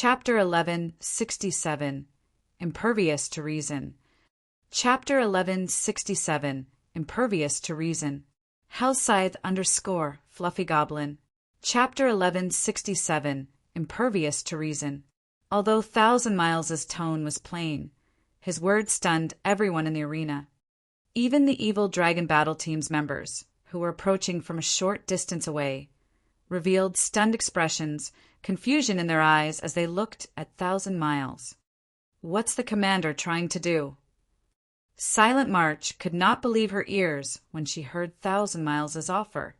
Chapter 1167, Impervious to Reason. Chapter 1167, Impervious to Reason. Hellscythe _ Fluffy Goblin. Chapter 1167, Impervious to Reason. Although Thousand Miles' tone was plain, his words stunned everyone in the arena. Even the evil Dragon Battle Team's members, who were approaching from a short distance away, revealed stunned expressions, confusion in their eyes as they looked at Thousand Miles. What's the commander trying to do? Silent March could not believe her ears when she heard Thousand Miles' offer.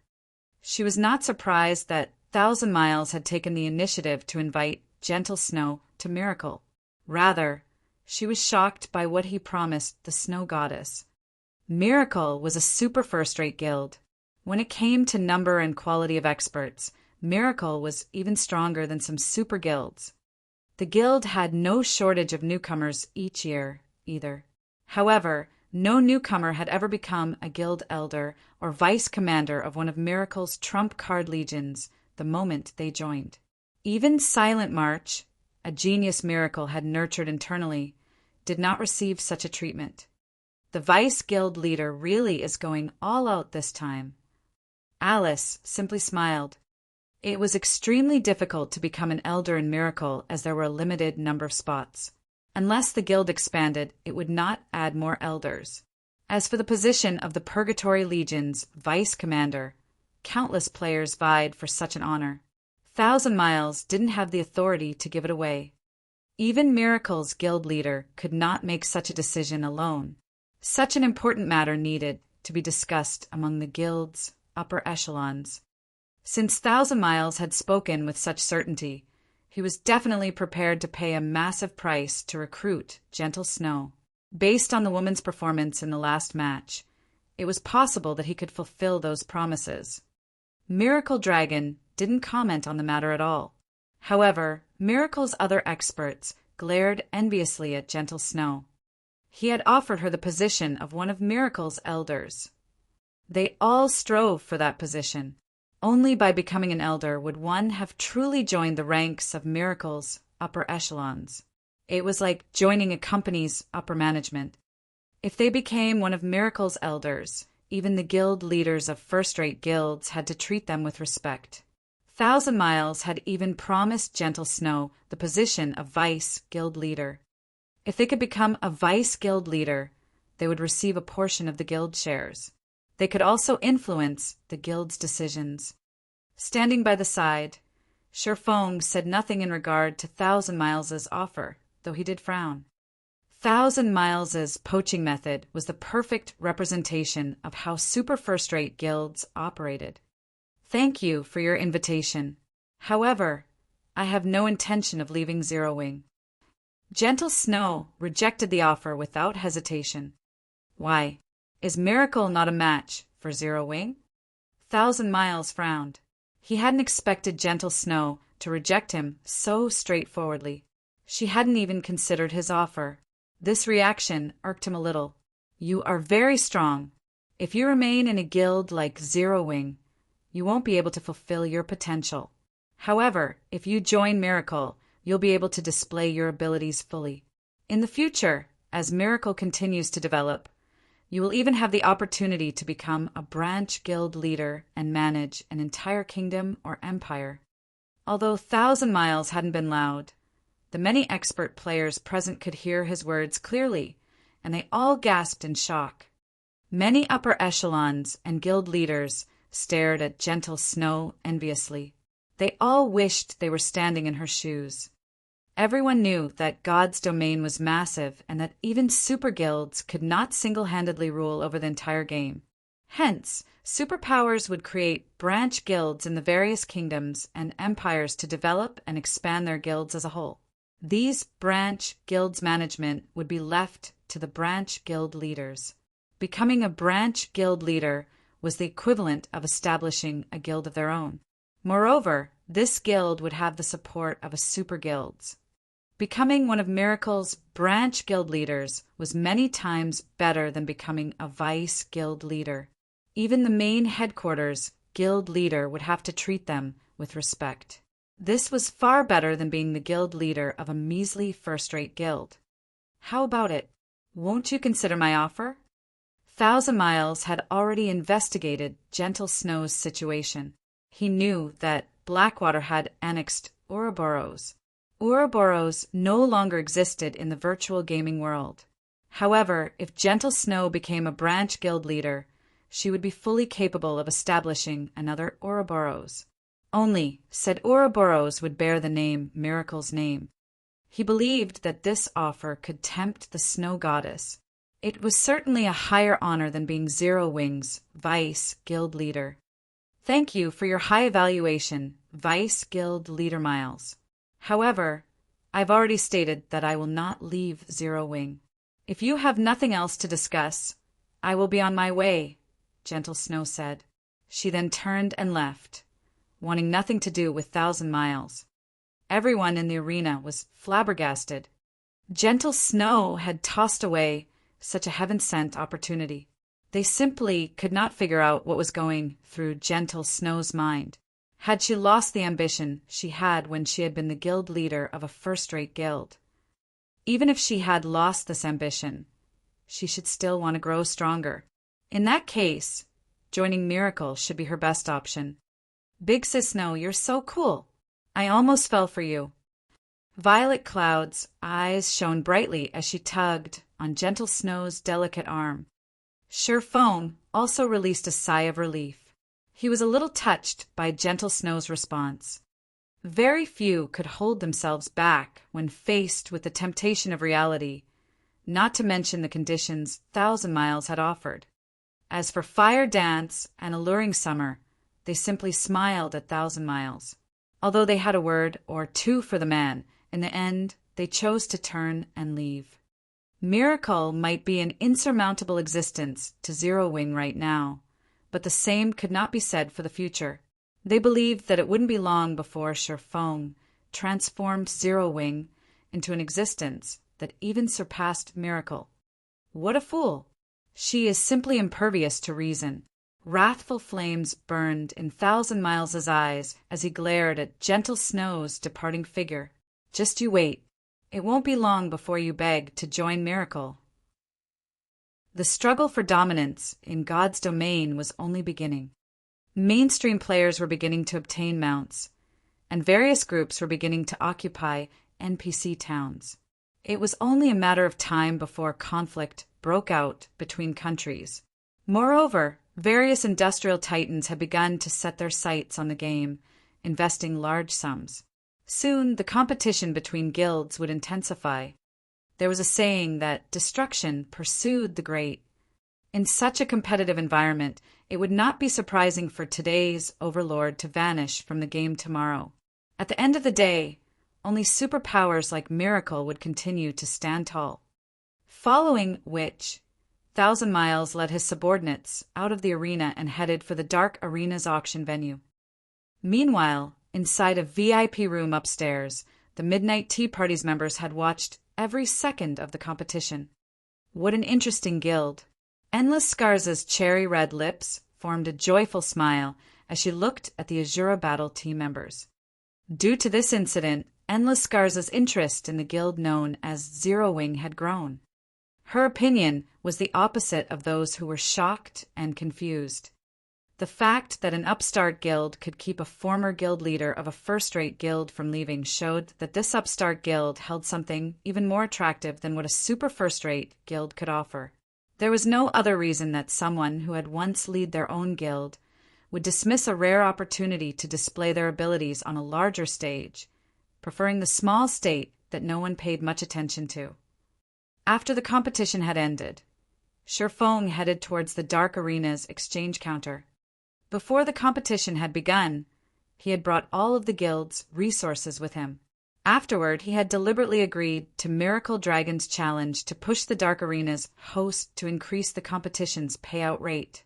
She was not surprised that Thousand Miles had taken the initiative to invite Gentle Snow to Miracle. Rather, she was shocked by what he promised the Snow Goddess. Miracle was a super first-rate guild. When it came to number and quality of experts, Miracle was even stronger than some super guilds. The guild had no shortage of newcomers each year, either. However, no newcomer had ever become a guild elder or vice commander of one of Miracle's trump card legions the moment they joined. Even Silent March, a genius Miracle had nurtured internally, did not receive such a treatment. The vice guild leader really is going all out this time. Alice simply smiled. It was extremely difficult to become an elder in Miracle as there were a limited number of spots. Unless the guild expanded, it would not add more elders. As for the position of the Purgatory Legion's vice commander, countless players vied for such an honor. Thousand Miles didn't have the authority to give it away. Even Miracle's guild leader could not make such a decision alone. Such an important matter needed to be discussed among the guild's upper echelons. Since Thousand Miles had spoken with such certainty, he was definitely prepared to pay a massive price to recruit Gentle Snow. Based on the woman's performance in the last match, it was possible that he could fulfill those promises. Miracle Dragon didn't comment on the matter at all. However, Miracle's other experts glared enviously at Gentle Snow. He had offered her the position of one of Miracle's elders. They all strove for that position. Only by becoming an elder would one have truly joined the ranks of Miracle's upper echelons. It was like joining a company's upper management. If they became one of Miracle's elders, even the guild leaders of first-rate guilds had to treat them with respect. Thousand Miles had even promised Gentle Snow the position of vice guild leader. If they could become a vice guild leader, they would receive a portion of the guild shares. They could also influence the guild's decisions. Standing by the side, Sherfong said nothing in regard to Thousand Miles' offer, though he did frown. Thousand Miles' poaching method was the perfect representation of how super first-rate guilds operated. Thank you for your invitation. However, I have no intention of leaving Zero Wing. Gentle Snow rejected the offer without hesitation. Why, is Miracle not a match for Zero Wing? Thousand Miles frowned. He hadn't expected Gentle Snow to reject him so straightforwardly. She hadn't even considered his offer. This reaction irked him a little. You are very strong. If you remain in a guild like Zero Wing, you won't be able to fulfill your potential. However, if you join Miracle, you'll be able to display your abilities fully. In the future, as Miracle continues to develop, you will even have the opportunity to become a branch guild leader and manage an entire kingdom or empire. Although Thousand Miles hadn't been loud, the many expert players present could hear his words clearly, and they all gasped in shock. Many upper echelons and guild leaders stared at Gentle Snow enviously. They all wished they were standing in her shoes. Everyone knew that God's domain was massive and that even super guilds could not single-handedly rule over the entire game. Hence, superpowers would create branch guilds in the various kingdoms and empires to develop and expand their guilds as a whole. These branch guilds' management would be left to the branch guild leaders. Becoming a branch guild leader was the equivalent of establishing a guild of their own. Moreover, this guild would have the support of a super guilds. Becoming one of Miracle's branch guild leaders was many times better than becoming a vice guild leader. Even the main headquarters guild leader would have to treat them with respect. This was far better than being the guild leader of a measly first-rate guild. How about it? Won't you consider my offer? Thousand Miles had already investigated Gentle Snow's situation. He knew that Blackwater had annexed Ouroboros. Ouroboros no longer existed in the virtual gaming world. However, if Gentle Snow became a branch guild leader, she would be fully capable of establishing another Ouroboros. Only, said Ouroboros would bear the name Miracle's name. He believed that this offer could tempt the Snow Goddess. It was certainly a higher honor than being Zero Wing's Vice Guild Leader. Thank you for your high evaluation, Vice Guild Leader Miles. However, I've already stated that I will not leave Zero Wing. If you have nothing else to discuss, I will be on my way, Gentle Snow said. She then turned and left, wanting nothing to do with Thousand Miles. Everyone in the arena was flabbergasted. Gentle Snow had tossed away such a heaven-sent opportunity. They simply could not figure out what was going through Gentle Snow's mind. Had she lost the ambition she had when she had been the guild leader of a first-rate guild? Even if she had lost this ambition, she should still want to grow stronger. In that case, joining Miracle should be her best option. Big Sis Snow, you're so cool. I almost fell for you. Violet Cloud's eyes shone brightly as she tugged on Gentle Snow's delicate arm. Sure Foam also released a sigh of relief. He was a little touched by Gentle Snow's response. Very few could hold themselves back when faced with the temptation of reality, not to mention the conditions Thousand Miles had offered. As for Fire Dance and Alluring Summer, they simply smiled at Thousand Miles. Although they had a word or two for the man, in the end they chose to turn and leave. Miracle might be an insurmountable existence to Zero Wing right now, but the same could not be said for the future. They believed that it wouldn't be long before Sherfong transformed Zero Wing into an existence that even surpassed Miracle. What a fool! She is simply impervious to reason. Wrathful flames burned in Thousand Miles' eyes as he glared at Gentle Snow's departing figure. Just you wait. It won't be long before you beg to join Miracle. The struggle for dominance in God's domain was only beginning. Mainstream players were beginning to obtain mounts, and various groups were beginning to occupy NPC towns. It was only a matter of time before conflict broke out between countries. Moreover, various industrial titans had begun to set their sights on the game, investing large sums. Soon, the competition between guilds would intensify. There was a saying that destruction pursued the great. In such a competitive environment, it would not be surprising for today's overlord to vanish from the game tomorrow. At the end of the day, only superpowers like Miracle would continue to stand tall. Following which, Thousand Miles led his subordinates out of the arena and headed for the Dark Arena's auction venue. Meanwhile, inside a VIP room upstairs, the Midnight Tea Party's members had watched every second of the competition. What an interesting guild! Endless Scars's cherry-red lips formed a joyful smile as she looked at the Azura Battle team members. Due to this incident, Endless Scars's interest in the guild known as Zero Wing had grown. Her opinion was the opposite of those who were shocked and confused. The fact that an upstart guild could keep a former guild leader of a first-rate guild from leaving showed that this upstart guild held something even more attractive than what a super first-rate guild could offer. There was no other reason that someone who had once led their own guild would dismiss a rare opportunity to display their abilities on a larger stage, preferring the small state that no one paid much attention to. After the competition had ended, Sherfong headed towards the Dark Arena's exchange counter. Before the competition had begun, he had brought all of the guild's resources with him. Afterward, he had deliberately agreed to Miracle Dragon's challenge to push the Dark Arena's host to increase the competition's payout rate.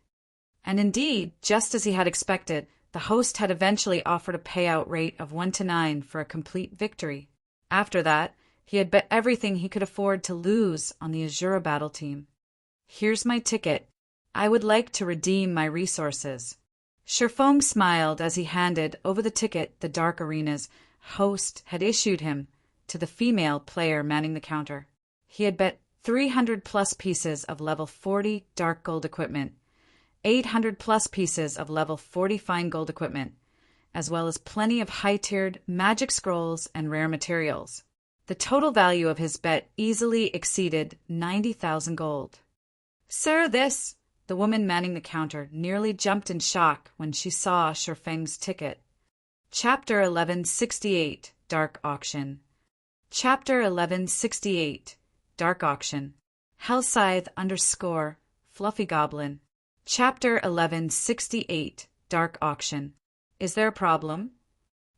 And indeed, just as he had expected, the host had eventually offered a payout rate of 1-9 for a complete victory. After that, he had bet everything he could afford to lose on the Azura Battle team. Here's my ticket. I would like to redeem my resources. Sherfong smiled as he handed over the ticket the Dark Arena's host had issued him to the female player manning the counter. He had bet 300 plus pieces of level 40 dark gold equipment, 800 plus pieces of level 40 fine gold equipment, as well as plenty of high-tiered magic scrolls and rare materials. The total value of his bet easily exceeded 90,000 gold. "Sir, this—" The woman manning the counter nearly jumped in shock when she saw Shifeng's ticket. Chapter 1168, Dark Auction. Chapter 1168, Dark Auction. Hellscythe _ Fluffy Goblin. Chapter 1168, Dark Auction. Is there a problem?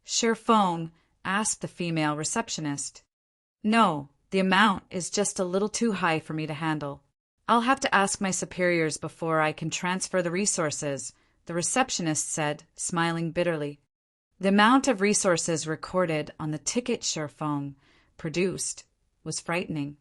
Shifeng asked the female receptionist. No, the amount is just a little too high for me to handle. I'll have to ask my superiors before I can transfer the resources, the receptionist said, smiling bitterly. The amount of resources recorded on the ticket Shifeng produced was frightening.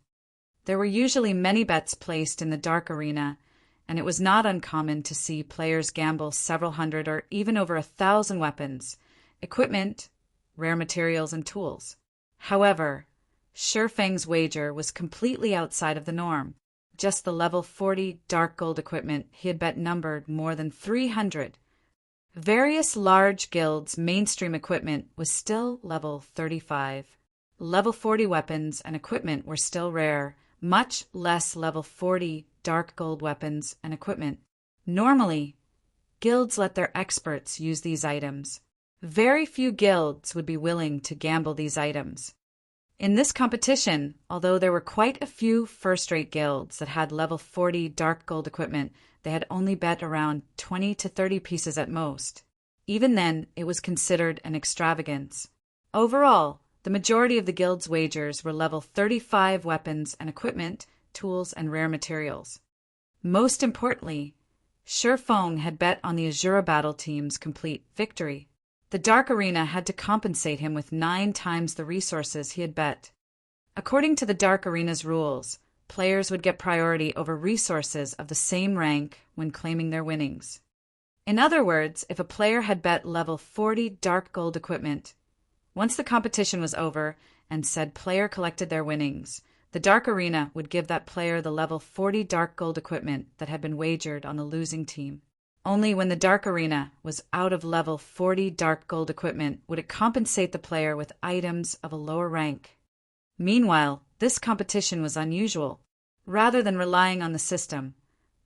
There were usually many bets placed in the dark arena, and it was not uncommon to see players gamble several hundred or even over 1,000 weapons, equipment, rare materials, and tools. However, Shifeng's wager was completely outside of the norm. Just the level 40 dark gold equipment he had bet numbered more than 300. Various large guilds' mainstream equipment was still level 35. Level 40 weapons and equipment were still rare, much less level 40 dark gold weapons and equipment. Normally, guilds let their experts use these items. Very few guilds would be willing to gamble these items. In this competition, although there were quite a few first-rate guilds that had level 40 dark gold equipment, they had only bet around 20 to 30 pieces at most. Even then, it was considered an extravagance. Overall, the majority of the guild's wagers were level 35 weapons and equipment, tools, and rare materials. Most importantly, Shifeng had bet on the Azura battle team's complete victory. The Dark Arena had to compensate him with 9 times the resources he had bet. According to the Dark Arena's rules, players would get priority over resources of the same rank when claiming their winnings. In other words, if a player had bet level 40 dark gold equipment, once the competition was over and said player collected their winnings, the Dark Arena would give that player the level 40 dark gold equipment that had been wagered on the losing team. Only when the Dark Arena was out of level 40 dark gold equipment would it compensate the player with items of a lower rank. Meanwhile, this competition was unusual. Rather than relying on the system,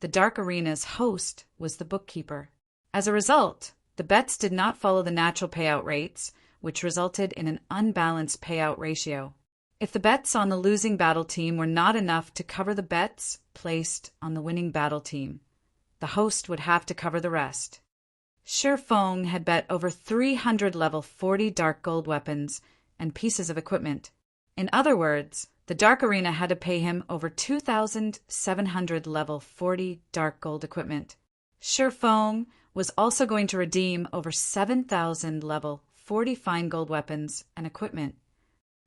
the Dark Arena's host was the bookkeeper. As a result, the bets did not follow the natural payout rates, which resulted in an unbalanced payout ratio. If the bets on the losing battle team were not enough to cover the bets placed on the winning battle team, the host would have to cover the rest. Shifeng had bet over 300 level 40 dark gold weapons and pieces of equipment. In other words, the Dark Arena had to pay him over 2,700 level 40 dark gold equipment. Shifeng was also going to redeem over 7,000 level 40 fine gold weapons and equipment.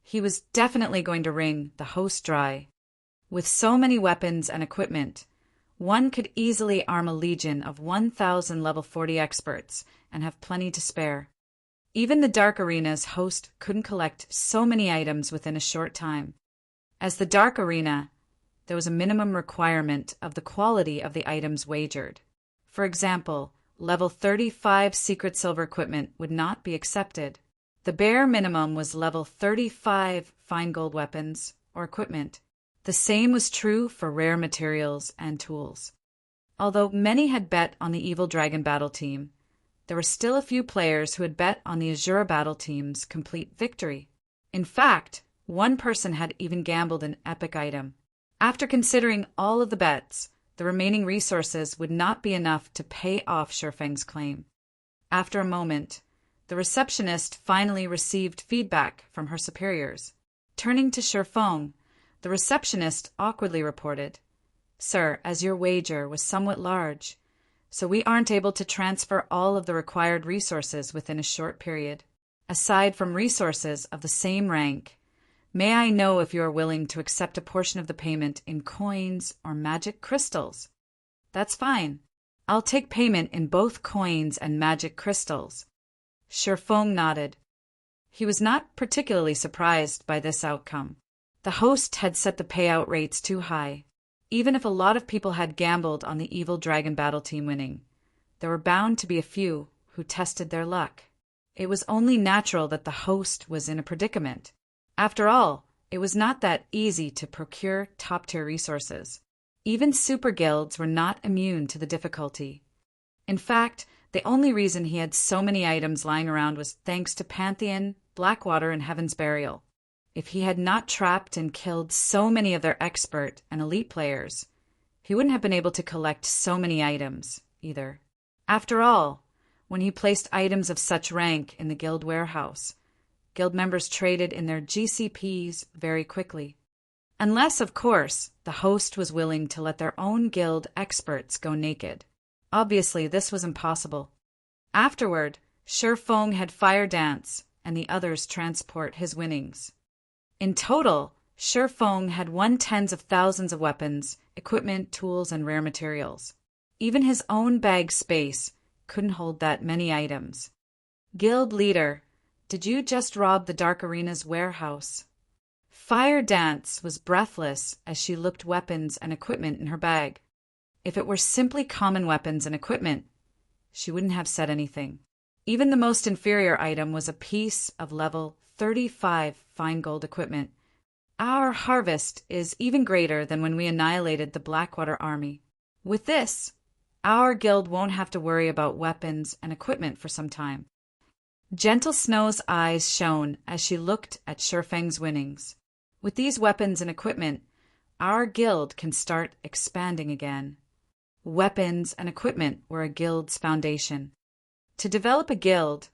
He was definitely going to wring the host dry. With so many weapons and equipment, one could easily arm a legion of 1,000 level 40 experts and have plenty to spare. Even the Dark Arena's host couldn't collect so many items within a short time. As the Dark Arena, there was a minimum requirement of the quality of the items wagered. For example, level 35 secret silver equipment would not be accepted. The bare minimum was level 35 fine gold weapons or equipment. The same was true for rare materials and tools. Although many had bet on the Evil Dragon battle team, there were still a few players who had bet on the Azura battle team's complete victory. In fact, one person had even gambled an epic item. After considering all of the bets, the remaining resources would not be enough to pay off Shifeng's claim. After a moment, the receptionist finally received feedback from her superiors. Turning to Shifeng, the receptionist awkwardly reported, "Sir, as your wager was somewhat large, so we aren't able to transfer all of the required resources within a short period. Aside from resources of the same rank, may I know if you are willing to accept a portion of the payment in coins or magic crystals?" "That's fine. I'll take payment in both coins and magic crystals." Shifeng nodded. He was not particularly surprised by this outcome. The host had set the payout rates too high. Even if a lot of people had gambled on the evil dragon battle team winning, there were bound to be a few who tested their luck. It was only natural that the host was in a predicament. After all, it was not that easy to procure top-tier resources. Even super guilds were not immune to the difficulty. In fact, the only reason he had so many items lying around was thanks to Pantheon, Blackwater, and Heaven's Burial. If he had not trapped and killed so many of their expert and elite players, he wouldn't have been able to collect so many items, either. After all, when he placed items of such rank in the guild warehouse, guild members traded in their GCPs very quickly. Unless, of course, the host was willing to let their own guild experts go naked. Obviously, this was impossible. Afterward, Shifeng had Fire Dance and the others transport his winnings. In total, Shifeng had won tens of thousands of weapons, equipment, tools, and rare materials. Even his own bag space couldn't hold that many items. Guild leader, did you just rob the Dark Arena's warehouse? Fire Dance was breathless as she looked weapons and equipment in her bag. If it were simply common weapons and equipment, she wouldn't have said anything. Even the most inferior item was a piece of level 35 fine gold equipment. Our harvest is even greater than when we annihilated the Blackwater army. With this, our guild won't have to worry about weapons and equipment for some time. Gentle Snow's eyes shone as she looked at Shifeng's winnings. With these weapons and equipment, our guild can start expanding again. Weapons and equipment were a guild's foundation. To develop a guild,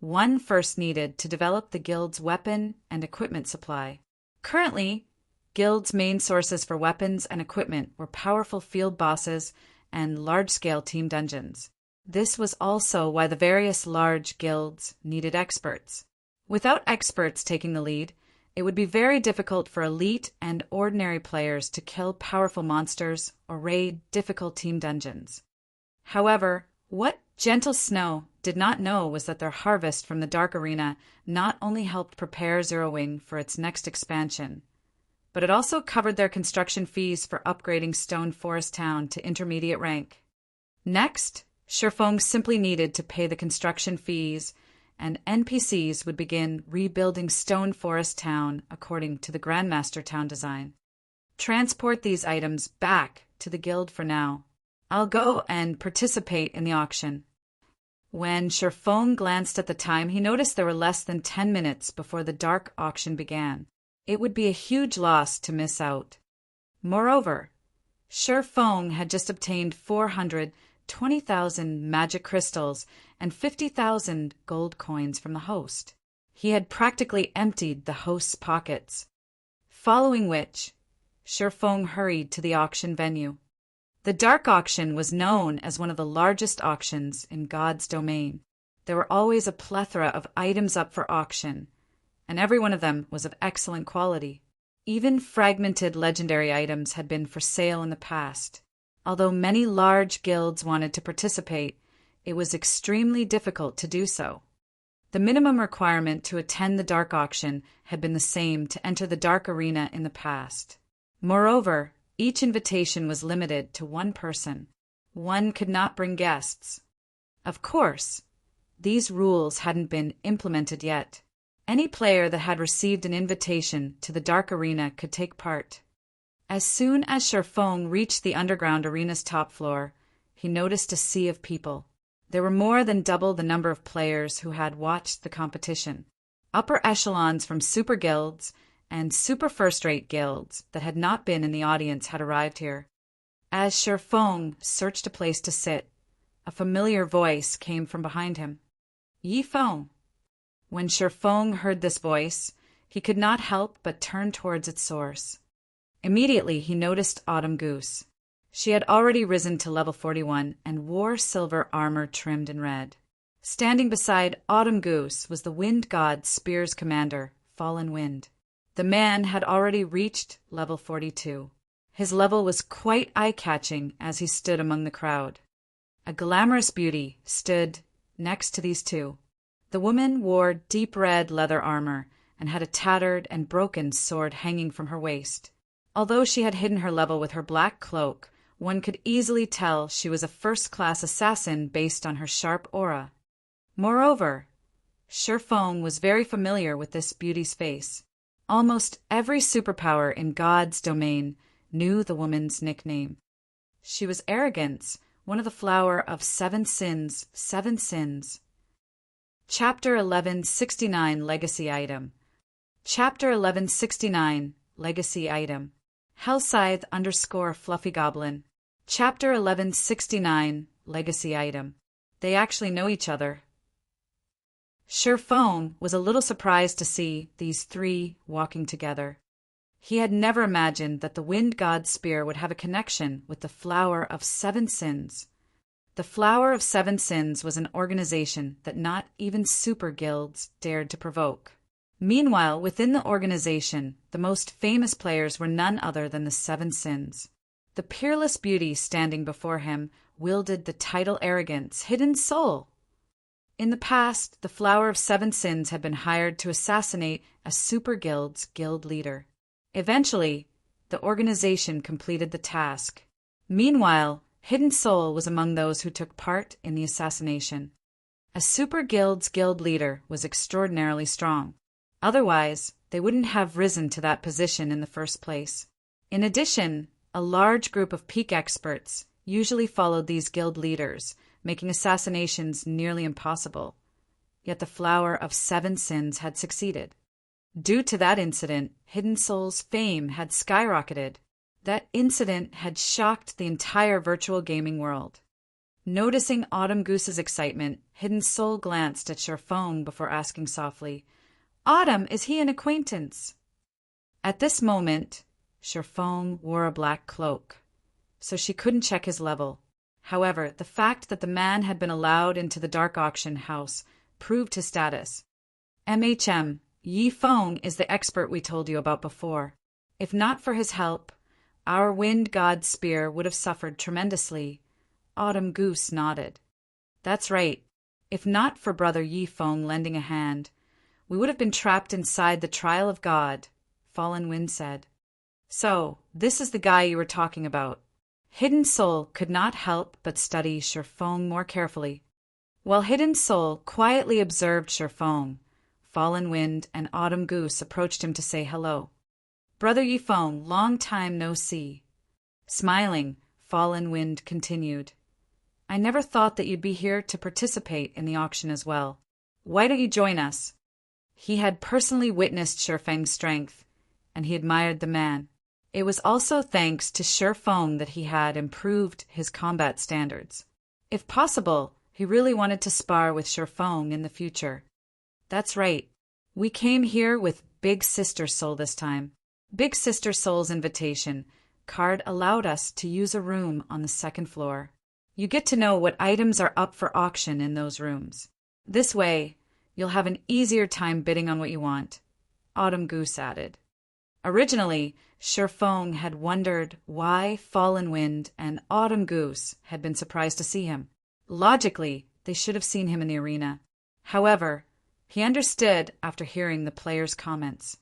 one first needed to develop the guild's weapon and equipment supply. Currently, guilds' main sources for weapons and equipment were powerful field bosses and large-scale team dungeons. This was also why the various large guilds needed experts. Without experts taking the lead, it would be very difficult for elite and ordinary players to kill powerful monsters or raid difficult team dungeons. However, what Gentle Snow did not know was that their harvest from the Dark Arena not only helped prepare Zero Wing for its next expansion, but it also covered their construction fees for upgrading Stone Forest Town to intermediate rank. Next, Shifeng simply needed to pay the construction fees, and NPCs would begin rebuilding Stone Forest Town according to the Grandmaster Town design. Transport these items back to the guild for now. I'll go and participate in the auction. When Shifeng glanced at the time, he noticed there were less than 10 minutes before the dark auction began. It would be a huge loss to miss out. Moreover, Shifeng had just obtained 420,000 magic crystals and 50,000 gold coins from the host. He had practically emptied the host's pockets. Following which, Shifeng hurried to the auction venue. The Dark Auction was known as one of the largest auctions in God's domain. There were always a plethora of items up for auction, and every one of them was of excellent quality. Even fragmented legendary items had been for sale in the past. Although many large guilds wanted to participate, it was extremely difficult to do so. The minimum requirement to attend the Dark Auction had been the same to enter the Dark Arena in the past. Moreover, each invitation was limited to one person. One could not bring guests. Of course, these rules hadn't been implemented yet. Any player that had received an invitation to the Dark Arena could take part. As soon as Shifeng reached the underground arena's top floor, he noticed a sea of people. There were more than double the number of players who had watched the competition. Upper echelons from super guilds and super first-rate guilds that had not been in the audience had arrived here. As Shifeng searched a place to sit, a familiar voice came from behind him. Yi Feng. When Shifeng heard this voice, he could not help but turn towards its source. Immediately he noticed Autumn Goose. She had already risen to level 41 and wore silver armor trimmed in red. Standing beside Autumn Goose was the wind god Spear's commander, Fallen Wind. The man had already reached level 42. His level was quite eye-catching as he stood among the crowd. A glamorous beauty stood next to these two. The woman wore deep red leather armor and had a tattered and broken sword hanging from her waist. Although she had hidden her level with her black cloak, one could easily tell she was a first-class assassin based on her sharp aura. Moreover, Sherfong was very familiar with this beauty's face. Almost every superpower in God's domain knew the woman's nickname. She was Arrogance, one of the flower of 7 sins, 7 sins. Chapter 1169 Legacy Item. Chapter 1169 Legacy Item. Hellscythe _ Fluffy Goblin. Chapter 1169 Legacy Item. They actually know each other. Sherfong was a little surprised to see these three walking together. He had never imagined that the Wind God's spear would have a connection with the Flower of 7 Sins. The Flower of 7 Sins was an organization that not even super guilds dared to provoke. Meanwhile, within the organization, the most famous players were none other than the 7 Sins. The peerless beauty standing before him wielded the title Arrogance, Hidden Soul. In the past, the Flower of 7 Sins had been hired to assassinate a super guild's guild leader. Eventually, the organization completed the task. Meanwhile, Hidden Soul was among those who took part in the assassination. A super guild's guild leader was extraordinarily strong. Otherwise, they wouldn't have risen to that position in the first place. In addition, a large group of peak experts usually followed these guild leaders, making assassinations nearly impossible. Yet the Flower of 7 Sins had succeeded. Due to that incident, Hidden Soul's fame had skyrocketed. That incident had shocked the entire virtual gaming world. Noticing Autumn Goose's excitement, Hidden Soul glanced at Sherfong before asking softly, "Autumn, is he an acquaintance?" At this moment, Sherfong wore a black cloak, so she couldn't check his level. However, the fact that the man had been allowed into the dark auction house proved his status. "MHM, Yi Feng is the expert we told you about before. If not for his help, our Wind God's spear would have suffered tremendously." Autumn Goose nodded. "That's right. If not for Brother Yi Feng lending a hand, we would have been trapped inside the trial of God," Fallen Wind said. "So, this is the guy you were talking about." Hidden Soul could not help but study Sherfong more carefully. While Hidden Soul quietly observed Sherfong, Fallen Wind and Autumn Goose approached him to say hello. "Brother Yi Feng, long time no see." Smiling, Fallen Wind continued, "I never thought that you'd be here to participate in the auction as well. Why don't you join us?" He had personally witnessed Sherfeng's strength, and he admired the man. It was also thanks to Sherfong that he had improved his combat standards. If possible, he really wanted to spar with Sherfong in the future. "That's right. We came here with Big Sister Soul this time." Big Sister Soul's invitation card allowed us to use a room on the 2nd floor. You get to know what items are up for auction in those rooms. This way, you'll have an easier time bidding on what you want, Autumn Goose added. Originally, Sherfong had wondered why Fallen Wind and Autumn Goose had been surprised to see him. Logically, they should have seen him in the arena. However, he understood after hearing the players' comments.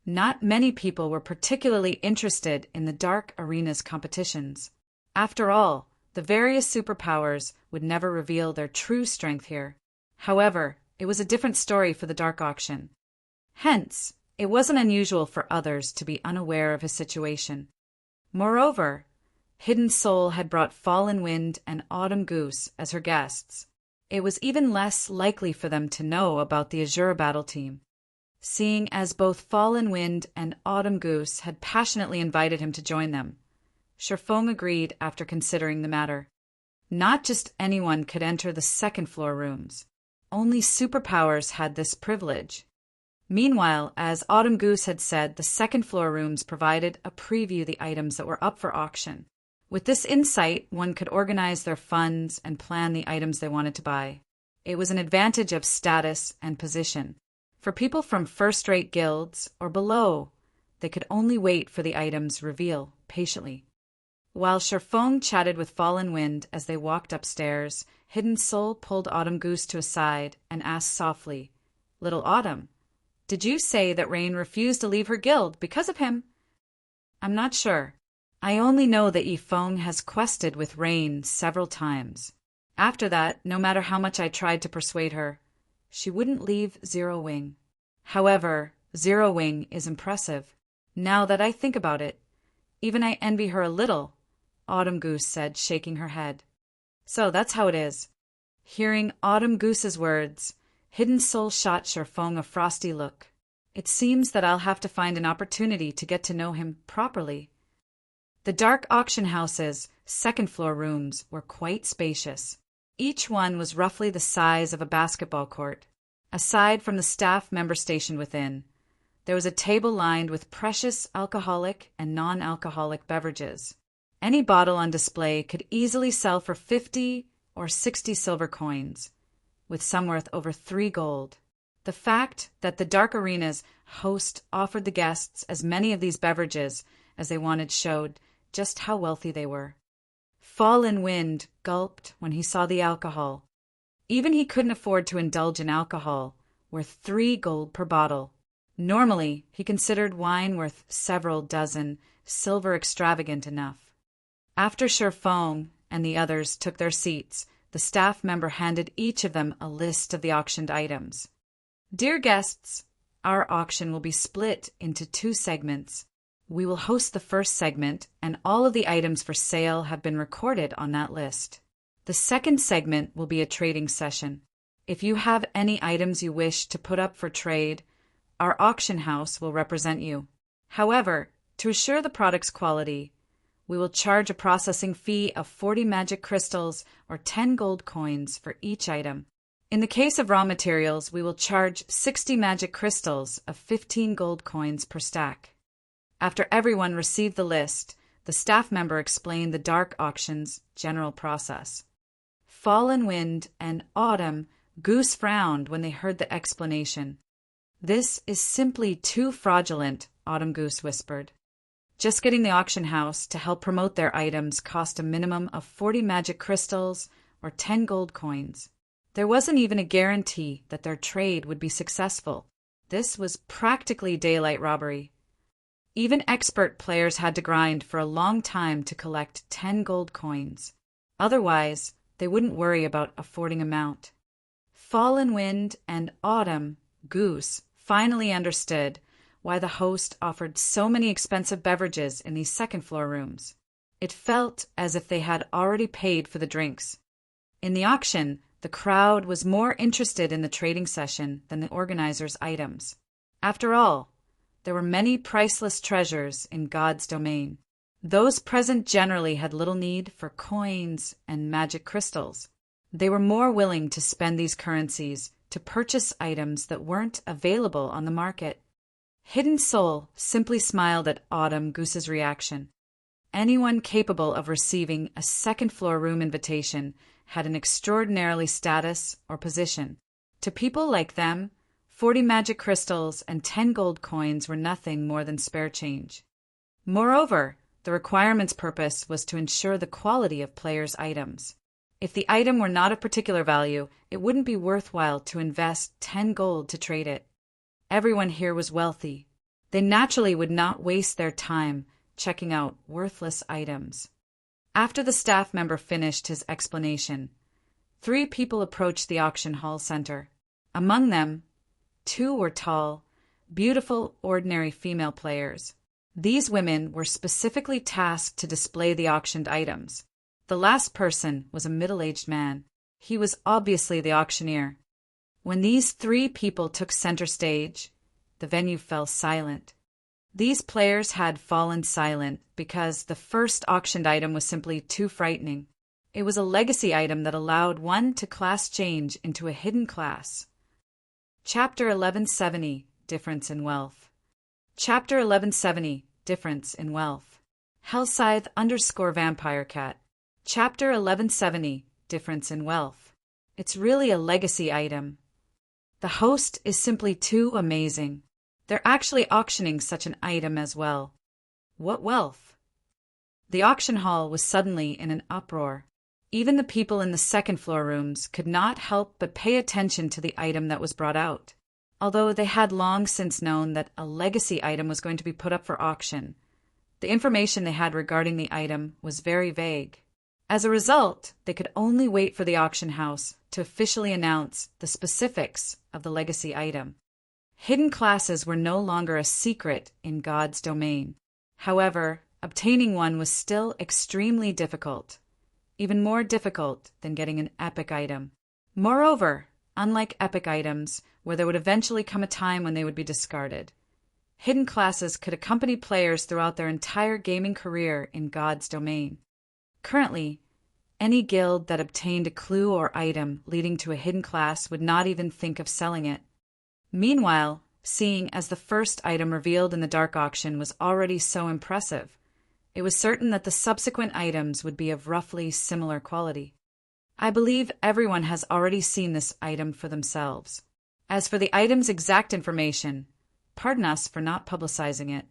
Not many people were particularly interested in the Dark Arena's competitions. After all, the various superpowers would never reveal their true strength here. However, it was a different story for the Dark Auction. Hence, it wasn't unusual for others to be unaware of his situation. Moreover, Hidden Soul had brought Fallen Wind and Autumn Goose as her guests. It was even less likely for them to know about the Azure battle team. Seeing as both Fallen Wind and Autumn Goose had passionately invited him to join them, Sherfong agreed after considering the matter. Not just anyone could enter the 2nd floor rooms. Only superpowers had this privilege. Meanwhile, as Autumn Goose had said, the 2nd floor rooms provided a preview of the items that were up for auction. With this insight, one could organize their funds and plan the items they wanted to buy. It was an advantage of status and position. For people from first-rate guilds or below, they could only wait for the item's reveal patiently. While Sherfong chatted with Fallen Wind as they walked upstairs, Hidden Soul pulled Autumn Goose to a side and asked softly, "Little Autumn, did you say that Rain refused to leave her guild because of him?" "I'm not sure. I only know that Yifeng has quested with Rain several times. After that, no matter how much I tried to persuade her, she wouldn't leave Zero Wing. However, Zero Wing is impressive. Now that I think about it, even I envy her a little," Autumn Goose said, shaking her head. "So that's how it is." Hearing Autumn Goose's words, Hidden Soul shot Sherfong a frosty look. "It seems that I'll have to find an opportunity to get to know him properly." The dark auction house's second-floor rooms were quite spacious. Each one was roughly the size of a basketball court. Aside from the staff member station within, there was a table lined with precious alcoholic and non-alcoholic beverages. Any bottle on display could easily sell for 50 or 60 silver coins, with some worth over 3 gold. The fact that the Dark Arena's host offered the guests as many of these beverages as they wanted showed just how wealthy they were. Fallen Wind gulped when he saw the alcohol. Even he couldn't afford to indulge in alcohol worth 3 gold per bottle. Normally, he considered wine worth several dozen silver extravagant enough. After Sherfong and the others took their seats, the staff member handed each of them a list of the auctioned items. "Dear guests, our auction will be split into 2 segments. We will host the first segment, and all of the items for sale have been recorded on that list. The second segment will be a trading session. If you have any items you wish to put up for trade, our auction house will represent you. However, to assure the product's quality, we will charge a processing fee of 40 magic crystals or 10 gold coins for each item. In the case of raw materials, we will charge 60 magic crystals of 15 gold coins per stack." After everyone received the list, the staff member explained the dark auction's general process. Fallen Wind and Autumn Goose frowned when they heard the explanation. "This is simply too fraudulent," Autumn Goose whispered. Just getting the auction house to help promote their items cost a minimum of 40 magic crystals or 10 gold coins. There wasn't even a guarantee that their trade would be successful. This was practically daylight robbery. Even expert players had to grind for a long time to collect 10 gold coins. Otherwise, they wouldn't worry about affording a mount. Fallen Wind and Autumn Goose finally understood why the host offered so many expensive beverages in these second-floor rooms. It felt as if they had already paid for the drinks. In the auction, the crowd was more interested in the trading session than the organizers' items. After all, there were many priceless treasures in God's domain. Those present generally had little need for coins and magic crystals. They were more willing to spend these currencies to purchase items that weren't available on the market. Hidden Soul simply smiled at Autumn Goose's reaction. Anyone capable of receiving a second-floor room invitation had an extraordinarily status or position. To people like them, 40 magic crystals and 10 gold coins were nothing more than spare change. Moreover, the requirement's purpose was to ensure the quality of players' items. If the item were not of particular value, it wouldn't be worthwhile to invest 10 gold to trade it. Everyone here was wealthy. They naturally would not waste their time checking out worthless items. After the staff member finished his explanation, 3 people approached the auction hall center. Among them, 2 were tall, beautiful, ordinary female players. These women were specifically tasked to display the auctioned items. The last person was a middle-aged man. He was obviously the auctioneer. When these 3 people took center stage, the venue fell silent. These players had fallen silent because the first auctioned item was simply too frightening. It was a legacy item that allowed one to class change into a hidden class. Chapter 1170, Difference in Wealth. Chapter 1170, Difference in Wealth. Hellscythe_Vampire Cat. Chapter 1170, Difference in Wealth. It's really a legacy item. The host is simply too amazing. They're actually auctioning such an item as well. What wealth? The auction hall was suddenly in an uproar. Even the people in the second-floor rooms could not help but pay attention to the item that was brought out. Although they had long since known that a legacy item was going to be put up for auction, the information they had regarding the item was very vague. As a result, they could only wait for the auction house to officially announce the specifics of the legacy item. Hidden classes were no longer a secret in God's domain. However, obtaining one was still extremely difficult, even more difficult than getting an epic item. Moreover, unlike epic items, where there would eventually come a time when they would be discarded, hidden classes could accompany players throughout their entire gaming career in God's domain. Currently, any guild that obtained a clue or item leading to a hidden class would not even think of selling it. Meanwhile, seeing as the first item revealed in the dark auction was already so impressive, it was certain that the subsequent items would be of roughly similar quality. I believe everyone has already seen this item for themselves. As for the item's exact information, pardon us for not publicizing it.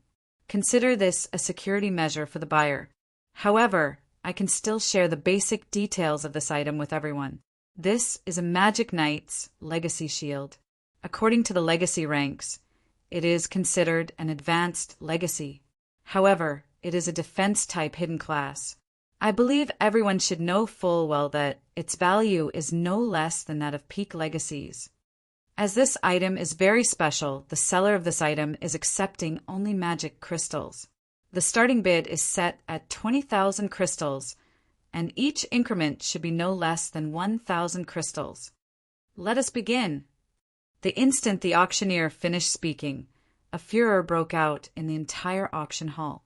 Consider this a security measure for the buyer. However, I can still share the basic details of this item with everyone. This is a Magic Knight's Legacy Shield. According to the Legacy ranks, it is considered an advanced legacy. However, it is a defense-type hidden class. I believe everyone should know full well that its value is no less than that of peak legacies. As this item is very special, the seller of this item is accepting only magic crystals. The starting bid is set at 20,000 crystals, and each increment should be no less than 1,000 crystals. Let us begin. The instant the auctioneer finished speaking, a furor broke out in the entire auction hall.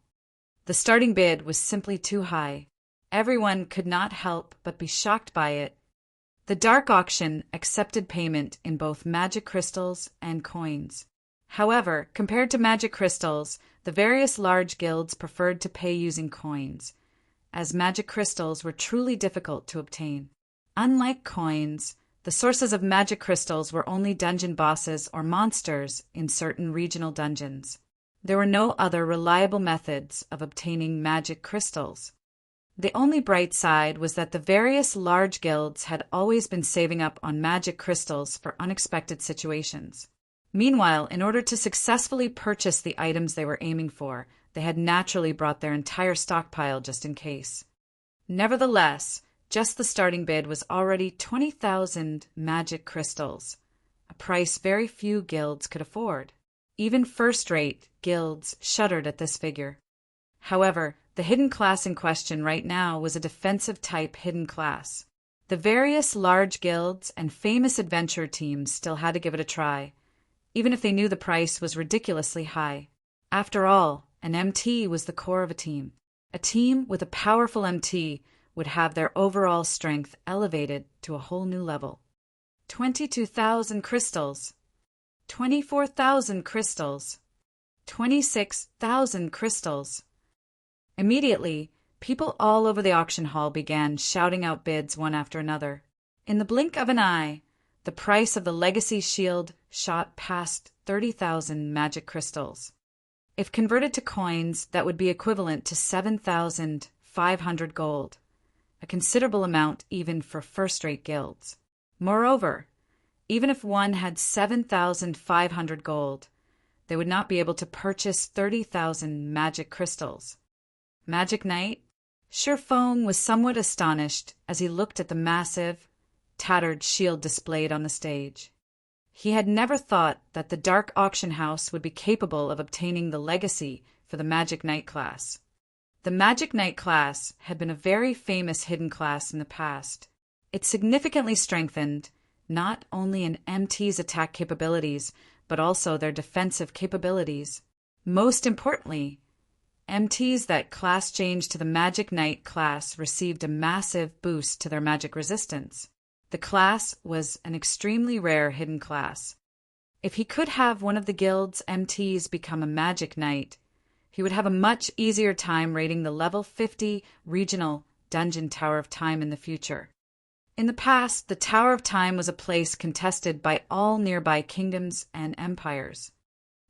The starting bid was simply too high. Everyone could not help but be shocked by it. The dark auction accepted payment in both magic crystals and coins. However, compared to magic crystals, the various large guilds preferred to pay using coins, as magic crystals were truly difficult to obtain. Unlike coins, the sources of magic crystals were only dungeon bosses or monsters in certain regional dungeons. There were no other reliable methods of obtaining magic crystals. The only bright side was that the various large guilds had always been saving up on magic crystals for unexpected situations. Meanwhile, in order to successfully purchase the items they were aiming for, they had naturally brought their entire stockpile just in case. Nevertheless, just the starting bid was already 20,000 magic crystals, a price very few guilds could afford. Even first-rate guilds shuddered at this figure. However, the hidden class in question right now was a defensive-type hidden class. The various large guilds and famous adventure teams still had to give it a try, even if they knew the price was ridiculously high. After all, an MT was the core of a team. A team with a powerful MT would have their overall strength elevated to a whole new level. 22,000 crystals. 24,000 crystals. 26,000 crystals. Immediately, people all over the auction hall began shouting out bids one after another. In the blink of an eye, the price of the Legacy Shield shot past 30,000 magic crystals. If converted to coins, that would be equivalent to 7,500 gold, a considerable amount even for first-rate guilds. Moreover, even if one had 7,500 gold, they would not be able to purchase 30,000 magic crystals. Magic Knight? Sherfong was somewhat astonished as he looked at the massive, tattered shield displayed on the stage. He had never thought that the Dark Auction House would be capable of obtaining the legacy for the Magic Knight class. The Magic Knight class had been a very famous hidden class in the past. It significantly strengthened not only an MT's attack capabilities, but also their defensive capabilities. Most importantly, MTs that class changed to the Magic Knight class received a massive boost to their magic resistance. The class was an extremely rare hidden class. If he could have one of the guild's MTs become a Magic Knight, he would have a much easier time raiding the level 50 regional dungeon Tower of Time in the future. In the past, the Tower of Time was a place contested by all nearby kingdoms and empires.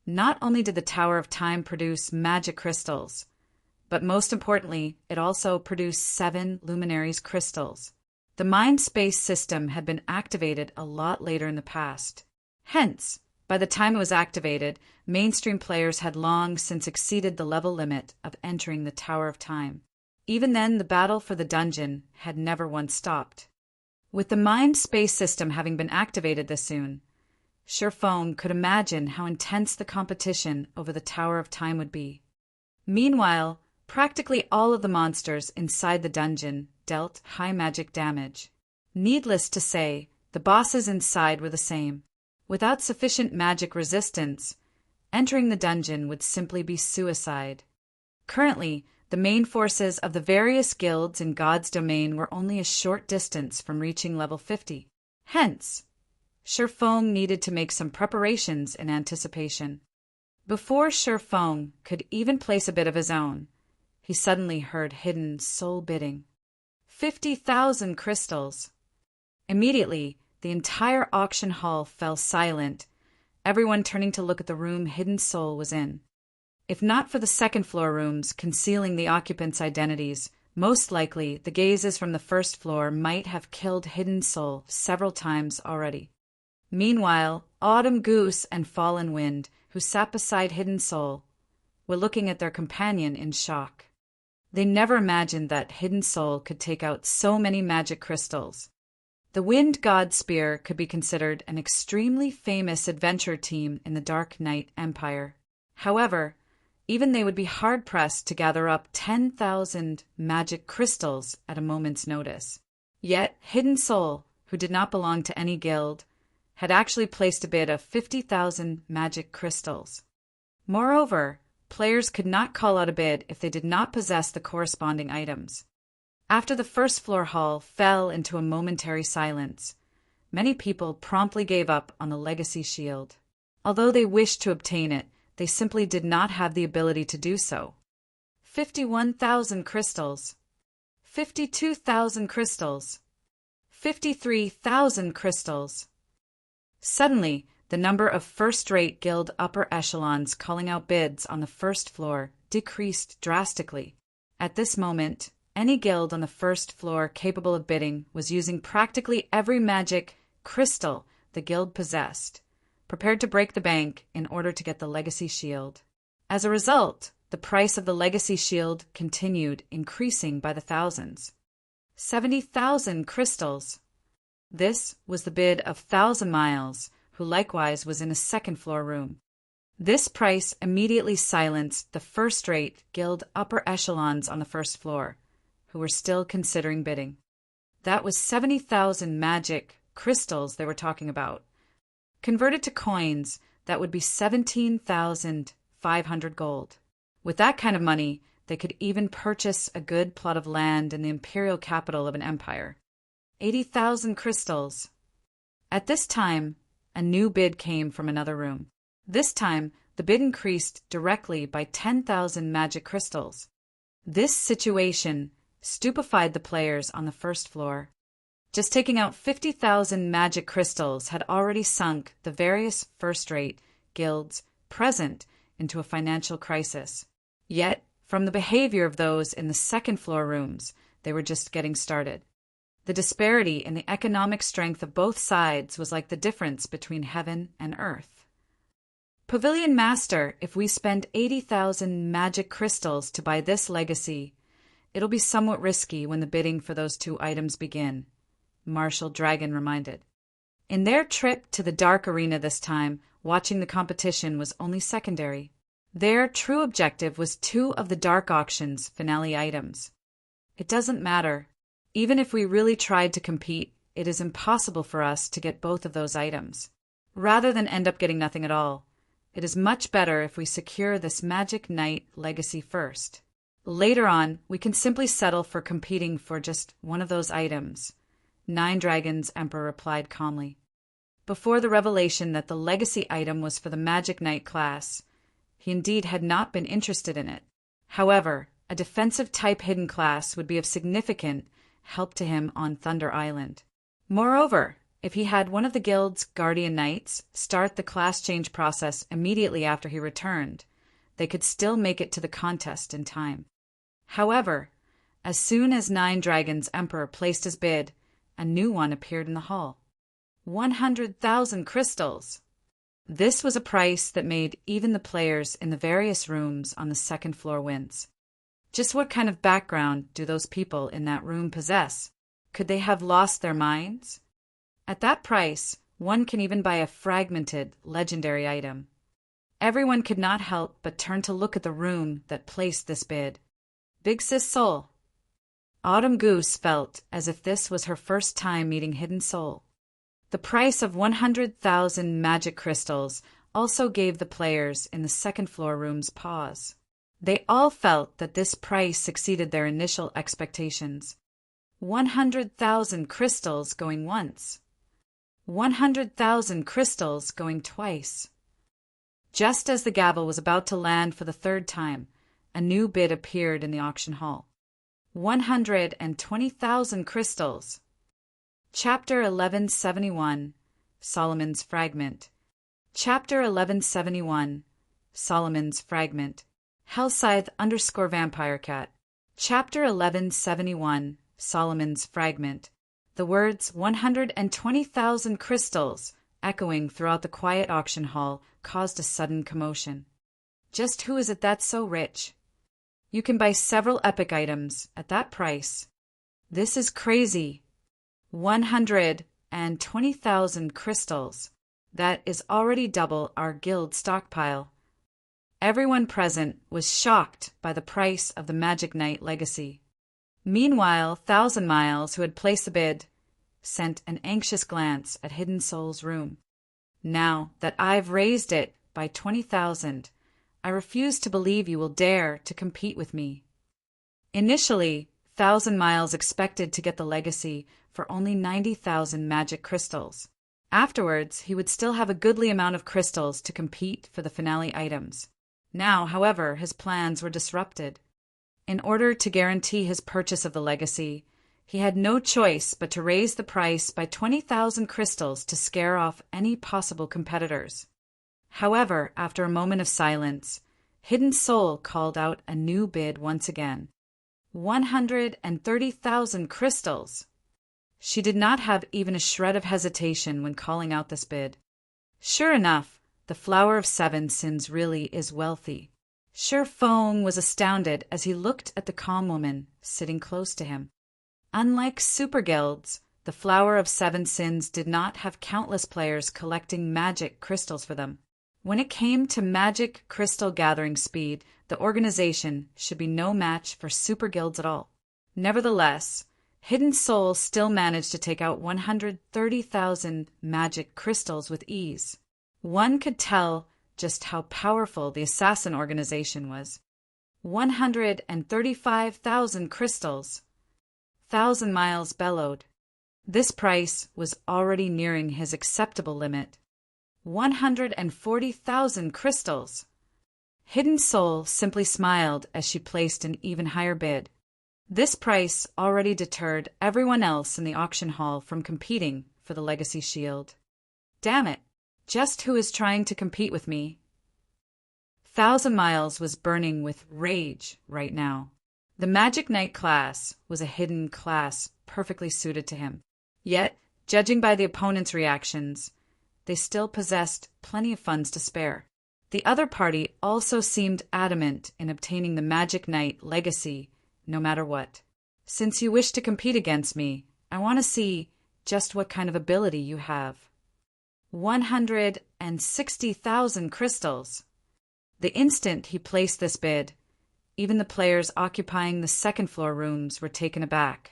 Not only did the Tower of Time produce magic crystals, but most importantly, it also produced 7 luminaries crystals. The mind-space system had been activated a lot later in the past. Hence, by the time it was activated, mainstream players had long since exceeded the level limit of entering the Tower of Time. Even then, the battle for the dungeon had never once stopped. With the mind-space system having been activated this soon, Sherfone could imagine how intense the competition over the Tower of Time would be. Meanwhile, practically all of the monsters inside the dungeon dealt high magic damage. Needless to say, the bosses inside were the same. Without sufficient magic resistance, entering the dungeon would simply be suicide. Currently, the main forces of the various guilds in God's domain were only a short distance from reaching level 50. Hence, Sherfone needed to make some preparations in anticipation. Before Sherfone could even place a bid of his own, he suddenly heard hidden soul bidding. 50,000 crystals. Immediately, the entire auction hall fell silent, everyone turning to look at the room Hidden Soul was in. If not for the second-floor rooms concealing the occupants' identities, most likely the gazes from the first floor might have killed Hidden Soul several times already. Meanwhile, Autumn Goose and Fallen Wind, who sat beside Hidden Soul, were looking at their companion in shock. They never imagined that Hidden Soul could take out so many magic crystals. The Wind God Spear could be considered an extremely famous adventure team in the Dark Knight Empire. However, even they would be hard-pressed to gather up 10,000 magic crystals at a moment's notice. Yet Hidden Soul, who did not belong to any guild, had actually placed a bid of 50,000 magic crystals. Moreover, players could not call out a bid if they did not possess the corresponding items. After the first floor hall fell into a momentary silence, many people promptly gave up on the legacy shield. Although they wished to obtain it, they simply did not have the ability to do so. 51,000 crystals. 52,000 crystals. 53,000 crystals. Suddenly, the number of first-rate guild upper echelons calling out bids on the first floor decreased drastically. At this moment, any guild on the first floor capable of bidding was using practically every magic crystal the guild possessed, prepared to break the bank in order to get the legacy shield. As a result, the price of the legacy shield continued increasing by the thousands. 70,000 crystals. This was the bid of 1,000 Miles, who likewise was in a second-floor room. This price immediately silenced the first-rate guild upper echelons on the first floor, who were still considering bidding. That was 70,000 magic crystals they were talking about. Converted to coins, that would be 17,500 gold. With that kind of money, they could even purchase a good plot of land in the imperial capital of an empire. 80,000 crystals. At this time, a new bid came from another room. This time, the bid increased directly by 10,000 magic crystals. This situation stupefied the players on the first floor. Just taking out 50,000 magic crystals had already sunk the various first-rate guilds present into a financial crisis. Yet, from the behavior of those in the second-floor rooms, they were just getting started. The disparity in the economic strength of both sides was like the difference between heaven and earth. Pavilion Master, if we spend 80,000 magic crystals to buy this legacy, it'll be somewhat risky when the bidding for those 2 items begin, Marshal Dragon reminded. In their trip to the Dark Arena this time, watching the competition was only secondary. Their true objective was 2 of the Dark Auction's finale items. It doesn't matter. Even if we really tried to compete, it is impossible for us to get both of those items. Rather than end up getting nothing at all, it is much better if we secure this Magic Knight legacy first. Later on, we can simply settle for competing for just one of those items, Nine Dragons Emperor replied calmly. Before the revelation that the legacy item was for the Magic Knight class, he indeed had not been interested in it. However, a defensive-type hidden class would be of significant help to him on Thunder Island. Moreover, if he had one of the guild's guardian knights start the class change process immediately after he returned, they could still make it to the contest in time. However, as soon as Nine Dragons' emperor placed his bid, a new one appeared in the hall. 100,000 crystals! This was a price that made even the players in the various rooms on the second floor wince. Just what kind of background do those people in that room possess? Could they have lost their minds? At that price, one can even buy a fragmented, legendary item. Everyone could not help but turn to look at the room that placed this bid. Big Sis Soul. Autumn Goose felt as if this was her first time meeting Hidden Soul. The price of 100,000 magic crystals also gave the players in the second floor rooms pause. They all felt that this price exceeded their initial expectations. 100,000 crystals going once. 100,000 crystals going twice. Just as the gavel was about to land for the third time, a new bid appeared in the auction hall. 120,000 crystals. Chapter 1171, Solomon's Fragment. Chapter 1171, Solomon's Fragment. Hellscythe_Vampire Cat. Chapter 1171, Solomon's Fragment. The words 120,000 crystals, echoing throughout the quiet auction hall, caused a sudden commotion. Just who is it that's so rich? You can buy several epic items at that price. This is crazy. 120,000 crystals. That is already double our guild stockpile. Everyone present was shocked by the price of the Magic Knight legacy. Meanwhile, Thousand Miles, who had placed the bid, sent an anxious glance at Hidden Soul's room. Now that I've raised it by 20,000, I refuse to believe you will dare to compete with me. Initially, Thousand Miles expected to get the legacy for only 90,000 magic crystals. Afterwards, he would still have a goodly amount of crystals to compete for the finale items. Now, however, his plans were disrupted. In order to guarantee his purchase of the legacy, he had no choice but to raise the price by 20,000 crystals to scare off any possible competitors. However, after a moment of silence, Hidden Soul called out a new bid once again. 130,000 crystals! She did not have even a shred of hesitation when calling out this bid. Sure enough, the Flower of Seven Sins really is wealthy. Sure Fong was astounded as he looked at the calm woman sitting close to him. Unlike super guilds, the Flower of Seven Sins did not have countless players collecting magic crystals for them. When it came to magic crystal gathering speed, the organization should be no match for super guilds at all. Nevertheless, Hidden Soul still managed to take out 130,000 magic crystals with ease. One could tell just how powerful the assassin organization was. 135,000 crystals. Thousand Miles bellowed. This price was already nearing his acceptable limit. 140,000 crystals. Hidden Soul simply smiled as she placed an even higher bid. This price already deterred everyone else in the auction hall from competing for the legacy shield. Damn it! Just who is trying to compete with me? Thousand Miles was burning with rage right now. The Magic Knight class was a hidden class perfectly suited to him. Yet, judging by the opponent's reactions, they still possessed plenty of funds to spare. The other party also seemed adamant in obtaining the Magic Knight legacy no matter what. Since you wish to compete against me, I want to see just what kind of ability you have. 160,000 crystals. The instant he placed this bid, even the players occupying the second floor rooms were taken aback.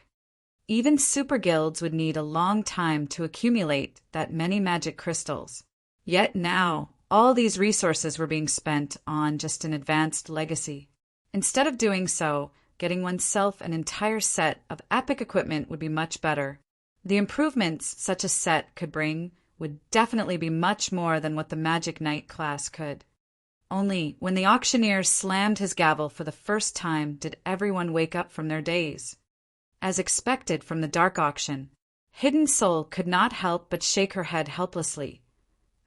Even super guilds would need a long time to accumulate that many magic crystals. Yet now, all these resources were being spent on just an advanced legacy. Instead of doing so, getting oneself an entire set of epic equipment would be much better. The improvements such a set could bring would definitely be much more than what the Magic Knight class could. Only when the auctioneer slammed his gavel for the first time did everyone wake up from their daze. As expected from the dark auction, Hidden Soul could not help but shake her head helplessly,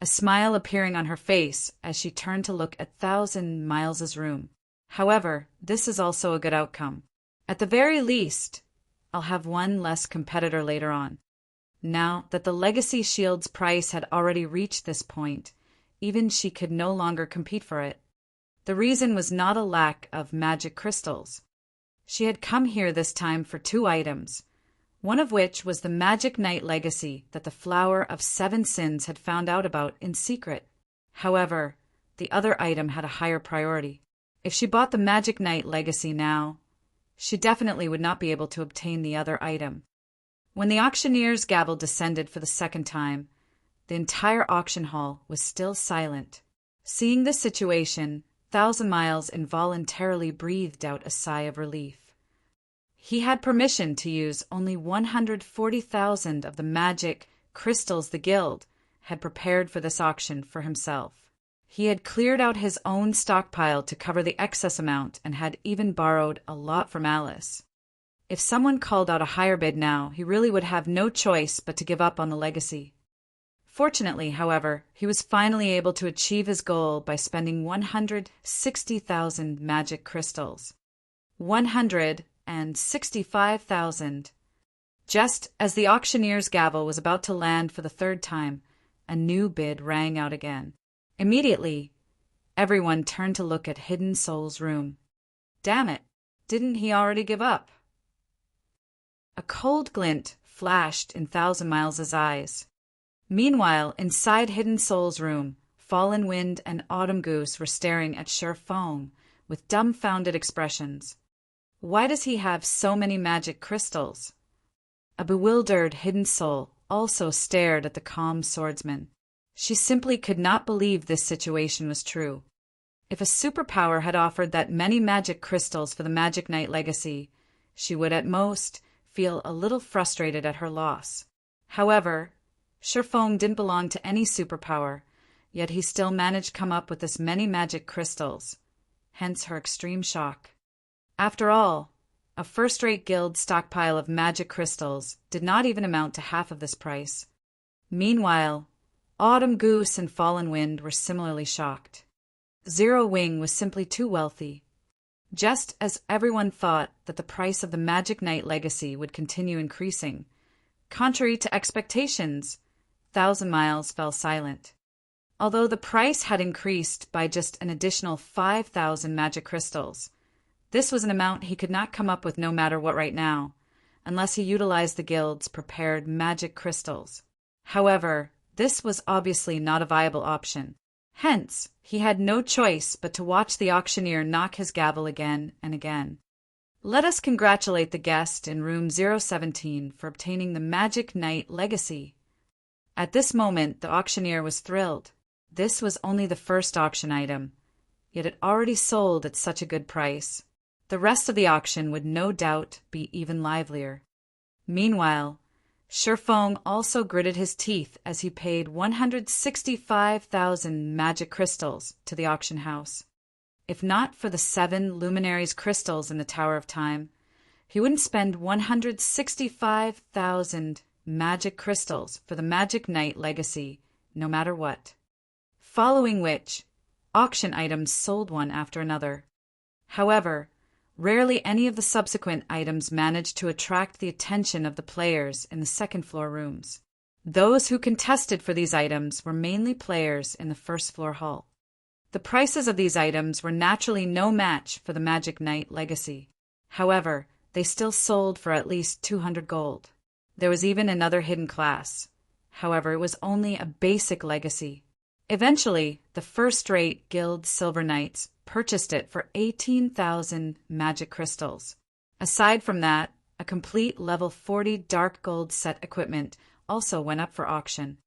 a smile appearing on her face as she turned to look at Thousand Miles's room. However, this is also a good outcome. At the very least, I'll have one less competitor later on. Now that the Legacy Shield's price had already reached this point, even she could no longer compete for it. The reason was not a lack of magic crystals. She had come here this time for 2 items, one of which was the Magic Knight Legacy that the Flower of 7 Sins had found out about in secret. However, the other item had a higher priority. If she bought the Magic Knight Legacy now, she definitely would not be able to obtain the other item. When the auctioneer's gavel descended for the second time, the entire auction hall was still silent. Seeing this situation, Thousand Miles involuntarily breathed out a sigh of relief. He had permission to use only 140,000 of the magic crystals the guild had prepared for this auction for himself. He had cleared out his own stockpile to cover the excess amount and had even borrowed a lot from Alice. If someone called out a higher bid now, he really would have no choice but to give up on the legacy. Fortunately, however, he was finally able to achieve his goal by spending 160,000 magic crystals. 165,000. Just as the auctioneer's gavel was about to land for the 3rd time, a new bid rang out again. Immediately, everyone turned to look at Hidden Soul's room. Damn it, didn't he already give up? A cold glint flashed in Thousand Miles' eyes. Meanwhile, inside Hidden Soul's room, Fallen Wind and Autumn Goose were staring at Sure Fong with dumbfounded expressions. Why does he have so many magic crystals? A bewildered Hidden Soul also stared at the calm swordsman. She simply could not believe this situation was true. If a superpower had offered that many magic crystals for the Magic Knight Legacy, she would at most feel a little frustrated at her loss. However, Sure Fong didn't belong to any superpower, yet he still managed to come up with this many magic crystals, hence her extreme shock. After all, a first-rate guild stockpile of magic crystals did not even amount to half of this price. Meanwhile, Autumn Goose and Fallen Wind were similarly shocked. Zero Wing was simply too wealthy. Just as everyone thought that the price of the Magic Knight Legacy would continue increasing, contrary to expectations, Thousand Miles fell silent. Although the price had increased by just an additional 5,000 magic crystals, this was an amount he could not come up with no matter what right now, unless he utilized the guild's prepared magic crystals. However, this was obviously not a viable option. Hence, he had no choice but to watch the auctioneer knock his gavel again and again. Let us congratulate the guest in room 017 for obtaining the Magic Knight Legacy. At this moment, the auctioneer was thrilled. This was only the first auction item, yet it already sold at such a good price. The rest of the auction would no doubt be even livelier. Meanwhile, Sure Fong also gritted his teeth as he paid 165,000 magic crystals to the auction house. If not for the 7 luminaries crystals in the Tower of Time, he wouldn't spend 165,000 magic crystals for the Magic Knight Legacy, no matter what. Following which, auction items sold one after another. However, rarely any of the subsequent items managed to attract the attention of the players in the second-floor rooms. Those who contested for these items were mainly players in the first-floor hall. The prices of these items were naturally no match for the Magic Knight Legacy. However, they still sold for at least 200 gold. There was even another hidden class. However, it was only a basic legacy. Eventually, the first-rate Guild Silver Knights purchased it for 18,000 magic crystals. Aside from that, a complete level 40 dark gold set equipment also went up for auction.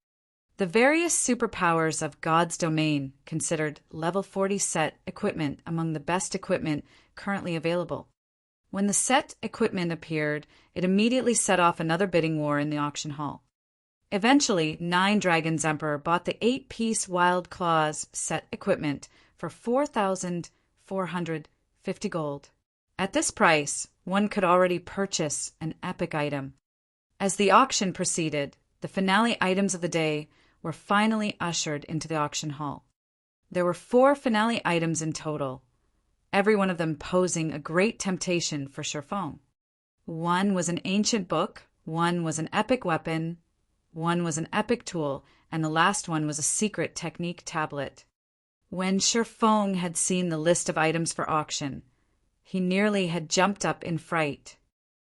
The various superpowers of God's Domain considered level 40 set equipment among the best equipment currently available. When the set equipment appeared, it immediately set off another bidding war in the auction hall. Eventually, 9 Dragons Emperor bought the 8-piece Wild Claws set equipment for 4,450 gold. At this price, one could already purchase an epic item. As the auction proceeded, the finale items of the day were finally ushered into the auction hall. There were 4 finale items in total: every one of them posing a great temptation for Sherfong. One was an ancient book, one was an epic weapon, one was an epic tool, and the last one was a secret technique tablet. When Sherfong had seen the list of items for auction, he nearly had jumped up in fright.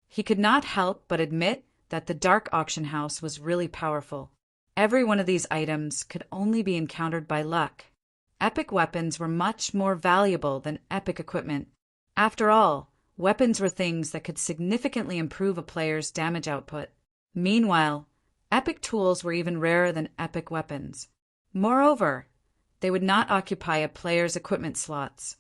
He could not help but admit that the dark auction house was really powerful. Every one of these items could only be encountered by luck. Epic weapons were much more valuable than epic equipment. After all, weapons were things that could significantly improve a player's damage output. Meanwhile, epic tools were even rarer than epic weapons. Moreover, they would not occupy a player's equipment slots.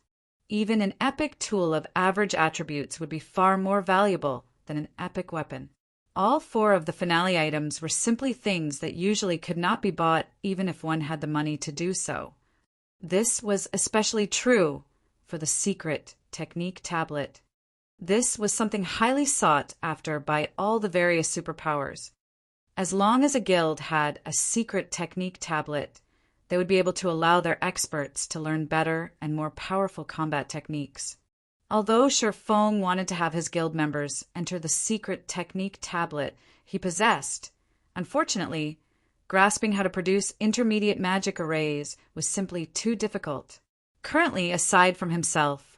Even an epic tool of average attributes would be far more valuable than an epic weapon. All 4 of the finale items were simply things that usually could not be bought even if one had the money to do so. This was especially true for the secret technique tablet. This was something highly sought after by all the various superpowers. As long as a guild had a secret technique tablet, they would be able to allow their experts to learn better and more powerful combat techniques. Although Sherfong wanted to have his guild members enter the secret technique tablet he possessed, unfortunately, grasping how to produce intermediate magic arrays was simply too difficult. Currently, aside from himself,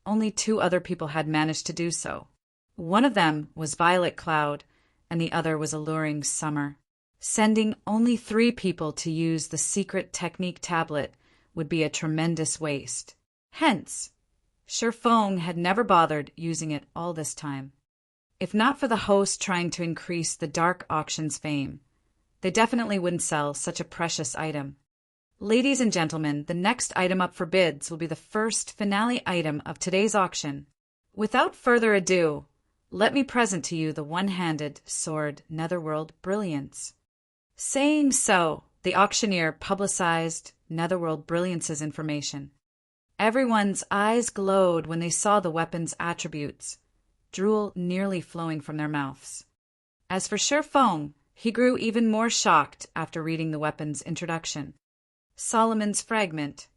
only 2 other people had managed to do so. One of them was Violet Cloud, and the other was Alluring Summer. Sending only 3 people to use the secret technique tablet would be a tremendous waste. Hence, Sherfong had never bothered using it all this time. If not for the host trying to increase the dark auction's fame, they definitely wouldn't sell such a precious item. Ladies and gentlemen, the next item up for bids will be the first finale item of today's auction. Without further ado, let me present to you the one-handed sword Netherworld Brilliance. Saying so, the auctioneer publicized Netherworld Brilliance's information. Everyone's eyes glowed when they saw the weapon's attributes, drool nearly flowing from their mouths. As for Sherfong, he grew even more shocked after reading the weapon's introduction. Solomon's Fragment.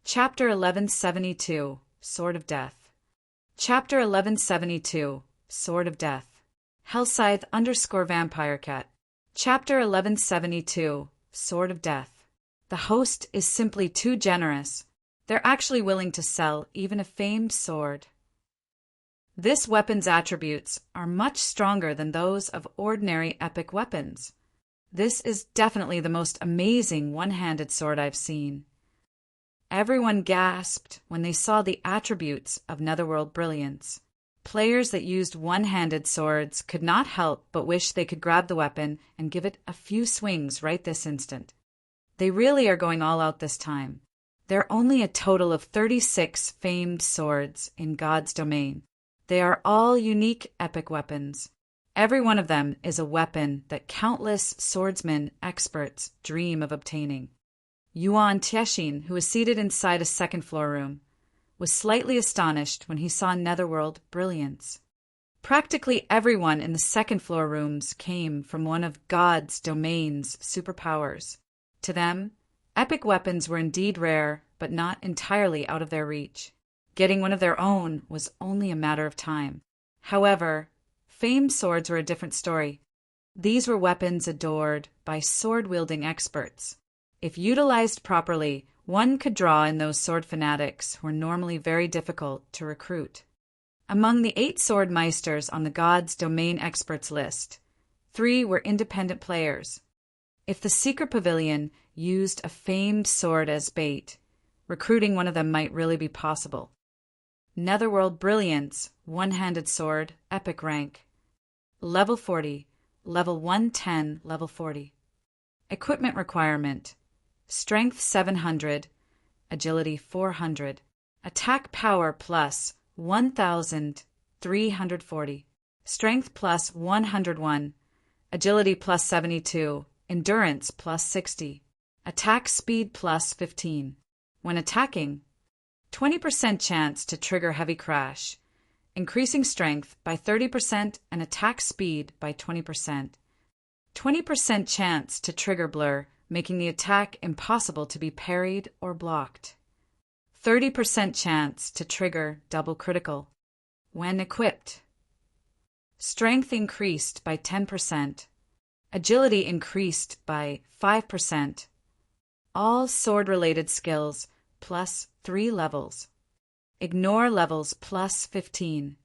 Chapter 1172, Sword of Death. Chapter 1172, Sword of Death. Hellscythe _ Vampire Cat. Chapter 1172, Sword of Death. The host is simply too generous. They're actually willing to sell even a famed sword. This weapon's attributes are much stronger than those of ordinary epic weapons. This is definitely the most amazing one-handed sword I've seen. Everyone gasped when they saw the attributes of Netherworld Brilliance. Players that used one-handed swords could not help but wish they could grab the weapon and give it a few swings right this instant. They really are going all out this time. There are only a total of 36 famed swords in God's domain. They are all unique epic weapons. Every one of them is a weapon that countless swordsmen experts dream of obtaining. Yuan Tieshin, who was seated inside a second-floor room, was slightly astonished when he saw Netherworld Brilliance. Practically everyone in the second-floor rooms came from one of God's domain's superpowers. To them, epic weapons were indeed rare, but not entirely out of their reach. Getting one of their own was only a matter of time. However, famed swords were a different story. These were weapons adored by sword-wielding experts. If utilized properly, one could draw in those sword fanatics who were normally very difficult to recruit. Among the 8 sword meisters on the God's Domain experts list, 3 were independent players. If the secret pavilion used a famed sword as bait, recruiting one of them might really be possible. Netherworld Brilliance, one-handed sword, epic rank. Level 40, level 110, level 40. Equipment requirement: Strength 700, Agility 400, Attack Power plus 1,340, Strength plus 101, Agility plus 72, Endurance plus 60, Attack Speed plus 15. When attacking, 20% chance to trigger Heavy Crash, increasing strength by 30% and attack speed by 20%. 20% chance to trigger Blur, making the attack impossible to be parried or blocked. 30% chance to trigger double critical. When equipped, strength increased by 10%, agility increased by 5%, all sword-related skills plus 3 levels. Ignore levels plus 15.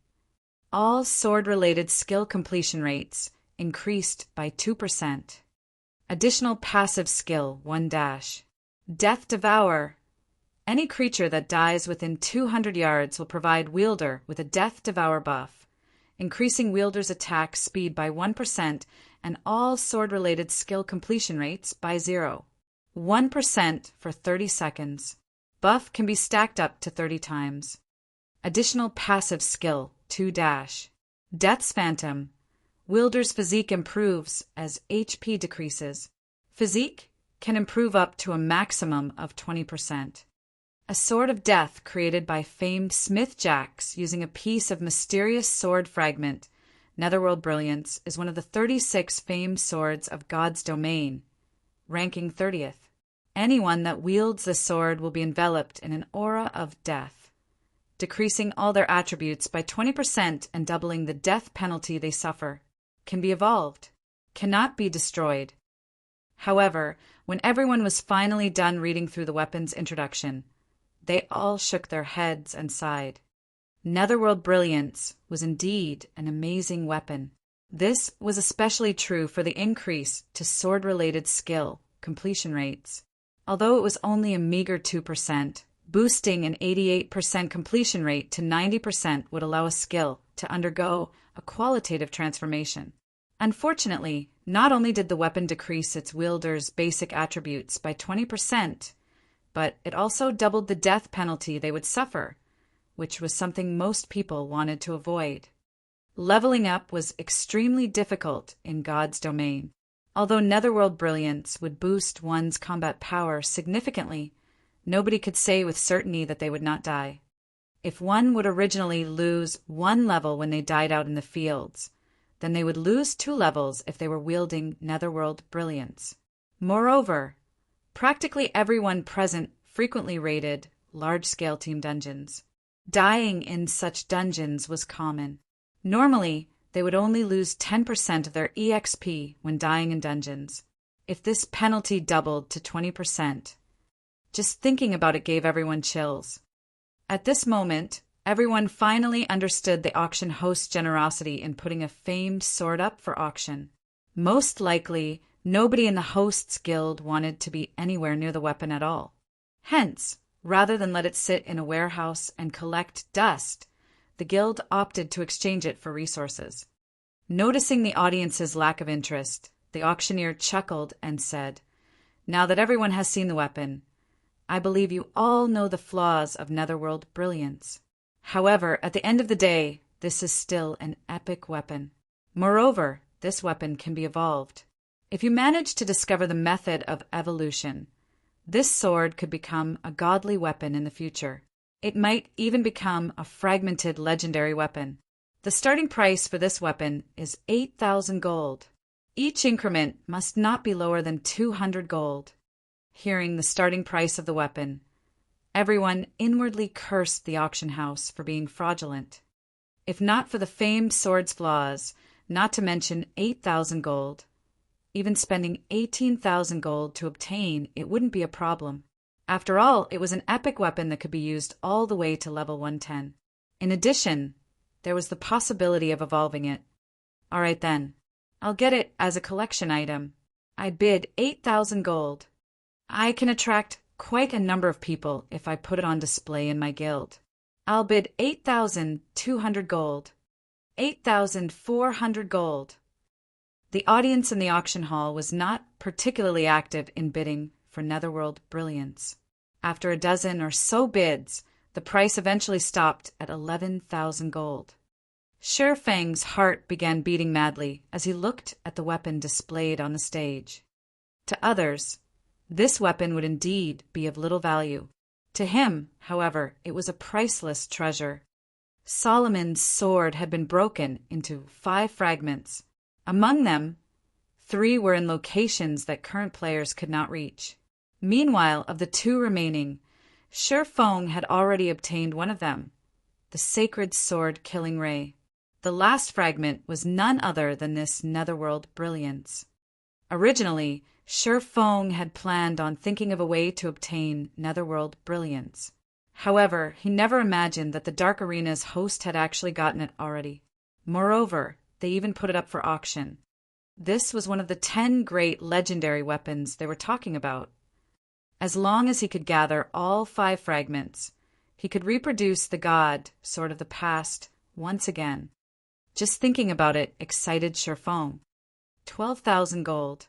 All sword-related skill completion rates increased by 2%. Additional passive skill 1 dash. Death Devour. Any creature that dies within 200 yards will provide wielder with a Death Devour buff, increasing wielder's attack speed by 1% and all sword-related skill completion rates by 0. 1% for 30 seconds. Buff can be stacked up to 30 times. Additional passive skill 2 dash. Death's Phantom. Wielder's physique improves as HP decreases. Physique can improve up to a maximum of 20%. A Sword of Death created by famed Smith Jacks using a piece of mysterious sword fragment. Netherworld Brilliance is one of the 36 famed swords of God's domain, ranking 30th. Anyone that wields the sword will be enveloped in an aura of death, decreasing all their attributes by 20% and doubling the death penalty they suffer. Can be evolved. Cannot be destroyed. However, when everyone was finally done reading through the weapon's introduction, they all shook their heads and sighed. Netherworld Brilliance was indeed an amazing weapon. This was especially true for the increase to sword-related skill completion rates. Although it was only a meager 2%, boosting an 88% completion rate to 90% would allow a skill to undergo a qualitative transformation. Unfortunately, not only did the weapon decrease its wielder's basic attributes by 20%, but it also doubled the death penalty they would suffer, which was something most people wanted to avoid. Leveling up was extremely difficult in God's domain. Although Netherworld Brilliance would boost one's combat power significantly, nobody could say with certainty that they would not die. If one would originally lose 1 level when they died out in the fields, then they would lose 2 levels if they were wielding Netherworld Brilliance. Moreover, practically everyone present frequently raided large-scale team dungeons. Dying in such dungeons was common. Normally, they would only lose 10% of their EXP when dying in dungeons. If this penalty doubled to 20%, just thinking about it gave everyone chills. At this moment, everyone finally understood the auction host's generosity in putting a famed sword up for auction. Most likely, nobody in the host's guild wanted to be anywhere near the weapon at all. Hence, rather than let it sit in a warehouse and collect dust, the guild opted to exchange it for resources. Noticing the audience's lack of interest, the auctioneer chuckled and said, "Now that everyone has seen the weapon, I believe you all know the flaws of Netherworld Brilliance. However, at the end of the day, this is still an epic weapon. Moreover, this weapon can be evolved. If you manage to discover the method of evolution, this sword could become a godly weapon in the future. It might even become a fragmented legendary weapon. The starting price for this weapon is 8,000 gold. Each increment must not be lower than 200 gold." Hearing the starting price of the weapon, everyone inwardly cursed the auction house for being fraudulent. If not for the famed sword's flaws, not to mention 8,000 gold, even spending 18,000 gold to obtain it wouldn't be a problem. After all, it was an epic weapon that could be used all the way to level 110. In addition, there was the possibility of evolving it. All right then, I'll get it as a collection item. I bid 8,000 gold. I can attract quite a number of people if I put it on display in my guild. I'll bid 8,200 gold. 8,400 gold. The audience in the auction hall was not particularly active in bidding for Netherworld Brilliance. After a dozen or so bids, the price eventually stopped at 11,000 gold. Sherfang's heart began beating madly as he looked at the weapon displayed on the stage. To others, this weapon would indeed be of little value. To him, however, it was a priceless treasure. Solomon's sword had been broken into 5 fragments. Among them, 3 were in locations that current players could not reach. Meanwhile, of the 2 remaining, Sher Fong had already obtained one of them, the sacred sword killing ray. The last fragment was none other than this netherworld brilliance. Originally, Sher Fong had planned on thinking of a way to obtain netherworld brilliance. However, he never imagined that the Dark Arena's host had actually gotten it already. Moreover, they even put it up for auction. This was one of the 10 great legendary weapons they were talking about. As long as he could gather all 5 fragments, he could reproduce the god sword of the past once again. Just thinking about it excited Sher Fong. 12,000 gold.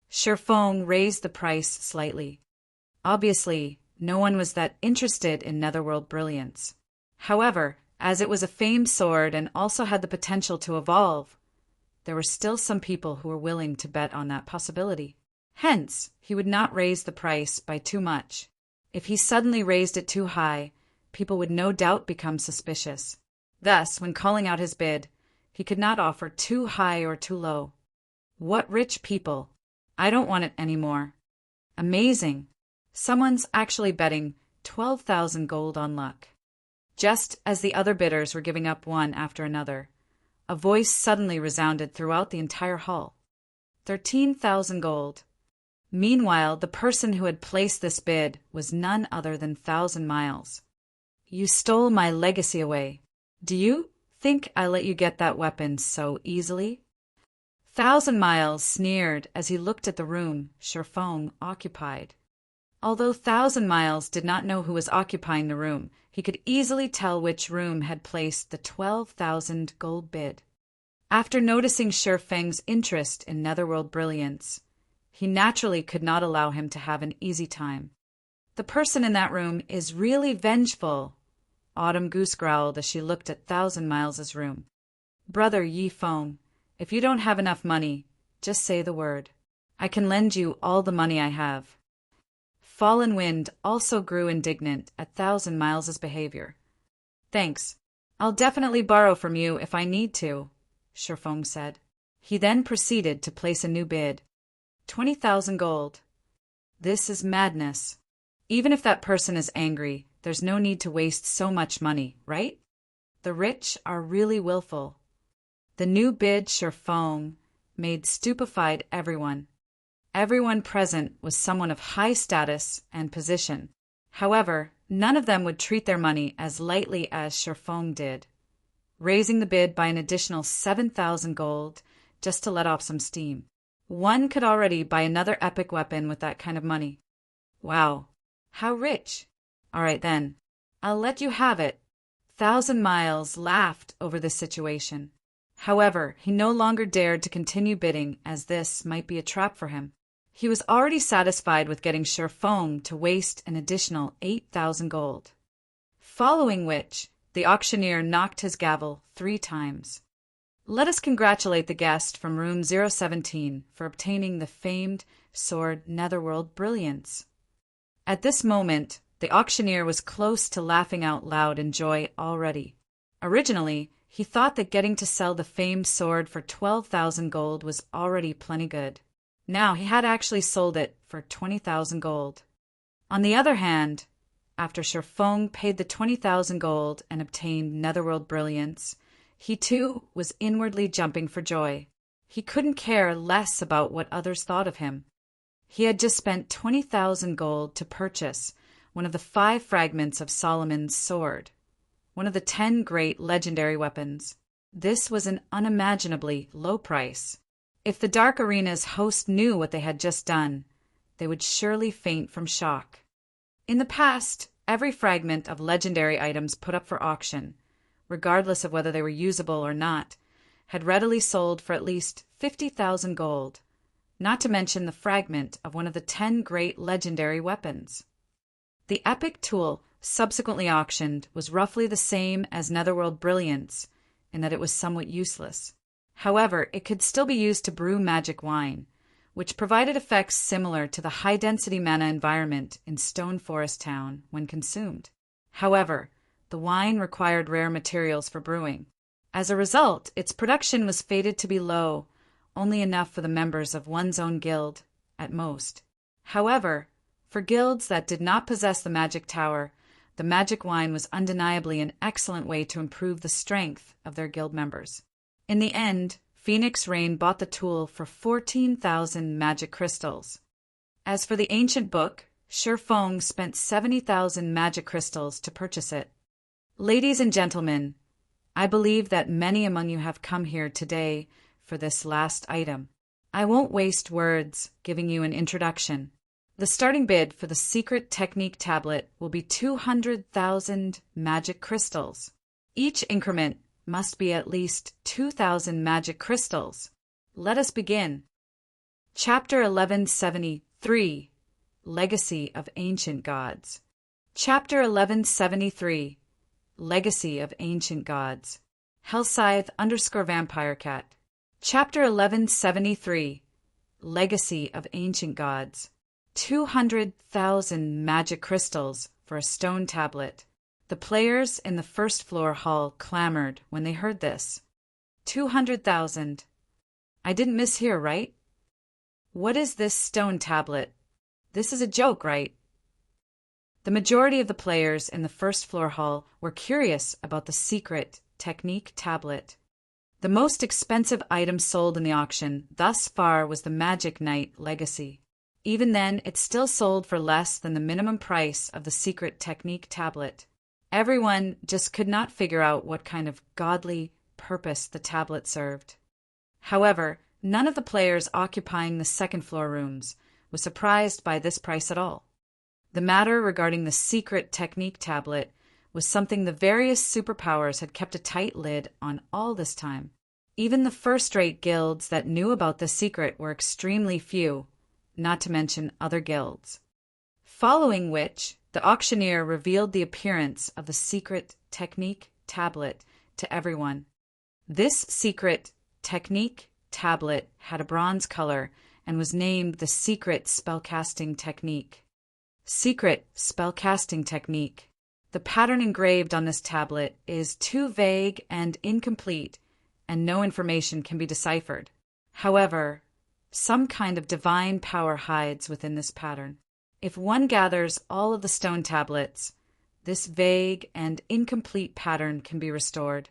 Sher Fong raised the price slightly. Obviously, no one was that interested in netherworld brilliance. However, as it was a famed sword and also had the potential to evolve, there were still some people who were willing to bet on that possibility. Hence, he would not raise the price by too much. If he suddenly raised it too high, people would no doubt become suspicious. Thus, when calling out his bid, he could not offer too high or too low. What rich people! I don't want it anymore. Amazing! Someone's actually betting 12,000 gold on luck. Just as the other bidders were giving up one after another, a voice suddenly resounded throughout the entire hall. 13,000 gold. Meanwhile, the person who had placed this bid was none other than 1,000 Miles. You stole my legacy away. Do you think I let you get that weapon so easily? 1,000 Miles sneered as he looked at the room Sher Fong occupied. Although 1,000 Miles did not know who was occupying the room, he could easily tell which room had placed the 12,000 gold bid. After noticing Sher Feng's interest in netherworld brilliance, he naturally could not allow him to have an easy time. The person in that room is really vengeful, Autumn Goose growled as she looked at 1,000 Miles' room. Brother Yi Feng, if you don't have enough money, just say the word. I can lend you all the money I have. Fallen Wind also grew indignant at 1,000 Miles' behavior. Thanks. I'll definitely borrow from you if I need to, Sher Feng said. He then proceeded to place a new bid. 20,000 gold. This is madness. Even if that person is angry, there's no need to waste so much money, right? The rich are really willful. The new bid Sher Feng made stupefied everyone. Everyone present was someone of high status and position. However, none of them would treat their money as lightly as Sher Feng did, raising the bid by an additional 7,000 gold just to let off some steam. One could already buy another epic weapon with that kind of money. Wow, how rich! All right then, I'll let you have it. 1,000 Miles laughed over this situation. However, he no longer dared to continue bidding as this might be a trap for him. He was already satisfied with getting Sher Feng to waste an additional 8,000 gold. Following which, the auctioneer knocked his gavel 3 times. Let us congratulate the guest from room 017 for obtaining the famed sword Netherworld Brilliance. At this moment, the auctioneer was close to laughing out loud in joy already. Originally, he thought that getting to sell the famed sword for 12,000 gold was already plenty good. Now he had actually sold it for 20,000 gold. On the other hand, after Sher Feng paid the 20,000 gold and obtained Netherworld Brilliance, he too was inwardly jumping for joy. He couldn't care less about what others thought of him. He had just spent 20,000 gold to purchase one of the 5 fragments of Solomon's sword, one of the 10 great legendary weapons. This was an unimaginably low price. If the Dark Arena's host knew what they had just done, they would surely faint from shock. In the past, every fragment of legendary items put up for auction, regardless of whether they were usable or not, had readily sold for at least 50,000 gold, not to mention the fragment of one of the 10 great legendary weapons. The epic tool subsequently auctioned was roughly the same as Netherworld Brilliance in that it was somewhat useless. However, it could still be used to brew magic wine, which provided effects similar to the high-density mana environment in Stone Forest Town when consumed. However, the wine required rare materials for brewing. As a result, its production was fated to be low, only enough for the members of one's own guild, at most. However, For guilds that did not possess the magic tower, the magic wine was undeniably an excellent way to improve the strength of their guild members. In the end, Phoenix Rain bought the tool for 14,000 magic crystals. As for the ancient book, Shifeng spent 70,000 magic crystals to purchase it. Ladies and gentlemen, I believe that many among you have come here today for this last item. I won't waste words giving you an introduction. The starting bid for the secret technique tablet will be 200,000 magic crystals. Each increment must be at least 2,000 magic crystals. Let us begin. Chapter 1173, Legacy of Ancient Gods. Chapter 1173, Legacy of Ancient Gods. Hellscythe_VampireCat. Chapter 1173, Legacy of Ancient Gods. 200,000 magic crystals for a stone tablet. The players in the first floor hall clamored when they heard this. 200,000. I didn't mishear, right? What is this stone tablet? This is a joke, right? The majority of the players in the first floor hall were curious about the secret technique tablet. The most expensive item sold in the auction thus far was the Magic Knight Legacy. Even then, it still sold for less than the minimum price of the secret technique tablet. Everyone just could not figure out what kind of godly purpose the tablet served. However, none of the players occupying the second floor rooms was surprised by this price at all. The matter regarding the secret technique tablet was something the various superpowers had kept a tight lid on all this time. Even the first-rate guilds that knew about the secret were extremely few, not to mention other guilds. Following which, the auctioneer revealed the appearance of the secret technique tablet to everyone. This secret technique tablet had a bronze color and was named the Secret Spellcasting Technique. Secret Spellcasting Technique. The pattern engraved on this tablet is too vague and incomplete, and no information can be deciphered. However, some kind of divine power hides within this pattern. If one gathers all of the stone tablets, this vague and incomplete pattern can be restored.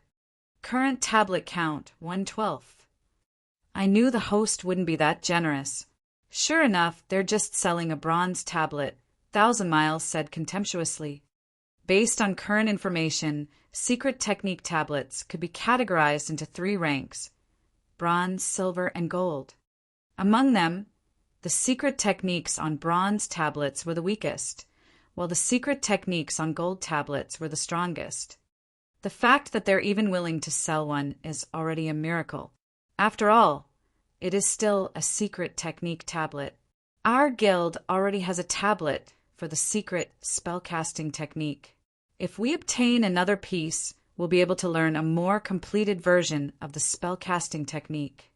Current tablet count 1/12. I knew the host wouldn't be that generous. Sure enough, they're just selling a bronze tablet, 1,000 Miles said contemptuously. Based on current information, secret technique tablets could be categorized into 3 ranks: bronze, silver, and gold. Among them, the secret techniques on bronze tablets were the weakest, while the secret techniques on gold tablets were the strongest. The fact that they're even willing to sell one is already a miracle. After all, it is still a secret technique tablet. Our guild already has a tablet for the secret spellcasting technique. If we obtain another piece, we'll be able to learn a more completed version of the spellcasting technique.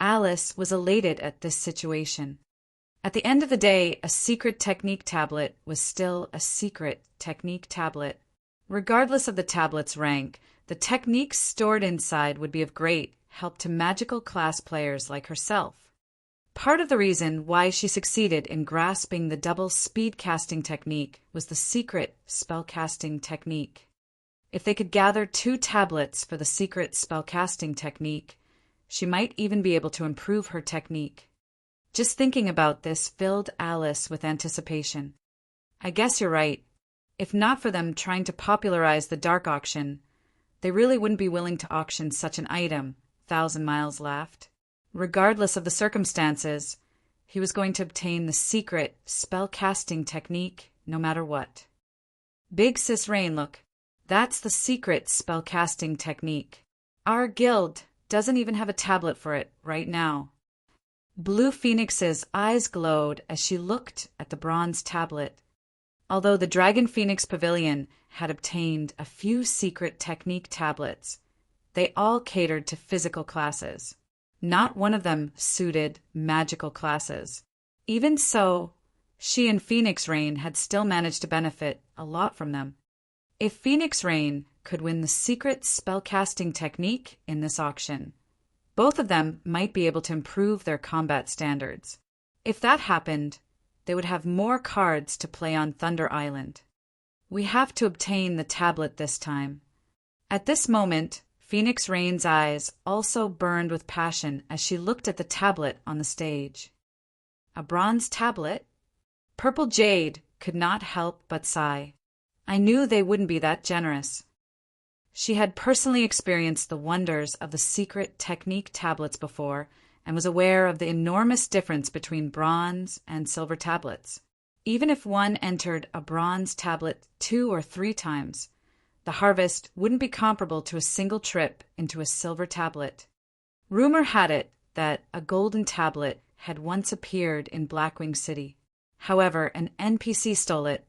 Alice was elated at this situation. At the end of the day, a secret technique tablet was still a secret technique tablet. Regardless of the tablet's rank, the techniques stored inside would be of great help to magical class players like herself. Part of the reason why she succeeded in grasping the double speed casting technique was the secret spellcasting technique. If they could gather 2 tablets for the secret spellcasting technique, she might even be able to improve her technique. Just thinking about this filled Alice with anticipation. I guess you're right. If not for them trying to popularize the dark auction, they really wouldn't be willing to auction such an item, 1,000 Miles laughed. Regardless of the circumstances, he was going to obtain the secret spellcasting technique no matter what. Big Sis Rain, look, that's the secret spellcasting technique. Our guild doesn't even have a tablet for it right now. Blue Phoenix's eyes glowed as she looked at the bronze tablet. Although the Dragon Phoenix Pavilion had obtained a few secret technique tablets, they all catered to physical classes. Not one of them suited magical classes. Even so, she and Phoenix Rain had still managed to benefit a lot from them. If Phoenix Rain could win the secret spellcasting technique in this auction, both of them might be able to improve their combat standards. If that happened, they would have more cards to play on Thunder Island. We have to obtain the tablet this time. At this moment, Phoenix Rain's eyes also burned with passion as she looked at the tablet on the stage. A bronze tablet? Purple Jade could not help but sigh. I knew they wouldn't be that generous. She had personally experienced the wonders of the secret technique tablets before and was aware of the enormous difference between bronze and silver tablets. Even if one entered a bronze tablet 2 or 3 times, the harvest wouldn't be comparable to a single trip into a silver tablet. Rumor had it that a golden tablet had once appeared in Blackwing City. However, an NPC stole it.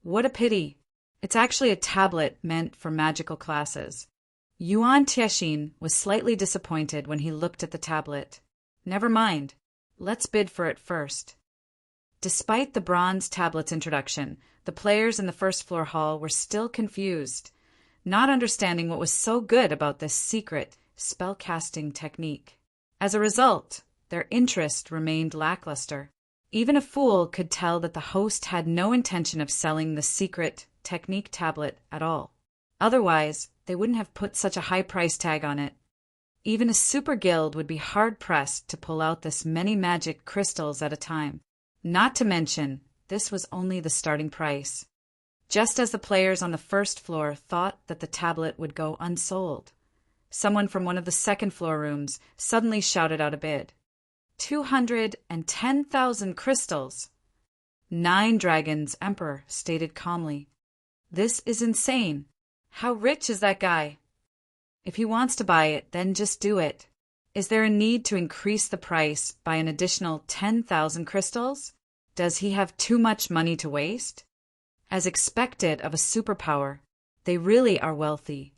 What a pity! It's actually a tablet meant for magical classes. Yuan Tiexin was slightly disappointed when he looked at the tablet. Never mind. Let's bid for it first. Despite the bronze tablet's introduction, the players in the first floor hall were still confused, not understanding what was so good about this secret spellcasting technique. As a result, their interest remained lackluster. Even a fool could tell that the host had no intention of selling the secret technique tablet at all. Otherwise, they wouldn't have put such a high price tag on it. Even a super guild would be hard-pressed to pull out this many magic crystals at a time. Not to mention, this was only the starting price. Just as the players on the first floor thought that the tablet would go unsold, someone from one of the second floor rooms suddenly shouted out a bid. 210,000 crystals. 9 Dragons Emperor stated calmly. This is insane. How rich is that guy? If he wants to buy it, then just do it. Is there a need to increase the price by an additional 10,000 crystals? Does he have too much money to waste? As expected of a superpower, they really are wealthy.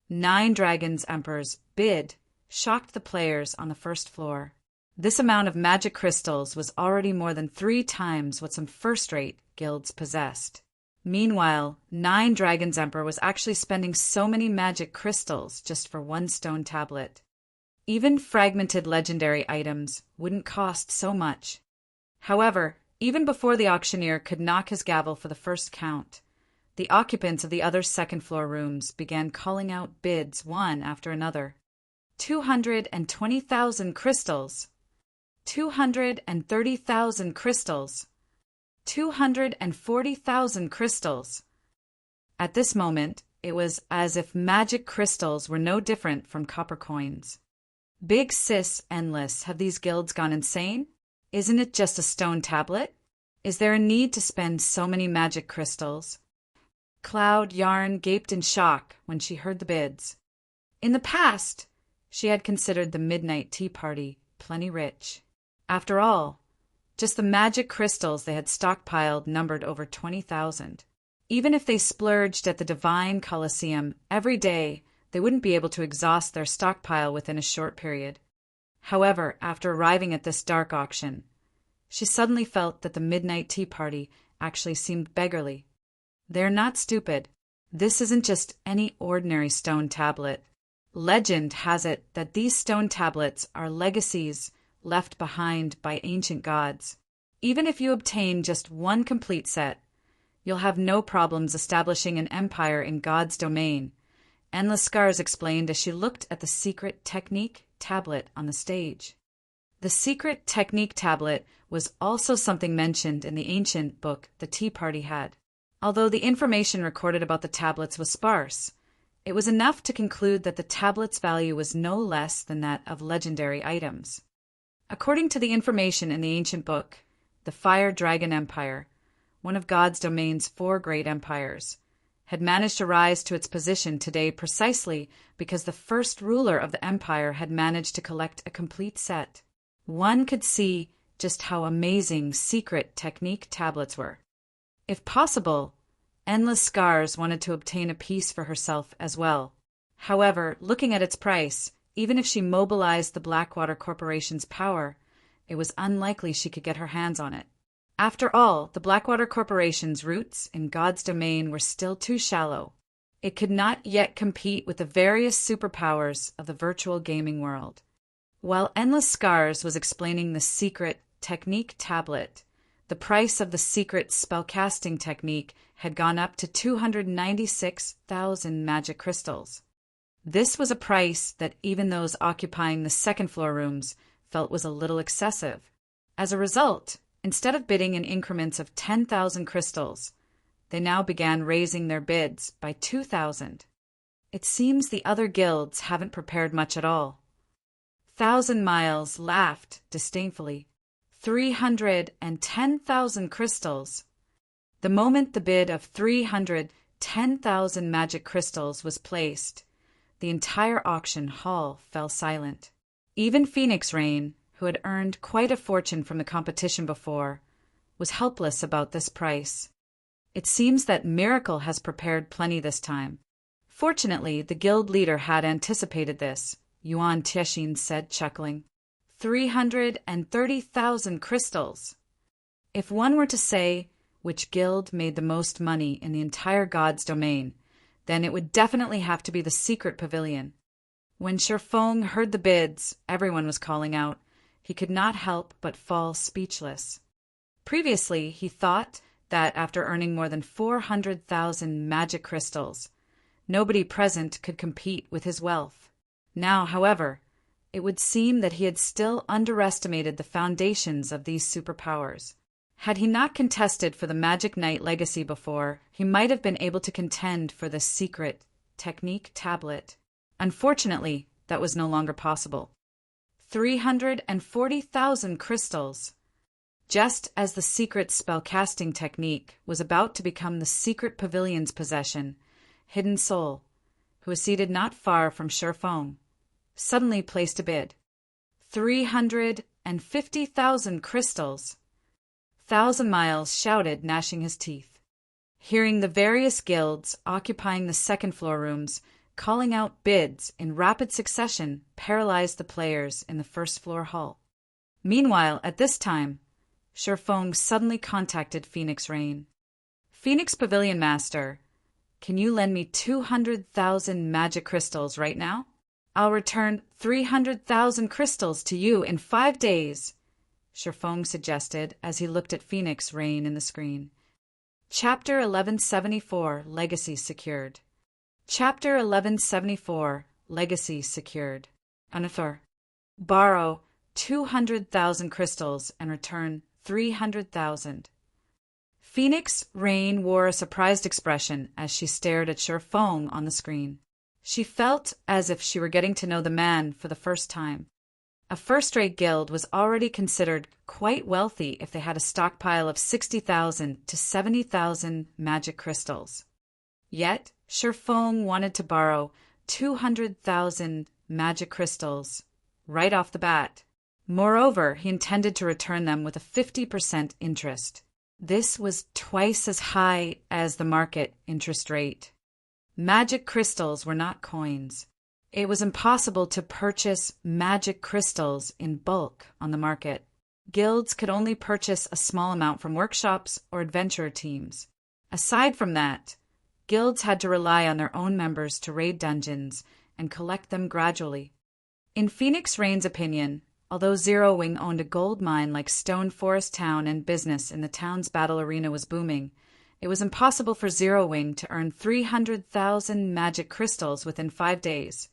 9 Dragons Emperor's bid shocked the players on the first floor. This amount of magic crystals was already more than 3 times what some first-rate guilds possessed. Meanwhile, 9 Dragons Emperor was actually spending so many magic crystals just for 1 stone tablet. Even fragmented legendary items wouldn't cost so much. However, even before the auctioneer could knock his gavel for the first count, the occupants of the other second-floor rooms began calling out bids one after another. 220,000 crystals! 230,000 crystals! 240,000 crystals! At this moment, it was as if magic crystals were no different from copper coins. Big sis endless, have these guilds gone insane? Isn't it just a stone tablet? Is there a need to spend so many magic crystals? Cloud Yarn gaped in shock when she heard the bids. In the past, she had considered the midnight tea party plenty rich. After all, just the magic crystals they had stockpiled numbered over 20,000. Even if they splurged at the Divine Colosseum every day, they wouldn't be able to exhaust their stockpile within a short period. However, after arriving at this dark auction, she suddenly felt that the midnight tea party actually seemed beggarly. They're not stupid. This isn't just any ordinary stone tablet. Legend has it that these stone tablets are legacies left behind by ancient gods. Even if you obtain just 1 complete set, you'll have no problems establishing an empire in God's domain, Endless Scars explained as she looked at the secret technique tablet on the stage. The secret technique tablet was also something mentioned in the ancient book the Tea Party had. Although the information recorded about the tablets was sparse, it was enough to conclude that the tablet's value was no less than that of legendary items. According to the information in the ancient book, the Fire Dragon Empire, one of God's domain's 4 great empires, had managed to rise to its position today precisely because the first ruler of the empire had managed to collect a complete set. One could see just how amazing secret technique tablets were. If possible, Endless Scars wanted to obtain a piece for herself as well. However, looking at its price, even if she mobilized the Blackwater Corporation's power, it was unlikely she could get her hands on it. After all, the Blackwater Corporation's roots in God's domain were still too shallow. It could not yet compete with the various superpowers of the virtual gaming world. While Endless Scars was explaining the secret technique tablet, The price of the secret spellcasting technique had gone up to 296,000 magic crystals. This was a price that even those occupying the second-floor rooms felt was a little excessive. As a result, instead of bidding in increments of 10,000 crystals, they now began raising their bids by 2,000. It seems the other guilds haven't prepared much at all. 1,000 Miles laughed disdainfully. 310,000 crystals. The moment the bid of 310,000 magic crystals was placed, the entire auction hall fell silent. Even Phoenix Rain, who had earned quite a fortune from the competition before, was helpless about this price. It seems that Miracle has prepared plenty this time. Fortunately, the guild leader had anticipated this, Yuan Tiexin said, chuckling. 330,000 crystals. If one were to say which guild made the most money in the entire God's domain, then it would definitely have to be the secret pavilion. When Shifeng heard the bids, everyone was calling out. He could not help but fall speechless. Previously, he thought that after earning more than 400,000 magic crystals, nobody present could compete with his wealth. Now, however, it would seem that he had still underestimated the foundations of these superpowers. Had he not contested for the Magic Knight legacy before, he might have been able to contend for the secret technique tablet. Unfortunately, that was no longer possible. 340,000 crystals. Just as the secret spellcasting technique was about to become the secret pavilion's possession, Hidden Soul, who was seated not far from Shifeng, suddenly placed a bid. 350,000 crystals. 1,000 Miles shouted, gnashing his teeth. Hearing the various guilds occupying the second-floor rooms calling out bids in rapid succession paralyzed the players in the first-floor hall. Meanwhile, at this time, Shifeng suddenly contacted Phoenix Rain. Phoenix Pavilion Master, can you lend me 200,000 magic crystals right now? I'll return 300,000 crystals to you in 5 days, Shifeng suggested as he looked at Phoenix Rain in the screen. Chapter 1174, Legacy Secured. Chapter 1174, Legacy Secured. Another. Borrow 200,000 crystals and return 300,000. Phoenix Rain wore a surprised expression as she stared at Shifeng on the screen. She felt as if she were getting to know the man for the first time. A first-rate guild was already considered quite wealthy if they had a stockpile of 60,000 to 70,000 magic crystals. Yet, Shifeng wanted to borrow 200,000 magic crystals right off the bat. Moreover, he intended to return them with a 50% interest. This was twice as high as the market interest rate. Magic crystals were not coins. It was impossible to purchase magic crystals in bulk on the market. Guilds could only purchase a small amount from workshops or adventurer teams. Aside from that, guilds had to rely on their own members to raid dungeons and collect them gradually. In Phoenix Rain's opinion, although Zero Wing owned a gold mine like Stone Forest Town and business in the town's battle arena was booming, it was impossible for Zero Wing to earn 300,000 magic crystals within 5 days.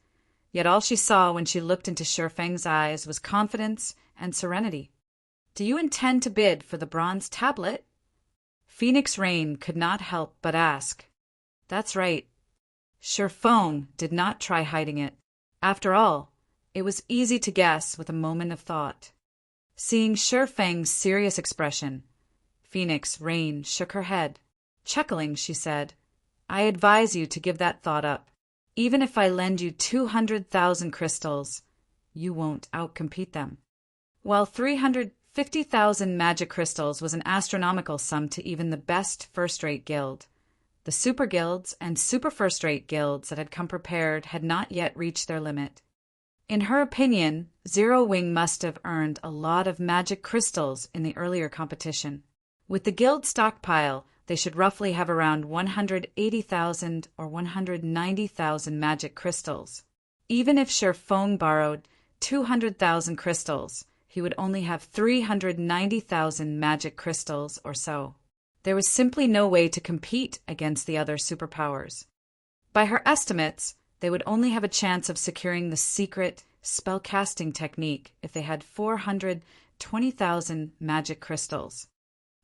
Yet all she saw when she looked into Shifeng's eyes was confidence and serenity. Do you intend to bid for the bronze tablet? Phoenix Rain could not help but ask. That's right. Shifeng did not try hiding it. After all, it was easy to guess with a moment of thought. Seeing Shifeng's serious expression, Phoenix Rain shook her head. Chuckling, she said, I advise you to give that thought up. Even if I lend you 200,000 crystals, you won't outcompete them. While 350,000 magic crystals was an astronomical sum to even the best first-rate guild, the super guilds and super first-rate guilds that had come prepared had not yet reached their limit. In her opinion, Zero Wing must have earned a lot of magic crystals in the earlier competition. With the guild stockpile, they should roughly have around 180,000 or 190,000 magic crystals. Even if Shifeng borrowed 200,000 crystals, he would only have 390,000 magic crystals or so. There was simply no way to compete against the other superpowers. By her estimates, they would only have a chance of securing the secret spellcasting technique if they had 420,000 magic crystals.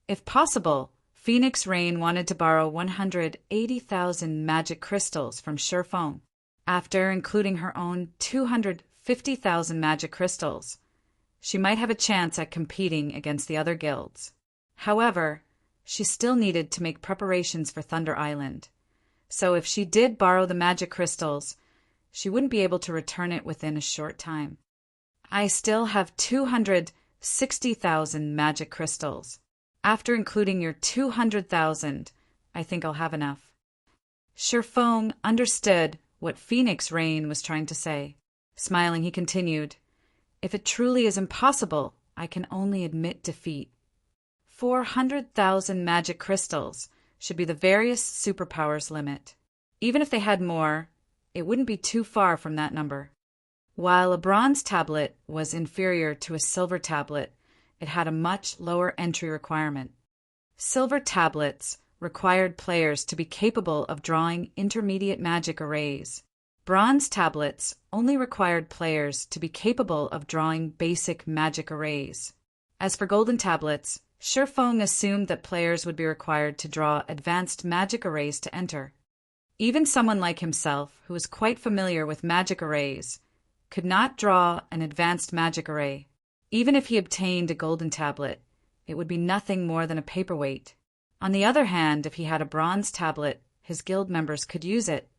If possible, Phoenix Rain wanted to borrow 180,000 magic crystals from Shifeng, after including her own 250,000 magic crystals. She might have a chance at competing against the other guilds. However, she still needed to make preparations for Thunder Island. So if she did borrow the magic crystals, she wouldn't be able to return it within a short time. I still have 260,000 magic crystals. After including your 200,000, I think I'll have enough. Shifeng understood what Phoenix Rain was trying to say. Smiling, he continued, "If it truly is impossible, I can only admit defeat. 400,000 magic crystals should be the various superpowers limit. Even if they had more, it wouldn't be too far from that number." While a bronze tablet was inferior to a silver tablet, it had a much lower entry requirement. Silver tablets required players to be capable of drawing intermediate magic arrays. Bronze tablets only required players to be capable of drawing basic magic arrays. As for golden tablets, Shifeng assumed that players would be required to draw advanced magic arrays to enter. Even someone like himself, who was quite familiar with magic arrays, could not draw an advanced magic array. Even if he obtained a golden tablet, it would be nothing more than a paperweight. On the other hand, if he had a bronze tablet, his guild members could use it.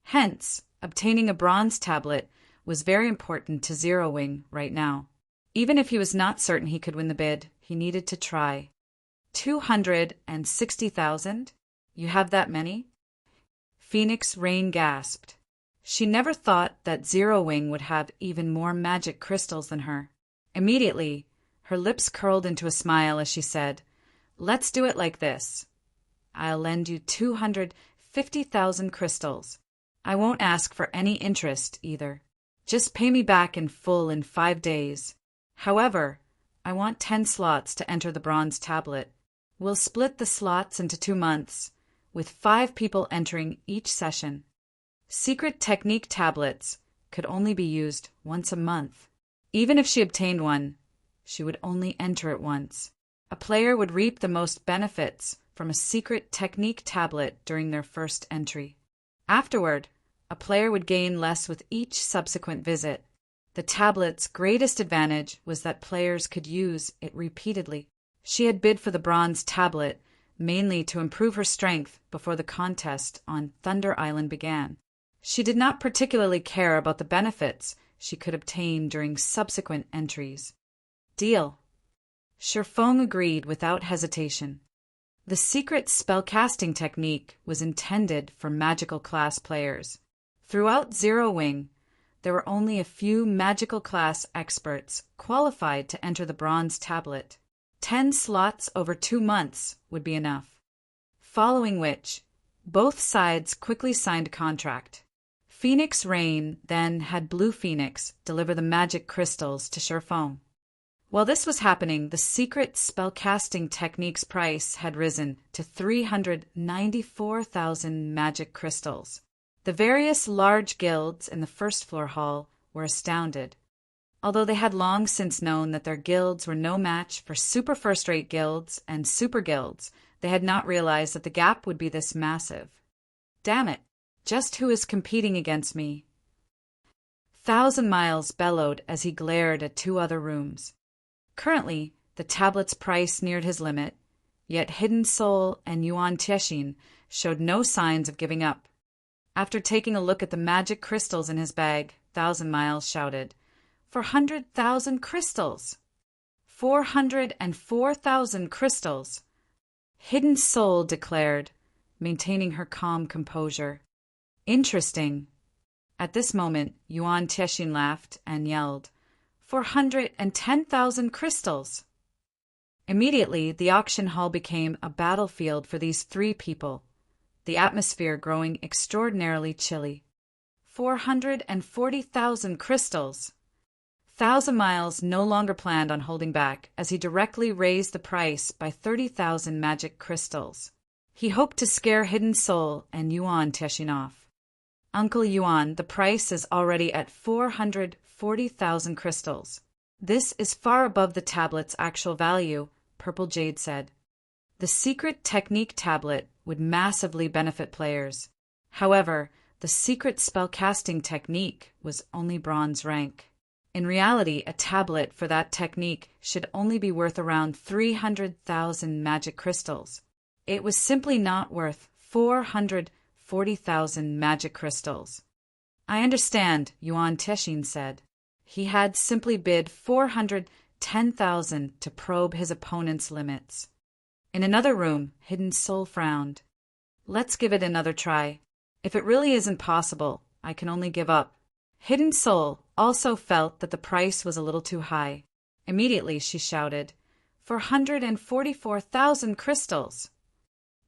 Hence, obtaining a bronze tablet was very important to Zero Wing right now. Even if he was not certain he could win the bid, he needed to try. 260,000? You have that many? Phoenix Rain gasped. She never thought that Zero Wing would have even more magic crystals than her. Immediately, her lips curled into a smile as she said, "Let's do it like this. I'll lend you 250,000 crystals. I won't ask for any interest either. Just pay me back in full in 5 days. However, I want 10 slots to enter the bronze tablet. We'll split the slots into 2 months, with 5 people entering each session. Secret technique tablets could only be used once a month. Even if she obtained one, she would only enter it once. A player would reap the most benefits from a secret technique tablet during their first entry. Afterward, a player would gain less with each subsequent visit. The tablet's greatest advantage was that players could use it repeatedly. She had bid for the bronze tablet mainly to improve her strength before the contest on Thunder Island began. She did not particularly care about the benefits she could obtain during subsequent entries. Deal. Shifeng agreed without hesitation. The secret spellcasting technique was intended for magical class players. Throughout Zero Wing, there were only a few magical class experts qualified to enter the bronze tablet. 10 slots over 2 months would be enough. Following which, both sides quickly signed a contract. Phoenix Rain then had Blue Phoenix deliver the magic crystals to Shifeng. While this was happening, the secret spellcasting technique's price had risen to 394,000 magic crystals. The various large guilds in the first floor hall were astounded. Although they had long since known that their guilds were no match for super first-rate guilds and super guilds, they had not realized that the gap would be this massive. Damn it! Just who is competing against me? 1,000 Miles bellowed as he glared at 2 other rooms. Currently, the tablet's price neared his limit, yet Hidden Soul and Yuan Tiexin showed no signs of giving up. After taking a look at the magic crystals in his bag, 1,000 Miles shouted, 400,000 crystals! 404,000 crystals! Hidden Soul declared, maintaining her calm composure. Interesting. At this moment, Yuan Tiexin laughed and yelled, 410,000 crystals! Immediately, the auction hall became a battlefield for these 3 people, the atmosphere growing extraordinarily chilly. 440,000 crystals! Thousand Miles no longer planned on holding back as he directly raised the price by 30,000 magic crystals. He hoped to scare Hidden Soul and Yuan Teshing off. Uncle Yuan, the price is already at 440,000 crystals. This is far above the tablet's actual value, Purple Jade said. The secret technique tablet would massively benefit players. However, the secret spellcasting technique was only bronze rank. In reality, a tablet for that technique should only be worth around 300,000 magic crystals. It was simply not worth 440,000 magic crystals. I understand, Yuan Teshing said. He had simply bid 410,000 to probe his opponent's limits. In another room, Hidden Soul frowned. Let's give it another try. If it really isn't possible, I can only give up. Hidden Soul also felt that the price was a little too high. Immediately she shouted, 444,000 crystals!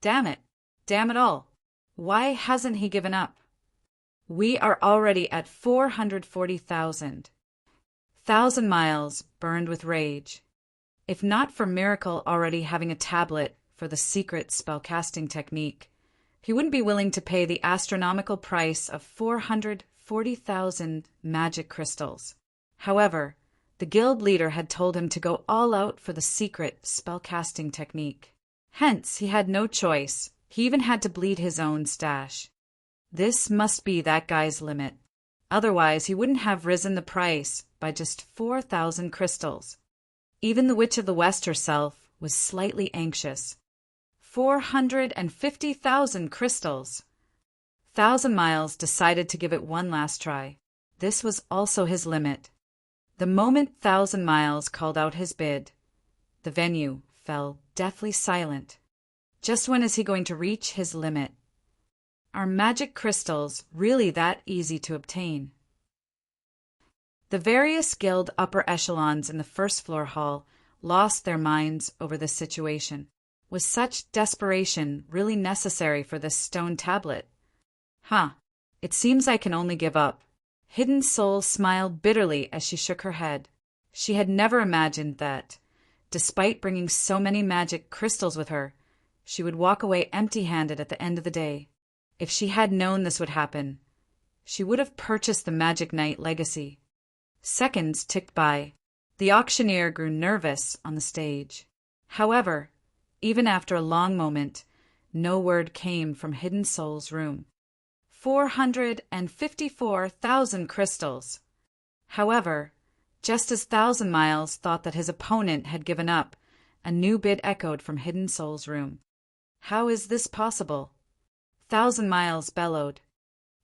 Damn it! Damn it all! Why hasn't he given up? We are already at 440,000. Thousand Miles burned with rage. If not for Miracle already having a tablet for the secret spellcasting technique, he wouldn't be willing to pay the astronomical price of 440,000 magic crystals. However, the guild leader had told him to go all out for the secret spellcasting technique. Hence, he had no choice. He even had to bleed his own stash. This must be that guy's limit. Otherwise, he wouldn't have risen the price by just 4,000 crystals. Even the Witch of the West herself was slightly anxious. 450,000 crystals! Thousand Miles decided to give it one last try. This was also his limit. The moment Thousand Miles called out his bid, the venue fell deathly silent. Just when is he going to reach his limit? Are magic crystals really that easy to obtain? The various guild upper echelons in the first floor hall lost their minds over this situation. Was such desperation really necessary for this stone tablet? It seems I can only give up. Hidden Soul smiled bitterly as she shook her head. She had never imagined that, despite bringing so many magic crystals with her, she would walk away empty-handed at the end of the day. If she had known this would happen, she would have purchased the Magic Knight Legacy. Seconds ticked by. The auctioneer grew nervous on the stage. However, even after a long moment, no word came from Hidden Soul's room. 454,000 crystals. However, just as Thousand Miles thought that his opponent had given up, a new bid echoed from Hidden Soul's room. How is this possible? Thousand Miles bellowed.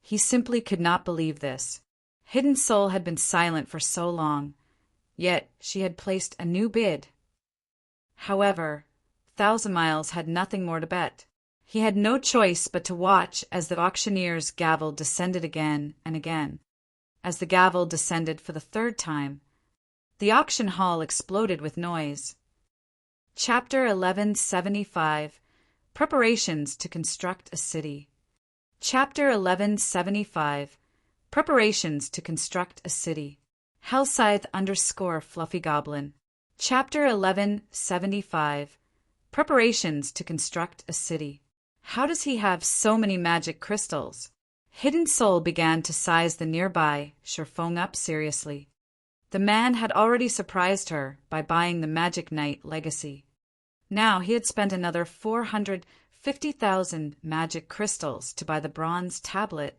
He simply could not believe this. Hidden Soul had been silent for so long, yet she had placed a new bid. However, Thousand Miles had nothing more to bet. He had no choice but to watch as the auctioneer's gavel descended again and again. As the gavel descended for the third time, the auction hall exploded with noise. Chapter 1175 Preparations to Construct a City. Chapter 1175 Preparations to Construct a City. Hellscythe _ Fluffy Goblin. Chapter 1175 Preparations to Construct a City. How does he have so many magic crystals? Hidden Soul began to size the nearby Sherfong up seriously. The man had already surprised her by buying the Magic Knight Legacy. Now he had spent another 450,000 magic crystals to buy the bronze tablet.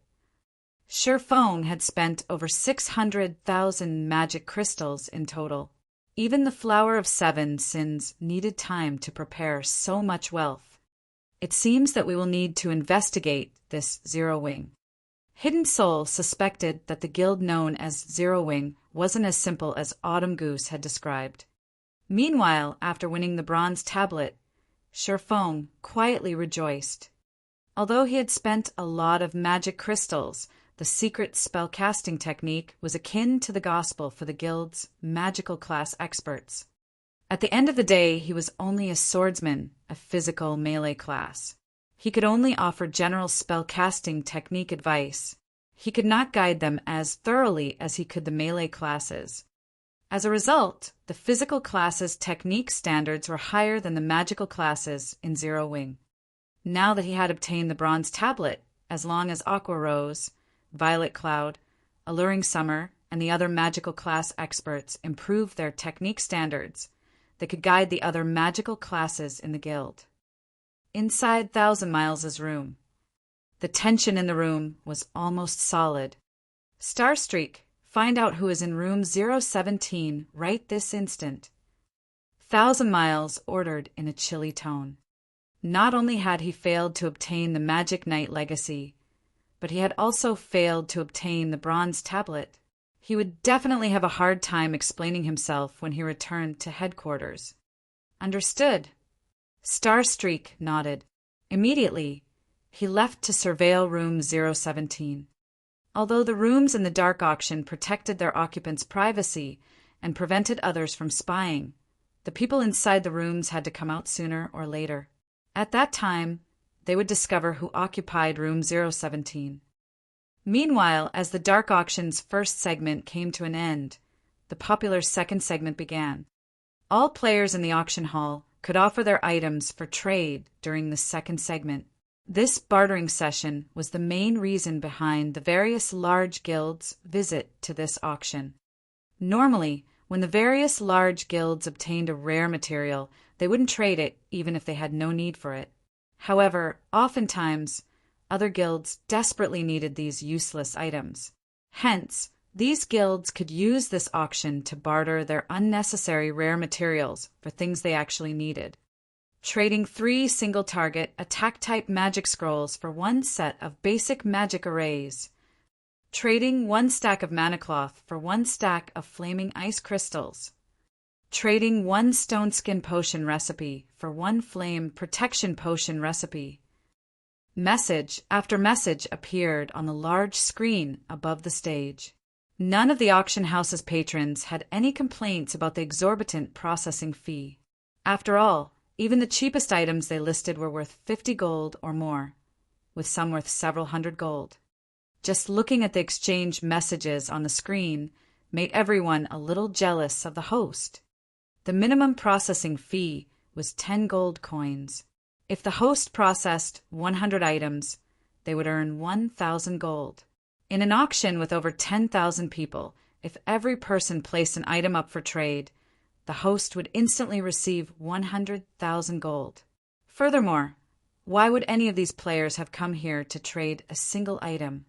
Sherfong had spent over 600,000 magic crystals in total. Even the Flower of Seven Sins needed time to prepare so much wealth. It seems that we will need to investigate this Zero Wing. Hidden Soul suspected that the guild known as Zero Wing wasn't as simple as Autumn Goose had described. Meanwhile, after winning the bronze tablet, Sherfong quietly rejoiced. Although he had spent a lot of magic crystals, the secret spellcasting technique was akin to the gospel for the guild's magical class experts. At the end of the day, he was only a swordsman, a physical melee class. He could only offer general spellcasting technique advice. He could not guide them as thoroughly as he could the melee classes. As a result, the physical classes' technique standards were higher than the magical classes in Zero Wing. Now that he had obtained the bronze tablet, as long as Aqua Rose, Violet Cloud, Alluring Summer, and the other magical class experts improved their technique standards, they could guide the other magical classes in the guild. Inside Thousand Miles' room. The tension in the room was almost solid. Starstreak, find out who is in room 017 right this instant. Thousand Miles ordered in a chilly tone. Not only had he failed to obtain the Magic Knight legacy, but he had also failed to obtain the bronze tablet. He would definitely have a hard time explaining himself when he returned to headquarters. Understood. Starstreak nodded. Immediately, he left to surveil room 017. Although the rooms in the dark auction protected their occupants' privacy and prevented others from spying, the people inside the rooms had to come out sooner or later. At that time, they would discover who occupied room 017. Meanwhile, as the dark auction's first segment came to an end, the popular second segment began. All players in the auction hall could offer their items for trade during the second segment. This bartering session was the main reason behind the various large guilds' visit to this auction. Normally, when the various large guilds obtained a rare material, they wouldn't trade it even if they had no need for it. However, oftentimes, other guilds desperately needed these useless items. Hence, these guilds could use this auction to barter their unnecessary rare materials for things they actually needed. Trading 3 single-target attack-type magic scrolls for 1 set of basic magic arrays. Trading 1 stack of mana cloth for 1 stack of flaming ice crystals. Trading 1 stone skin potion recipe for 1 flame protection potion recipe. Message after message appeared on the large screen above the stage. None of the auction house's patrons had any complaints about the exorbitant processing fee. After all, even the cheapest items they listed were worth 50 gold or more, with some worth several hundred gold. Just looking at the exchange messages on the screen made everyone a little jealous of the host. The minimum processing fee was 10 gold coins. If the host processed 100 items, they would earn 1,000 gold. In an auction with over 10,000 people, if every person placed an item up for trade, the host would instantly receive 100,000 gold. Furthermore, why would any of these players have come here to trade a single item?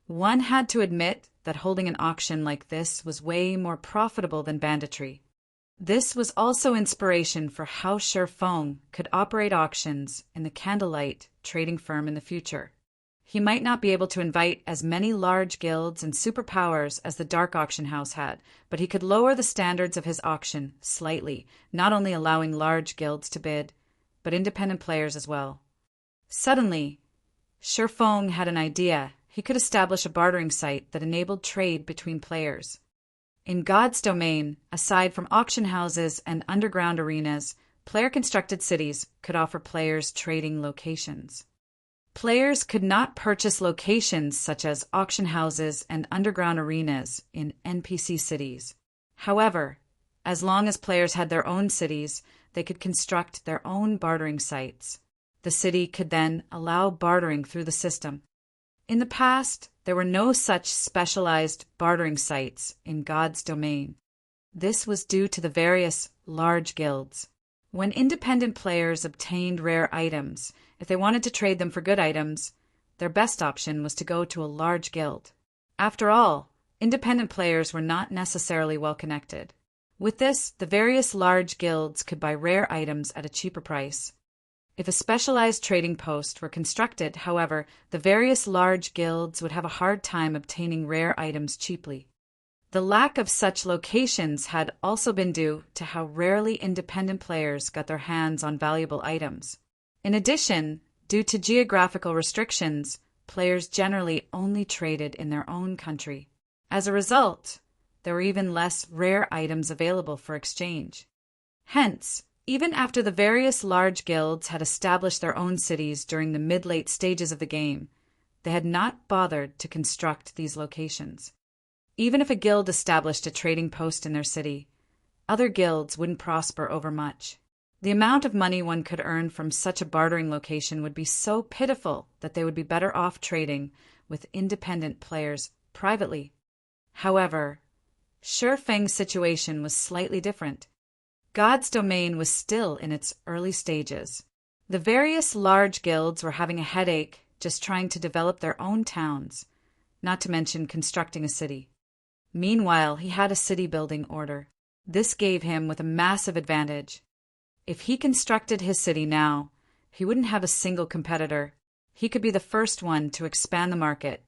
One had to admit that holding an auction like this was way more profitable than banditry. This was also inspiration for how Sherfong could operate auctions in the Candlelight trading firm in the future. He might not be able to invite as many large guilds and superpowers as the Dark Auction House had, but he could lower the standards of his auction slightly, not only allowing large guilds to bid, but independent players as well. Suddenly, Sherfong had an idea. He could establish a bartering site that enabled trade between players. In God's domain, aside from auction houses and underground arenas, player-constructed cities could offer players trading locations. Players could not purchase locations such as auction houses and underground arenas in NPC cities. However, as long as players had their own cities, they could construct their own bartering sites. The city could then allow bartering through the system. In the past, there were no such specialized bartering sites in God's domain. This was due to the various large guilds. When independent players obtained rare items, if they wanted to trade them for good items, their best option was to go to a large guild. After all, independent players were not necessarily well connected. With this, the various large guilds could buy rare items at a cheaper price. If a specialized trading post were constructed, however, the various large guilds would have a hard time obtaining rare items cheaply. The lack of such locations had also been due to how rarely independent players got their hands on valuable items. In addition, due to geographical restrictions, players generally only traded in their own country. As a result, there were even less rare items available for exchange. Hence, even after the various large guilds had established their own cities during the mid-late stages of the game, they had not bothered to construct these locations. Even if a guild established a trading post in their city, other guilds wouldn't prosper overmuch. The amount of money one could earn from such a bartering location would be so pitiful that they would be better off trading with independent players privately. However, Shi Feng's situation was slightly different. God's domain was still in its early stages. The various large guilds were having a headache just trying to develop their own towns, not to mention constructing a city. Meanwhile, he had a city-building order. This gave him with a massive advantage. If he constructed his city now, he wouldn't have a single competitor. He could be the first one to expand the market,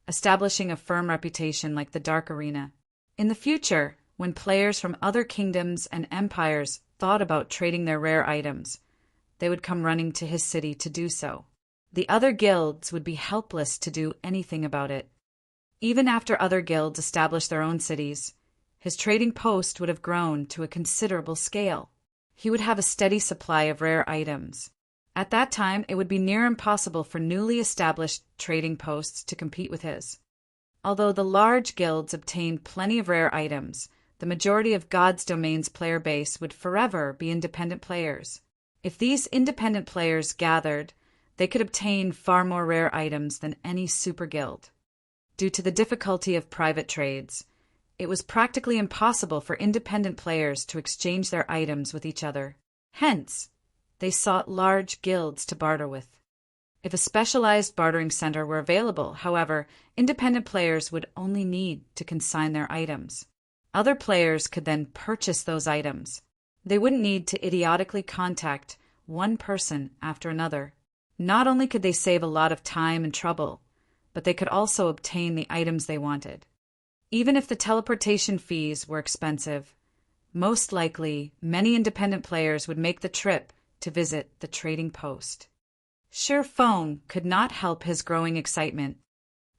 establishing a firm reputation like the Dark Arena. In the future, when players from other kingdoms and empires thought about trading their rare items, they would come running to his city to do so. The other guilds would be helpless to do anything about it. Even after other guilds established their own cities, his trading post would have grown to a considerable scale. He would have a steady supply of rare items. At that time, it would be near impossible for newly established trading posts to compete with his. Although the large guilds obtained plenty of rare items, the majority of God's Domain's player base would forever be independent players. If these independent players gathered, they could obtain far more rare items than any super guild. Due to the difficulty of private trades, it was practically impossible for independent players to exchange their items with each other. Hence, they sought large guilds to barter with. If a specialized bartering center were available, however, independent players would only need to consign their items. Other players could then purchase those items. They wouldn't need to idiotically contact one person after another. Not only could they save a lot of time and trouble, but they could also obtain the items they wanted. Even if the teleportation fees were expensive, most likely many independent players would make the trip to visit the trading post. Shi Feng could not help his growing excitement.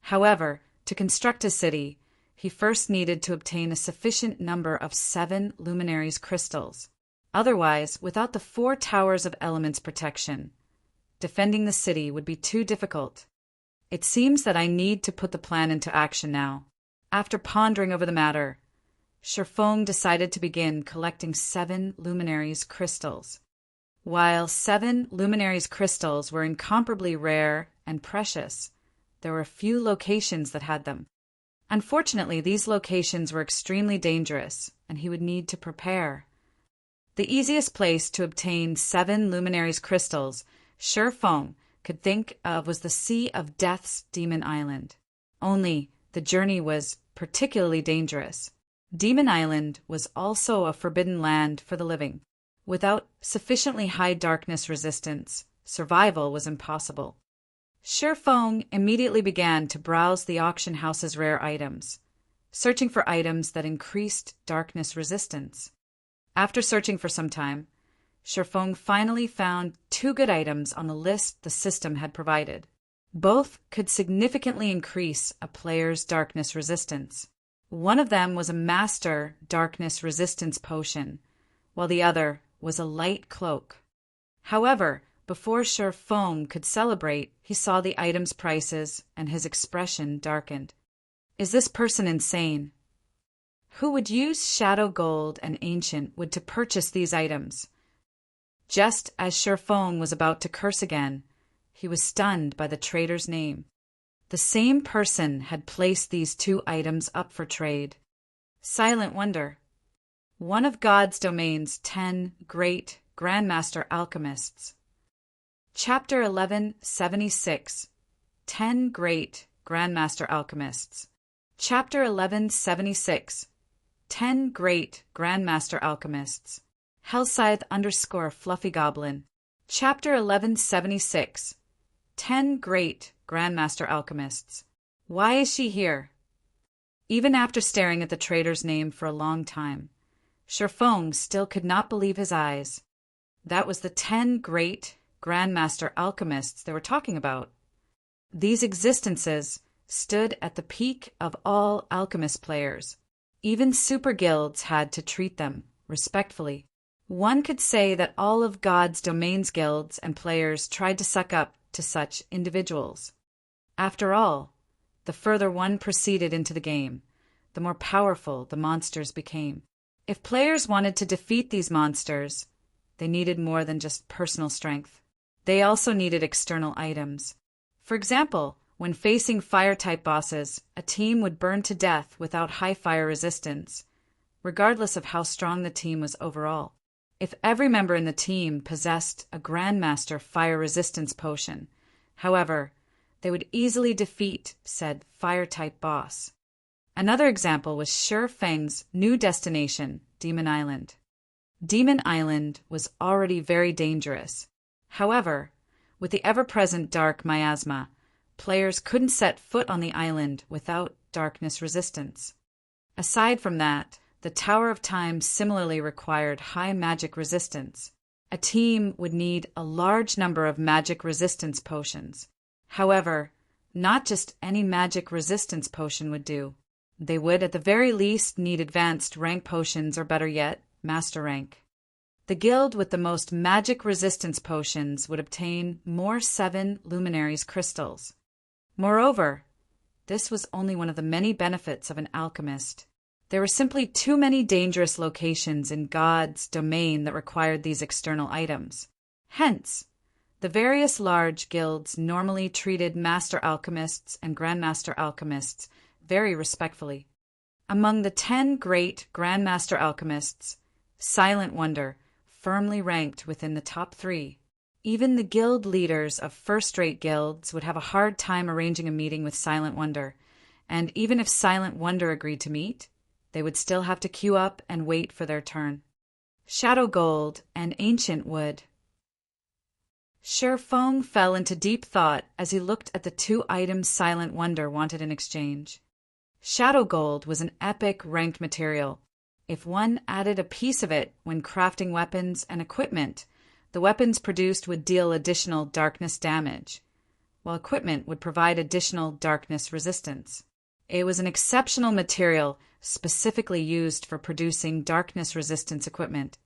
However, to construct a city, he first needed to obtain a sufficient number of 7 luminaries crystals. Otherwise, without the 4 towers of elements protection, defending the city would be too difficult. It seems that I need to put the plan into action now. After pondering over the matter, Shi Feng decided to begin collecting 7 luminaries crystals. While 7 luminaries crystals were incomparably rare and precious, there were a few locations that had them. Unfortunately, these locations were extremely dangerous, and he would need to prepare. The easiest place to obtain 7 luminaries crystals Shi Feng could think of was the Sea of Death's Demon Island. Only, the journey was particularly dangerous. Demon Island was also a forbidden land for the living. Without sufficiently high darkness resistance, survival was impossible. Shi Feng immediately began to browse the auction house's rare items, searching for items that increased darkness resistance. After searching for some time, Shi Feng finally found 2 good items on the list the system had provided. Both could significantly increase a player's darkness resistance. One of them was a master darkness resistance potion, while the other was a light cloak. However, before Shi Feng could celebrate, he saw the item's prices and his expression darkened. Is this person insane? Who would use shadow gold and ancient wood to purchase these items? Just as Shi Feng was about to curse again, he was stunned by the trader's name. The same person had placed these 2 items up for trade. Silent wonder. One of God's Domain's 10 great Grandmaster Alchemists. Chapter 1176. 10 Great Grandmaster Alchemists. Chapter 1176. 10 Great Grandmaster Alchemists. Hellscythe _ Fluffy Goblin. Chapter 1176. 10 Great Grandmaster Alchemists. Why is she here? Even after staring at the trader's name for a long time, Shi Feng still could not believe his eyes. That was the 10 great Grandmaster Alchemists they were talking about. These existences stood at the peak of all alchemist players. Even super guilds had to treat them respectfully. One could say that all of God's Domain's guilds and players tried to suck up to such individuals. After all, the further one proceeded into the game, the more powerful the monsters became. If players wanted to defeat these monsters, they needed more than just personal strength. They also needed external items. For example, when facing fire-type bosses, a team would burn to death without high fire resistance, regardless of how strong the team was overall. If every member in the team possessed a Grandmaster fire resistance potion, however, they would easily defeat said fire-type boss. Another example was Shi Feng's new destination, Demon Island. Demon Island was already very dangerous. However, with the ever-present dark miasma, players couldn't set foot on the island without darkness resistance. Aside from that, the Tower of Time similarly required high magic resistance. A team would need a large number of magic resistance potions. However, not just any magic resistance potion would do. They would, at the very least, need advanced rank potions, or better yet, master rank. The guild with the most magic resistance potions would obtain more 7 Luminaries crystals. Moreover, this was only one of the many benefits of an alchemist. There were simply too many dangerous locations in God's domain that required these external items. Hence, the various large guilds normally treated master alchemists and grandmaster alchemists very respectfully. Among the 10 great grandmaster alchemists, Silent Wonder firmly ranked within the top 3. Even the guild leaders of first-rate guilds would have a hard time arranging a meeting with Silent Wonder, and even if Silent Wonder agreed to meet, they would still have to queue up and wait for their turn. Shadow Gold and Ancient Wood. Shi Feng fell into deep thought as he looked at the 2 items Silent Wonder wanted in exchange. Shadow Gold was an epic ranked material. If one added a piece of it when crafting weapons and equipment, the weapons produced would deal additional darkness damage, while equipment would provide additional darkness resistance. It was an exceptional material specifically used for producing darkness resistance equipment.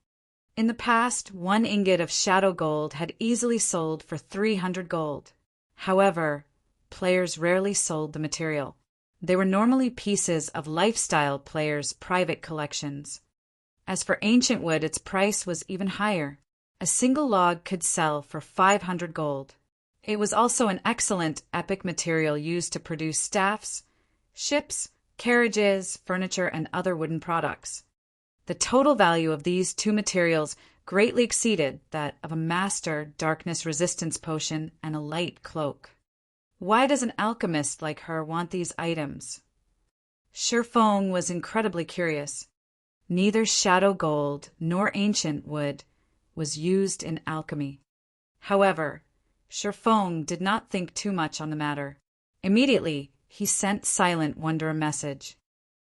In the past, 1 ingot of Shadow Gold had easily sold for 300 gold. However, players rarely sold the material. They were normally pieces of lifestyle players' private collections. As for Ancient Wood, its price was even higher. A single log could sell for 500 gold. It was also an excellent epic material used to produce staffs, ships, carriages, furniture, and other wooden products. The total value of these 2 materials greatly exceeded that of a master darkness resistance potion and a light cloak. Why does an alchemist like her want these items? Shi Feng was incredibly curious. Neither Shadow Gold nor Ancient Wood was used in alchemy. However, Shi Feng did not think too much on the matter. Immediately, he sent Silent Wonder a message.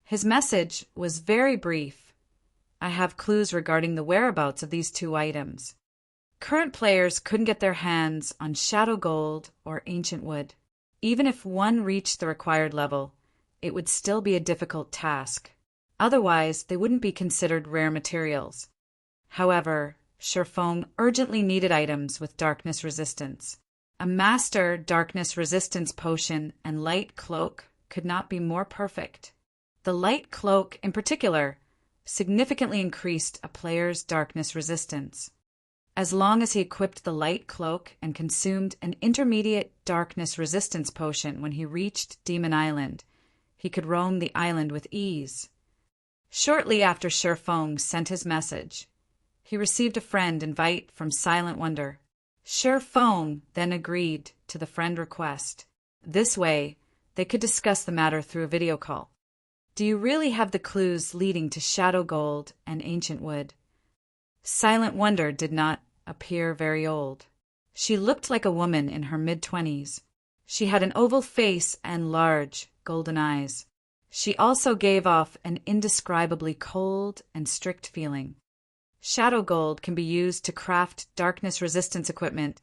His message was very brief. I have clues regarding the whereabouts of these 2 items. Current players couldn't get their hands on Shadow Gold or Ancient Wood. Even if one reached the required level, it would still be a difficult task. Otherwise, they wouldn't be considered rare materials. However, Shi Feng urgently needed items with darkness resistance. A master darkness resistance potion and light cloak could not be more perfect. The light cloak, in particular, significantly increased a player's darkness resistance. As long as he equipped the light cloak and consumed an intermediate darkness resistance potion when he reached Demon Island, he could roam the island with ease. Shortly after Shi Feng sent his message, he received a friend invite from Silent Wonder. Shi Feng then agreed to the friend request. This way, they could discuss the matter through a video call. Do you really have the clues leading to Shadow Gold and Ancient Wood? Silent Wonder did not appear very old. She looked like a woman in her mid-20s. She had an oval face and large, golden eyes. She also gave off an indescribably cold and strict feeling. Shadow Gold can be used to craft darkness resistance equipment,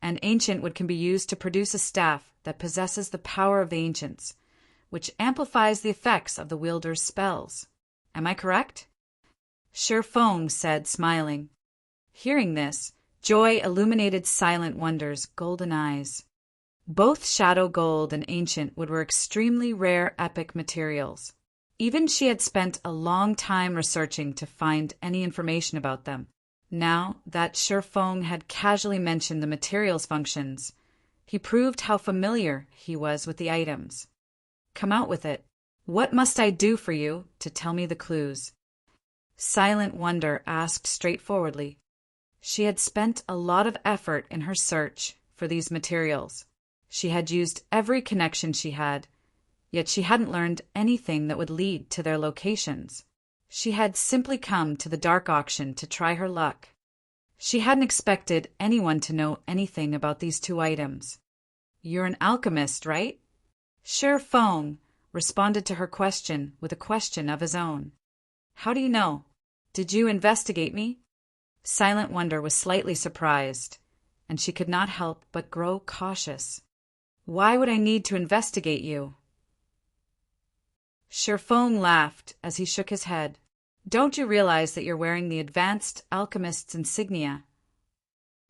and Ancient Wood can be used to produce a staff that possesses the power of the ancients, which amplifies the effects of the wielder's spells. Am I correct? Shi Feng said, smiling. Hearing this, joy illuminated Silent Wonder's golden eyes. Both Shadow Gold and Ancient Wood were extremely rare epic materials. Even she had spent a long time researching to find any information about them. Now that Feng had casually mentioned the material's functions, he proved how familiar he was with the items. Come out with it. What must I do for you to tell me the clues? Silent Wonder asked straightforwardly. She had spent a lot of effort in her search for these materials. She had used every connection she had, yet she hadn't learned anything that would lead to their locations. She had simply come to the dark auction to try her luck. She hadn't expected anyone to know anything about these two items. You're an alchemist, right? Feng responded to her question with a question of his own. How do you know? Did you investigate me? Silent Wonder was slightly surprised, and she could not help but grow cautious. Why would I need to investigate you? Feng laughed as he shook his head. Don't you realize that you're wearing the Advanced Alchemist's insignia?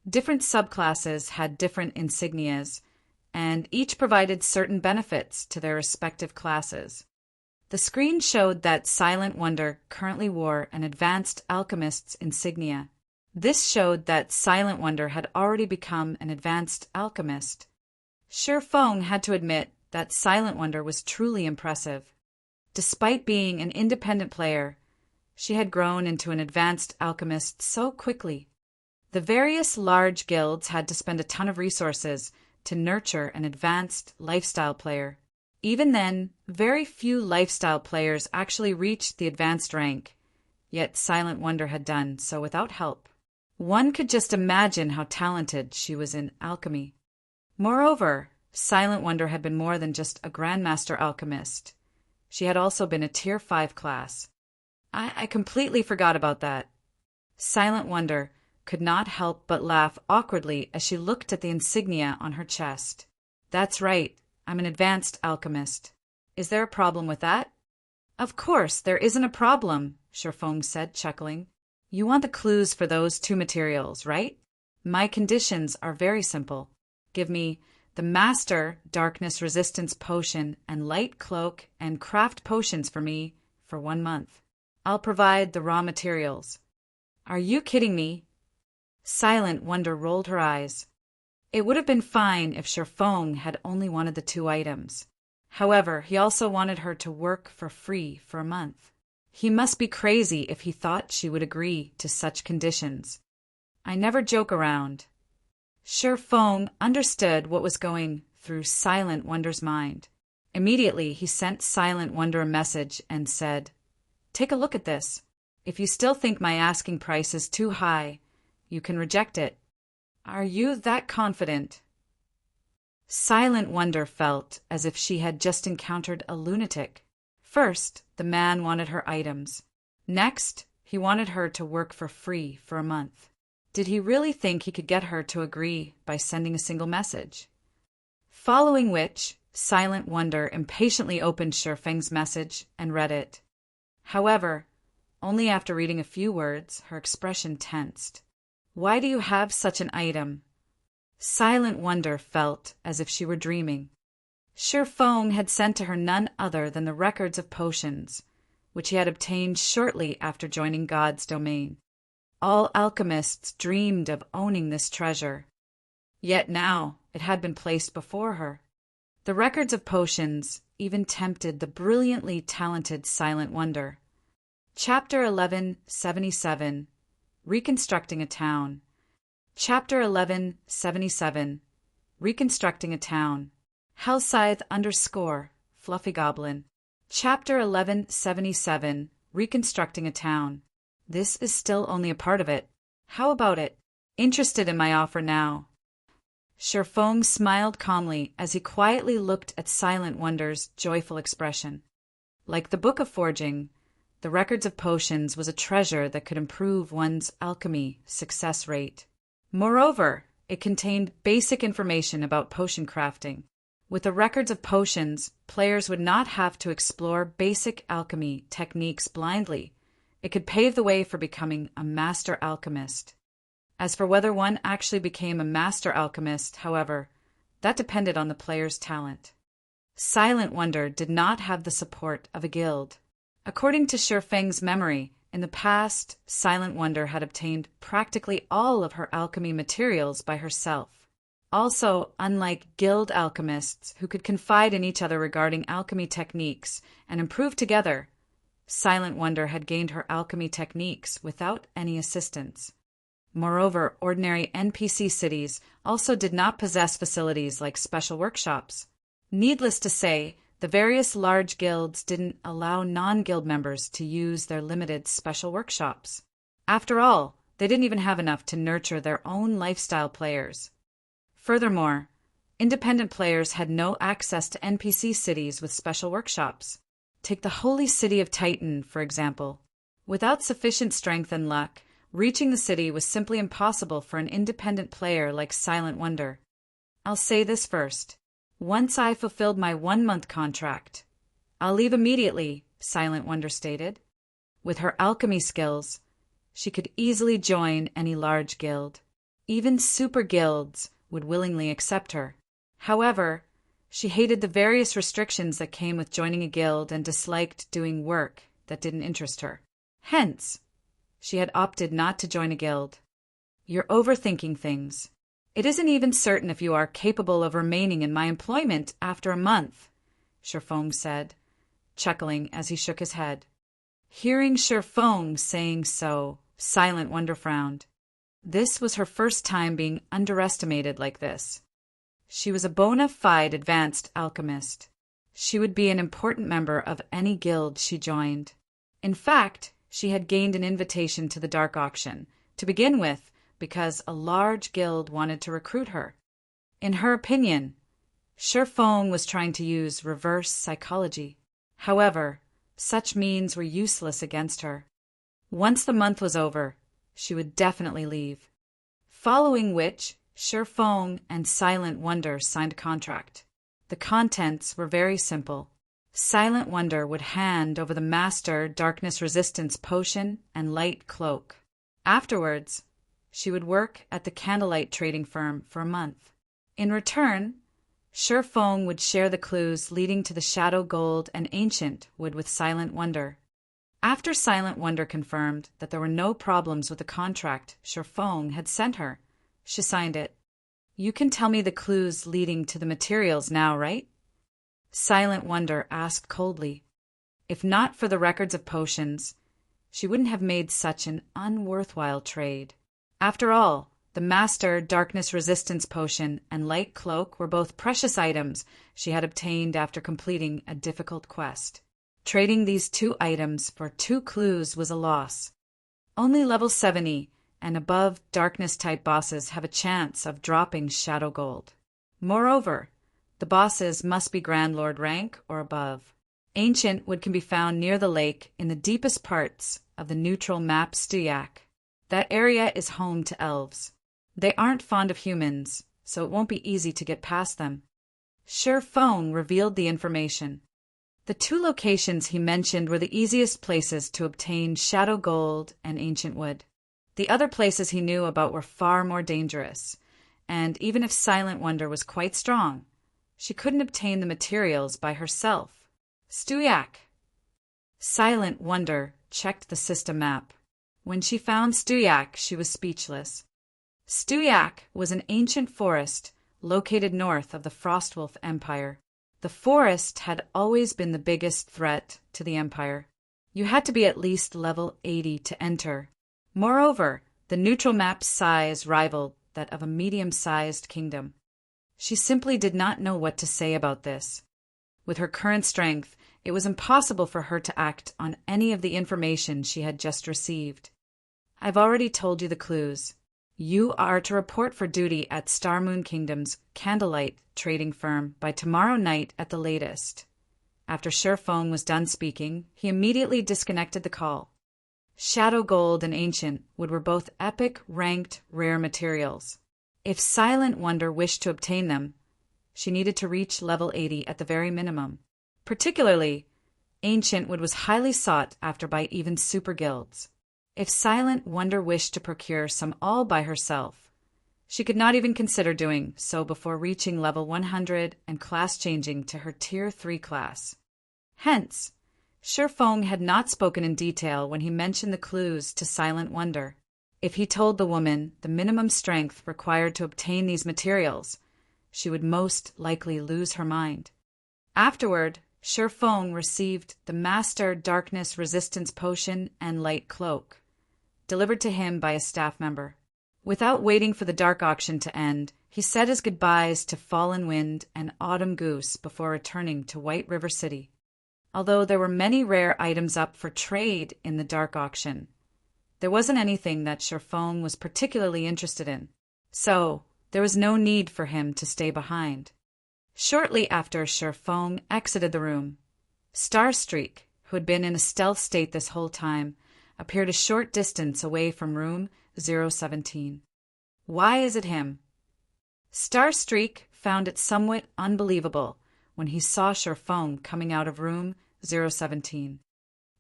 Different subclasses had different insignias, and each provided certain benefits to their respective classes. The screen showed that Silent Wonder currently wore an Advanced Alchemist's insignia. This showed that Silent Wonder had already become an Advanced Alchemist. Feng had to admit that Silent Wonder was truly impressive. Despite being an independent player, she had grown into an Advanced Alchemist so quickly. The various large guilds had to spend a ton of resources to nurture an advanced lifestyle player. Even then, very few lifestyle players actually reached the advanced rank, yet Silent Wonder had done so without help. One could just imagine how talented she was in alchemy. Moreover, Silent Wonder had been more than just a Grandmaster Alchemist. She had also been a Tier 5 class. I completely forgot about that. Silent Wonder could not help but laugh awkwardly as she looked at the insignia on her chest. That's right, I'm an Advanced Alchemist. Is there a problem with that? Of course, there isn't a problem, Feng said, chuckling. You want the clues for those two materials, right? My conditions are very simple. Give me the Master Darkness Resistance Potion and Light Cloak and craft potions for me for 1 month. I'll provide the raw materials. Are you kidding me? Silent Wonder rolled her eyes. It would have been fine if Feng had only wanted the two items. However, he also wanted her to work for free for a month. He must be crazy if he thought she would agree to such conditions. I never joke around. Feng understood what was going through Silent Wonder's mind. Immediately, he sent Silent Wonder a message and said, Take a look at this. If you still think my asking price is too high, you can reject it. Are you that confident? Silent Wonder felt as if she had just encountered a lunatic. First, the man wanted her items. Next, he wanted her to work for free for a month. Did he really think he could get her to agree by sending a single message? Following which, Silent Wonder impatiently opened Feng's message and read it. However, only after reading a few words, her expression tensed. Why do you have such an item? Silent Wonder felt as if she were dreaming. Feng had sent to her none other than the records of potions, which he had obtained shortly after joining God's domain. All alchemists dreamed of owning this treasure. Yet now it had been placed before her. The records of potions even tempted the brilliantly talented Silent Wonder. Chapter 1177, Reconstructing a Town. Chapter 1177, Reconstructing a Town. Hellscythe _ Fluffy Goblin. Chapter 1177, Reconstructing a Town. This is still only a part of it. How about it? Interested in my offer now? Feng smiled calmly as he quietly looked at Silent Wonder's joyful expression. Like the Book of Forging, the records of potions was a treasure that could improve one's alchemy success rate. Moreover, it contained basic information about potion crafting. With the records of potions, players would not have to explore basic alchemy techniques blindly. It could pave the way for becoming a master alchemist. As for whether one actually became a master alchemist, however, that depended on the player's talent. Silent Wonder did not have the support of a guild. According to Shifeng's memory, in the past, Silent Wonder had obtained practically all of her alchemy materials by herself. Also, unlike guild alchemists who could confide in each other regarding alchemy techniques and improve together, Silent Wonder had gained her alchemy techniques without any assistance. Moreover, ordinary NPC cities also did not possess facilities like special workshops. Needless to say, the various large guilds didn't allow non-guild members to use their limited special workshops. After all, they didn't even have enough to nurture their own lifestyle players. Furthermore, independent players had no access to NPC cities with special workshops. Take the holy city of Titan, for example. Without sufficient strength and luck, reaching the city was simply impossible for an independent player like Silent Wonder. I'll say this first. Once I fulfilled my 1-month contract, I'll leave immediately, Silent Wonder stated. With her alchemy skills, she could easily join any large guild. Even super guilds would willingly accept her. However, she hated the various restrictions that came with joining a guild and disliked doing work that didn't interest her. Hence, she had opted not to join a guild. You're overthinking things. It isn't even certain if you are capable of remaining in my employment after a month, Shifeng said, chuckling as he shook his head. Hearing Shifeng saying so, Silent Wonder frowned. This was her first time being underestimated like this. She was a bona fide advanced alchemist. She would be an important member of any guild she joined. In fact, she had gained an invitation to the Dark Auction, to begin with, because a large guild wanted to recruit her. In her opinion, Shifeng was trying to use reverse psychology. However, such means were useless against her. Once the month was over, she would definitely leave. Following which, Shifeng and Silent Wonder signed a contract. The contents were very simple. Silent Wonder would hand over the Master Darkness Resistance Potion and Light Cloak. Afterwards, she would work at the Candlelight trading firm for a month. In return, Shifeng would share the clues leading to the Shadow Gold and Ancient Wood with Silent Wonder. After Silent Wonder confirmed that there were no problems with the contract Shifeng had sent her, she signed it. You can tell me the clues leading to the materials now, right? Silent Wonder asked coldly. If not for the records of potions, she wouldn't have made such an unworthwhile trade. After all, the Master Darkness Resistance Potion and Light Cloak were both precious items she had obtained after completing a difficult quest. Trading these 2 items for 2 clues was a loss. Only level 70 and above darkness-type bosses have a chance of dropping Shadow Gold. Moreover, the bosses must be Grand Lord rank or above. Ancient Wood can be found near the lake in the deepest parts of the neutral map Stuyak. That area is home to elves. They aren't fond of humans, so it won't be easy to get past them. Shifeng revealed the information. The 2 locations he mentioned were the easiest places to obtain Shadow Gold and Ancient Wood. The other places he knew about were far more dangerous, and even if Silent Wonder was quite strong, she couldn't obtain the materials by herself. Stuyak. Silent Wonder checked the system map. When she found Stuyak, she was speechless. Stuyak was an ancient forest located north of the Frostwolf Empire. The forest had always been the biggest threat to the Empire. You had to be at least level 80 to enter. Moreover, the neutral map's size rivaled that of a medium-sized kingdom. She simply did not know what to say about this. With her current strength, it was impossible for her to act on any of the information she had just received. I've already told you the clues. You are to report for duty at Star Moon Kingdom's Candlelight trading firm by tomorrow night at the latest. After Shifeng was done speaking, he immediately disconnected the call. Shadow Gold and Ancient Wood were both epic ranked rare materials. If Silent Wonder wished to obtain them, she needed to reach level 80 at the very minimum. Particularly, Ancient Wood was highly sought after by even super guilds. If Silent Wonder wished to procure some all by herself, she could not even consider doing so before reaching level 100 and class changing to her Tier 3 class. Hence, Feng had not spoken in detail when he mentioned the clues to Silent Wonder. If he told the woman the minimum strength required to obtain these materials, she would most likely lose her mind. Afterward, Feng received the Master Darkness Resistance Potion and Light Cloak, delivered to him by a staff member. Without waiting for the dark auction to end, he said his goodbyes to Fallen Wind and Autumn Goose before returning to White River City. Although there were many rare items up for trade in the dark auction, there wasn't anything that Feng was particularly interested in, so there was no need for him to stay behind. Shortly after Feng exited the room, Starstreak, who had been in a stealth state this whole time, appeared a short distance away from room 017. Why is it him? Starstreak found it somewhat unbelievable when he saw Feng coming out of room 017.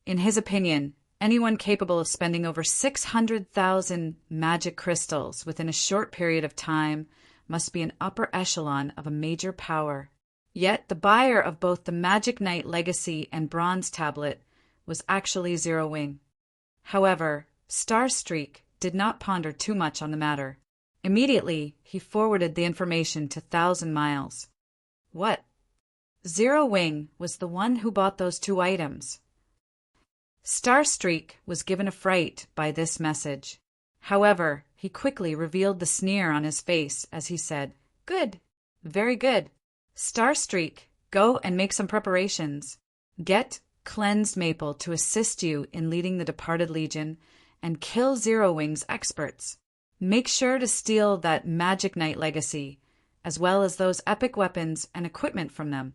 In his opinion, anyone capable of spending over 600,000 magic crystals within a short period of time must be an upper echelon of a major power. Yet the buyer of both the Magic Knight Legacy and Bronze Tablet was actually Zero Wing. However, Starstreak did not ponder too much on the matter. Immediately, he forwarded the information to 1,000 Miles. What? Zero Wing was the one who bought those 2 items. Starstreak was given a fright by this message. However, he quickly revealed the sneer on his face as he said, "Good, very good. Starstreak, go and make some preparations. Get Cleansed Maple to assist you in leading the Departed Legion and kill Zero Wing's experts. Make sure to steal that Magic Knight Legacy, as well as those epic weapons and equipment from them.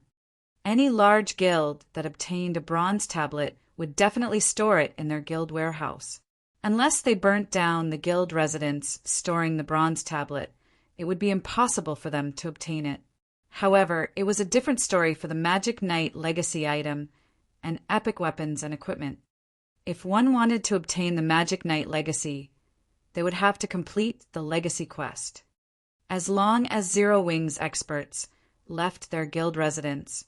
Any large guild that obtained a Bronze Tablet would definitely store it in their guild warehouse. Unless they burnt down the guild residence storing the Bronze Tablet, it would be impossible for them to obtain it. However, it was a different story for the Magic Knight Legacy item and epic weapons and equipment. If one wanted to obtain the Magic Knight Legacy, they would have to complete the Legacy quest. As long as Zero Wing's experts left their guild residence,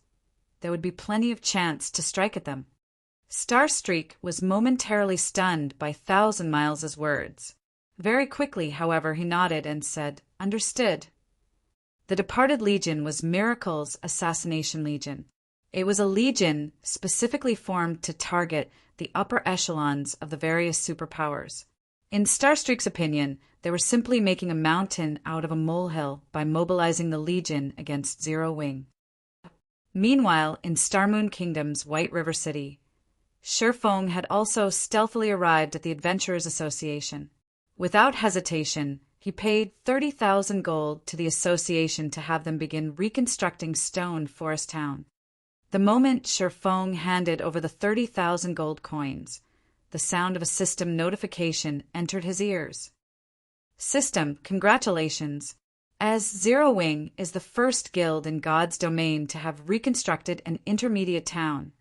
there would be plenty of chance to strike at them. Starstreak was momentarily stunned by 1,000 Miles' words. Very quickly, however, he nodded and said, "Understood." The Departed Legion was Miracle's Assassination Legion. It was a legion specifically formed to target the upper echelons of the various superpowers. In Starstreak's opinion, they were simply making a mountain out of a molehill by mobilizing the legion against Zero Wing. Meanwhile, in Starmoon Kingdom's White River City, Feng had also stealthily arrived at the Adventurers Association. Without hesitation, he paid 30,000 gold to the association to have them begin reconstructing Stone Forest Town. The moment Feng handed over the 30,000 gold coins, the sound of a system notification entered his ears. "System, congratulations! As Zero Wing is the first guild in God's domain to have reconstructed an intermediate town,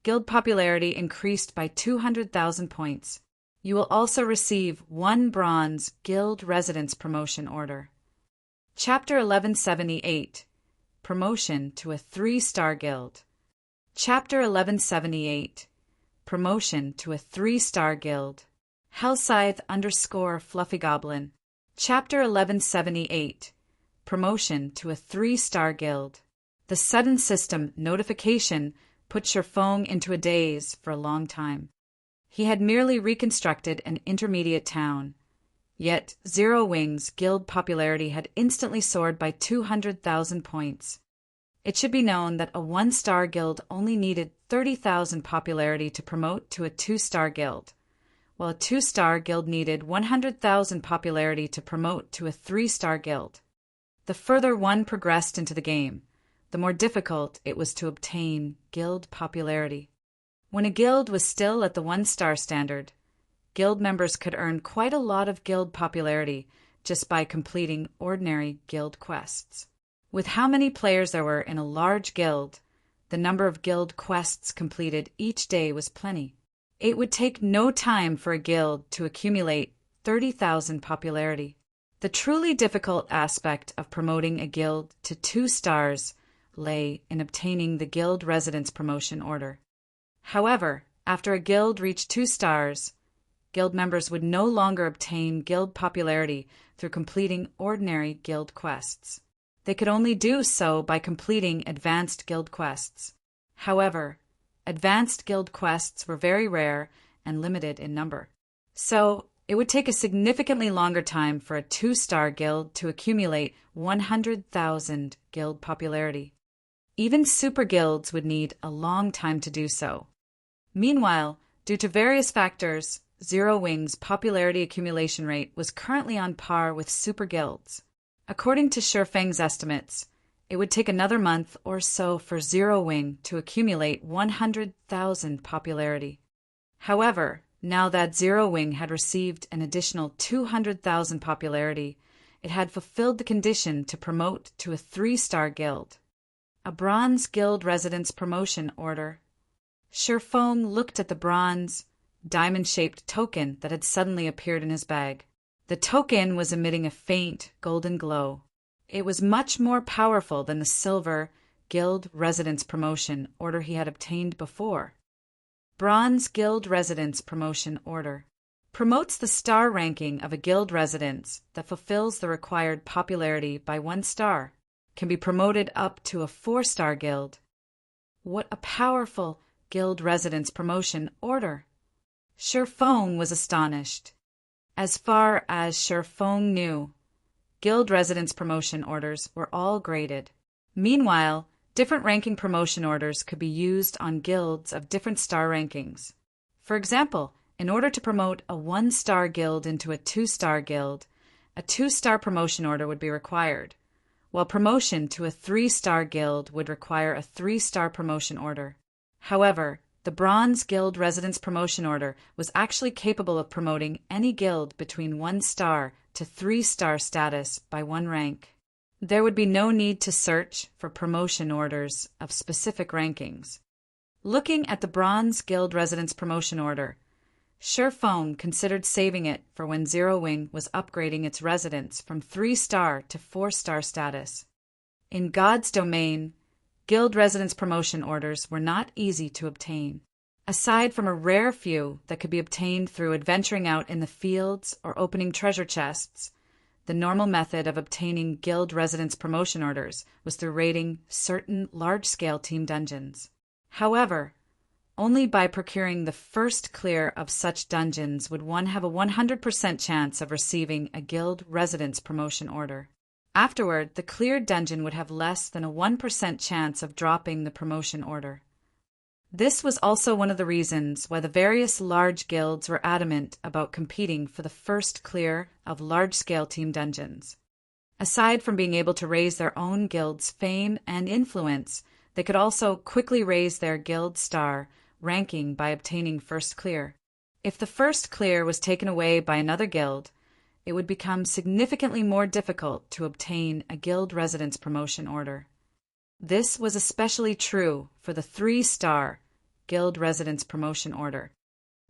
guild popularity increased by 200,000 points. You will also receive 1 bronze guild residence promotion order." Chapter 1178 Promotion to a 3-star guild. Chapter 1178 Promotion to a 3-star guild. Hellscythe _ Fluffy Goblin. Chapter 1178 Promotion to a 3-star guild. The sudden system notification put Feng into a daze for a long time. He had merely reconstructed an intermediate town, yet Zero Wing's guild popularity had instantly soared by 200,000 points. It should be known that a 1-star guild only needed 30,000 popularity to promote to a 2-star guild, while a 2-star guild needed 100,000 popularity to promote to a 3-star guild. The further one progressed into the game, the more difficult it was to obtain guild popularity. When a guild was still at the 1-star standard, guild members could earn quite a lot of guild popularity just by completing ordinary guild quests. With how many players there were in a large guild, the number of guild quests completed each day was plenty. It would take no time for a guild to accumulate 30,000 popularity. The truly difficult aspect of promoting a guild to 2 stars lay in obtaining the guild residence promotion order. However, after a guild reached 2 stars, guild members would no longer obtain guild popularity through completing ordinary guild quests. They could only do so by completing advanced guild quests. However, advanced guild quests were very rare and limited in number. So, it would take a significantly longer time for a 2-star guild to accumulate 100,000 guild popularity. Even super guilds would need a long time to do so. Meanwhile, due to various factors, Zero Wing's popularity accumulation rate was currently on par with super guilds. According to Shifeng's estimates, it would take another month or so for Zero Wing to accumulate 100,000 popularity. However, now that Zero Wing had received an additional 200,000 popularity, it had fulfilled the condition to promote to a 3-star guild. A Bronze Guild Residence Promotion Order. Shifeng looked at the bronze, diamond-shaped token that had suddenly appeared in his bag. The token was emitting a faint golden glow. It was much more powerful than the silver Guild Residence Promotion Order he had obtained before. Bronze Guild Residence Promotion Order promotes the star ranking of a guild residence that fulfills the required popularity by 1 star, can be promoted up to a 4-star guild. What a powerful Guild Residence Promotion Order! Shifeng was astonished. As far as Shifeng knew, Guild Residence Promotion Orders were all graded. Meanwhile, different ranking promotion orders could be used on guilds of different star rankings. For example, in order to promote a 1-star guild into a 2-star guild, a 2-star promotion order would be required, while promotion to a 3-star guild would require a 3-star promotion order. However, the Bronze Guild Residence Promotion Order was actually capable of promoting any guild between 1-star to 3-star status by 1 rank. There would be no need to search for promotion orders of specific rankings. Looking at the Bronze Guild Residence Promotion Order, Shifeng considered saving it for when Zero Wing was upgrading its residence from 3-star to 4-star status. In God's domain, Guild Residence Promotion Orders were not easy to obtain. Aside from a rare few that could be obtained through adventuring out in the fields or opening treasure chests, the normal method of obtaining Guild Residence Promotion Orders was through raiding certain large-scale team dungeons. However, only by procuring the first clear of such dungeons would one have a 100% chance of receiving a Guild Residence Promotion Order. Afterward, the cleared dungeon would have less than a 1% chance of dropping the promotion order. This was also one of the reasons why the various large guilds were adamant about competing for the first clear of large-scale team dungeons. Aside from being able to raise their own guild's fame and influence, they could also quickly raise their guild star ranking by obtaining first clear. If the first clear was taken away by another guild, it would become significantly more difficult to obtain a guild residence promotion order. This was especially true for the 3-star Guild Residence Promotion Order.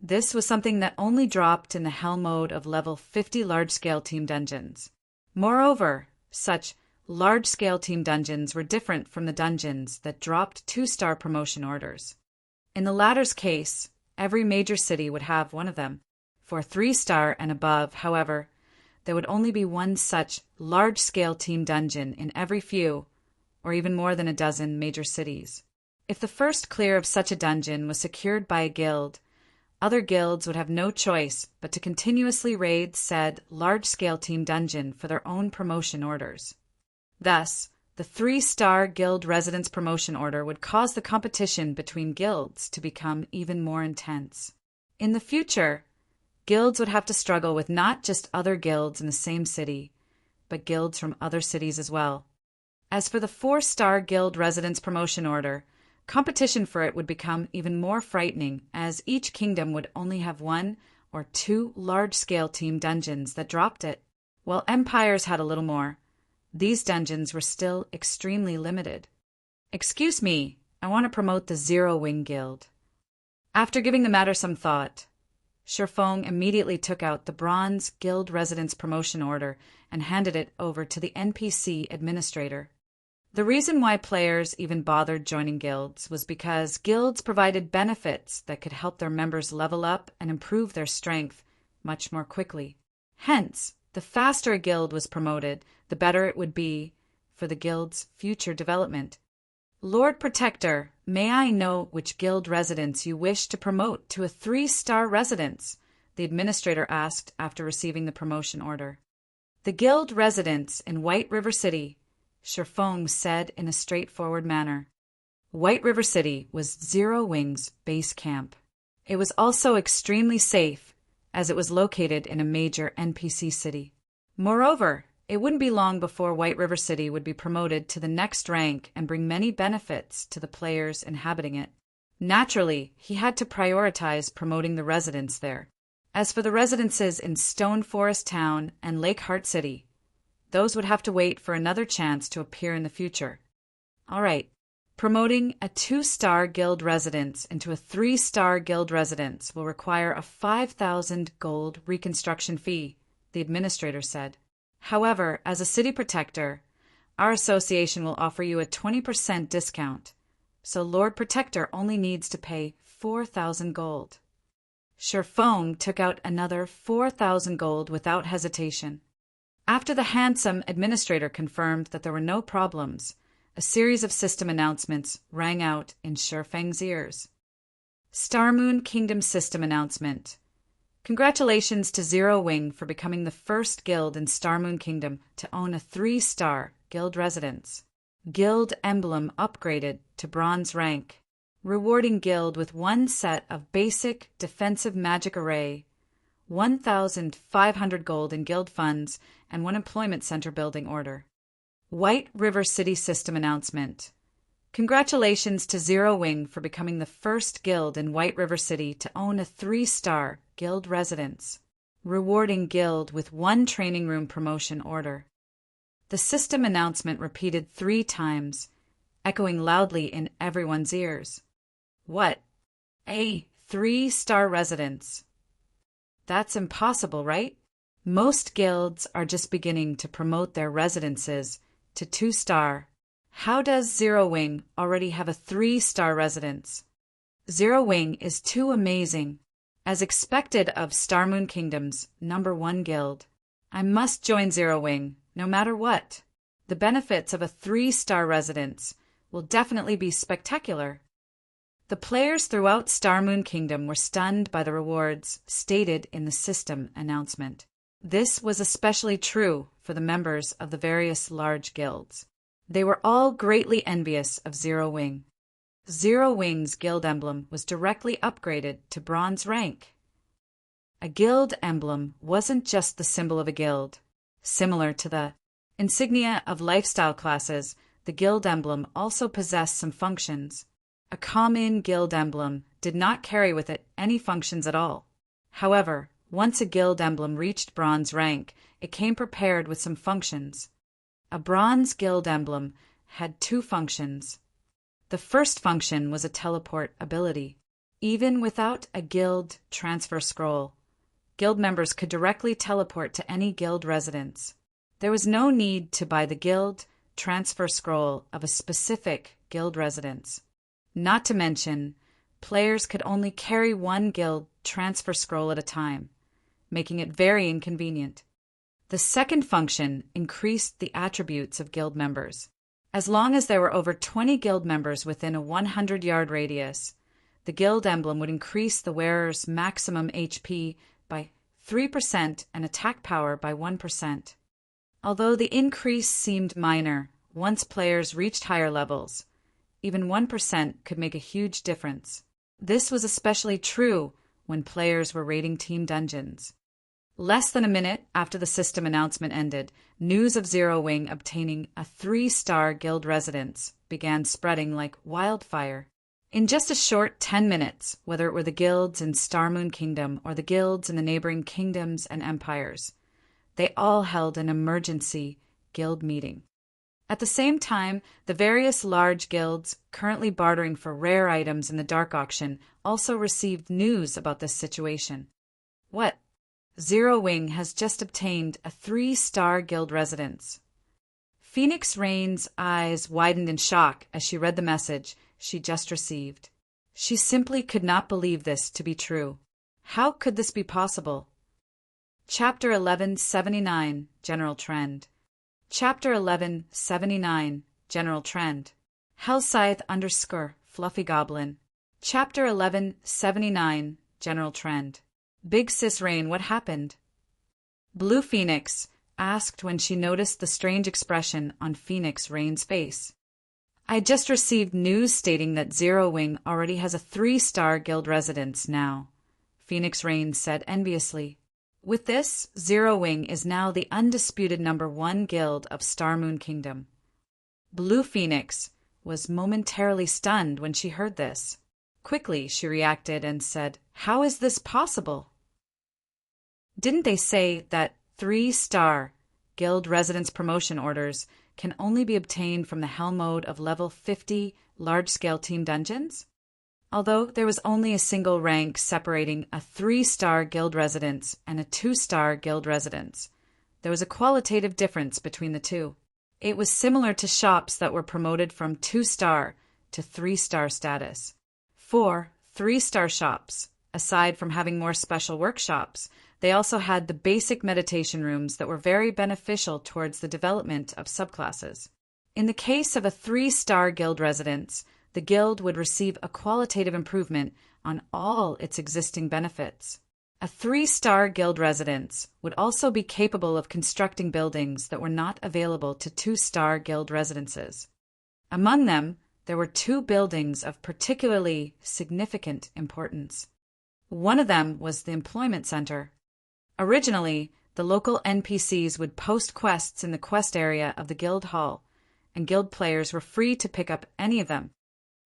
This was something that only dropped in the Hell mode of level 50 large-scale team dungeons. Moreover, such large-scale team dungeons were different from the dungeons that dropped 2-star promotion orders. In the latter's case, every major city would have one of them. For 3-star and above, however, there would only be one such large-scale team dungeon in every few, or even more than a dozen, major cities. If the first clear of such a dungeon was secured by a guild, other guilds would have no choice but to continuously raid said large-scale team dungeon for their own promotion orders. Thus, the 3-star Guild Residence Promotion Order would cause the competition between guilds to become even more intense. In the future, guilds would have to struggle with not just other guilds in the same city, but guilds from other cities as well. As for the 4-star Guild Residence Promotion Order, competition for it would become even more frightening, as each kingdom would only have 1 or 2 large-scale team dungeons that dropped it. While empires had a little more, these dungeons were still extremely limited. Excuse me, I want to promote the Zero Wing Guild. After giving the matter some thought, Shifeng immediately took out the Bronze Guild Residence Promotion Order and handed it over to the NPC administrator. The reason why players even bothered joining guilds was because guilds provided benefits that could help their members level up and improve their strength much more quickly. Hence, the faster a guild was promoted, the better it would be for the guild's future development. Lord Protector, may I know which guild residence you wish to promote to a 3-star residence? The administrator asked after receiving the promotion order. The guild residence in White River City, Sherfong said in a straightforward manner. White River City was Zero Wing's base camp. It was also extremely safe, as it was located in a major NPC city. Moreover, it wouldn't be long before White River City would be promoted to the next rank and bring many benefits to the players inhabiting it. Naturally, he had to prioritize promoting the residents there. As for the residences in Stone Forest Town and Lake Heart City, those would have to wait for another chance to appear in the future. All right, promoting a 2-star guild residence into a 3-star guild residence will require a 5,000 gold reconstruction fee, the administrator said. However, as a city protector, our association will offer you a 20% discount, so Lord Protector only needs to pay 4,000 gold. Sherfong took out another 4,000 gold without hesitation. After the handsome administrator confirmed that there were no problems, a series of system announcements rang out in Sherfeng's ears. Starmoon Kingdom System Announcement. Congratulations to Zero Wing for becoming the first guild in Starmoon Kingdom to own a 3-star guild residence. Guild emblem upgraded to bronze rank. Rewarding guild with 1 set of basic defensive magic array, 1,500 gold in guild funds, and 1 employment center building order. White River City System Announcement. Congratulations to Zero Wing for becoming the first guild in White River City to own a 3-star guild residence. Rewarding guild with 1 training room promotion order. The system announcement repeated 3 times, echoing loudly in everyone's ears. What? A 3-star residence? That's impossible, right? Most guilds are just beginning to promote their residences to 2-star. How does Zero Wing already have a 3-star residence? Zero Wing is too amazing. As expected of Starmoon Kingdom's #1 guild, I must join Zero Wing, no matter what. The benefits of a 3-star residence will definitely be spectacular. The players throughout Starmoon Kingdom were stunned by the rewards stated in the system announcement. This was especially true for the members of the various large guilds. They were all greatly envious of Zero Wing. Zero Wing's guild emblem was directly upgraded to bronze rank. A guild emblem wasn't just the symbol of a guild. Similar to the insignia of lifestyle classes, the guild emblem also possessed some functions. A common guild emblem did not carry with it any functions at all. However, once a guild emblem reached bronze rank, it came prepared with some functions. A bronze guild emblem had 2 functions. The first function was a teleport ability. Even without a guild transfer scroll, guild members could directly teleport to any guild residence. There was no need to buy the guild transfer scroll of a specific guild residence. Not to mention, players could only carry 1 guild transfer scroll at a time, making it very inconvenient. The second function increased the attributes of guild members. As long as there were over 20 guild members within a 100-yard radius, the guild emblem would increase the wearer's maximum HP by 3% and attack power by 1%. Although the increase seemed minor, once players reached higher levels, even 1% could make a huge difference. This was especially true when players were raiding team dungeons. Less than a minute after the system announcement ended, news of Zero Wing obtaining a 3-star guild residence began spreading like wildfire. In just a short 10 minutes, whether it were the guilds in Starmoon Kingdom or the guilds in the neighboring kingdoms and empires, they all held an emergency guild meeting. At the same time, the various large guilds currently bartering for rare items in the dark auction also received news about this situation. What? Zero Wing has just obtained a 3-star guild residence. Phoenix Rain's eyes widened in shock as she read the message she just received. She simply could not believe this to be true. How could this be possible? Chapter 1179, General Trend. Chapter 1179, General Trend. Hellscythe _ Fluffy Goblin. Chapter 1179, General Trend. Big Sis Rain, what happened? Blue Phoenix asked when she noticed the strange expression on Phoenix Rain's face. I just received news stating that Zero Wing already has a 3-star guild residence now, Phoenix Rain said enviously. With this, Zero Wing is now the undisputed #1 guild of Star Moon Kingdom. Blue Phoenix was momentarily stunned when she heard this. Quickly, she reacted and said, How is this possible? Didn't they say that 3-star guild residence promotion orders can only be obtained from the Hell mode of level 50 large-scale team dungeons? Although there was only a single rank separating a 3-star guild residence and a 2-star guild residence, there was a qualitative difference between the two. It was similar to shops that were promoted from 2-star to 3-star status. For 3-star shops, aside from having more special workshops, they also had the basic meditation rooms that were very beneficial towards the development of subclasses. In the case of a 3-star guild residence, the guild would receive a qualitative improvement on all its existing benefits. A 3-star guild residence would also be capable of constructing buildings that were not available to 2-star guild residences. Among them, there were 2 buildings of particularly significant importance. One of them was the employment center. Originally, the local NPCs would post quests in the quest area of the guild hall, and guild players were free to pick up any of them.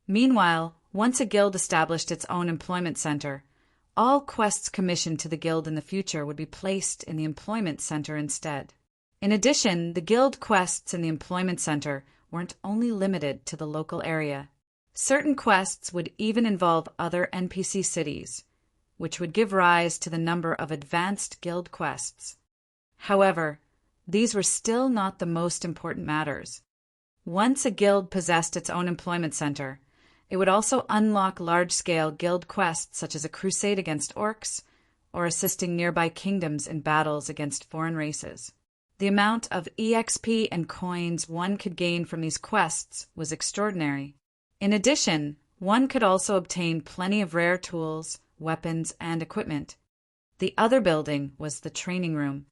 Meanwhile, once a guild established its own employment center, all quests commissioned to the guild in the future would be placed in the employment center instead. In addition, the guild quests in the employment center weren't only limited to the local area. Certain quests would even involve other NPC cities, which would give rise to the number of advanced guild quests. However, these were still not the most important matters. Once a guild possessed its own employment center, it would also unlock large-scale guild quests such as a crusade against orcs or assisting nearby kingdoms in battles against foreign races. The amount of EXP and coins one could gain from these quests was extraordinary. In addition, one could also obtain plenty of rare tools, weapons, and equipment. The other building was the training room.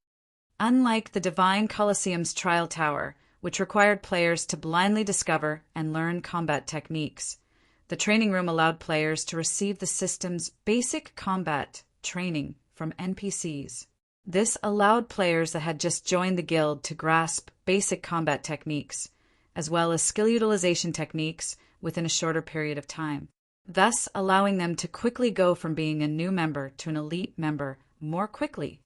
Unlike the Divine Colosseum's trial tower, which required players to blindly discover and learn combat techniques, the training room allowed players to receive the system's basic combat training from NPCs. This allowed players that had just joined the guild to grasp basic combat techniques, as well as skill utilization techniques within a shorter period of time, thus allowing them to quickly go from being a new member to an elite member more quickly.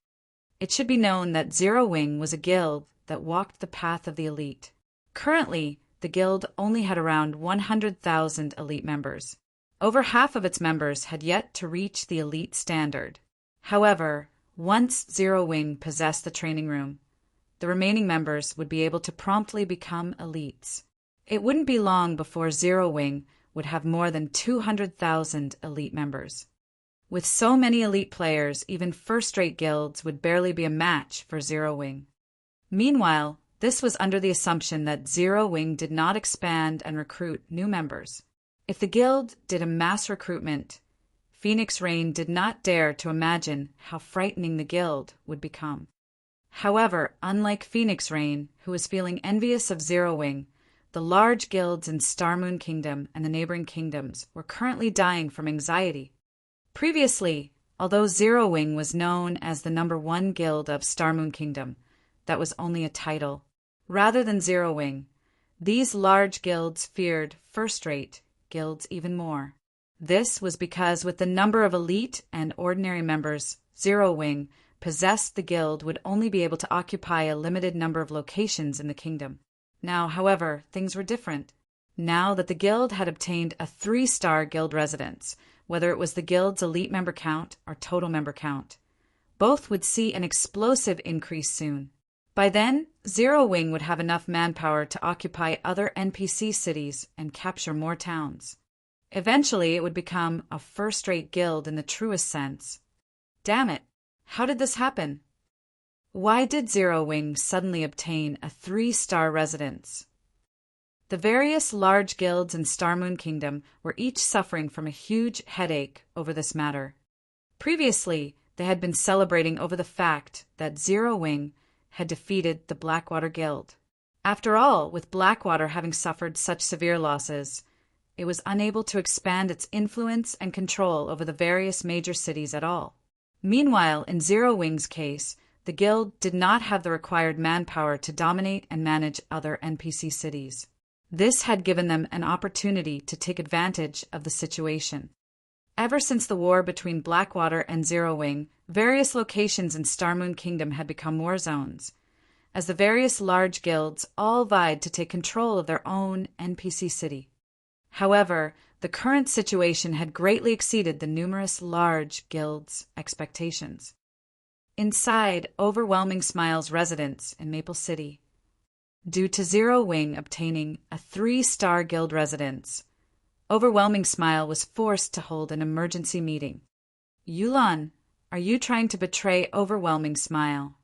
It should be known that Zero Wing was a guild that walked the path of the elite. Currently, the guild only had around 100,000 elite members. Over half of its members had yet to reach the elite standard. However, once Zero Wing possessed the training room, the remaining members would be able to promptly become elites. It wouldn't be long before Zero Wing would have more than 200,000 elite members. With so many elite players, even first-rate guilds would barely be a match for Zero Wing. Meanwhile, this was under the assumption that Zero Wing did not expand and recruit new members. If the guild did a mass recruitment, Phoenix Rain did not dare to imagine how frightening the guild would become. However, unlike Phoenix Rain, who was feeling envious of Zero Wing, the large guilds in Star Moon Kingdom and the neighboring kingdoms were currently dying from anxiety. Previously, although Zero Wing was known as the #1 guild of Star Moon Kingdom, that was only a title. Rather than Zero Wing, these large guilds feared first-rate guilds even more. This was because with the number of elite and ordinary members, Zero Wing possessed the guild would only be able to occupy a limited number of locations in the kingdom. Now, however, things were different. Now that the guild had obtained a 3-star guild residence, whether it was the guild's elite member count or total member count, both would see an explosive increase soon. By then, Zero Wing would have enough manpower to occupy other NPC cities and capture more towns. Eventually, it would become a first-rate guild in the truest sense. Damn it, how did this happen? Why did Zero Wing suddenly obtain a 3-star residence? The various large guilds in Starmoon Kingdom were each suffering from a huge headache over this matter. Previously, they had been celebrating over the fact that Zero Wing had defeated the Blackwater Guild. After all, with Blackwater having suffered such severe losses, it was unable to expand its influence and control over the various major cities at all. Meanwhile, in Zero Wing's case, the guild did not have the required manpower to dominate and manage other NPC cities. This had given them an opportunity to take advantage of the situation. Ever since the war between Blackwater and Zero Wing, various locations in Starmoon Kingdom had become war zones, as the various large guilds all vied to take control of their own NPC city. However, the current situation had greatly exceeded the numerous large guilds' expectations. Inside Overwhelming Smile's residence in Maple City, due to Zero Wing obtaining a 3-star guild residence, Overwhelming Smile was forced to hold an emergency meeting. Yulan, are you trying to betray Overwhelming Smile?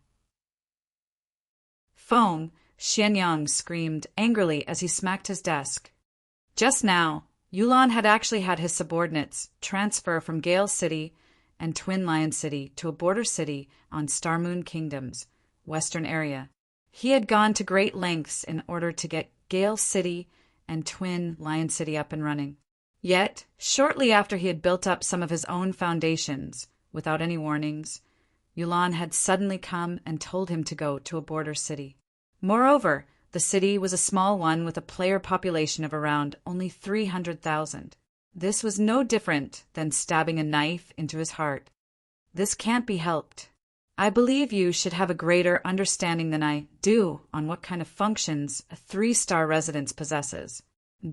Feng Xianyang screamed angrily as he smacked his desk. Just now, Yulan had actually had his subordinates transfer from Gale City and Twin Lion City to a border city on Starmoon Kingdom's western area. He had gone to great lengths in order to get Gale City and Twin Lion City up and running. Yet, shortly after he had built up some of his own foundations, without any warnings, Yulan had suddenly come and told him to go to a border city. Moreover, the city was a small one with a player population of around only 300,000. This was no different than stabbing a knife into his heart. This can't be helped. I believe you should have a greater understanding than I do on what kind of functions a 3-star residence possesses.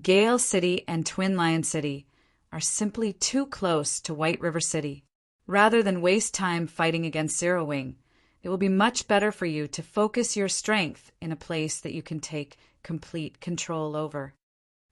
Gale City and Twin Lion City are simply too close to White River City. Rather than waste time fighting against Zero Wing, it will be much better for you to focus your strength in a place that you can take complete control over.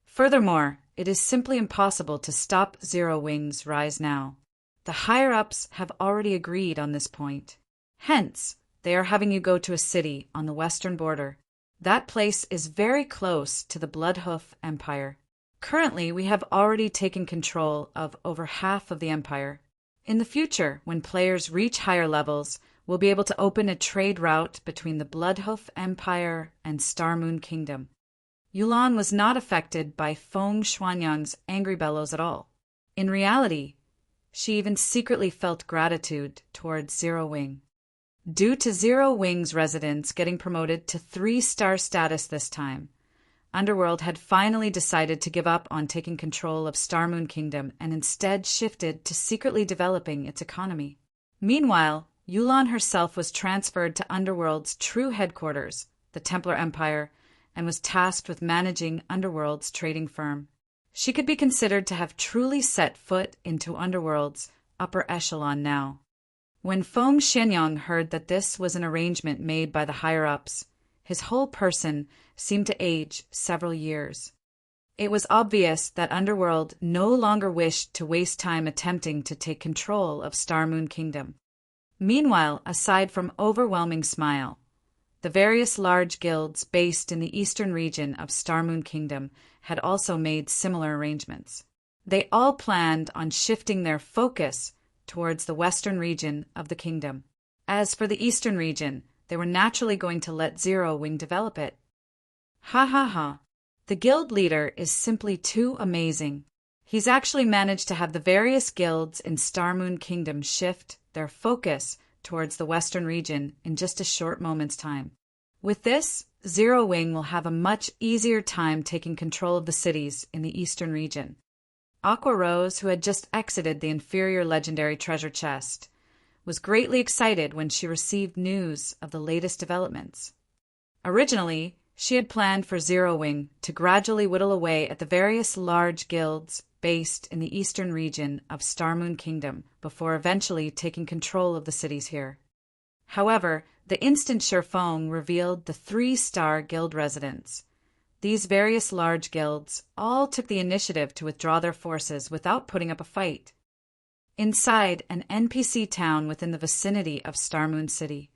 Furthermore, it is simply impossible to stop Zero Wing's rise now. The higher-ups have already agreed on this point. Hence, they are having you go to a city on the western border. That place is very close to the Bloodhoof Empire. Currently, we have already taken control of over half of the empire. In the future, when players reach higher levels, we'll be able to open a trade route between the Bloodhoof Empire and Starmoon Kingdom. Yulan was not affected by Feng Xuanyang's angry bellows at all. In reality, she even secretly felt gratitude towards Zero Wing. Due to Zero Wing's residence getting promoted to 3-star status this time, Underworld had finally decided to give up on taking control of Starmoon Kingdom and instead shifted to secretly developing its economy. Meanwhile, Yulan herself was transferred to Underworld's true headquarters, the Templar Empire, and was tasked with managing Underworld's trading firm. She could be considered to have truly set foot into Underworld's upper echelon now. When Feng Xianyang heard that this was an arrangement made by the higher-ups, his whole person seemed to age several years. It was obvious that Underworld no longer wished to waste time attempting to take control of Starmoon Kingdom. Meanwhile, aside from Overwhelming Smile, the various large guilds based in the eastern region of Starmoon Kingdom had also made similar arrangements. They all planned on shifting their focus towards the western region of the kingdom. As for the eastern region, they were naturally going to let Zero Wing develop it. Ha ha ha. The guild leader is simply too amazing. He's actually managed to have the various guilds in Starmoon Kingdom shift their focus towards the western region in just a short moment's time. With this, Zero Wing will have a much easier time taking control of the cities in the eastern region. Aqua Rose, who had just exited the inferior legendary treasure chest, was greatly excited when she received news of the latest developments. Originally, she had planned for Zero Wing to gradually whittle away at the various large guilds based in the eastern region of Starmoon Kingdom before eventually taking control of the cities here. However, the instant Sherfong revealed the 3-star guild residents. These various large guilds all took the initiative to withdraw their forces without putting up a fight. Inside an NPC town within the vicinity of Starmoon City.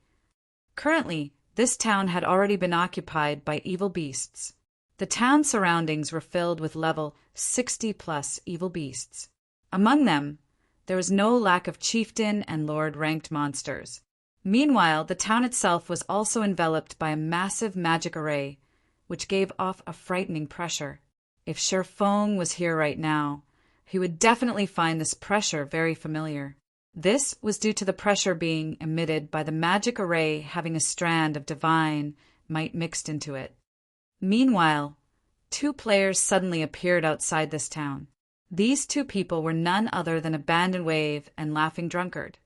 Currently, this town had already been occupied by evil beasts. The town's surroundings were filled with level 60+ evil beasts. Among them, there was no lack of chieftain and lord-ranked monsters. Meanwhile, the town itself was also enveloped by a massive magic array, which gave off a frightening pressure. If Sherfong was here right now, he would definitely find this pressure very familiar. This was due to the pressure being emitted by the magic array having a strand of divine might mixed into it. Meanwhile, 2 players suddenly appeared outside this town. These 2 people were none other than Abandoned Wave and Laughing Drunkard.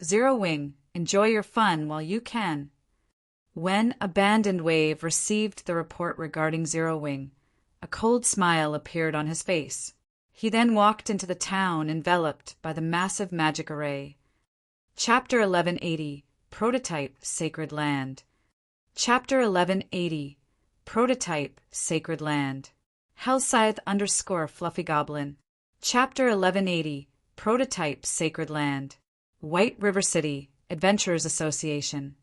Zero Wing, enjoy your fun while you can. When Abandoned Wave received the report regarding Zero Wing, a cold smile appeared on his face. He then walked into the town enveloped by the massive magic array. Chapter 1180, Prototype Sacred Land. Chapter 1180, Prototype Sacred Land. Hellscythe _ Fluffy Goblin. Chapter 1180, Prototype Sacred Land. White River City, Adventurers Association.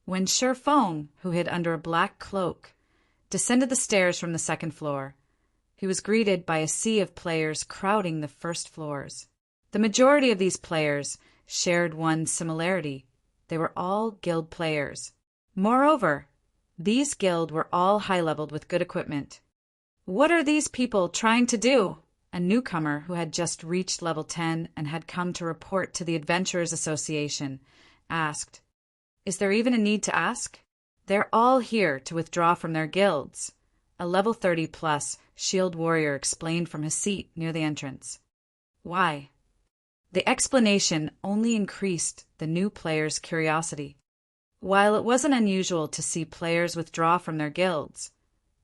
When Sherfong, who hid under a black cloak, descended the stairs from the 2nd floor, he was greeted by a sea of players crowding the first floors. The majority of these players shared one similarity. They were all guild players. Moreover, these guild were all high-leveled with good equipment. What are these people trying to do? A newcomer who had just reached level 10 and had come to report to the Adventurers Association asked. Is there even a need to ask? They're all here to withdraw from their guilds. A level 30+ shield warrior explained from his seat near the entrance. Why? The explanation only increased the new player's curiosity. While it wasn't unusual to see players withdraw from their guilds,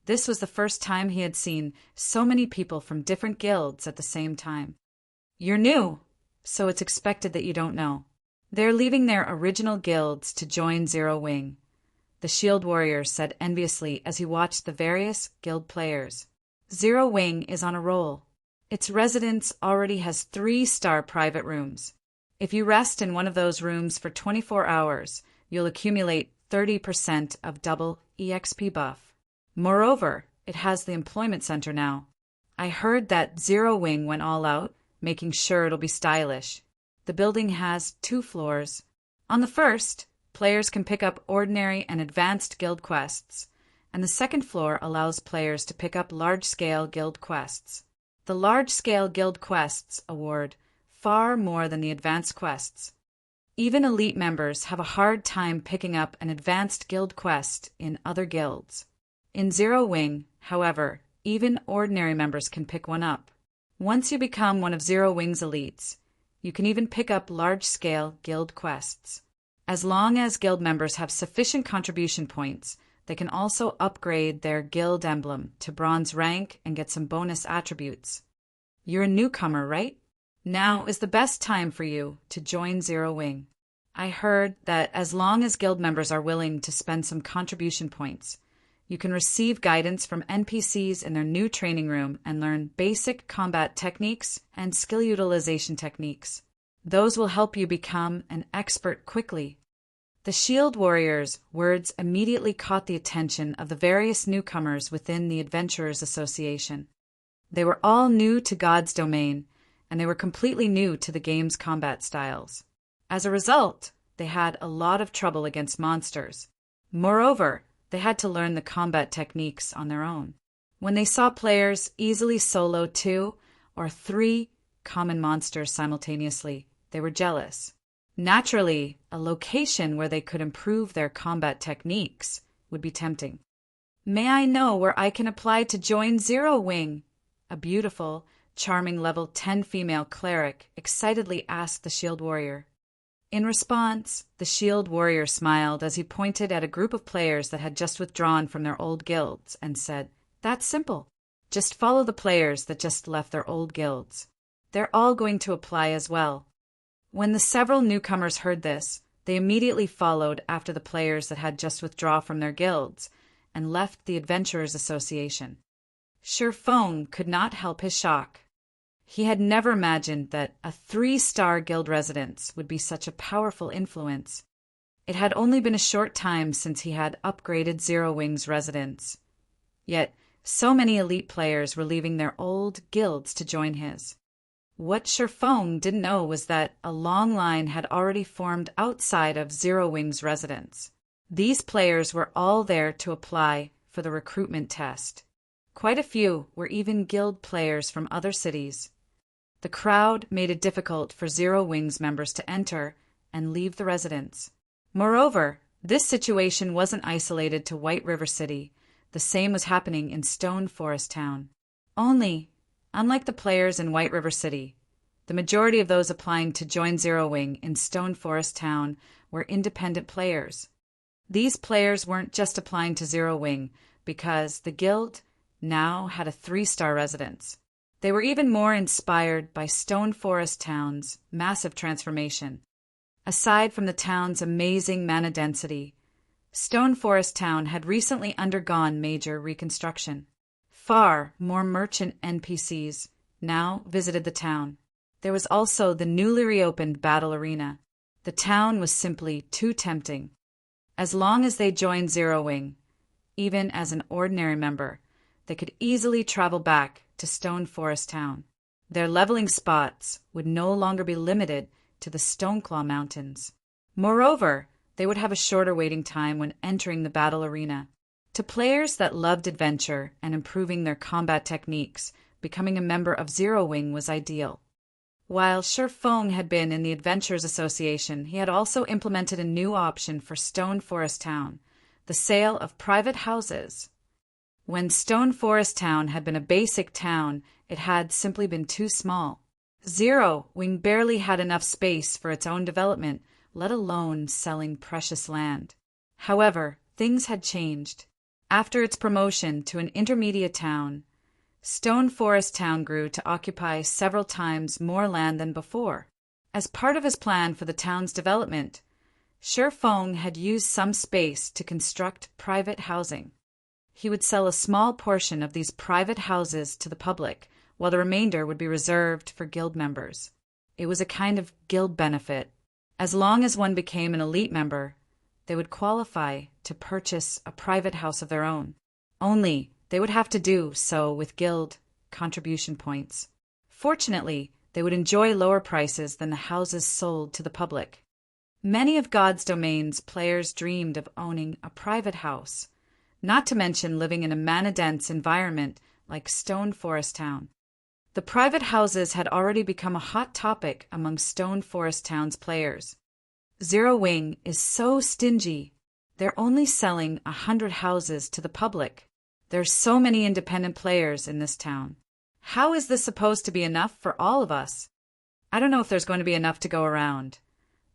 this was the first time he had seen so many people from different guilds at the same time. You're new, so it's expected that you don't know. They're leaving their original guilds to join Zero Wing, the shield warrior said enviously as he watched the various guild players. Zero Wing is on a roll. Its residence already has 3-star private rooms. If you rest in one of those rooms for 24 hours, you'll accumulate 30% of double EXP buff. Moreover, it has the employment center now. I heard that Zero Wing went all out, making sure it'll be stylish. The building has 2 floors. On the first, players can pick up ordinary and advanced guild quests, and the 2nd floor allows players to pick up large-scale guild quests. The large-scale guild quests award far more than the advanced quests. Even elite members have a hard time picking up an advanced guild quest in other guilds. In Zero Wing, however, even ordinary members can pick one up. Once you become one of Zero Wing's elites, you can even pick up large-scale guild quests. As long as guild members have sufficient contribution points, they can also upgrade their guild emblem to bronze rank and get some bonus attributes. You're a newcomer, right? Now is the best time for you to join Zero Wing. I heard that as long as guild members are willing to spend some contribution points, you can receive guidance from NPCs in their new training room and learn basic combat techniques and skill utilization techniques. Those will help you become an expert quickly. The shield warrior's words immediately caught the attention of the various newcomers within the Adventurers Association. They were all new to God's domain, and they were completely new to the game's combat styles. As a result, they had a lot of trouble against monsters. Moreover, they had to learn the combat techniques on their own. When they saw players easily solo 2 or 3 common monsters simultaneously, they were jealous. Naturally, a location where they could improve their combat techniques would be tempting. May I know where I can apply to join Zero Wing? A beautiful, charming level 10 female cleric excitedly asked the shield warrior. In response, the shield warrior smiled as he pointed at a group of players that had just withdrawn from their old guilds and said, "That's simple. Just follow the players that just left their old guilds. They're all going to apply as well." When the several newcomers heard this, They immediately followed after the players that had just withdrawn from their guilds and left the Adventurers Association. Sir Fong could not help his shock. He had never imagined that a 3-star guild residence would be such a powerful influence. It had only been a short time since he had upgraded Zero Wing's residence. Yet, so many elite players were leaving their old guilds to join his. What Sir Fong didn't know was that a long line had already formed outside of Zero Wing's residence. These players were all there to apply for the recruitment test. Quite a few were even guild players from other cities. The crowd made it difficult for Zero Wing's members to enter and leave the residence. Moreover, this situation wasn't isolated to White River City. The same was happening in Stone Forest Town. Only, unlike the players in White River City, the majority of those applying to join Zero Wing in Stone Forest Town were independent players. These players weren't just applying to Zero Wing because the guild now had a 3-star residence. They were even more inspired by Stone Forest Town's massive transformation. Aside from the town's amazing mana density, Stone Forest Town had recently undergone major reconstruction. Far more merchant NPCs now visited the town. There was also the newly reopened battle arena. The town was simply too tempting. As long as they joined Zero Wing, even as an ordinary member, they could easily travel back to Stone Forest Town. Their leveling spots would no longer be limited to the Stoneclaw Mountains. Moreover, they would have a shorter waiting time when entering the battle arena. To players that loved adventure and improving their combat techniques, becoming a member of Zero Wing was ideal. While Sir Fong had been in the Adventurers Association, he had also implemented a new option for Stone Forest Town, the sale of private houses. When Stone Forest Town had been a basic town, it had simply been too small. Zero Wing barely had enough space for its own development, let alone selling precious land. However, things had changed. After its promotion to an intermediate town, Stone Forest Town grew to occupy several times more land than before. As part of his plan for the town's development, Sir Fong had used some space to construct private housing. He would sell a small portion of these private houses to the public, while the remainder would be reserved for guild members. It was a kind of guild benefit. As long as one became an elite member, they would qualify to purchase a private house of their own. Only, they would have to do so with guild contribution points. Fortunately, they would enjoy lower prices than the houses sold to the public. Many of God's domains players dreamed of owning a private house, not to mention living in a mana-dense environment like Stone Forest Town. The private houses had already become a hot topic among Stone Forest Town's players. Zero Wing is so stingy. They're only selling 100 houses to the public. There's so many independent players in this town. How is this supposed to be enough for all of us? I don't know if there's going to be enough to go around.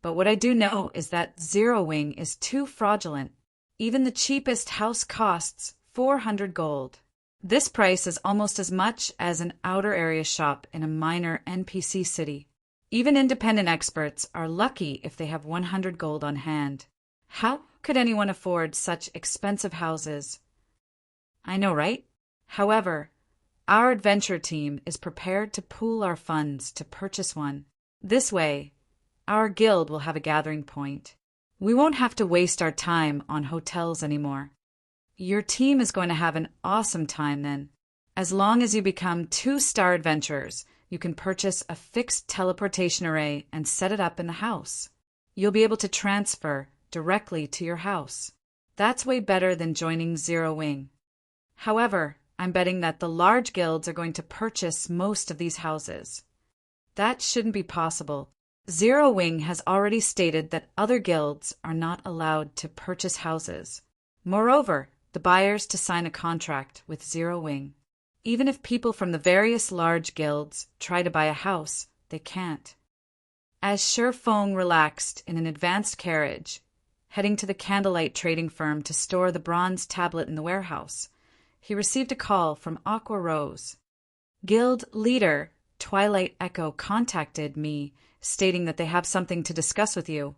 But what I do know is that Zero Wing is too fraudulent. Even the cheapest house costs 400 gold. This price is almost as much as an outer area shop in a minor NPC city. Even independent experts are lucky if they have 100 gold on hand. How could anyone afford such expensive houses? I know, right? However, our adventure team is prepared to pool our funds to purchase one. This way, our guild will have a gathering point. We won't have to waste our time on hotels anymore. Your team is going to have an awesome time then. As long as you become 2-star adventurers, you can purchase a fixed teleportation array and set it up in the house. You'll be able to transfer directly to your house. That's way better than joining Zero Wing. However, I'm betting that the large guilds are going to purchase most of these houses. That shouldn't be possible. Zero Wing has already stated that other guilds are not allowed to purchase houses. Moreover, the buyers to sign a contract with Zero Wing. Even if people from the various large guilds try to buy a house, they can't. As Sir Fong relaxed in an advanced carriage, heading to the candlelight trading firm to store the bronze tablet in the warehouse, he received a call from Aqua Rose. Guild leader Twilight Echo contacted me, stating that they have something to discuss with you.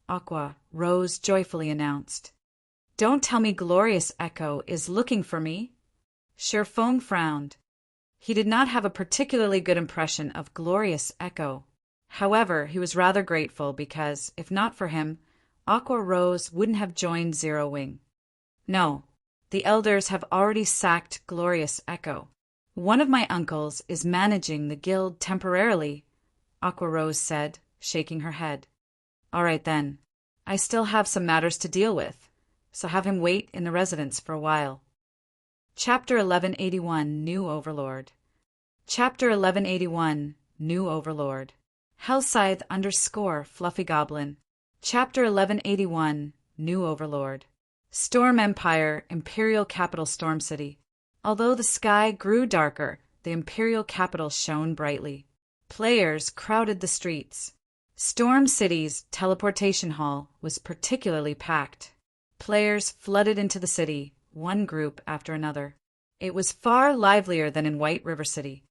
Aqua, Rose joyfully announced. "Don't tell me Glorious Echo is looking for me?" Sherfong frowned. He did not have a particularly good impression of Glorious Echo. However, he was rather grateful because, if not for him, Aqua Rose wouldn't have joined Zero Wing. "No, the elders have already sacked Glorious Echo. One of my uncles is managing the guild temporarily," Aqua Rose said, shaking her head. "All right then. I still have some matters to deal with, so have him wait in the residence for a while." Chapter 1181 New Overlord. Chapter 1181 New Overlord. Hellscythe _ Fluffy Goblin. Chapter 1181 New Overlord. Storm Empire, Imperial Capital Storm City. Although the sky grew darker, the Imperial capital shone brightly. Players crowded the streets. Storm City's teleportation hall was particularly packed. Players flooded into the city, one group after another. It was far livelier than in White River City.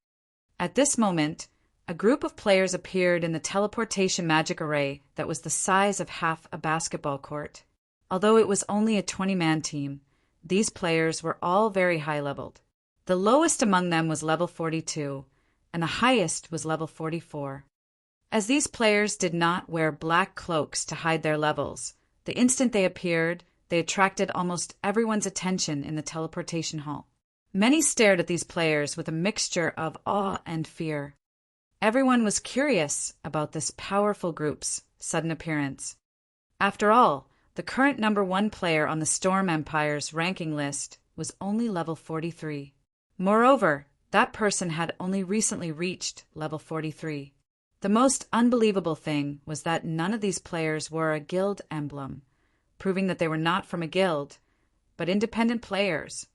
At this moment, a group of players appeared in the teleportation magic array that was the size of half a basketball court. Although it was only a 20-man team, these players were all very high-leveled. The lowest among them was level 42, and the highest was level 44. As these players did not wear black cloaks to hide their levels, the instant they appeared, they attracted almost everyone's attention in the teleportation hall. Many stared at these players with a mixture of awe and fear. Everyone was curious about this powerful group's sudden appearance. After all, the current #1 player on the Storm Empire's ranking list was only level 43. Moreover, that person had only recently reached level 43. The most unbelievable thing was that none of these players wore a guild emblem, proving that they were not from a guild, but independent players.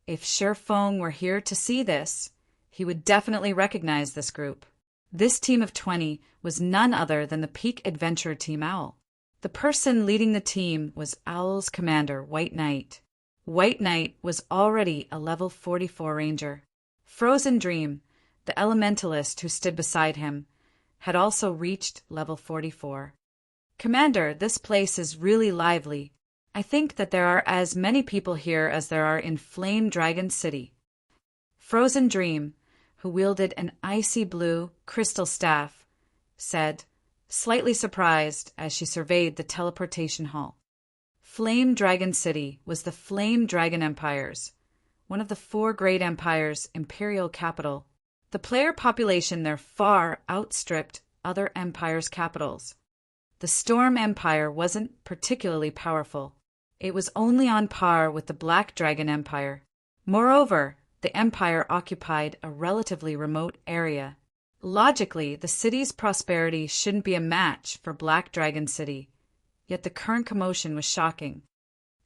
If Sherfong were here to see this, he would definitely recognize this group. This team of 20 was none other than the Peak Adventure Team Owl. The person leading the team was Owl's commander, White Knight. White Knight was already a level 44 ranger. Frozen Dream, the elementalist who stood beside him, had also reached level 44. "Commander, this place is really lively. I think that there are as many people here as there are in Flame Dragon City." Frozen Dream, who wielded an icy blue crystal staff, said, slightly surprised as she surveyed the teleportation hall. Flame Dragon City was the Flame Dragon Empire's, one of the 4 great empires' imperial capital. The player population there far outstripped other empires' capitals. The Storm Empire wasn't particularly powerful. It was only on par with the Black Dragon Empire. Moreover, the empire occupied a relatively remote area. Logically, the city's prosperity shouldn't be a match for Black Dragon City, yet the current commotion was shocking.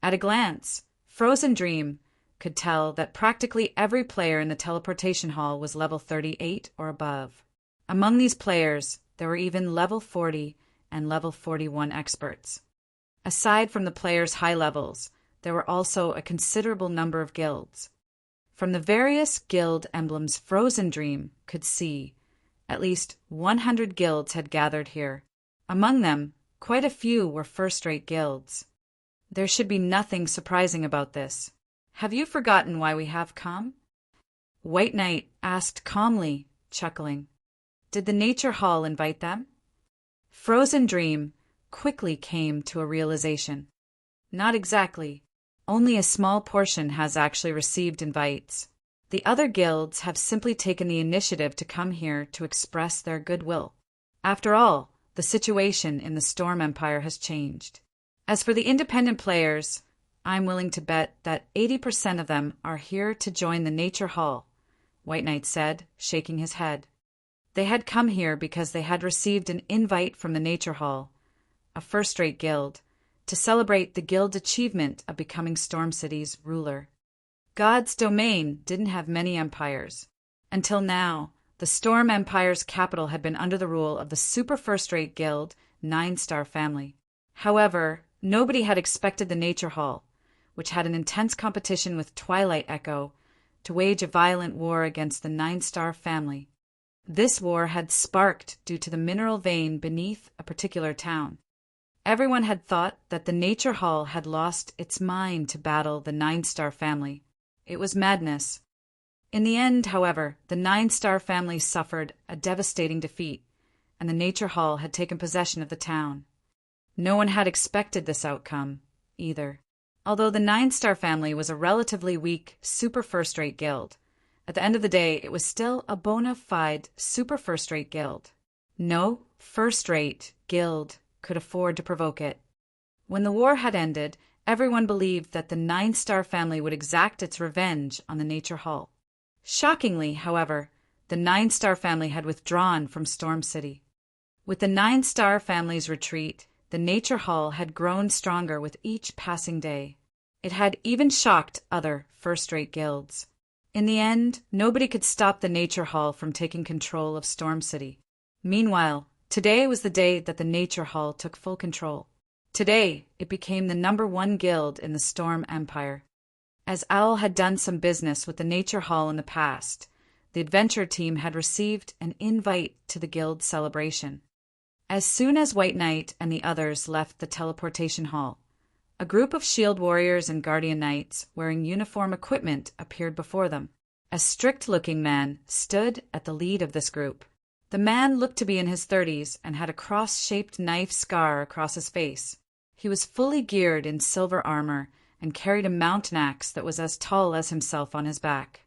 At a glance, Frozen Dream could tell that practically every player in the teleportation hall was level 38 or above. Among these players, there were even level 40 and level 41 experts. Aside from the players' high levels, there were also a considerable number of guilds. From the various guild emblems Frozen Dream could see, at least 100 guilds had gathered here. Among them, quite a few were first-rate guilds. There should be nothing surprising about this. "Have you forgotten why we have come?" White Knight asked calmly, chuckling. "Did the Nature Hall invite them?" Frozen Dream quickly came to a realization. Not exactly. Only a small portion has actually received invites. The other guilds have simply taken the initiative to come here to express their goodwill. After all, the situation in the Storm Empire has changed. As for the independent players, I'm willing to bet that 80% of them are here to join the Nature Hall, White Knight said, shaking his head. They had come here because they had received an invite from the Nature Hall, a first-rate guild, to celebrate the guild's achievement of becoming Storm City's ruler. God's domain didn't have many empires. Until now, the Storm Empire's capital had been under the rule of the super first-rate guild, 9-Star Family. However, nobody had expected the Nature Hall, which had an intense competition with Twilight Echo, to wage a violent war against the 9-Star Family. This war had sparked due to the mineral vein beneath a particular town. Everyone had thought that the Nature Hall had lost its mind to battle the Nine-Star family. It was madness. In the end, however, the Nine-Star family suffered a devastating defeat, and the Nature Hall had taken possession of the town. No one had expected this outcome, either. Although the Nine-Star family was a relatively weak, super first-rate guild, at the end of the day it was still a bona fide super first-rate guild. No first-rate guild could afford to provoke it. When the war had ended, everyone believed that the Nine-Star family would exact its revenge on the Nature Hall. Shockingly, however, the Nine-Star family had withdrawn from Storm City. With the Nine-Star family's retreat, the Nature Hall had grown stronger with each passing day. It had even shocked other first-rate guilds. In the end, nobody could stop the Nature Hall from taking control of Storm City. Meanwhile, today was the day that the Nature Hall took full control. Today, it became the #1 guild in the Storm Empire. As Owl had done some business with the Nature Hall in the past, the adventure team had received an invite to the guild celebration. As soon as White Knight and the others left the teleportation hall, a group of shield warriors and guardian knights wearing uniform equipment appeared before them. A strict-looking man stood at the lead of this group. The man looked to be in his 30s and had a cross-shaped knife scar across his face. He was fully geared in silver armor and carried a mountain axe that was as tall as himself on his back.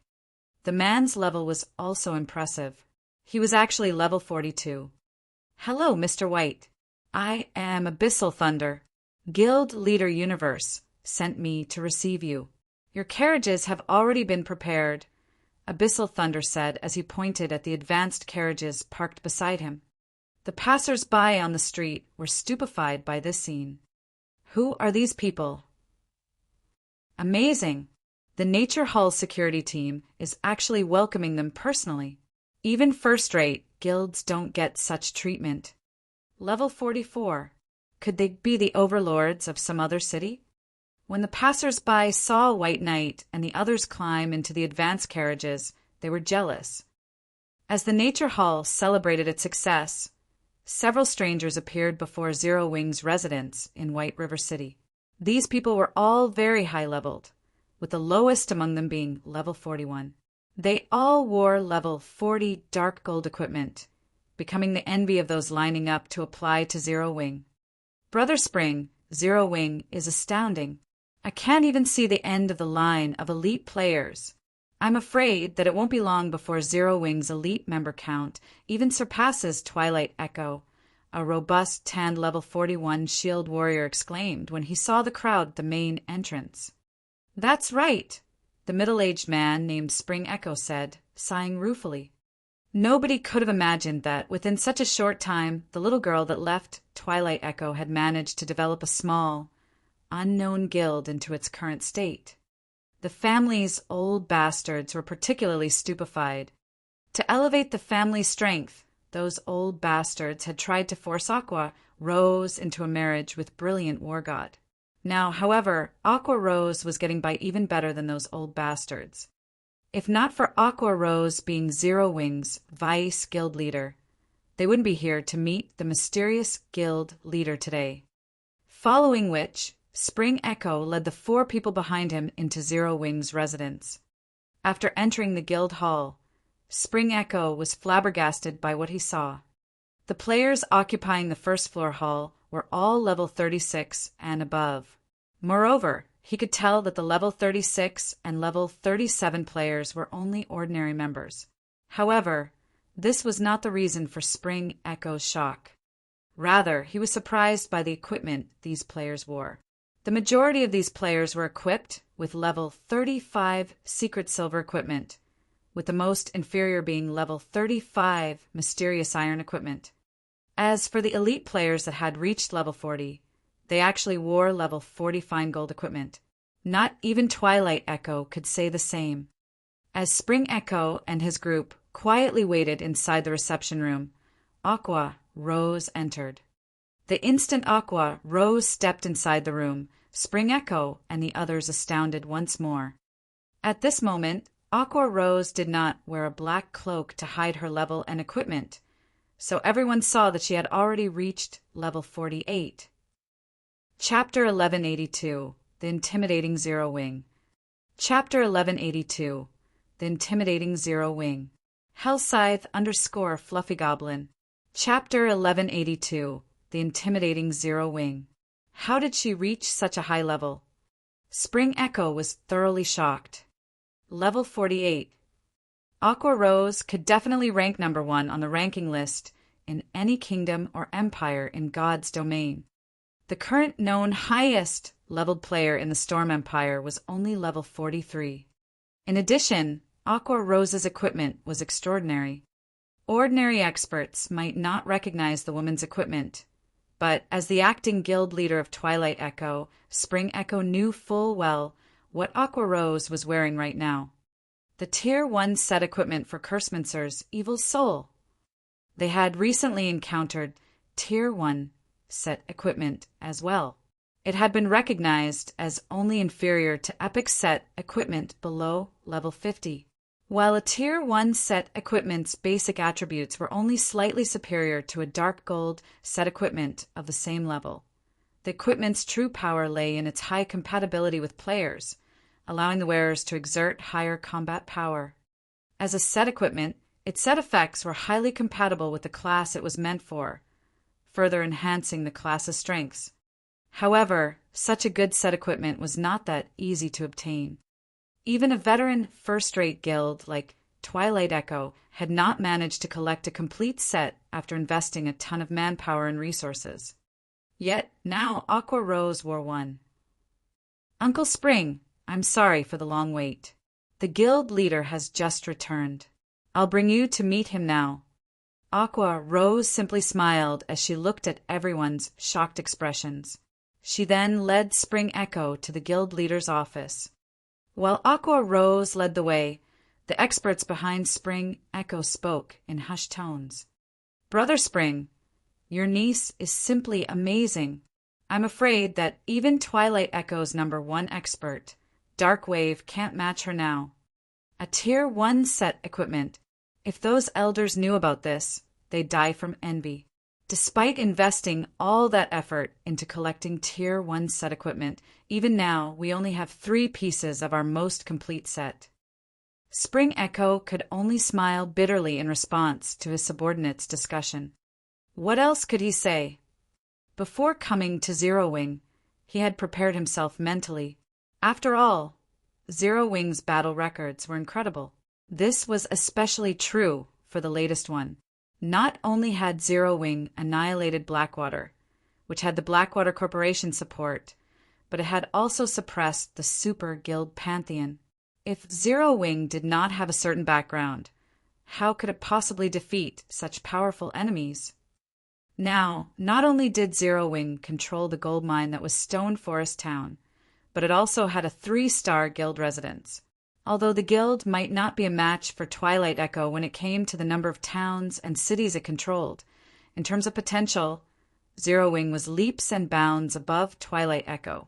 The man's level was also impressive. He was actually level 42. "Hello, Mr. White. I am Abyssal Thunder. Guild Leader Universe sent me to receive you. Your carriages have already been prepared," Abyssal Thunder said as he pointed at the advanced carriages parked beside him. The passers-by on the street were stupefied by this scene. Who are these people? Amazing! The Nature Hall security team is actually welcoming them personally. Even first-rate guilds don't get such treatment. Level 44. Could they be the overlords of some other city? When the passers-by saw White Knight and the others climb into the advance carriages, they were jealous. As the Nature Hall celebrated its success, several strangers appeared before Zero Wing's residence in White River City. These people were all very high-leveled, with the lowest among them being level 41. They all wore level 40 dark gold equipment, becoming the envy of those lining up to apply to Zero Wing. Brother Spring, Zero Wing, is astounding. I can't even see the end of the line of elite players. I'm afraid that it won't be long before Zero Wing's elite member count even surpasses Twilight Echo, a robust tanned level 41 shield warrior exclaimed when he saw the crowd at the main entrance. "That's right," the middle-aged man named Spring Echo said, sighing ruefully. Nobody could have imagined that within such a short time the little girl that left Twilight Echo had managed to develop a small, unknown guild into its current state. The family's old bastards were particularly stupefied. To elevate the family's strength, those old bastards had tried to force Aqua Rose into a marriage with brilliant War God. Now, however, Aqua Rose was getting by even better than those old bastards. If not for Aqua Rose being Zero Wing's vice guild leader, they wouldn't be here to meet the mysterious guild leader today. Following which, Spring Echo led the 4 people behind him into Zero Wing's residence. After entering the guild hall, Spring Echo was flabbergasted by what he saw. The players occupying the first-floor hall were all level 36 and above. Moreover, he could tell that the level 36 and level 37 players were only ordinary members. However, this was not the reason for Spring Echo's shock. Rather, he was surprised by the equipment these players wore. The majority of these players were equipped with level 35 secret silver equipment, with the most inferior being level 35 mysterious iron equipment. As for the elite players that had reached level 40, they actually wore level 40 fine gold equipment. Not even Twilight Echo could say the same. As Spring Echo and his group quietly waited inside the reception room, Aqua Rose entered. The instant Aqua Rose stepped inside the room, Spring Echo and the others astounded once more. At this moment, Aqua Rose did not wear a black cloak to hide her level and equipment, so everyone saw that she had already reached level 48. Chapter 1182, The Intimidating Zero Wing. Chapter 1182, The Intimidating Zero Wing. Hellscythe _ Fluffy Goblin. Chapter 1182, The Intimidating Zero Wing. How did she reach such a high level? Spring Echo was thoroughly shocked. Level 48. Aqua Rose could definitely rank number 1 on the ranking list in any kingdom or empire in God's domain. The current known highest leveled player in the Storm Empire was only level 43. In addition, Aqua Rose's equipment was extraordinary. Ordinary experts might not recognize the woman's equipment, but as the acting guild leader of Twilight Echo, Spring Echo knew full well what Aqua Rose was wearing right now. The Tier 1 set equipment for Cursemancer's Evil Soul. They had recently encountered Tier 1 set equipment as well. It had been recognized as only inferior to epic set equipment below level 50. While a Tier 1 set equipment's basic attributes were only slightly superior to a dark gold set equipment of the same level, the equipment's true power lay in its high compatibility with players, allowing the wearers to exert higher combat power. As a set equipment, its set effects were highly compatible with the class it was meant for, further enhancing the class's strengths. However, such a good set equipment was not that easy to obtain. Even a veteran first-rate guild like Twilight Echo had not managed to collect a complete set after investing a ton of manpower and resources. Yet now Aqua Rose wore one. Uncle Spring, I'm sorry for the long wait. The guild leader has just returned. I'll bring you to meet him now. Aqua Rose simply smiled as she looked at everyone's shocked expressions. She then led Spring Echo to the guild leader's office. While Aqua Rose led the way, the experts behind Spring Echo spoke in hushed tones. Brother Spring, your niece is simply amazing. I'm afraid that even Twilight Echo's number 1 expert, Darkwave, can't match her now. A Tier 1 set equipment. If those elders knew about this, they'd die from envy. Despite investing all that effort into collecting Tier 1 set equipment, even now we only have 3 pieces of our most complete set. Spring Echo could only smile bitterly in response to his subordinate's discussion. What else could he say? Before coming to Zero Wing, he had prepared himself mentally. After all, Zero Wing's battle records were incredible. This was especially true for the latest one. Not only had Zero Wing annihilated Blackwater, which had the Blackwater Corporation support, but it had also suppressed the Super Guild Pantheon. If Zero Wing did not have a certain background, how could it possibly defeat such powerful enemies? Now, not only did Zero Wing control the gold mine that was Stone Forest Town, but it also had a 3-star guild residence. Although the guild might not be a match for Twilight Echo when it came to the number of towns and cities it controlled, in terms of potential, Zero Wing was leaps and bounds above Twilight Echo.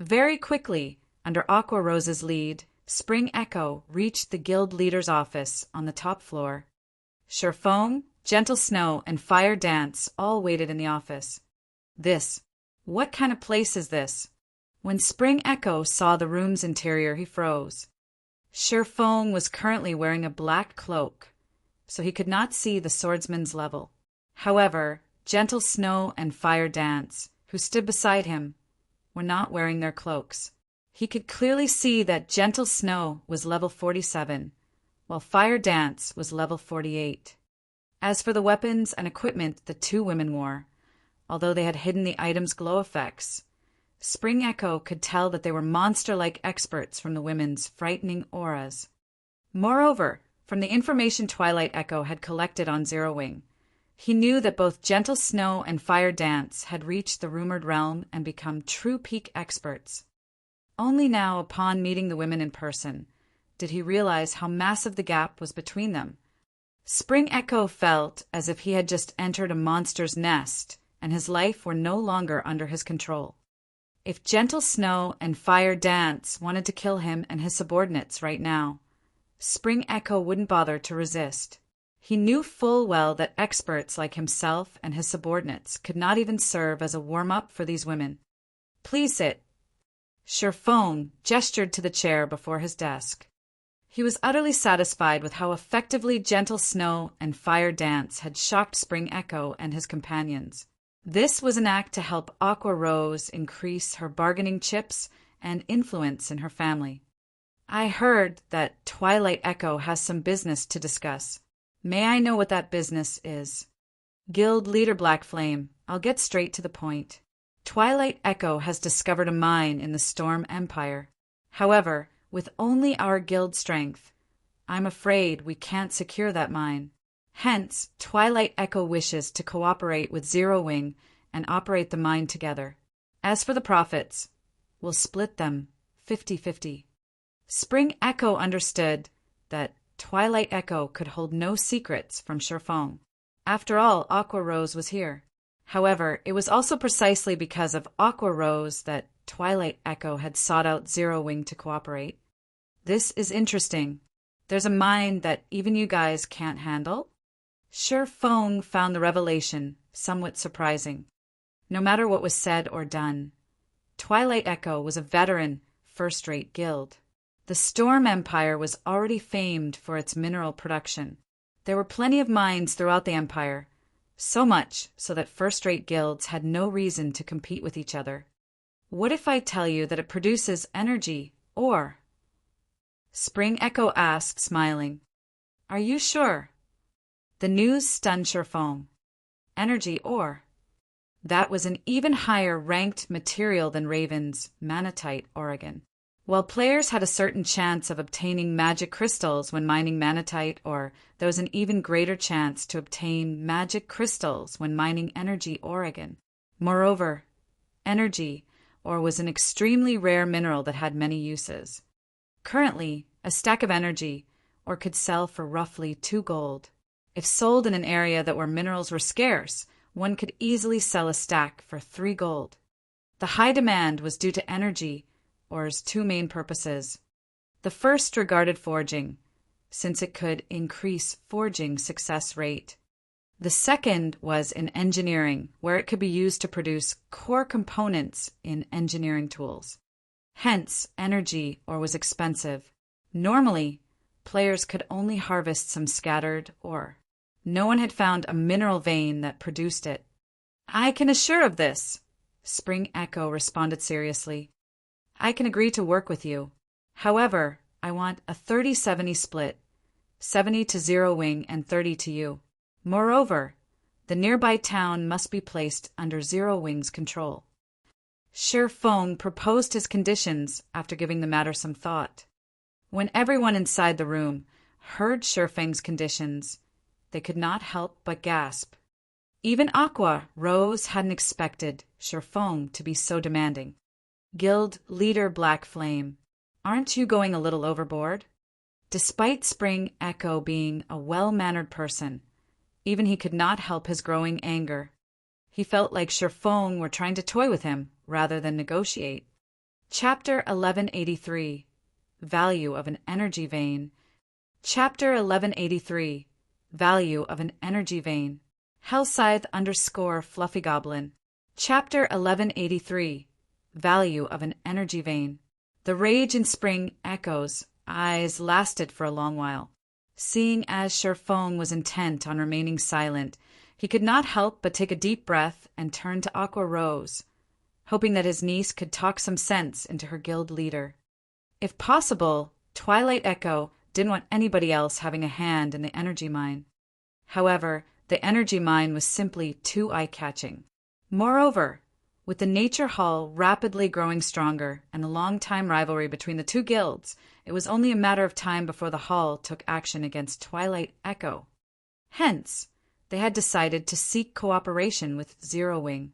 Very quickly, under Aqua Rose's lead, Spring Echo reached the guild leader's office on the top floor. Surefoam, Gentle Snow, and Fire Dance all waited in the office. What kind of place is this? When Spring Echo saw the room's interior, he froze. Surefoam was currently wearing a black cloak, so he could not see the swordsman's level. However, Gentle Snow and Fire Dance, who stood beside him, were not wearing their cloaks. He could clearly see that Gentle Snow was level 47, while Fire Dance was level 48. As for the weapons and equipment the 2 women wore, although they had hidden the items' glow effects, Spring Echo could tell that they were monster-like experts from the women's frightening auras. Moreover, from the information Twilight Echo had collected on Zero Wing, he knew that both Gentle Snow and Fire Dance had reached the rumored realm and become true peak experts. Only now, upon meeting the women in person, did he realize how massive the gap was between them. Spring Echo felt as if he had just entered a monster's nest, and his life were no longer under his control. If Gentle Snow and Fire Dance wanted to kill him and his subordinates right now, Spring Echo wouldn't bother to resist. He knew full well that experts like himself and his subordinates could not even serve as a warm-up for these women. Please sit. Sherfone gestured to the chair before his desk. He was utterly satisfied with how effectively Gentle Snow and Fire Dance had shocked Spring Echo and his companions. This was an act to help Aqua Rose increase her bargaining chips and influence in her family. I heard that Twilight Echo has some business to discuss. May I know what that business is? Guild Leader Black Flame, I'll get straight to the point. Twilight Echo has discovered a mine in the Storm Empire. However, with only our guild strength, I'm afraid we can't secure that mine. Hence, Twilight Echo wishes to cooperate with Zero Wing and operate the mine together. As for the profits, we'll split them 50-50. Spring Echo understood that Twilight Echo could hold no secrets from Sherfone. After all, Aqua Rose was here. However, it was also precisely because of Aqua Rose that Twilight Echo had sought out Zero Wing to cooperate. This is interesting. There's a mine that even you guys can't handle? Sherfone found the revelation somewhat surprising. No matter what was said or done, Twilight Echo was a veteran, first-rate guild. The Storm Empire was already famed for its mineral production. There were plenty of mines throughout the empire, so much so that first-rate guilds had no reason to compete with each other. What if I tell you that it produces energy, ore? Spring Echo asked, smiling. Are you sure? The news stunned Sherfone. Energy ore. That was an even higher ranked material than Raven's Manatite Oregon. While players had a certain chance of obtaining magic crystals when mining Manatite ore, there was an even greater chance to obtain magic crystals when mining energy Oregon. Moreover, energy ore was an extremely rare mineral that had many uses. Currently, a stack of energy ore could sell for roughly 2 gold. If sold in an area that where minerals were scarce, one could easily sell a stack for 3 gold. The high demand was due to energy ore's 2 main purposes. The first regarded forging, since it could increase forging success rate. The second was in engineering, where it could be used to produce core components in engineering tools. Hence, energy ore was expensive. Normally, players could only harvest some scattered ore. No one had found a mineral vein that produced it. I can assure of this, Spring Echo responded seriously. I can agree to work with you. However, I want a 30-70 split, 70 to Zero Wing and 30 to you. Moreover, the nearby town must be placed under Zero Wing's control. Sherfone proposed his conditions after giving the matter some thought. When everyone inside the room heard Sherfang's conditions, they could not help but gasp. Even Aqua Rose hadn't expected Sherfone to be so demanding. Guild Leader Black Flame, aren't you going a little overboard? Despite Spring Echo being a well-mannered person, even he could not help his growing anger. He felt like Sherfone were trying to toy with him rather than negotiate. Chapter 1183, Value of an Energy Vein. Chapter 1183, Value of an Energy Vein. Hellscythe_Fluffy Goblin. Chapter 1183, Value of an Energy Vein. The rage in Spring Echo's eyes lasted for a long while. Seeing as Sherfone was intent on remaining silent, he could not help but take a deep breath and turn to Aqua Rose, hoping that his niece could talk some sense into her guild leader. If possible, Twilight Echo didn't want anybody else having a hand in the energy mine. However, the energy mine was simply too eye-catching. Moreover, with the Nature Hall rapidly growing stronger and a long-time rivalry between the 2 guilds, it was only a matter of time before the Hall took action against Twilight Echo. Hence, they had decided to seek cooperation with Zero Wing.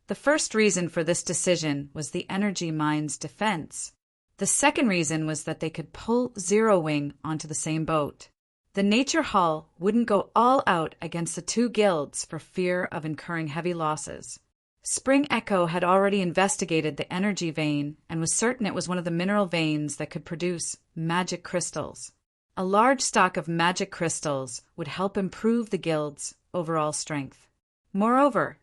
The first reason for this decision was the energy mine's defense. The second reason was that they could pull Zero Wing onto the same boat. The Nature Hall wouldn't go all out against the 2 guilds for fear of incurring heavy losses. Spring Echo had already investigated the energy vein and was certain it was one of the mineral veins that could produce magic crystals. A large stock of magic crystals would help improve the guild's overall strength. Moreover,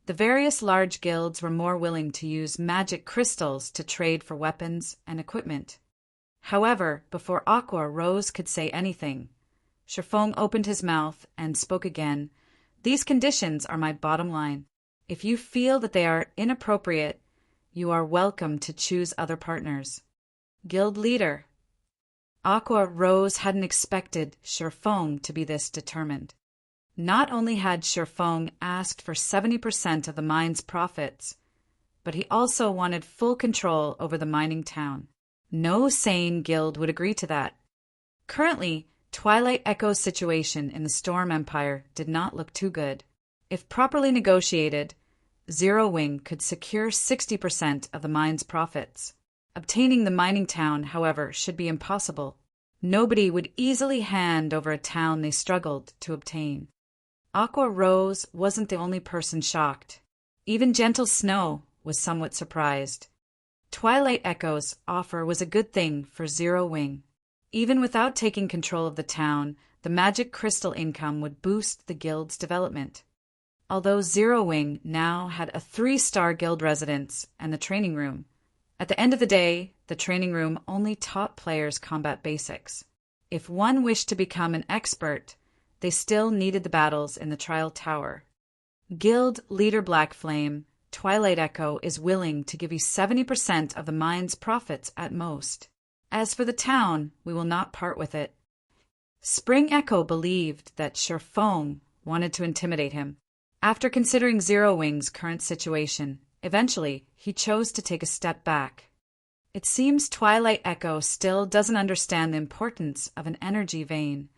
The various large guilds were more willing to use magic crystals to trade for weapons and equipment. However, before Aqua Rose could say anything, Sherfong opened his mouth and spoke again. These conditions are my bottom line. If you feel that they are inappropriate, you are welcome to choose other partners. Guild leader. Aqua Rose hadn't expected Sherfong to be this determined. Not only had Sherfong asked for 70% of the mine's profits, but he also wanted full control over the mining town. No sane guild would agree to that. Currently, Twilight Echo's situation in the Storm Empire did not look too good. If properly negotiated, Zero Wing could secure 60% of the mine's profits. Obtaining the mining town, however, should be impossible. Nobody would easily hand over a town they struggled to obtain. Aqua Rose wasn't the only person shocked. Even Gentle Snow was somewhat surprised. Twilight Echo's offer was a good thing for Zero Wing. Even without taking control of the town, the magic crystal income would boost the guild's development. Although Zero Wing now had a 3-star guild residence and the training room, at the end of the day, the training room only taught players combat basics. If one wished to become an expert, they still needed the battles in the Trial Tower. Guild leader Blackflame, Twilight Echo is willing to give you 70% of the mine's profits at most. As for the town, we will not part with it. Spring Echo believed that Sherfong wanted to intimidate him. After considering Zero Wing's current situation, eventually he chose to take a step back. It seems Twilight Echo still doesn't understand the importance of an energy vein.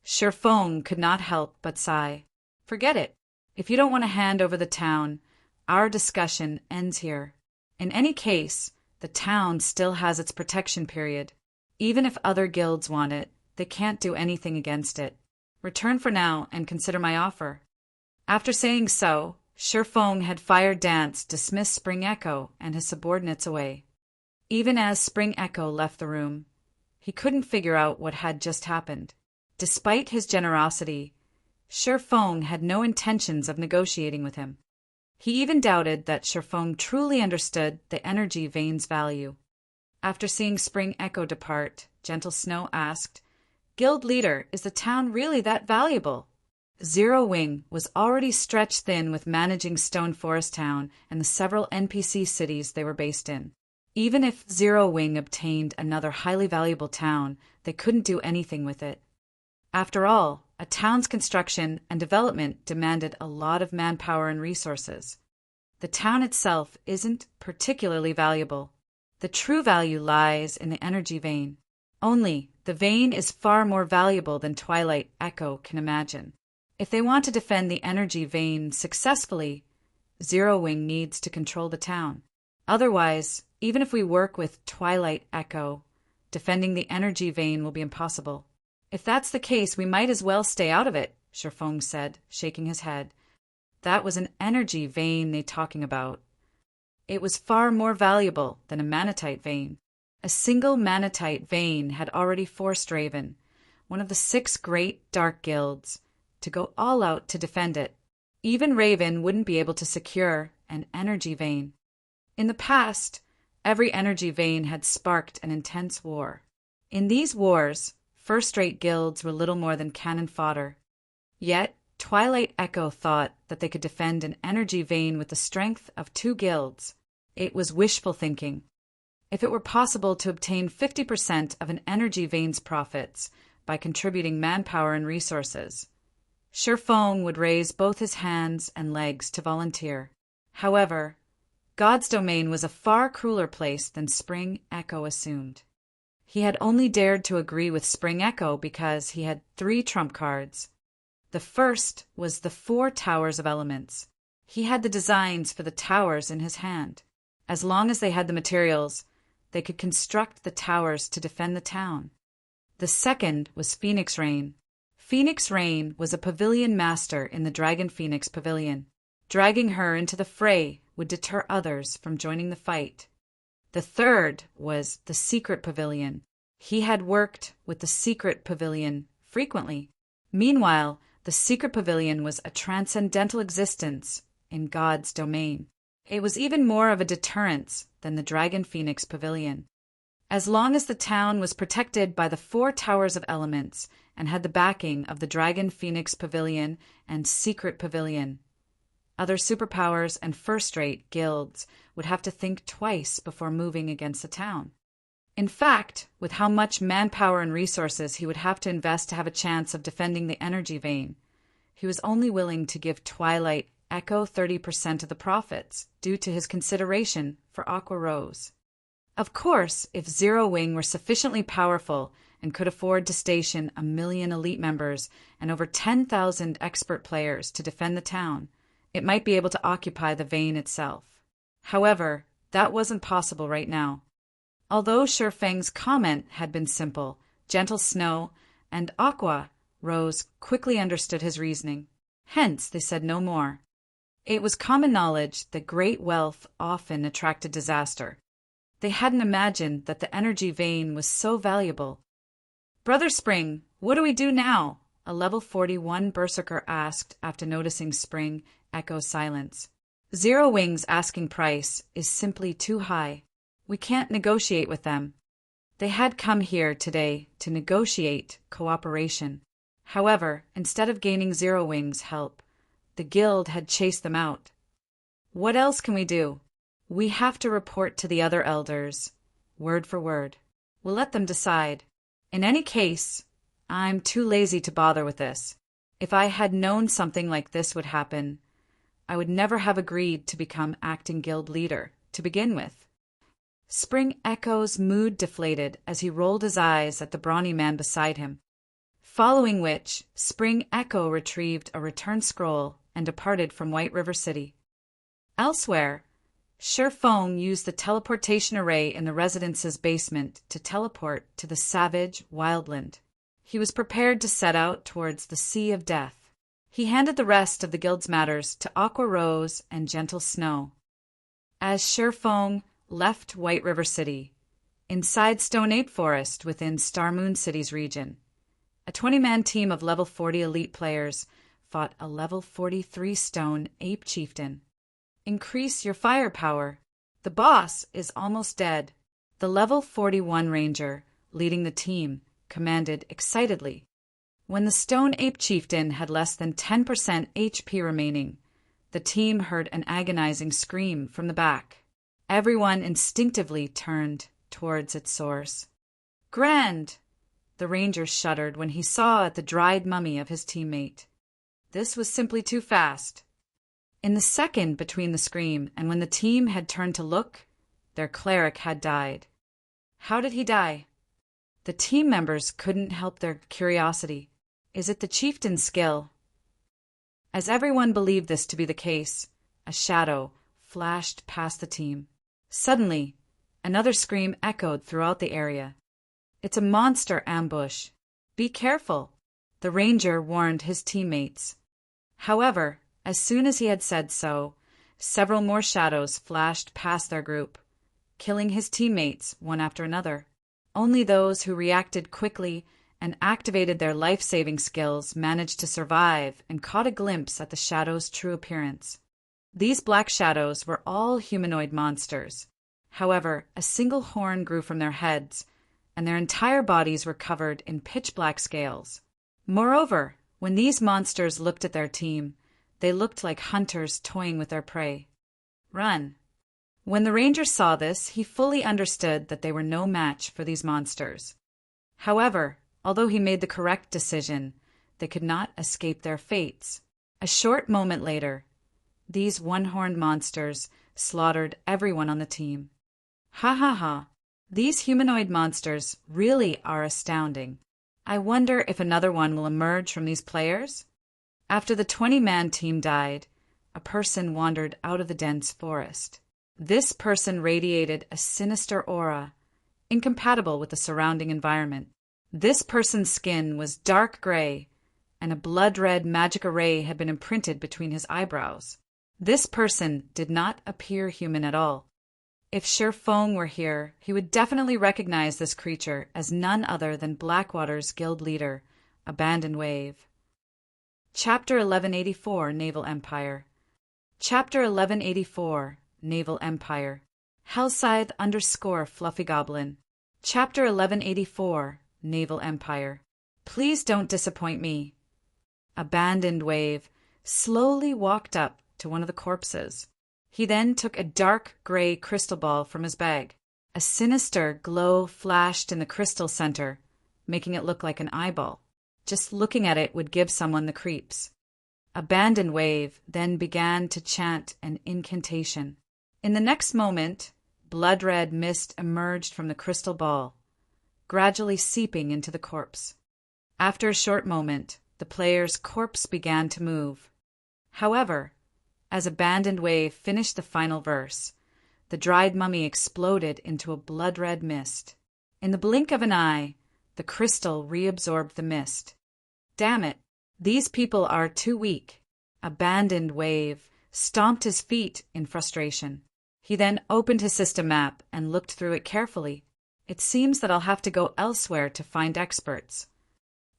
Sherfong could not help but sigh. Forget it. If you don't want to hand over the town, our discussion ends here. In any case, the town still has its protection period. Even if other guilds want it, they can't do anything against it. Return for now and consider my offer. After saying so, Sherfong had Fire Dance dismiss Spring Echo and his subordinates away. Even as Spring Echo left the room, he couldn't figure out what had just happened. Despite his generosity, Sherfong had no intentions of negotiating with him. He even doubted that Sherfong truly understood the energy vein's value. After seeing Spring Echo depart, Gentle Snow asked, "Guild leader, is the town really that valuable?" Zero Wing was already stretched thin with managing Stone Forest Town and the several NPC cities they were based in. Even if Zero Wing obtained another highly valuable town, they couldn't do anything with it. After all, a town's construction and development demanded a lot of manpower and resources. The town itself isn't particularly valuable. The true value lies in the energy vein. Only, the vein is far more valuable than Twilight Echo can imagine. If they want to defend the energy vein successfully, Zero Wing needs to control the town. Otherwise, even if we work with Twilight Echo, defending the energy vein will be impossible. If that's the case, we might as well stay out of it, Sherfong said, shaking his head. That was an energy vein they talking about. It was far more valuable than a manatite vein. A single manatite vein had already forced Raven, one of the 6 great dark guilds, to go all out to defend it. Even Raven wouldn't be able to secure an energy vein. In the past, every energy vein had sparked an intense war. In these wars, first-rate guilds were little more than cannon fodder. Yet, Twilight Echo thought that they could defend an energy vein with the strength of 2 guilds. It was wishful thinking. If it were possible to obtain 50% of an energy vein's profits by contributing manpower and resources, Sherfong would raise both his hands and legs to volunteer. However, God's domain was a far crueler place than Spring Echo assumed. He had only dared to agree with Spring Echo because he had 3 trump cards. The first was the 4 Towers of Elements. He had the designs for the towers in his hand. As long as they had the materials, they could construct the towers to defend the town. The second was Phoenix Rain. Phoenix Rain was a pavilion master in the Dragon Phoenix Pavilion. Dragging her into the fray would deter others from joining the fight. The third was the Secret Pavilion. He had worked with the Secret Pavilion frequently. Meanwhile, the Secret Pavilion was a transcendental existence in God's domain. It was even more of a deterrence than the Dragon Phoenix Pavilion. As long as the town was protected by the 4 Towers of Elements and had the backing of the Dragon Phoenix Pavilion and Secret Pavilion, other superpowers and first-rate guilds would have to think twice before moving against the town. In fact, with how much manpower and resources he would have to invest to have a chance of defending the energy vein, he was only willing to give Twilight Echo 30% of the profits due to his consideration for Aqua Rose. Of course, if Zero Wing were sufficiently powerful and could afford to station 1 million elite members and over 10,000 expert players to defend the town, it might be able to occupy the vein itself. However, that wasn't possible right now. Although Shifeng's comment had been simple, Gentle Snow and Aqua Rose quickly understood his reasoning. Hence, they said no more. It was common knowledge that great wealth often attracted disaster. They hadn't imagined that the energy vein was so valuable. "Brother Spring, what do we do now?" a level 41 berserker asked after noticing Spring Echo's silence. "Zero Wing's asking price is simply too high. We can't negotiate with them." They had come here today to negotiate cooperation. However, instead of gaining Zero Wing's help, the guild had chased them out. "What else can we do?" "We have to report to the other elders, word for word. We'll let them decide. In any case, I'm too lazy to bother with this. If I had known something like this would happen, I would never have agreed to become acting guild leader to begin with." Spring Echo's mood deflated as he rolled his eyes at the brawny man beside him. Following which, Spring Echo retrieved a return scroll and departed from White River City. Elsewhere, Shifeng used the teleportation array in the residence's basement to teleport to the savage wildland. He was prepared to set out towards the Sea of Death. He handed the rest of the guild's matters to Aqua Rose and Gentle Snow. As Shifeng left White River City, inside Stone Ape Forest within Star Moon City's region, a 20-man team of level 40 elite players fought a level 43 Stone Ape Chieftain. "Increase your firepower. The boss is almost dead," the level 41 ranger, leading the team, commanded excitedly. When the Stone Ape Chieftain had less than 10% HP remaining, the team heard an agonizing scream from the back. Everyone instinctively turned towards its source. "Grand!" The ranger shuddered when he saw the dried mummy of his teammate. This was simply too fast. In the second between the scream and when the team had turned to look, their cleric had died. How did he die? The team members couldn't help their curiosity. Is it the chieftain's skill? As everyone believed this to be the case, a shadow flashed past the team. Suddenly, another scream echoed throughout the area. "It's a monster ambush. Be careful," the ranger warned his teammates. However, as soon as he had said so, several more shadows flashed past their group, killing his teammates one after another. Only those who reacted quickly and activated their life-saving skills managed to survive and caught a glimpse at the shadows' true appearance. These black shadows were all humanoid monsters. However, a single horn grew from their heads, and their entire bodies were covered in pitch-black scales. Moreover, when these monsters looked at their team, they looked like hunters toying with their prey. "Run!" When the ranger saw this, he fully understood that they were no match for these monsters. However, although he made the correct decision, they could not escape their fates. A short moment later, these one-horned monsters slaughtered everyone on the team. Ha ha ha! These humanoid monsters really are astounding. I wonder if another one will emerge from these players? After the 20-man team died, a person wandered out of the dense forest. This person radiated a sinister aura, incompatible with the surrounding environment. This person's skin was dark gray, and a blood-red magic array had been imprinted between his eyebrows. This person did not appear human at all. If Shifeng were here, he would definitely recognize this creature as none other than Blackwater's guild leader, Abandoned Wave. Chapter 1184, Naval Empire. Chapter 1184, Naval Empire. Hellscythe _ Fluffy Goblin. Chapter 1184, Naval Empire. Please don't disappoint me. Abandoned Wave slowly walked up to one of the corpses. He then took a dark gray crystal ball from his bag. A sinister glow flashed in the crystal center, making it look like an eyeball. Just looking at it would give someone the creeps. Abandoned Wave then began to chant an incantation. In the next moment, blood-red mist emerged from the crystal ball, gradually seeping into the corpse. After a short moment, the player's corpse began to move. However, as Abandoned Wave finished the final verse, the dried mummy exploded into a blood-red mist. In the blink of an eye, the crystal reabsorbed the mist. Damn it, these people are too weak. Abandoned Wave stomped his feet in frustration. He then opened his system map and looked through it carefully. It seems that I'll have to go elsewhere to find experts.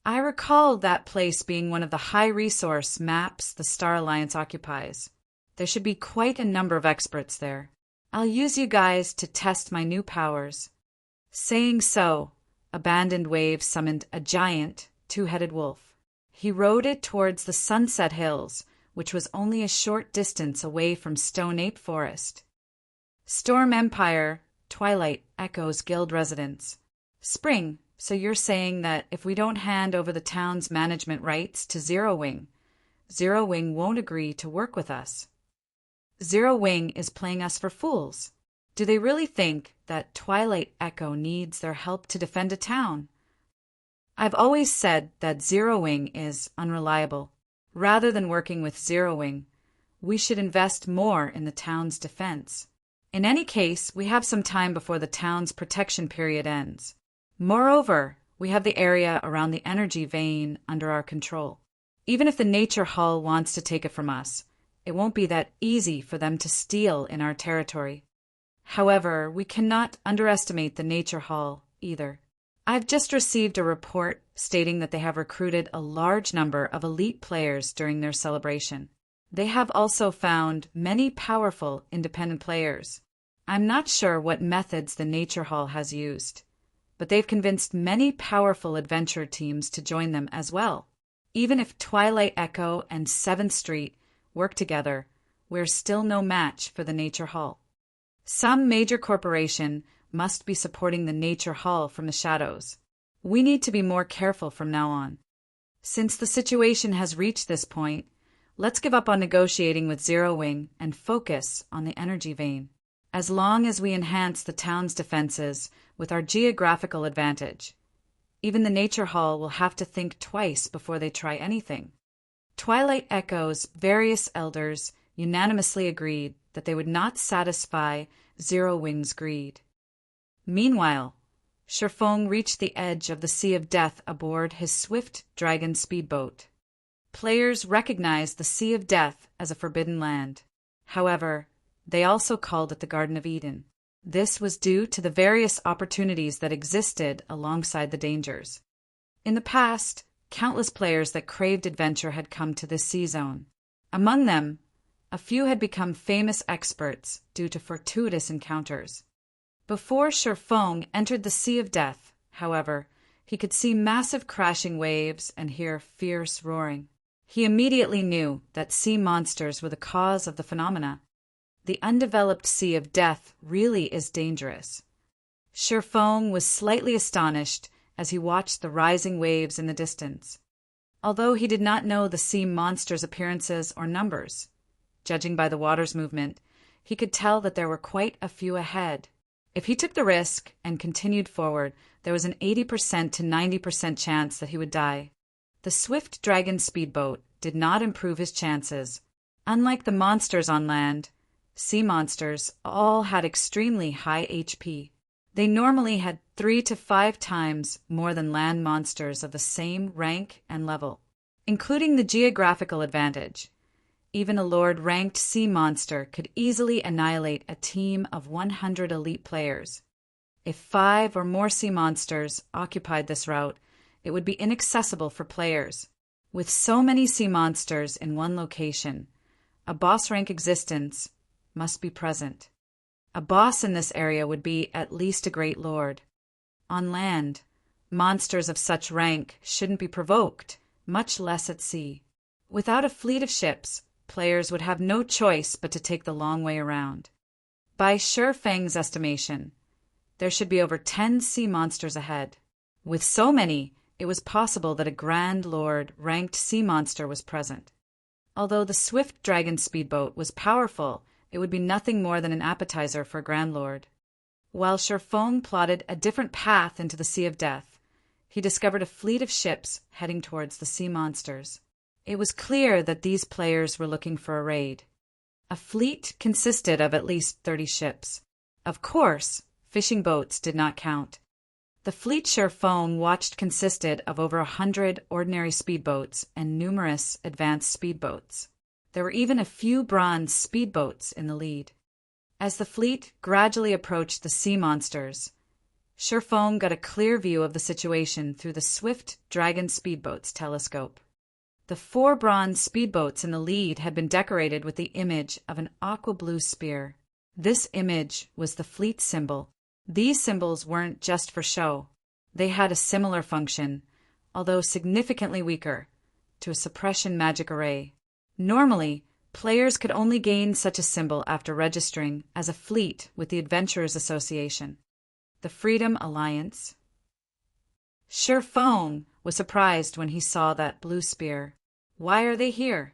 I recall that place being one of the high-resource maps the Star Alliance occupies. There should be quite a number of experts there. I'll use you guys to test my new powers. Saying so, Abandoned Wave summoned a giant, two-headed wolf. He rode it towards the Sunset Hills, which was only a short distance away from Stone Ape Forest. Storm Empire, Twilight Echo's guild residence. Spring, so you're saying that if we don't hand over the town's management rights to Zero Wing won't agree to work with us. Zero Wing is playing us for fools. Do they really think that Twilight Echo needs their help to defend a town? I've always said that Zero Wing is unreliable. Rather than working with Zero Wing, we should invest more in the town's defense. In any case, we have some time before the town's protection period ends. Moreover, we have the area around the energy vein under our control. Even if the Nature Hall wants to take it from us, it won't be that easy for them to steal in our territory. However, we cannot underestimate the Nature Hall either. I've just received a report stating that they have recruited a large number of elite players during their celebration. They have also found many powerful independent players. I'm not sure what methods the Nature Hall has used, but they've convinced many powerful adventure teams to join them as well. Even if Twilight Echo and 7th Street work together, we're still no match for the Nature Hall. Some major corporation must be supporting the Nature Hall from the shadows. We need to be more careful from now on. Since the situation has reached this point, let's give up on negotiating with Zero Wing and focus on the energy vein. As long as we enhance the town's defenses with our geographical advantage, even the Nature Hall will have to think twice before they try anything. Twilight Echo's various elders unanimously agreed that they would not satisfy Zero Wing's greed. Meanwhile, Sherfong reached the edge of the Sea of Death aboard his swift dragon speedboat. Players recognized the Sea of Death as a forbidden land. However, they also called it the Garden of Eden. This was due to the various opportunities that existed alongside the dangers. In the past, countless players that craved adventure had come to this sea zone. Among them, a few had become famous experts due to fortuitous encounters. Before Sherfong entered the Sea of Death, however, he could see massive crashing waves and hear fierce roaring. He immediately knew that sea monsters were the cause of the phenomena. The undeveloped Sea of Death really is dangerous. Sherfong was slightly astonished as he watched the rising waves in the distance. Although he did not know the sea monsters' appearances or numbers, judging by the water's movement, he could tell that there were quite a few ahead. If he took the risk and continued forward, there was an 80% to 90% chance that he would die. The swift dragon speedboat did not improve his chances. Unlike the monsters on land, sea monsters all had extremely high HP. They normally had 3 to 5 times more than land monsters of the same rank and level, including the geographical advantage. Even a Lord-ranked sea monster could easily annihilate a team of 100 elite players. If 5 or more sea monsters occupied this route, it would be inaccessible for players. With so many sea monsters in one location, a boss-rank existence must be present. A boss in this area would be at least a great lord. On land, monsters of such rank shouldn't be provoked, much less at sea. Without a fleet of ships, players would have no choice but to take the long way around. By Sure Fang's estimation, there should be over 10 sea monsters ahead. With so many, it was possible that a Grand Lord ranked sea monster was present. Although the swift dragon speedboat was powerful, it would be nothing more than an appetizer for a Grand Lord. While Sure Fang plotted a different path into the Sea of Death, he discovered a fleet of ships heading towards the sea monsters. It was clear that these players were looking for a raid. A fleet consisted of at least 30 ships. Of course, fishing boats did not count. The fleet Sure Fang watched consisted of over 100 ordinary speedboats and numerous advanced speedboats. There were even a few bronze speedboats in the lead. As the fleet gradually approached the sea monsters, Sure Fang got a clear view of the situation through the swift dragon speedboat's telescope. The 4 bronze speedboats in the lead had been decorated with the image of an aqua blue spear. This image was the fleet symbol. These symbols weren't just for show. They had a similar function, although significantly weaker, to a suppression magic array. Normally, players could only gain such a symbol after registering as a fleet with the Adventurers Association, the Freedom Alliance. Sure Fang was surprised when he saw that blue spear. Why are they here?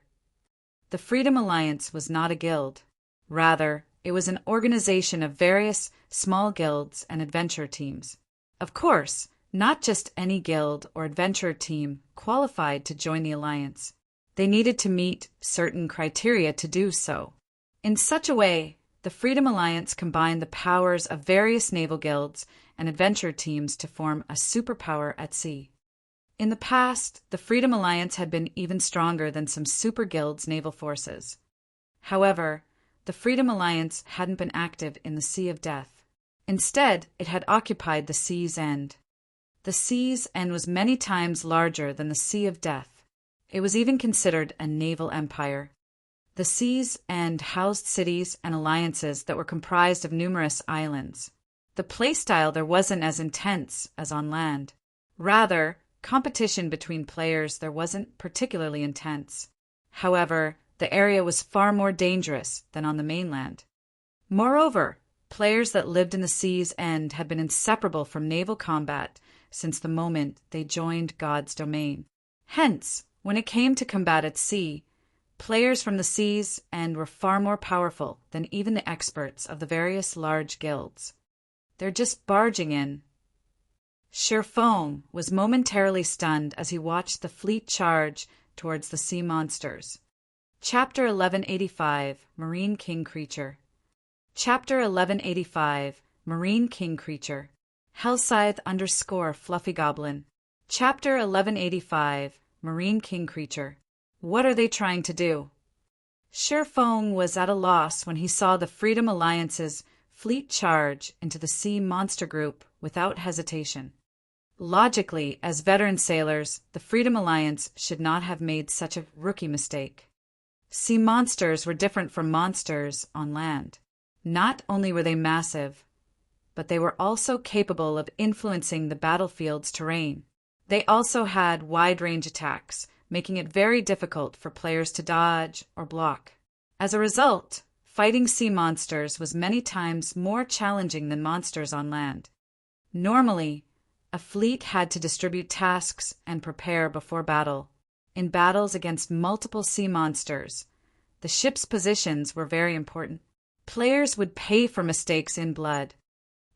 The Freedom Alliance was not a guild. Rather, it was an organization of various small guilds and adventure teams. Of course, not just any guild or adventure team qualified to join the alliance. They needed to meet certain criteria to do so. In such a way, the Freedom Alliance combined the powers of various naval guilds and adventure teams to form a superpower at sea. In the past, the Freedom Alliance had been even stronger than some super guilds' naval forces. However, the Freedom Alliance hadn't been active in the Sea of Death. Instead, it had occupied the Sea's End. The Sea's End was many times larger than the Sea of Death. It was even considered a naval empire. The Sea's End housed cities and alliances that were comprised of numerous islands. The playstyle there wasn't as intense as on land. Rather, competition between players there wasn't particularly intense. However, the area was far more dangerous than on the mainland. Moreover, players that lived in the Sea's End had been inseparable from naval combat since the moment they joined God's domain. Hence, when it came to combat at sea, players from the Sea's End were far more powerful than even the experts of the various large guilds. They're just barging in. Sure Fang was momentarily stunned as he watched the fleet charge towards the sea monsters. Chapter 1185, Marine King Creature. Chapter 1185, Marine King Creature. Hellscythe _ Fluffy Goblin. Chapter 1185, Marine King Creature. What are they trying to do? Sure Fang was at a loss when he saw the Freedom Alliance's fleet charge into the sea monster group without hesitation. Logically, as veteran sailors, the Freedom Alliance should not have made such a rookie mistake. Sea monsters were different from monsters on land. Not only were they massive, but they were also capable of influencing the battlefield's terrain. They also had wide-range attacks, making it very difficult for players to dodge or block. As a result, fighting sea monsters was many times more challenging than monsters on land. Normally, a fleet had to distribute tasks and prepare before battle. In battles against multiple sea monsters, the ship's positions were very important. Players would pay for mistakes in blood.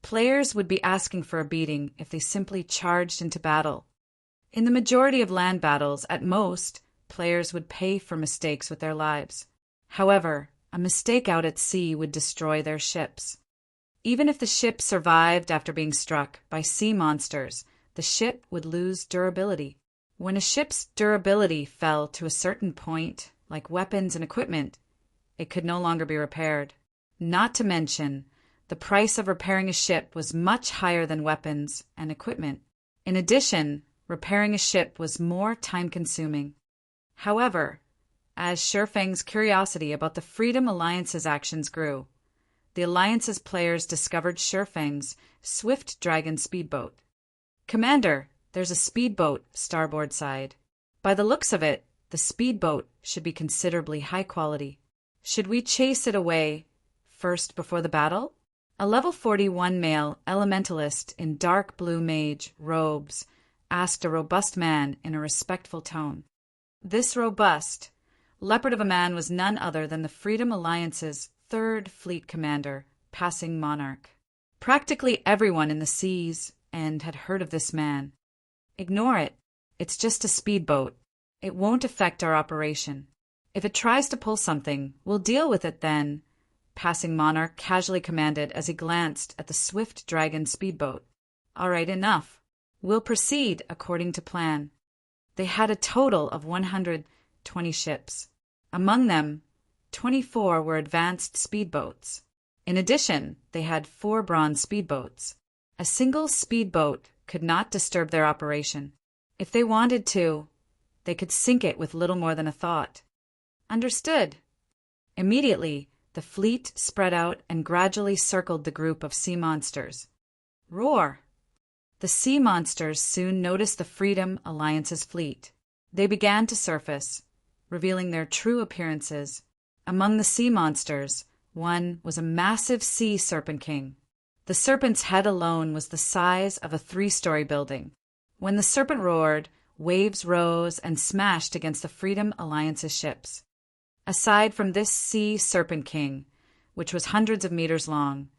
Players would be asking for a beating if they simply charged into battle. In the majority of land battles, at most, players would pay for mistakes with their lives. However, a mistake out at sea would destroy their ships. Even if the ship survived after being struck by sea monsters, the ship would lose durability. When a ship's durability fell to a certain point, like weapons and equipment, it could no longer be repaired. Not to mention, the price of repairing a ship was much higher than weapons and equipment. In addition, repairing a ship was more time-consuming. However, as Shurfeng's curiosity about the Freedom Alliance's actions grew. The Alliance's players discovered Shurfeng's swift dragon speedboat. "Commander, there's a speedboat starboard side. By the looks of it, the speedboat should be considerably high quality. Should we chase it away first before the battle?" A level 41 male elementalist in dark blue mage robes asked a robust man in a respectful tone. This robust leopard of a man was none other than the Freedom Alliance's 3rd Fleet Commander, Passing Monarch. Practically everyone in the seas and had heard of this man. "Ignore it. It's just a speedboat. It won't affect our operation. If it tries to pull something, we'll deal with it then," Passing Monarch casually commanded as he glanced at the swift dragon speedboat. "All right, enough. We'll proceed according to plan." They had a total of 120 ships. Among them, 24 were advanced speedboats. In addition, they had 4 bronze speedboats. A single speedboat could not disturb their operation. If they wanted to, they could sink it with little more than a thought. "Understood." Immediately, the fleet spread out and gradually circled the group of sea monsters. Roar! The sea monsters soon noticed the Freedom Alliance's fleet. They began to surface, revealing their true appearances. Among the sea monsters, one was a massive sea serpent king. The serpent's head alone was the size of a 3-story building. When the serpent roared, waves rose and smashed against the Freedom Alliance's ships. Aside from this sea serpent king, which was hundreds of meters long,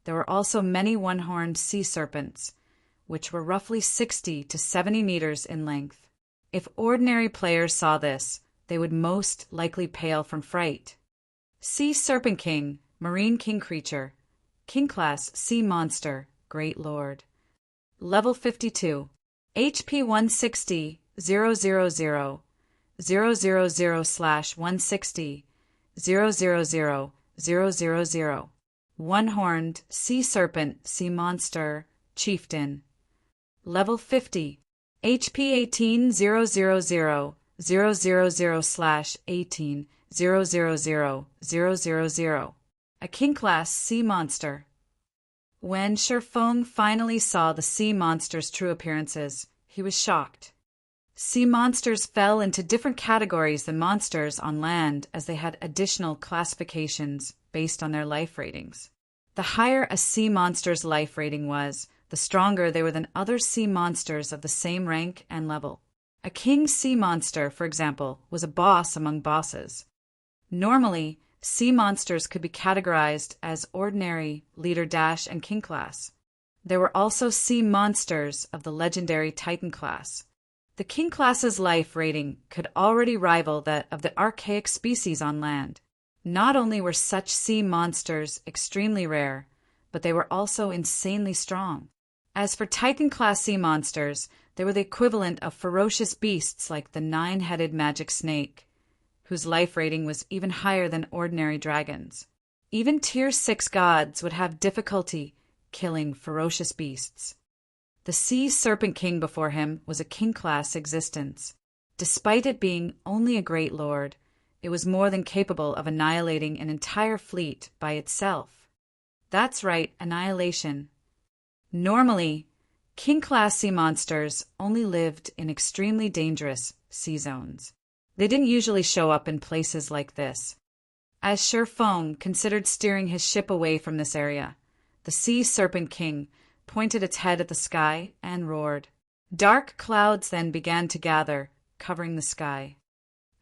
there were also many one-horned sea serpents, which were roughly 60 to 70 meters in length. If ordinary players saw this, they would most likely pale from fright. Sea Serpent King, Marine King Creature, King Class Sea Monster, Great Lord. Level 52. HP 160, 000, 000/160, 000, One-horned Sea Serpent Sea Monster, Chieftain. Level 50. HP 18, 000, 000/18, 000, a King Class Sea Monster. When Shurfeng finally saw the sea monster's true appearances, he was shocked. Sea monsters fell into different categories than monsters on land, as they had additional classifications based on their life ratings. The higher a sea monster's life rating was, the stronger they were than other sea monsters of the same rank and level. A king sea monster, for example, was a boss among bosses. Normally, sea monsters could be categorized as ordinary, leader dash, and king class. There were also sea monsters of the legendary Titan class. The king class's life rating could already rival that of the archaic species on land. Not only were such sea monsters extremely rare, but they were also insanely strong. As for Titan class sea monsters, they were the equivalent of ferocious beasts like the 9-headed magic snake, whose life rating was even higher than ordinary dragons. Even Tier 6 gods would have difficulty killing ferocious beasts. The Sea Serpent King before him was a king-class existence. Despite it being only a great lord, it was more than capable of annihilating an entire fleet by itself. That's right, annihilation. Normally, king-class sea monsters only lived in extremely dangerous sea zones. They didn't usually show up in places like this. As Shurfeng considered steering his ship away from this area, the Sea Serpent King pointed its head at the sky and roared. Dark clouds then began to gather, covering the sky.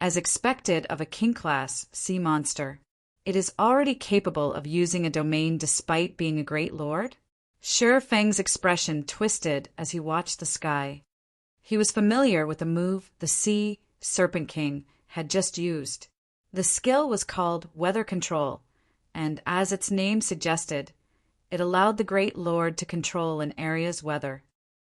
As expected of a king-class sea monster, it is already capable of using a domain despite being a great lord? Shurfeng's expression twisted as he watched the sky. He was familiar with the move the Sea Serpent King had just used. The skill was called Weather Control, and as its name suggested, it allowed the Great Lord to control an area's weather.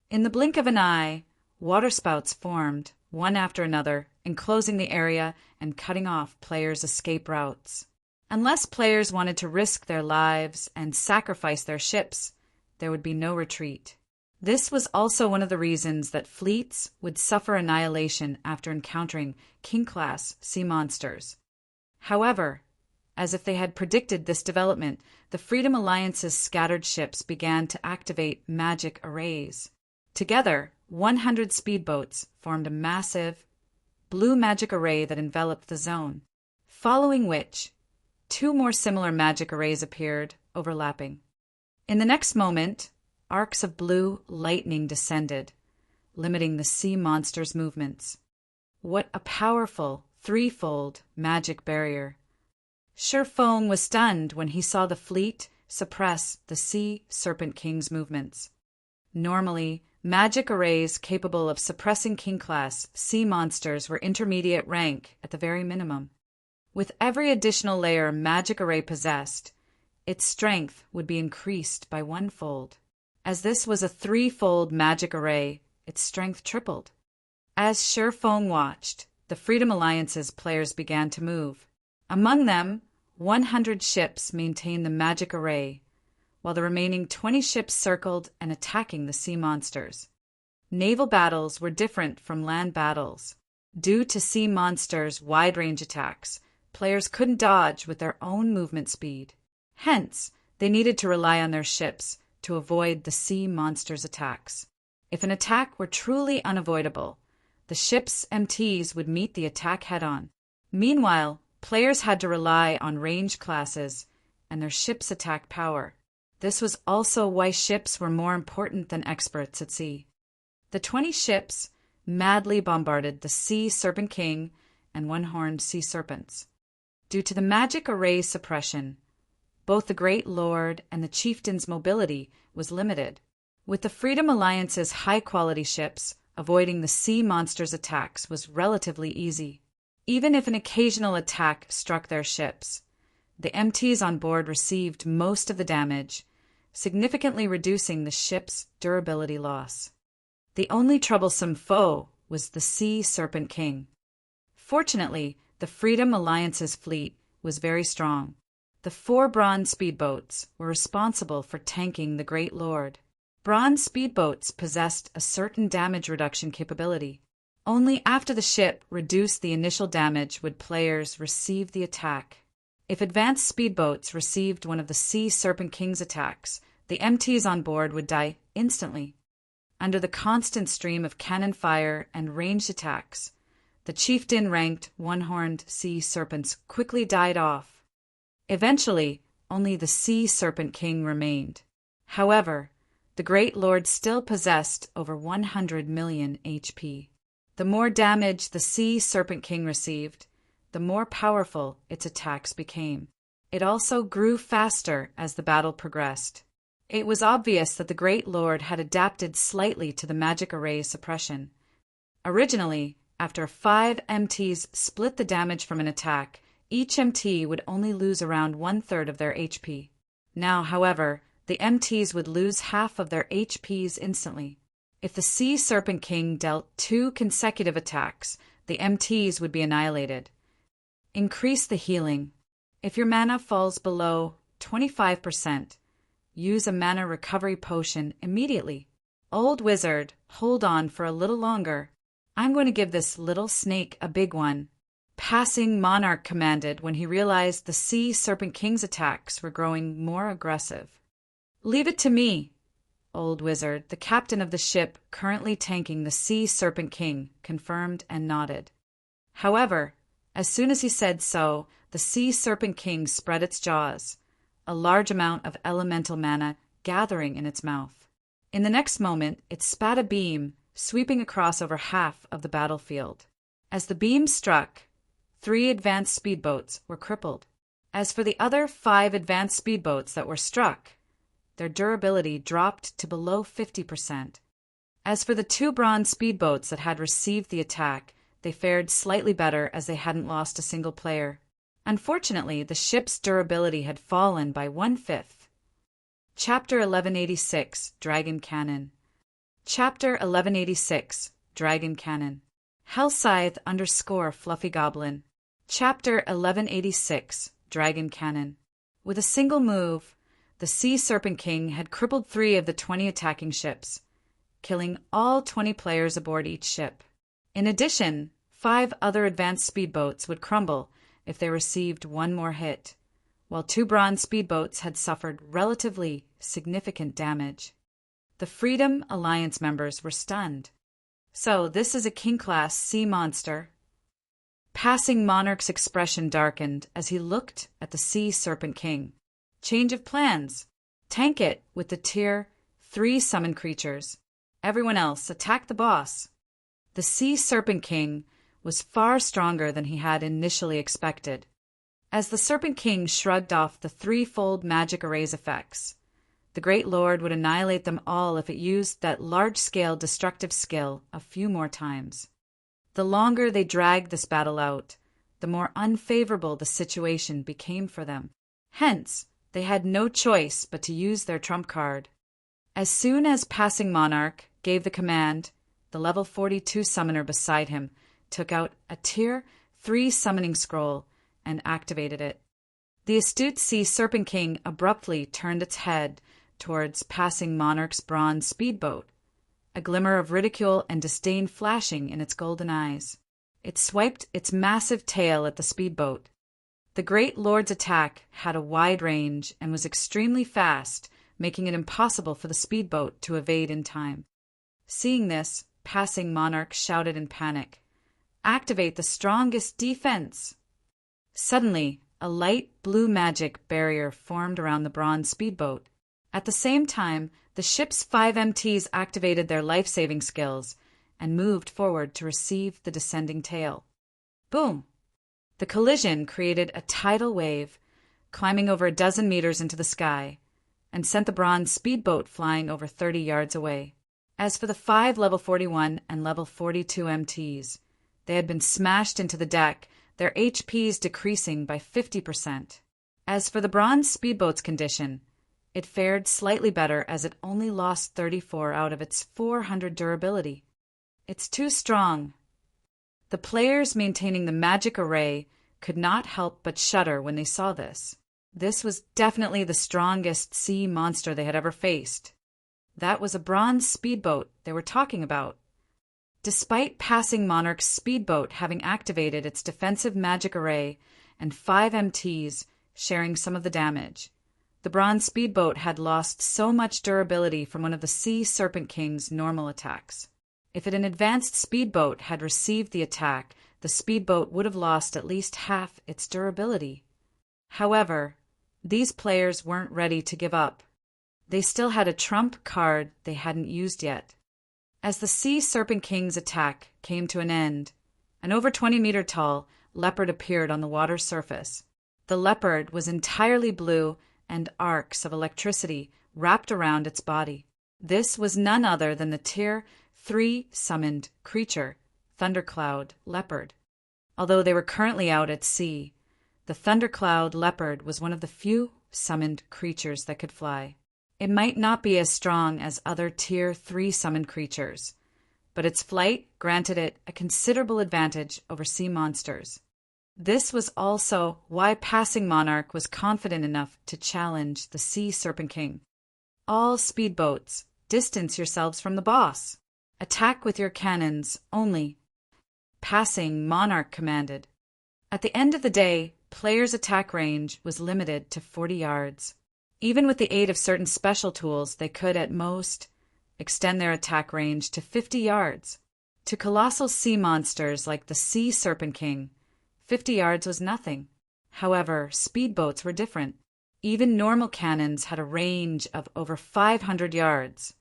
In the blink of an eye, waterspouts formed, one after another, enclosing the area and cutting off players' escape routes. Unless players wanted to risk their lives and sacrifice their ships, there would be no retreat. This was also one of the reasons that fleets would suffer annihilation after encountering King-class sea monsters. However, as if they had predicted this development, the Freedom Alliance's scattered ships began to activate magic arrays. Together, 100 speedboats formed a massive blue magic array that enveloped the zone, following which 2 more similar magic arrays appeared, overlapping. In the next moment, arcs of blue lightning descended, limiting the sea monster's movements. What a powerful, threefold magic barrier! Sir Fong was stunned when he saw the fleet suppress the Sea Serpent King's movements. Normally, magic arrays capable of suppressing King-class sea monsters were intermediate rank at the very minimum. With every additional layer magic array possessed, its strength would be increased by 1-fold. As this was a 3-fold magic array, its strength tripled. As Sir Fong watched, the Freedom Alliance's players began to move. Among them, 100 ships maintained the magic array, while the remaining 20 ships circled and attacking the sea monsters. Naval battles were different from land battles. Due to sea monsters' wide-range attacks, players couldn't dodge with their own movement speed. Hence, they needed to rely on their ships to avoid the sea monsters' attacks. If an attack were truly unavoidable, the ship's MTs would meet the attack head-on. Meanwhile, players had to rely on range classes and their ship's attack power. This was also why ships were more important than experts at sea. The 20 ships madly bombarded the Sea Serpent King and one-horned sea serpents. Due to the magic array suppression, both the Great Lord and the chieftain's mobility was limited. With the Freedom Alliance's high-quality ships, avoiding the sea monsters' attacks was relatively easy. Even if an occasional attack struck their ships, the MTs on board received most of the damage, significantly reducing the ship's durability loss. The only troublesome foe was the Sea Serpent King. Fortunately, the Freedom Alliance's fleet was very strong. The 4 bronze speedboats were responsible for tanking the Great Lord. Bronze speedboats possessed a certain damage reduction capability. Only after the ship reduced the initial damage would players receive the attack. If advanced speedboats received one of the Sea Serpent King's attacks, the MTs on board would die instantly. Under the constant stream of cannon fire and ranged attacks, the chieftain-ranked one-horned sea serpents quickly died off. Eventually, only the Sea Serpent King remained. However, the Great Lord still possessed over 100 million HP. The more damage the Sea Serpent King received, the more powerful its attacks became. It also grew faster as the battle progressed. It was obvious that the Great Lord had adapted slightly to the magic array suppression. Originally, after 5 MTs split the damage from an attack, each MT would only lose around 1/3 of their HP. Now, however, the MTs would lose half of their HPs instantly. If the Sea Serpent King dealt 2 consecutive attacks, the MTs would be annihilated. Increase the healing. If your mana falls below 25%, use a mana recovery potion immediately. Old Wizard, hold on for a little longer. I'm going to give this little snake a big one. Passing Monarch commanded when he realized the Sea Serpent King's attacks were growing more aggressive. Leave it to me, Old Wizard, the captain of the ship currently tanking the Sea Serpent King, confirmed and nodded. However, as soon as he said so, the Sea Serpent King spread its jaws, a large amount of elemental mana gathering in its mouth. In the next moment, it spat a beam, sweeping across over half of the battlefield. As the beam struck, 3 advanced speedboats were crippled. As for the other 5 advanced speedboats that were struck, their durability dropped to below 50%. As for the 2 bronze speedboats that had received the attack, they fared slightly better as they hadn't lost a single player. Unfortunately, the ship's durability had fallen by 1/5. Chapter 1186, Dragon Cannon. Chapter 1186, Dragon Cannon. Hellscythe _ Fluffy Goblin. Chapter 1186, Dragon Cannon. With a single move, the Sea Serpent King had crippled 3 of the 20 attacking ships, killing all 20 players aboard each ship. In addition, 5 other advanced speedboats would crumble if they received one more hit, while 2 bronze speedboats had suffered relatively significant damage. The Freedom Alliance members were stunned. So this is a King-class sea monster. Passing Monarch's expression darkened as he looked at the Sea Serpent King. Change of plans. Tank it with the Tier 3 summon creatures. Everyone else, attack the boss. The Sea Serpent King was far stronger than he had initially expected. As the Serpent King shrugged off the threefold magic array's effects, the Great Lord would annihilate them all if it used that large-scale destructive skill a few more times. The longer they dragged this battle out, the more unfavorable the situation became for them. Hence, they had no choice but to use their trump card. As soon as Passing Monarch gave the command, the level 42 summoner beside him took out a Tier 3 summoning scroll and activated it. The astute Sea Serpent King abruptly turned its head towards Passing Monarch's bronze speedboat, a glimmer of ridicule and disdain flashing in its golden eyes. It swiped its massive tail at the speedboat. The Great Lord's attack had a wide range and was extremely fast, making it impossible for the speedboat to evade in time. Seeing this, Passing Monarch shouted in panic, "Activate the strongest defense!" Suddenly, a light blue magic barrier formed around the bronze speedboat. At the same time, the ship's 5 MTs activated their life-saving skills and moved forward to receive the descending tail. Boom! The collision created a tidal wave, climbing over a dozen meters into the sky, and sent the bronze speedboat flying over 30 yards away. As for the 5 level 41 and level 42 MTs, they had been smashed into the deck, their HPs decreasing by 50%. As for the bronze speedboat's condition, it fared slightly better as it only lost 34 out of its 400 durability. It's too strong. The players maintaining the magic array could not help but shudder when they saw this. This was definitely the strongest sea monster they had ever faced. That was a bronze speedboat they were talking about. Despite Passing Monarch's speedboat having activated its defensive magic array and 5 MTs sharing some of the damage, the bronze speedboat had lost so much durability from one of the Sea Serpent King's normal attacks. If an advanced speedboat had received the attack, the speedboat would have lost at least half its durability. However, these players weren't ready to give up. They still had a trump card they hadn't used yet. As the Sea Serpent King's attack came to an end, an over 20-meter tall leopard appeared on the water's surface. The leopard was entirely blue and arcs of electricity wrapped around its body. This was none other than the Tier 3 summoned creature, Thundercloud Leopard. Although they were currently out at sea, the Thundercloud Leopard was one of the few summoned creatures that could fly. It might not be as strong as other Tier 3 summoned creatures, but its flight granted it a considerable advantage over sea monsters. This was also why Passing Monarch was confident enough to challenge the Sea Serpent King. All speedboats, distance yourselves from the boss. Attack with your cannons only. Passing Monarch commanded. At the end of the day, players' attack range was limited to 40 yards. Even with the aid of certain special tools, they could, at most, extend their attack range to 50 yards. To colossal sea monsters like the Sea Serpent King, 50 yards was nothing. However, speedboats were different. Even normal cannons had a range of over 500 yards.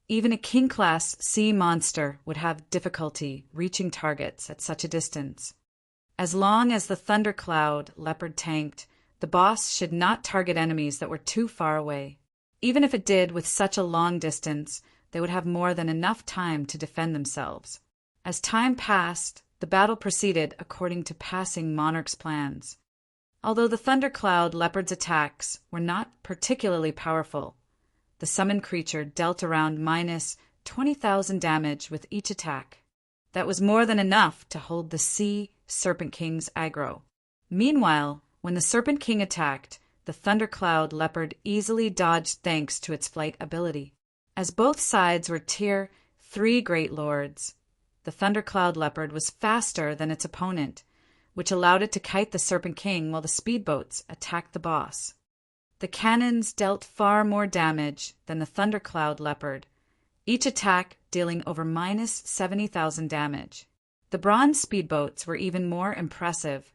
Even a king-class sea monster would have difficulty reaching targets at such a distance. As long as the Thundercloud Leopard tanked, the boss should not target enemies that were too far away. Even if it did with such a long distance, they would have more than enough time to defend themselves. As time passed, the battle proceeded according to Passing Monarch's plans. Although the Thundercloud Leopard's attacks were not particularly powerful, the summoned creature dealt around minus 20,000 damage with each attack. That was more than enough to hold the Sea Serpent King's aggro. Meanwhile, when the Serpent King attacked, the Thundercloud Leopard easily dodged thanks to its flight ability. As both sides were Tier three great lords. The thundercloud leopard was faster than its opponent, which allowed it to kite the Serpent King while the speedboats attacked the boss. The cannons dealt far more damage than the thundercloud leopard, each attack dealing over minus 70,000 damage. The bronze speedboats were even more impressive,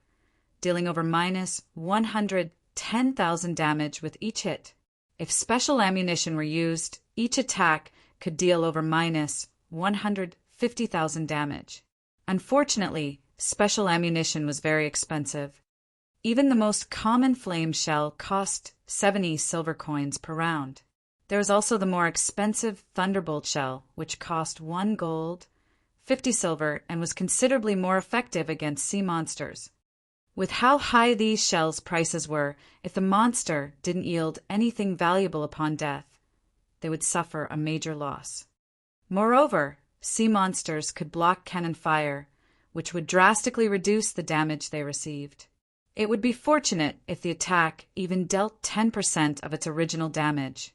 dealing over minus 110,000 damage with each hit. If special ammunition were used, each attack could deal over minus 150,000 damage. Unfortunately, special ammunition was very expensive. Even the most common flame shell cost 70 silver coins per round. There was also the more expensive Thunderbolt shell, which cost 1 gold, 50 silver, and was considerably more effective against sea monsters. With how high these shells' prices were, if the monster didn't yield anything valuable upon death, they would suffer a major loss. Moreover, sea monsters could block cannon fire, which would drastically reduce the damage they received. It would be fortunate if the attack even dealt 10% of its original damage.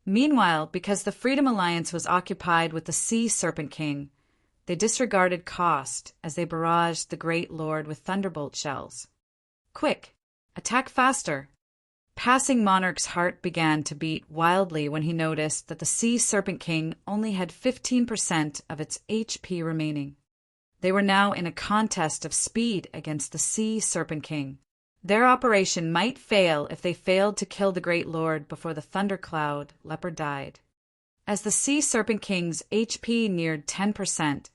Meanwhile, because the Freedom Alliance was occupied with the Sea Serpent King, they disregarded cost as they barraged the Great Lord with thunderbolt shells. Quick! Attack faster! Passing Monarch's heart began to beat wildly when he noticed that the Sea Serpent King only had 15% of its HP remaining. They were now in a contest of speed against the Sea Serpent King. Their operation might fail if they failed to kill the Great Lord before the Thundercloud leopard died. As the Sea Serpent King's HP neared 10%,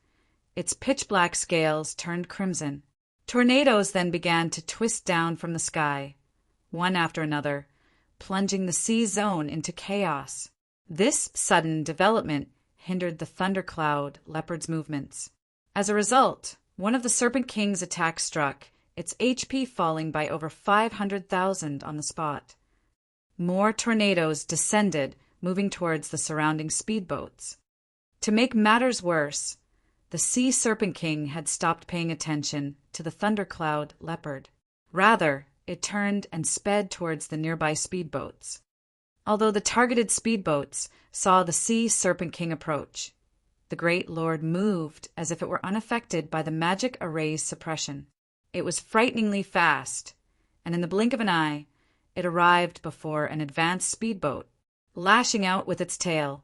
its pitch-black scales turned crimson. Tornadoes then began to twist down from the sky, one after another, plunging the sea zone into chaos. This sudden development hindered the Thundercloud leopard's movements. As a result, one of the Serpent King's attacks struck, its HP falling by over 500,000 on the spot. More tornadoes descended, moving towards the surrounding speedboats. To make matters worse, the Sea Serpent King had stopped paying attention to the Thundercloud leopard. Rather, it turned and sped towards the nearby speedboats. Although the targeted speedboats saw the Sea Serpent King approach, the Great Lord moved as if it were unaffected by the magic array's suppression. It was frighteningly fast, and in the blink of an eye, it arrived before an advanced speedboat. Lashing out with its tail,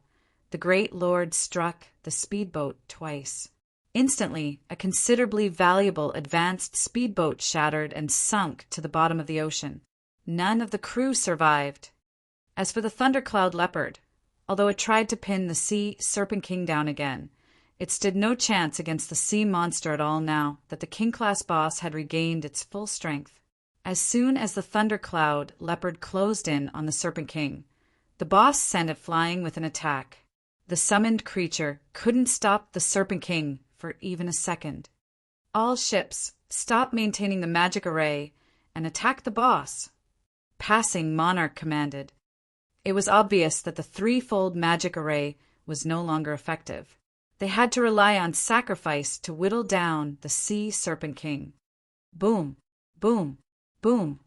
the Great Lord struck the speedboat twice. Instantly, a considerably valuable advanced speedboat shattered and sunk to the bottom of the ocean. None of the crew survived. As for the Thundercloud leopard, although it tried to pin the Sea Serpent King down again, it stood no chance against the sea monster at all now that the King-class boss had regained its full strength. As soon as the Thundercloud leopard closed in on the Serpent King, the boss sent it flying with an attack. The summoned creature couldn't stop the Serpent King for even a second. All ships, stop maintaining the magic array and attack the boss. Passing Monarch commanded. It was obvious that the threefold magic array was no longer effective. They had to rely on sacrifice to whittle down the Sea Serpent King. Boom, boom, boom.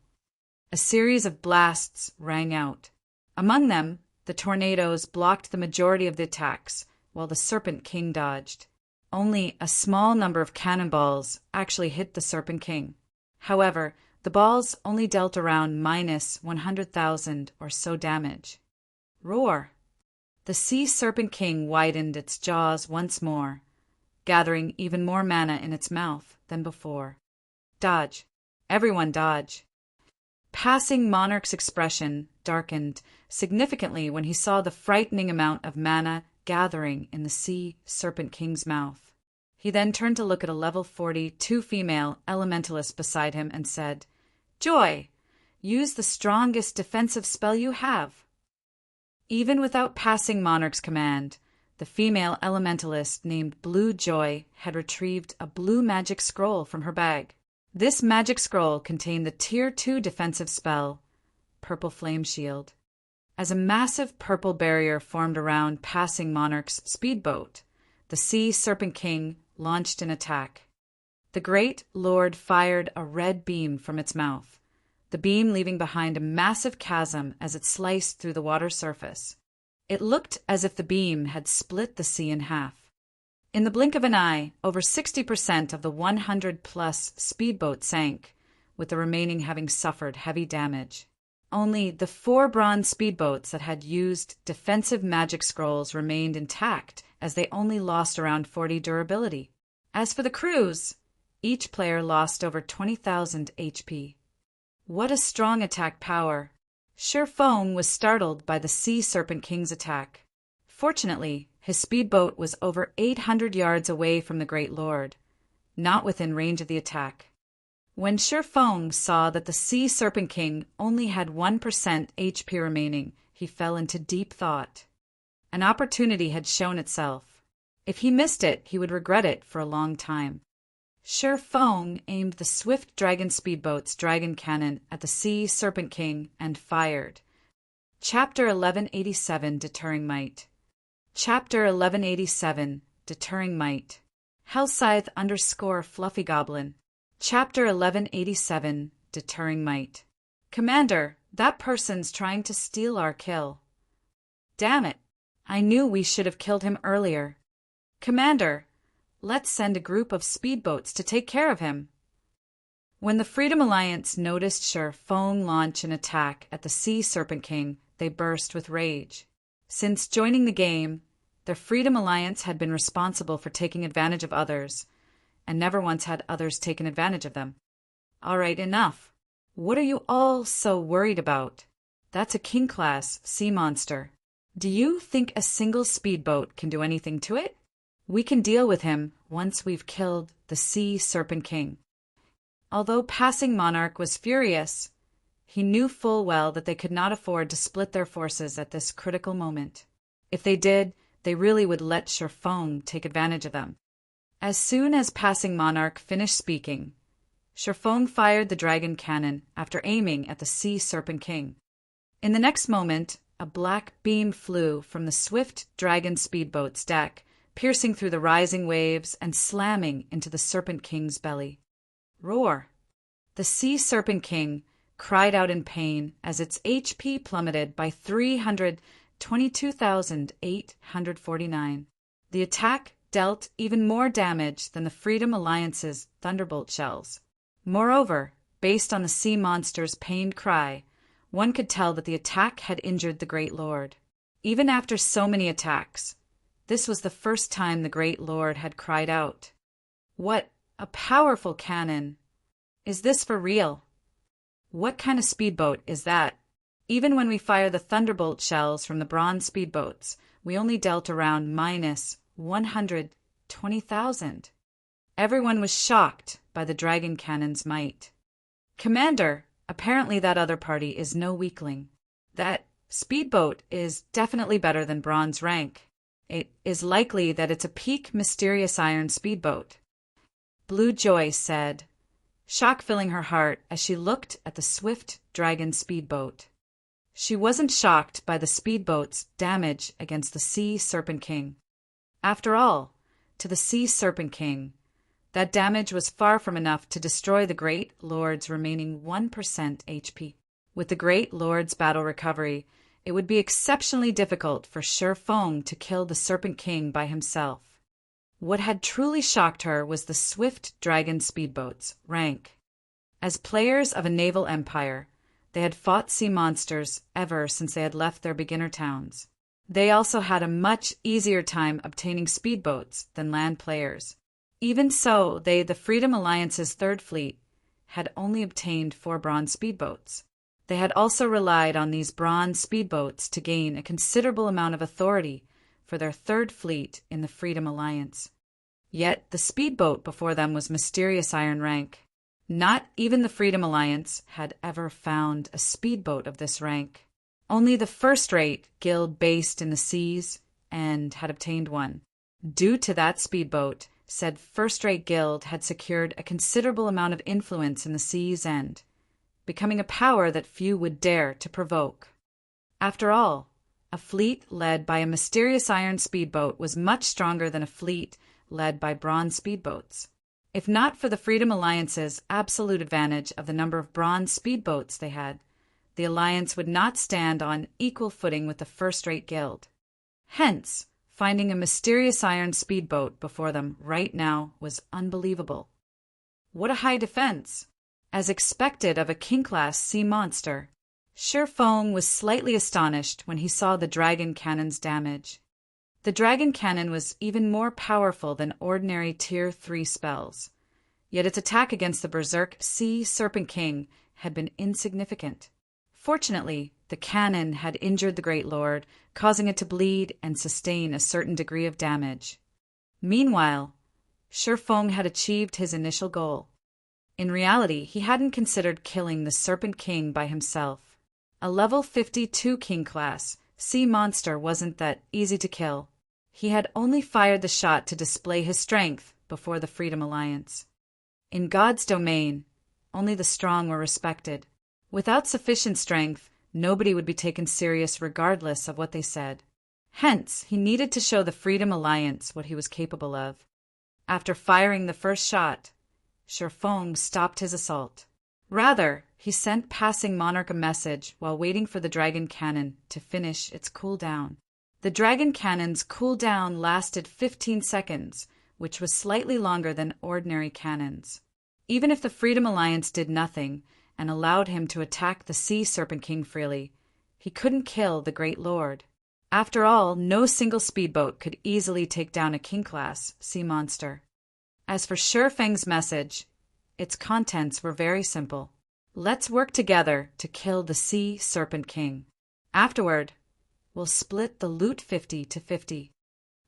A series of blasts rang out. Among them, the tornadoes blocked the majority of the attacks, while the Serpent King dodged. Only a small number of cannonballs actually hit the Serpent King. However, the balls only dealt around minus 100,000 or so damage. Roar! The Sea Serpent King widened its jaws once more, gathering even more mana in its mouth than before. Dodge! Everyone dodge! Passing Monarch's expression darkened significantly when he saw the frightening amount of mana gathering in the Sea Serpent King's mouth. He then turned to look at a level 42 female elementalist beside him and said, "Joy, use the strongest defensive spell you have." Even without passing Monarch's command, the female elementalist named Blue Joy had retrieved a blue magic scroll from her bag. This magic scroll contained the Tier 2 defensive spell, Purple Flame Shield. As a massive purple barrier formed around passing Monarch's speedboat, the Sea Serpent King launched an attack. The Great Lord fired a red beam from its mouth, the beam leaving behind a massive chasm as it sliced through the water surface. It looked as if the beam had split the sea in half. In the blink of an eye, over 60% of the 100-plus speedboats sank, with the remaining having suffered heavy damage. Only the 4 bronze speedboats that had used defensive magic scrolls remained intact, as they only lost around 40 durability. As for the crews, each player lost over 20,000 HP. What a strong attack power! Sher Fong was startled by the Sea Serpent King's attack. Fortunately, his speedboat was over 800 yards away from the Great Lord, not within range of the attack. When Sher Fong saw that the Sea Serpent King only had 1% HP remaining, he fell into deep thought. An opportunity had shown itself. If he missed it, he would regret it for a long time. Sher Fong aimed the swift dragon speedboat's dragon cannon at the Sea Serpent King and fired. Chapter 1187, Deterring Might. Chapter 1187, Deterring Might. Hellscythe _ Fluffy Goblin. Chapter 1187, Deterring Might. Commander, that person's trying to steal our kill. Damn it! I knew we should have killed him earlier. Commander, let's send a group of speedboats to take care of him. When the Freedom Alliance noticed Sher Fong launch an attack at the Sea Serpent King, they burst with rage. Since joining the game, the Freedom Alliance had been responsible for taking advantage of others, and never once had others taken advantage of them. All right, enough. What are you all so worried about? That's a king-class sea monster. Do you think a single speedboat can do anything to it? We can deal with him once we've killed the Sea Serpent King. Although Passing Monarch was furious, he knew full well that they could not afford to split their forces at this critical moment. If they did, they really would let Sher Fong take advantage of them. As soon as Passing Monarch finished speaking, Sher Fong fired the dragon cannon after aiming at the Sea Serpent King. In the next moment, a black beam flew from the swift dragon speedboat's deck, piercing through the rising waves and slamming into the Serpent King's belly. Roar! The Sea Serpent King cried out in pain as its HP plummeted by 322,849. The attack dealt even more damage than the Freedom Alliance's Thunderbolt shells. Moreover, based on the sea monster's pained cry, one could tell that the attack had injured the Great Lord. Even after so many attacks, this was the first time the Great Lord had cried out. What a powerful cannon! Is this for real? What kind of speedboat is that? Even when we fire the Thunderbolt shells from the bronze speedboats, we only dealt around minus 120,000. Everyone was shocked by the dragon cannon's might. Commander, apparently that other party is no weakling. That speedboat is definitely better than bronze rank. It is likely that it's a peak mysterious iron speedboat. Blue Joy said, shock filling her heart as she looked at the swift dragon speedboat. She wasn't shocked by the speedboat's damage against the Sea Serpent King. After all, to the Sea Serpent King, that damage was far from enough to destroy the Great Lord's remaining 1% HP. With the Great Lord's battle recovery, it would be exceptionally difficult for Sher Fong to kill the Serpent King by himself. What had truly shocked her was the swift dragon speedboat's rank. As players of a naval empire, they had fought sea monsters ever since they had left their beginner towns. They also had a much easier time obtaining speedboats than land players. Even so, the Freedom Alliance's Third Fleet had only obtained 4 bronze speedboats. They had also relied on these bronze speedboats to gain a considerable amount of authority for their Third Fleet in the Freedom Alliance. Yet the speedboat before them was mysterious iron rank. Not even the Freedom Alliance had ever found a speedboat of this rank. Only the first-rate guild based in the seas and had obtained one. Due to that speedboat, said first-rate guild had secured a considerable amount of influence in the sea's end, becoming a power that few would dare to provoke. After all, a fleet led by a mysterious iron speedboat was much stronger than a fleet led by bronze speedboats. If not for the Freedom Alliance's absolute advantage of the number of bronze speedboats they had, the alliance would not stand on equal footing with the first-rate guild. Hence, Finding a mysterious iron speedboat before them right now was unbelievable. What a high defense! As expected of a king-class sea monster, Shi Feng was slightly astonished when he saw the dragon cannon's damage. The dragon cannon was even more powerful than ordinary Tier 3 spells, yet its attack against the berserk Sea Serpent King had been insignificant. Fortunately, the cannon had injured the Great Lord, causing it to bleed and sustain a certain degree of damage. Meanwhile, Shi Feng had achieved his initial goal. In reality, he hadn't considered killing the Serpent King by himself. A level 52 king class sea monster wasn't that easy to kill. He had only fired the shot to display his strength before the Freedom Alliance. In God's domain, only the strong were respected. Without sufficient strength, nobody would be taken serious regardless of what they said. Hence, he needed to show the Freedom Alliance what he was capable of. After firing the first shot, Shi Feng stopped his assault. Rather, he sent Passing Monarch a message while waiting for the dragon cannon to finish its cooldown. The dragon cannon's cooldown lasted 15 seconds, which was slightly longer than ordinary cannons. Even if the Freedom Alliance did nothing and allowed him to attack the Sea Serpent King freely, he couldn't kill the Great Lord. After all, no single speedboat could easily take down a king-class sea monster. As for Shi Feng's message, its contents were very simple. Let's work together to kill the Sea Serpent King. Afterward, we'll split the loot 50-50.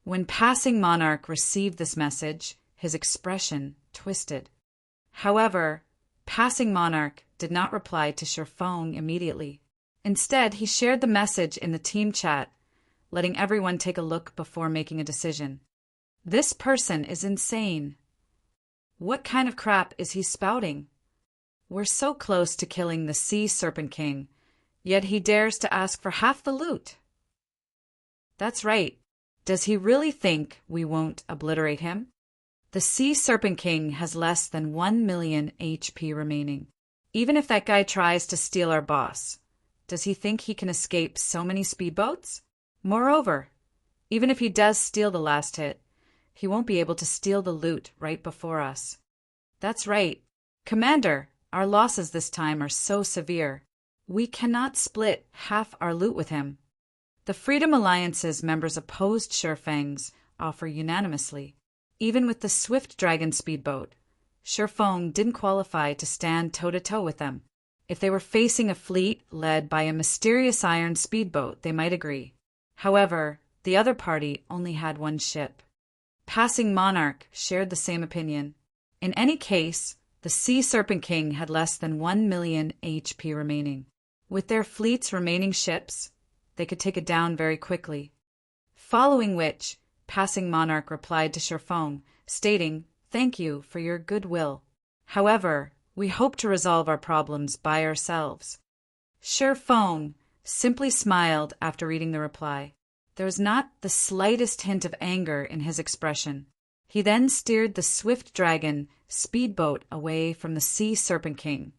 When Passing Monarch received this message, his expression twisted. However, Passing Monarch did not reply to Shi Feng immediately. Instead, he shared the message in the team chat, letting everyone take a look before making a decision. This person is insane. What kind of crap is he spouting? We're so close to killing the Sea Serpent King, yet he dares to ask for half the loot. That's right. Does he really think we won't obliterate him? The Sea Serpent King has less than 1 million HP remaining. Even if that guy tries to steal our boss, does he think he can escape so many speedboats? Moreover, even if he does steal the last hit, he won't be able to steal the loot right before us. That's right. Commander, our losses this time are so severe. We cannot split half our loot with him. The Freedom Alliance's members opposed Shi Feng's offer unanimously. Even with the Swift Dragon speedboat, Shi Feng didn't qualify to stand toe-to-toe with them. If they were facing a fleet led by a mysterious iron speedboat, they might agree. However, the other party only had one ship. Passing Monarch shared the same opinion. In any case, the Sea Serpent King had less than 1 million HP remaining. With their fleet's remaining ships, they could take it down very quickly. Following which, Passing Monarch replied to Shi Feng, stating, "Thank you for your goodwill. However, we hope to resolve our problems by ourselves." Shi Feng simply smiled after reading the reply. There was not the slightest hint of anger in his expression. He then steered the Swift Dragon speedboat away from the Sea Serpent King,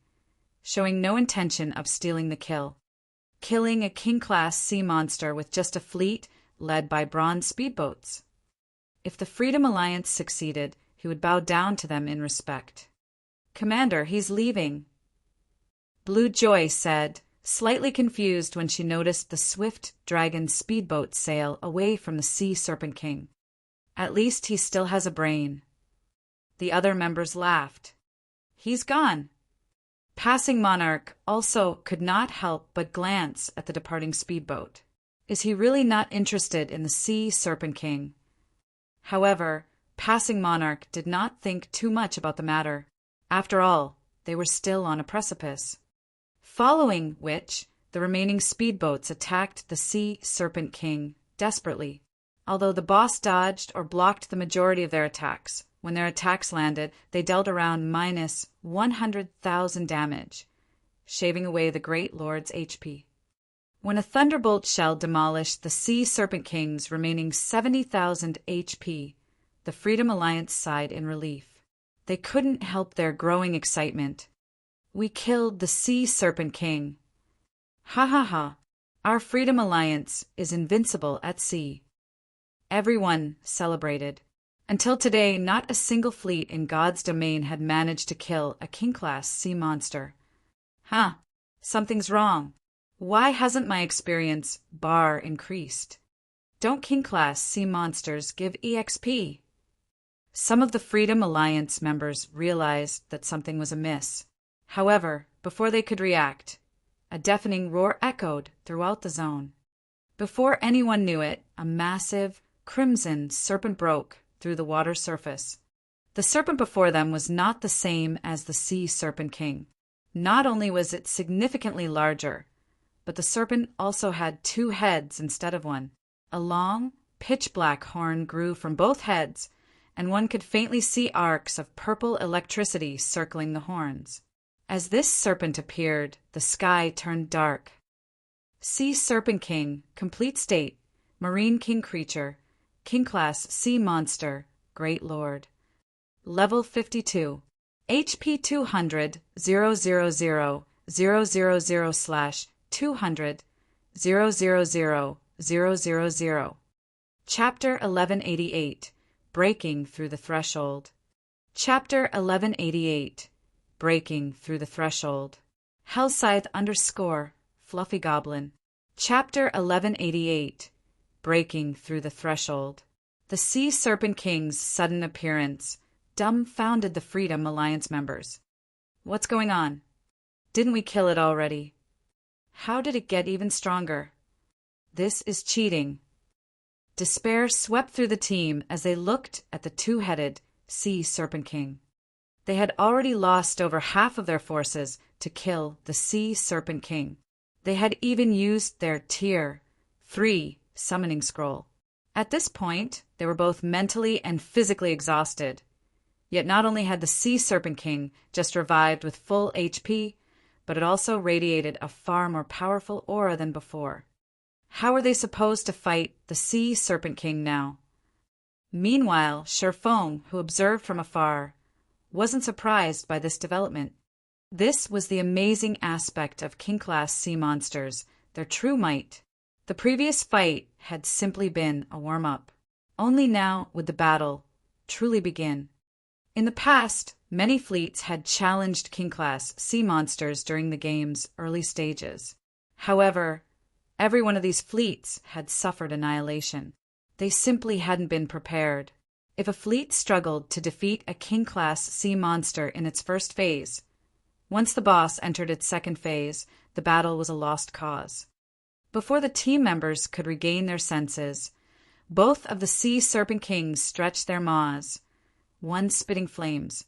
showing no intention of stealing the kill. Killing a king-class sea monster with just a fleet led by bronze speedboats. If the Freedom Alliance succeeded, he would bow down to them in respect. "Commander, he's leaving," Blue Joy said, slightly confused when she noticed the Swift Dragon speedboat sail away from the Sea Serpent King. "At least he still has a brain." The other members laughed. "He's gone." Passing Monarch also could not help but glance at the departing speedboat. Is he really not interested in the Sea Serpent King? However, Passing Monarch did not think too much about the matter. After all, they were still on a precipice. Following which, the remaining speedboats attacked the Sea Serpent King desperately. Although the boss dodged or blocked the majority of their attacks, when their attacks landed, they dealt around minus 100,000 damage, shaving away the Great Lord's HP. When a thunderbolt shell demolished the Sea Serpent King's remaining 70,000 HP, the Freedom Alliance sighed in relief. They couldn't help their growing excitement. "We killed the Sea Serpent King. Ha ha ha. Our Freedom Alliance is invincible at sea." Everyone celebrated. Until today, not a single fleet in God's domain had managed to kill a king-class sea monster. Something's wrong. Why hasn't my experience bar increased? Don't king-class sea monsters give EXP? Some of the Freedom Alliance members realized that something was amiss. However, before they could react, a deafening roar echoed throughout the zone. Before anyone knew it, a massive, crimson serpent broke through the water surface. The serpent before them was not the same as the Sea Serpent King. Not only was it significantly larger, but the serpent also had 2 heads instead of one. A long, pitch-black horn grew from both heads, and one could faintly see arcs of purple electricity circling the horns. As this serpent appeared, the sky turned dark. Sea Serpent King, complete state, Marine King creature, King class sea monster, Great Lord. Level 52. HP 200 000 000/200 000 000. Chapter 1188. Breaking Through the Threshold. Chapter 1188. Breaking Through the Threshold. Hellscythe _ Fluffy Goblin. Chapter 1188. Breaking Through the Threshold. The Sea Serpent King's sudden appearance dumbfounded the Freedom Alliance members. What's going on? Didn't we kill it already? How did it get even stronger? This is cheating. Despair swept through the team as they looked at the 2-headed Sea Serpent King. They had already lost over half of their forces to kill the Sea Serpent King. They had even used their Tier 3 summoning scroll. At this point, they were both mentally and physically exhausted. Yet not only had the Sea Serpent King just revived with full HP, but it also radiated a far more powerful aura than before. How were they supposed to fight the Sea Serpent King now? Meanwhile, Sherfong, who observed from afar, wasn't surprised by this development. This was the amazing aspect of King-class sea monsters, their true might. The previous fight had simply been a warm-up. Only now would the battle truly begin. In the past, many fleets had challenged King-class sea monsters during the game's early stages. However, every one of these fleets had suffered annihilation. They simply hadn't been prepared. If a fleet struggled to defeat a King-class sea monster in its first phase, once the boss entered its second phase, the battle was a lost cause. Before the team members could regain their senses, both of the Sea Serpent Kings stretched their maws, one spitting flames,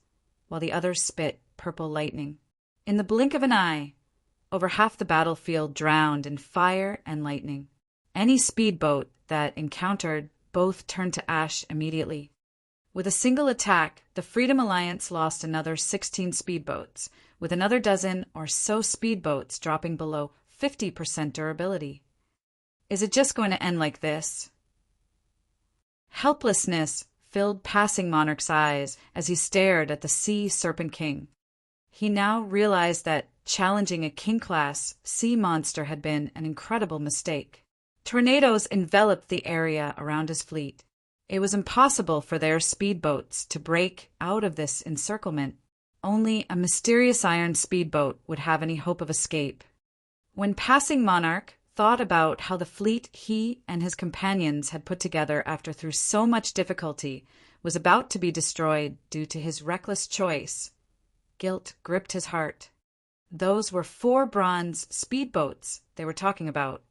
while the other spit purple lightning. In the blink of an eye, over half the battlefield drowned in fire and lightning. Any speedboat that encountered both turned to ash immediately. With a single attack, the Freedom Alliance lost another 16 speedboats, with another dozen or so speedboats dropping below 50% durability. Is it just going to end like this? Helplessness filled Passing Monarch's eyes as he stared at the Sea Serpent King. He now realized that challenging a king-class sea monster had been an incredible mistake. Tornadoes enveloped the area around his fleet. It was impossible for their speedboats to break out of this encirclement. Only a mysterious iron speedboat would have any hope of escape. When Passing Monarch thought about how the fleet he and his companions had put together after through so much difficulty was about to be destroyed due to his reckless choice, guilt gripped his heart. Those were 4 bronze speedboats they were talking about.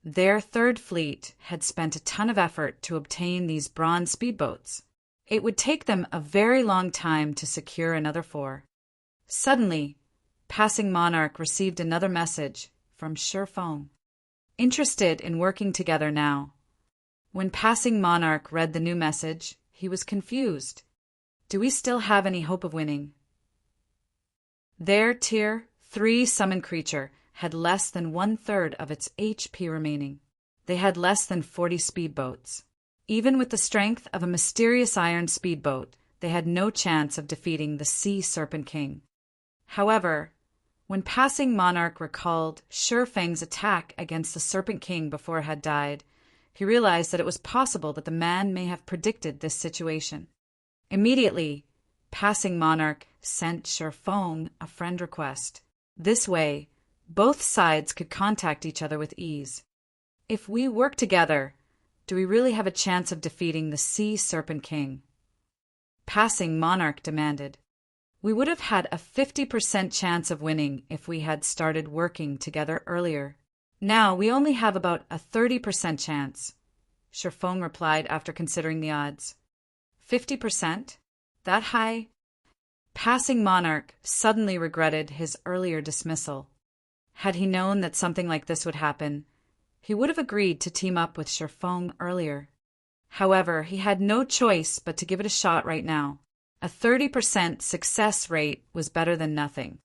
Their third fleet had spent a ton of effort to obtain these bronze speedboats. It would take them a very long time to secure another 4. Suddenly, Passing Monarch received another message from Sherfong. Interested in working together now. When Passing Monarch read the new message, he was confused. Do we still have any hope of winning? Their Tier 3 summon creature had less than 1/3 of its HP remaining. They had less than 40 speedboats. Even with the strength of a mysterious iron speedboat, they had no chance of defeating the Sea Serpent King. However, when Passing Monarch recalled Sherfang's attack against the Serpent King before it had died, he realized that it was possible that the man may have predicted this situation. Immediately, Passing Monarch sent Sherfong a friend request. This way, both sides could contact each other with ease. If we work together, do we really have a chance of defeating the Sea Serpent King? Passing Monarch demanded. We would have had a 50% chance of winning if we had started working together earlier. Now we only have about a 30% chance, Sherfong replied after considering the odds. 50%? That high? Passing Monarch suddenly regretted his earlier dismissal. Had he known that something like this would happen, he would have agreed to team up with Sherfong earlier. However, he had no choice but to give it a shot right now. A 30% success rate was better than nothing.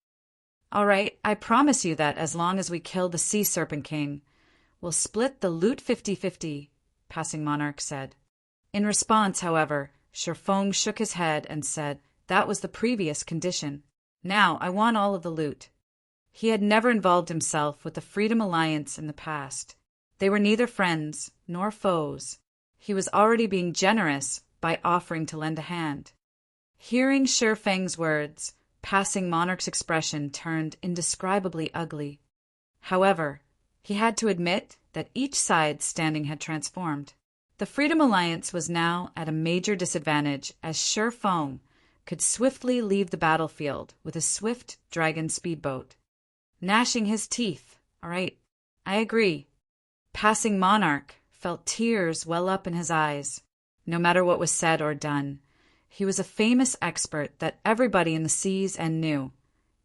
All right, I promise you that as long as we kill the Sea Serpent King, we'll split the loot 50-50, Passing Monarch said. In response, however, Sherfong shook his head and said that was the previous condition. Now I want all of the loot. He had never involved himself with the Freedom Alliance in the past. They were neither friends nor foes. He was already being generous by offering to lend a hand. Hearing Sherfeng's words, Passing Monarch's expression turned indescribably ugly. However, he had to admit that each side's standing had transformed. The Freedom Alliance was now at a major disadvantage as Sherfong could swiftly leave the battlefield with a swift dragon speedboat. Gnashing his teeth. All right, I agree. Passing Monarch felt tears well up in his eyes. No matter what was said or done, he was a famous expert that everybody in the seas and knew,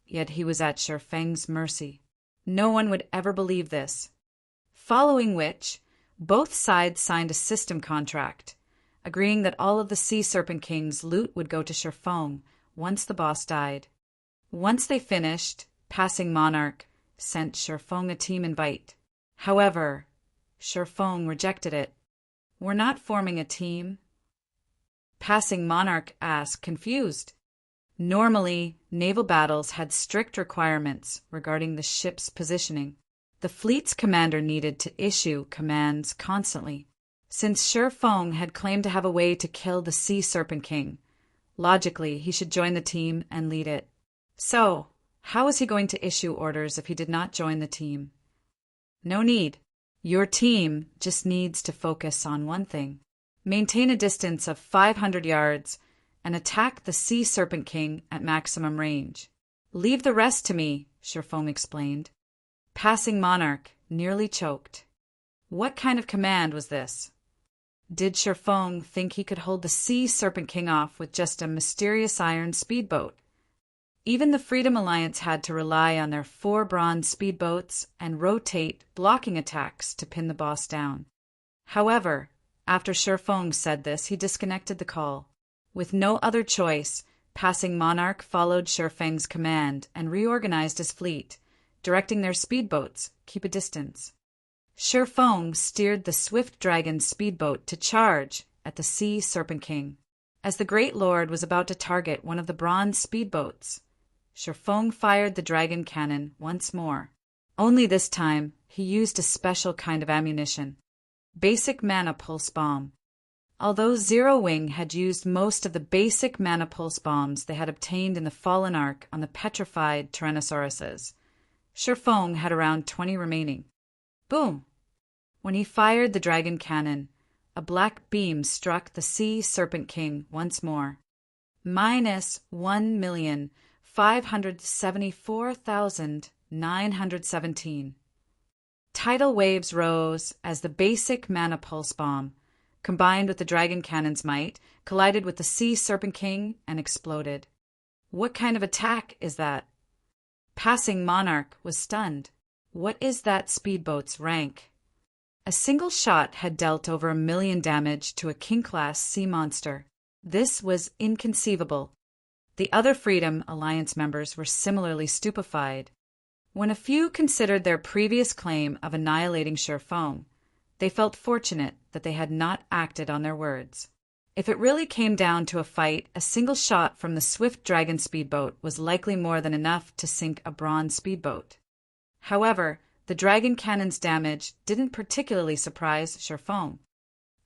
yet he was at Sherfeng's mercy. No one would ever believe this. Following which, both sides signed a system contract, agreeing that all of the Sea Serpent King's loot would go to Sherfong once the boss died. Once they finished, Passing Monarch sent Sherfong a team invite. However, Sherfong rejected it. We're not forming a team. Passing Monarch asked, confused. Normally, naval battles had strict requirements regarding the ship's positioning. The fleet's commander needed to issue commands constantly. Since Sherfong had claimed to have a way to kill the Sea Serpent King, logically he should join the team and lead it. So, how was he going to issue orders if he did not join the team? No need. Your team just needs to focus on one thing. Maintain a distance of 500 yards and attack the Sea Serpent King at maximum range. Leave the rest to me, Sherfong explained. Passing Monarch nearly choked. What kind of command was this? Did Sherfong think he could hold the Sea Serpent King off with just a mysterious iron speedboat? Even the Freedom Alliance had to rely on their 4 bronze speedboats and rotate blocking attacks to pin the boss down. However, after Sherfong said this, he disconnected the call. With no other choice, Passing Monarch followed Sherfeng's command and reorganized his fleet, directing their speedboats keep a distance. Sherfong steered the Swift Dragon speedboat to charge at the Sea Serpent King. As the Great Lord was about to target one of the bronze speedboats, Sherfong fired the dragon cannon once more. Only this time, he used a special kind of ammunition. Basic Mana Pulse Bomb. Although Zero Wing had used most of the basic Mana Pulse Bombs they had obtained in the Fallen Ark on the petrified Tyrannosauruses, Sherfong had around 20 remaining. Boom! When he fired the dragon cannon, a black beam struck the Sea Serpent King once more. Minus 1,574,917. Tidal waves rose as the basic Mana Pulse Bomb, combined with the dragon cannon's might, collided with the Sea Serpent King and exploded. What kind of attack is that? Passing Monarch was stunned. What is that speedboat's rank? A single shot had dealt over 1 million damage to a King-class sea monster. This was inconceivable. The other Freedom Alliance members were similarly stupefied. When a few considered their previous claim of annihilating Sherfong, they felt fortunate that they had not acted on their words. If it really came down to a fight, a single shot from the Swift Dragon speedboat was likely more than enough to sink a bronze speedboat. However, the dragon cannon's damage didn't particularly surprise Shifeng.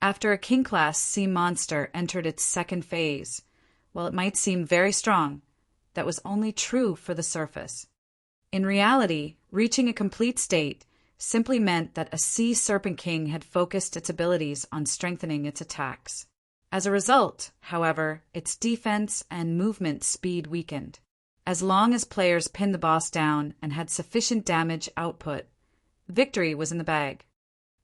After a king-class sea monster entered its second phase, while it might seem very strong, that was only true for the surface. In reality, reaching a complete state simply meant that a sea serpent king had focused its abilities on strengthening its attacks. As a result, however, its defense and movement speed weakened. As long as players pinned the boss down and had sufficient damage output, victory was in the bag.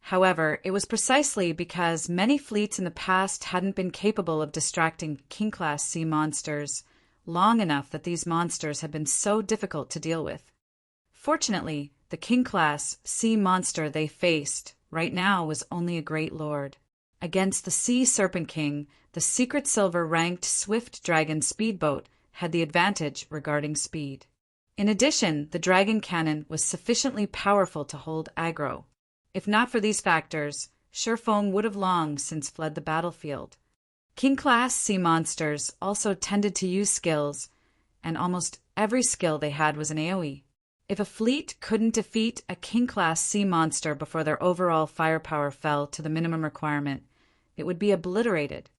However, it was precisely because many fleets in the past hadn't been capable of distracting king-class sea monsters long enough that these monsters had been so difficult to deal with. Fortunately, the king-class sea monster they faced right now was only a great lord. Against the Sea Serpent King, the Secret Silver-ranked Swift Dragon speedboat had the advantage regarding speed. In addition, the dragon cannon was sufficiently powerful to hold aggro. If not for these factors, Shifeng would have long since fled the battlefield. King-class sea monsters also tended to use skills, and almost every skill they had was an AoE. If a fleet couldn't defeat a king-class sea monster before their overall firepower fell to the minimum requirement, it would be obliterated.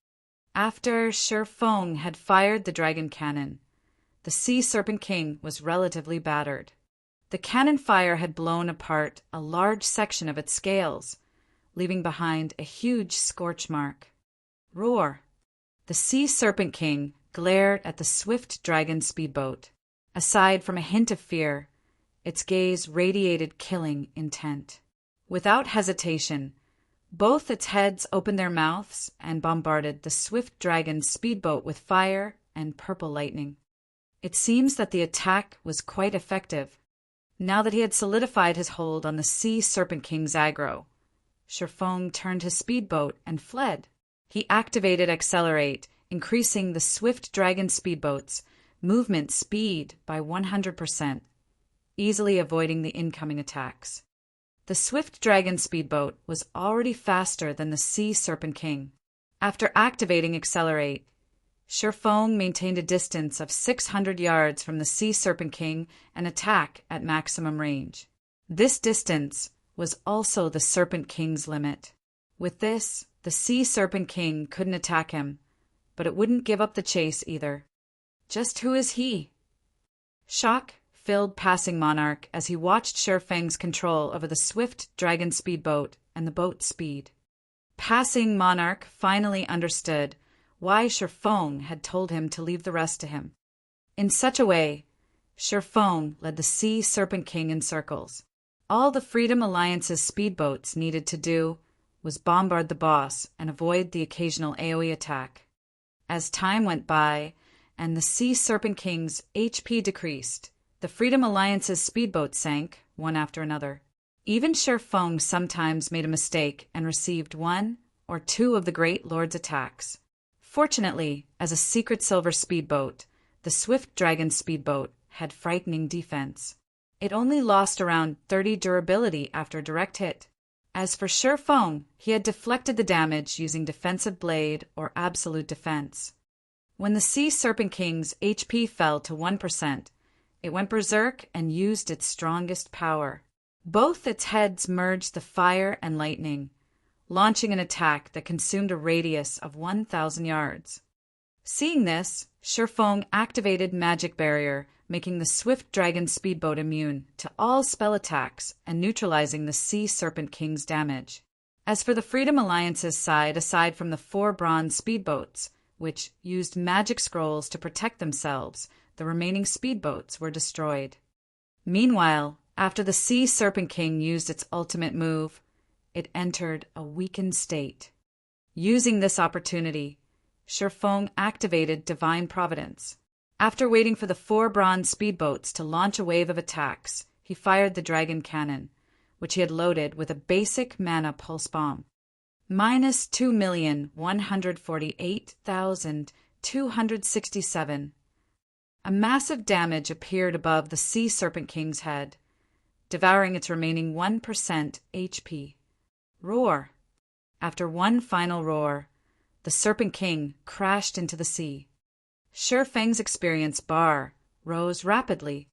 After Shifeng had fired the dragon cannon, the Sea Serpent King was relatively battered. The cannon fire had blown apart a large section of its scales, leaving behind a huge scorch mark. Roar! The Sea Serpent King glared at the swift dragon speedboat. Aside from a hint of fear, its gaze radiated killing intent. Without hesitation, both its heads opened their mouths and bombarded the swift dragon's speedboat with fire and purple lightning. It seems that the attack was quite effective. Now that he had solidified his hold on the Sea Serpent King's aggro, Shifeng turned his speedboat and fled. He activated Accelerate, increasing the swift dragon speedboat's movement speed by 100%, easily avoiding the incoming attacks. The swift dragon speedboat was already faster than the Sea Serpent King. After activating Accelerate, Shifeng maintained a distance of 600 yards from the Sea Serpent King and attack at maximum range. This distance was also the Serpent King's limit. With this, the Sea Serpent King couldn't attack him, but it wouldn't give up the chase either. Just who is he? Shock filled Passing Monarch as he watched Shifeng's control over the swift dragon speedboat and the boat's speed. Passing Monarch finally understood why Shifeng had told him to leave the rest to him. In such a way, Shifeng led the Sea Serpent King in circles. All the Freedom Alliance's speedboats needed to do was bombard the boss and avoid the occasional AoE attack. As time went by and the Sea Serpent King's HP decreased, the Freedom Alliance's speedboats sank, one after another. Even Shifeng sometimes made a mistake and received one or two of the Great Lord's attacks. Fortunately, as a secret silver speedboat, the Swift Dragon speedboat had frightening defense. It only lost around 30 durability after a direct hit. As for Shifeng, he had deflected the damage using Defensive Blade or Absolute Defense. When the Sea Serpent King's HP fell to 1%, it went berserk and used its strongest power. Both its heads merged the fire and lightning, launching an attack that consumed a radius of 1,000 yards. Seeing this, Shifeng activated Magic Barrier, making the Swift Dragon speedboat immune to all spell attacks and neutralizing the Sea Serpent King's damage. As for the Freedom Alliance's side, aside from the 4 bronze speedboats, which used magic scrolls to protect themselves, the remaining speedboats were destroyed. Meanwhile, after the Sea Serpent King used its ultimate move, it entered a weakened state. Using this opportunity, Shifeng activated Divine Providence. After waiting for the 4 bronze speedboats to launch a wave of attacks, he fired the dragon cannon, which he had loaded with a basic mana pulse bomb. Minus 2,148,267. A massive damage appeared above the Sea Serpent King's head, devouring its remaining 1% HP. Roar! After one final roar, the Serpent King crashed into the sea. Shifeng's experience bar rose rapidly.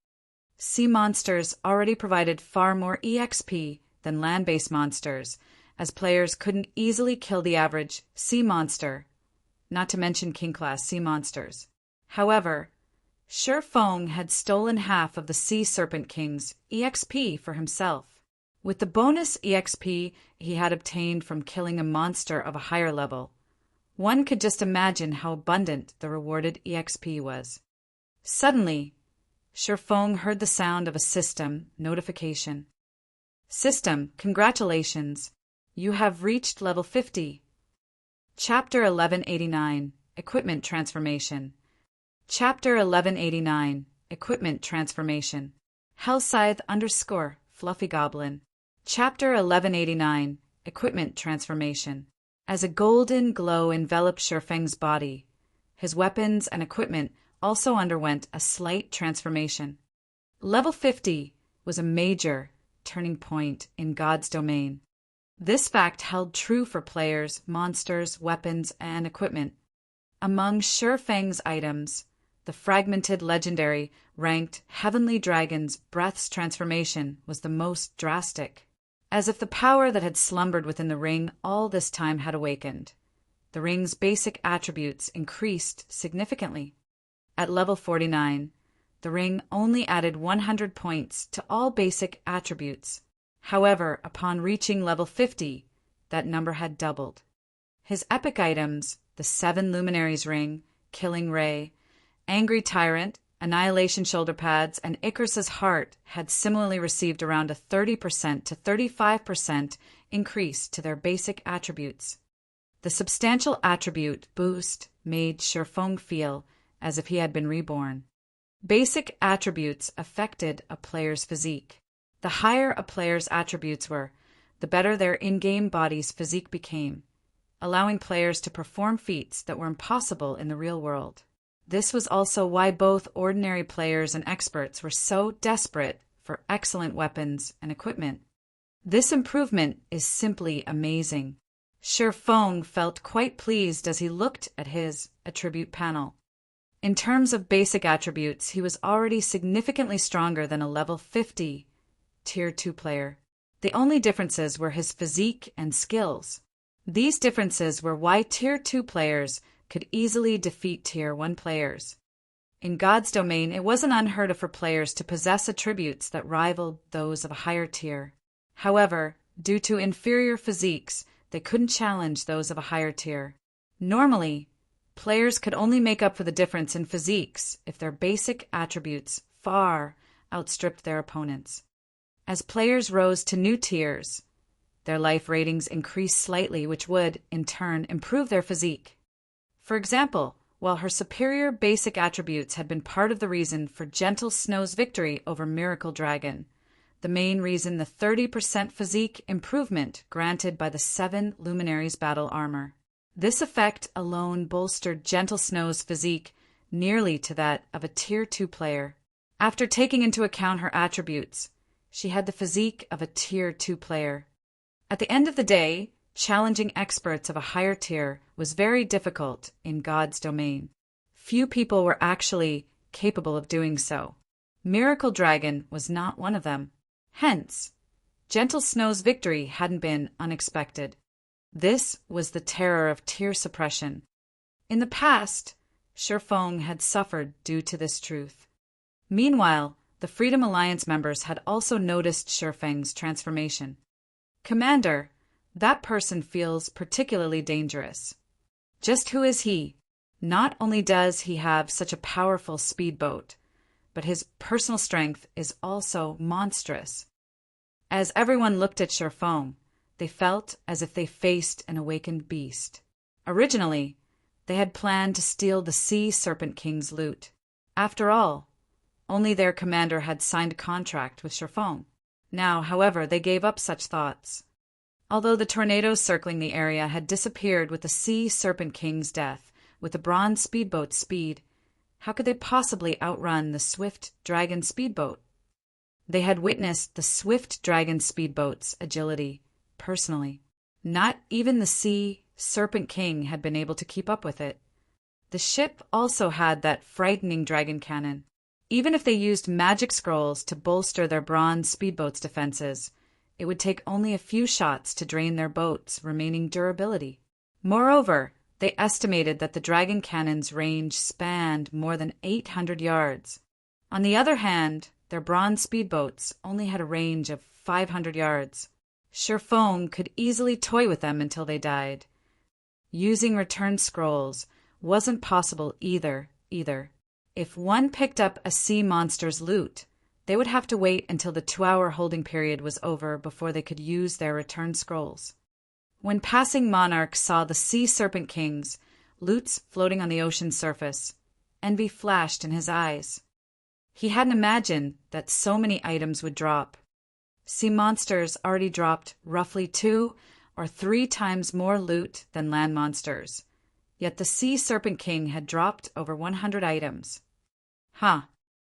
Sea monsters already provided far more EXP than land-based monsters, as players couldn't easily kill the average sea monster, not to mention king-class sea monsters. However, Feng had stolen half of the Sea Serpent King's EXP for himself. With the bonus EXP he had obtained from killing a monster of a higher level, one could just imagine how abundant the rewarded EXP was. Suddenly, Feng heard the sound of a system notification. System, congratulations. You have reached level 50. Chapter 1189, Equipment Transformation. Chapter 1189, Equipment Transformation. Hellscythe _ Fluffy Goblin. Chapter 1189, Equipment Transformation. As a golden glow enveloped Feng's body, his weapons and equipment also underwent a slight transformation. Level 50 was a major turning point in God's domain. This fact held true for players, monsters, weapons, and equipment. Among Feng's items, the fragmented legendary ranked Heavenly Dragon's Breath's transformation was the most drastic. As if the power that had slumbered within the ring all this time had awakened, the ring's basic attributes increased significantly. At level 49, the ring only added 100 points to all basic attributes. However, upon reaching level 50, that number had doubled. His epic items, the 7 Luminaries Ring, Killing Ray, Angry Tyrant, Annihilation Shoulder Pads, and Icarus's Heart had similarly received around a 30% to 35% increase to their basic attributes. The substantial attribute boost made Feng feel as if he had been reborn. Basic attributes affected a player's physique. The higher a player's attributes were, the better their in-game body's physique became, allowing players to perform feats that were impossible in the real world. This was also why both ordinary players and experts were so desperate for excellent weapons and equipment. This improvement is simply amazing. Feng felt quite pleased as he looked at his attribute panel. In terms of basic attributes, he was already significantly stronger than a level 50 Tier 2 player. The only differences were his physique and skills. These differences were why Tier 2 players could easily defeat Tier 1 players. In God's domain, it wasn't unheard of for players to possess attributes that rivaled those of a higher tier. However, due to inferior physiques, they couldn't challenge those of a higher tier. Normally, players could only make up for the difference in physiques if their basic attributes far outstripped their opponents. As players rose to new tiers, their life ratings increased slightly, which would, in turn, improve their physique. For example, while her superior basic attributes had been part of the reason for Gentle Snow's victory over Miracle Dragon, the main reason the 30% physique improvement granted by the 7 Luminaries battle armor. This effect alone bolstered Gentle Snow's physique nearly to that of a Tier 2 player. After taking into account her attributes, she had the physique of a Tier 2 player. At the end of the day, challenging experts of a higher tier was very difficult in God's domain. Few people were actually capable of doing so. Miracle Dragon was not one of them. Hence, Gentle Snow's victory hadn't been unexpected. This was the terror of tier suppression. In the past, Feng had suffered due to this truth. Meanwhile, the Freedom Alliance members had also noticed Feng's transformation. Commander, that person feels particularly dangerous. Just who is he? Not only does he have such a powerful speedboat, but his personal strength is also monstrous. As everyone looked at Feng, they felt as if they faced an awakened beast. Originally, they had planned to steal the Sea Serpent King's loot. After all, only their commander had signed a contract with Feng. Now, however, they gave up such thoughts. Although the tornadoes circling the area had disappeared with the Sea Serpent King's death, with the bronze speedboat's speed, how could they possibly outrun the Swift Dragon speedboat? They had witnessed the Swift Dragon speedboat's agility personally. Not even the Sea Serpent King had been able to keep up with it. The ship also had that frightening dragon cannon. Even if they used magic scrolls to bolster their bronze speedboats' defenses, it would take only a few shots to drain their boats' remaining durability. Moreover, they estimated that the dragon cannon's range spanned more than 800 yards. On the other hand, their bronze speedboats only had a range of 500 yards. Sherfong could easily toy with them until they died. Using return scrolls wasn't possible either. If one picked up a sea monster's loot, they would have to wait until the 2-hour holding period was over before they could use their return scrolls. When passing monarchs saw the sea serpent king's loots floating on the ocean's surface, envy flashed in his eyes. He hadn't imagined that so many items would drop. Sea monsters already dropped roughly 2 or 3 times more loot than land monsters, yet the sea serpent king had dropped over 100 items.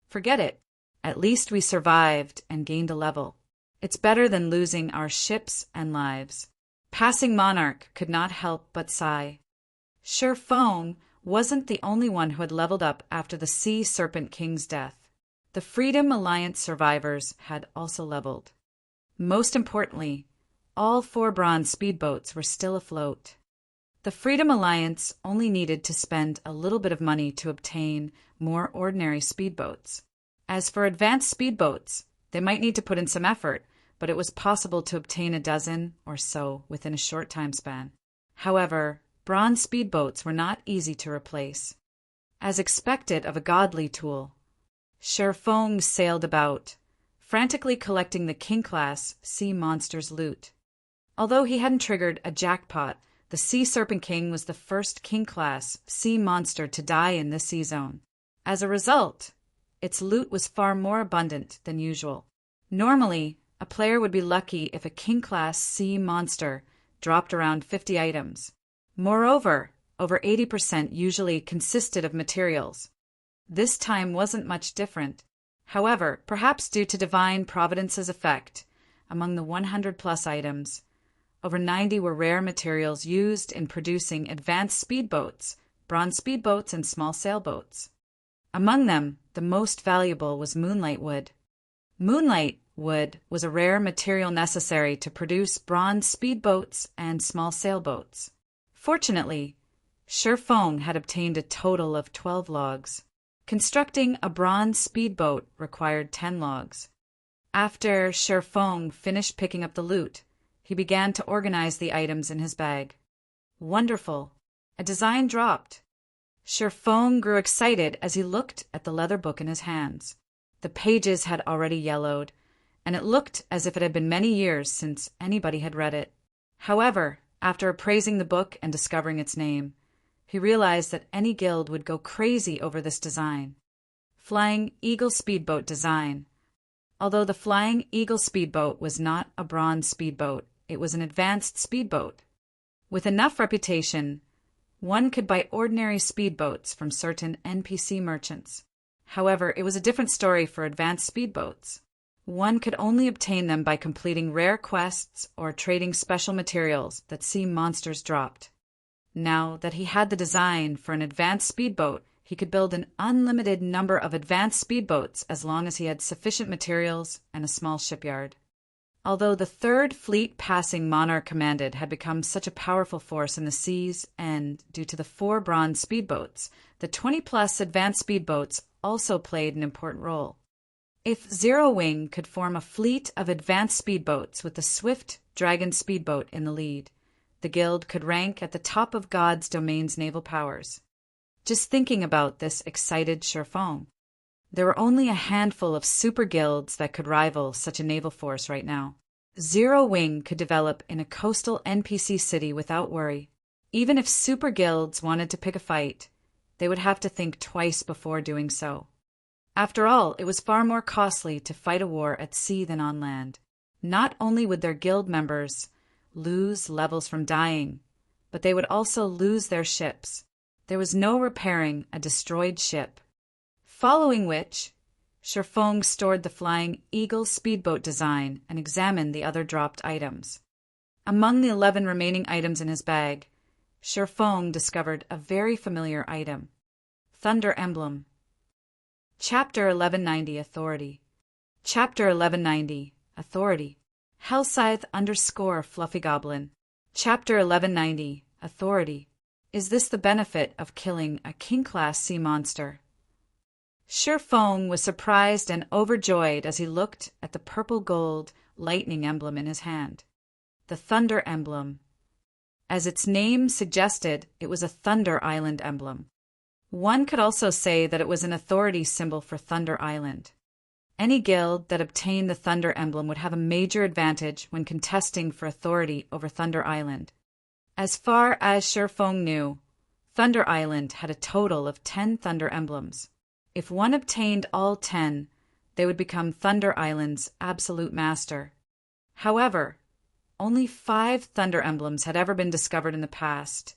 Forget it. At least we survived and gained a level. It's better than losing our ships and lives. Passing monarch could not help but sigh. Sherfong wasn't the only one who had leveled up after the Sea Serpent King's death. The Freedom Alliance survivors had also leveled. Most importantly, all 4 bronze speedboats were still afloat. The Freedom Alliance only needed to spend a little bit of money to obtain more ordinary speedboats. As for advanced speedboats, they might need to put in some effort, but it was possible to obtain a dozen or so within a short time span. However, bronze speedboats were not easy to replace. As expected of a godly tool, Sherfong sailed about, frantically collecting the king-class sea monster's loot. Although he hadn't triggered a jackpot, the Sea Serpent King was the first king-class sea monster to die in this sea zone. As a result, its loot was far more abundant than usual. Normally, a player would be lucky if a king-class sea monster dropped around 50 items. Moreover, over 80% usually consisted of materials. This time wasn't much different. However, perhaps due to Divine Providence's effect, among the 100-plus items, over 90 were rare materials used in producing advanced speedboats, bronze speedboats, and small sailboats. Among them, the most valuable was moonlight wood. Moonlight wood was a rare material necessary to produce bronze speedboats and small sailboats. Fortunately, Sherfong had obtained a total of 12 logs. Constructing a bronze speedboat required 10 logs. After Sherfong finished picking up the loot, he began to organize the items in his bag. Wonderful! A design dropped. Sherfong grew excited as he looked at the leather book in his hands. The pages had already yellowed, and it looked as if it had been many years since anybody had read it. However, after appraising the book and discovering its name, he realized that any guild would go crazy over this design. Flying Eagle Speedboat Design. Although the Flying Eagle Speedboat was not a bronze speedboat, it was an advanced speedboat. With enough reputation, one could buy ordinary speedboats from certain NPC merchants. However, it was a different story for advanced speedboats. One could only obtain them by completing rare quests or trading special materials that sea monsters dropped. Now that he had the design for an advanced speedboat, he could build an unlimited number of advanced speedboats as long as he had sufficient materials and a small shipyard. Although the 3rd Fleet passing Monarch commanded had become such a powerful force in the seas and, due to the 4 bronze speedboats, the 20-plus advanced speedboats also played an important role. If Zero Wing could form a fleet of advanced speedboats with the Swift Dragon speedboat in the lead, the guild could rank at the top of God's domain's naval powers. Just thinking about this excited Sherfong. There were only a handful of super guilds that could rival such a naval force right now. Zero Wing could develop in a coastal NPC city without worry. Even if super guilds wanted to pick a fight, they would have to think twice before doing so. After all, it was far more costly to fight a war at sea than on land. Not only would their guild members lose levels from dying, but they would also lose their ships. There was no repairing a destroyed ship. Following which, Sherfong stored the Flying Eagle speedboat design and examined the other dropped items. Among the 11 remaining items in his bag, Sherfong discovered a very familiar item. Thunder Emblem. Chapter 1190 Authority. Chapter 1190 Authority. Hellscythe _ Fluffy Goblin. Chapter 1190 Authority. Is this the benefit of killing a king-class sea monster? Sher Fong was surprised and overjoyed as he looked at the purple-gold lightning emblem in his hand. The Thunder Emblem. As its name suggested, it was a Thunder Island emblem. One could also say that it was an authority symbol for Thunder Island. Any guild that obtained the Thunder Emblem would have a major advantage when contesting for authority over Thunder Island. As far as Sher Fong knew, Thunder Island had a total of 10 Thunder Emblems. If one obtained all 10, they would become Thunder Island's absolute master. However, only 5 Thunder Emblems had ever been discovered in the past,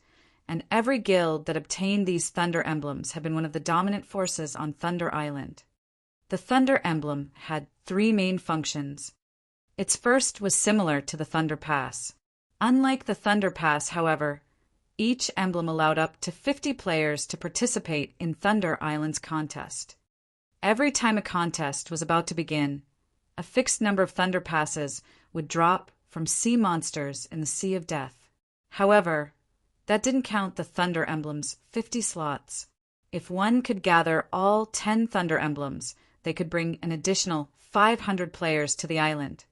and every guild that obtained these Thunder Emblems had been one of the dominant forces on Thunder Island. The Thunder Emblem had 3 main functions. Its first was similar to the Thunder Pass. Unlike the Thunder Pass, however, each emblem allowed up to 50 players to participate in Thunder Island's contest. Every time a contest was about to begin, a fixed number of Thunder Passes would drop from sea monsters in the Sea of Death. However, that didn't count the Thunder Emblem's 50 slots. If one could gather all 10 Thunder Emblems, they could bring an additional 500 players to the island.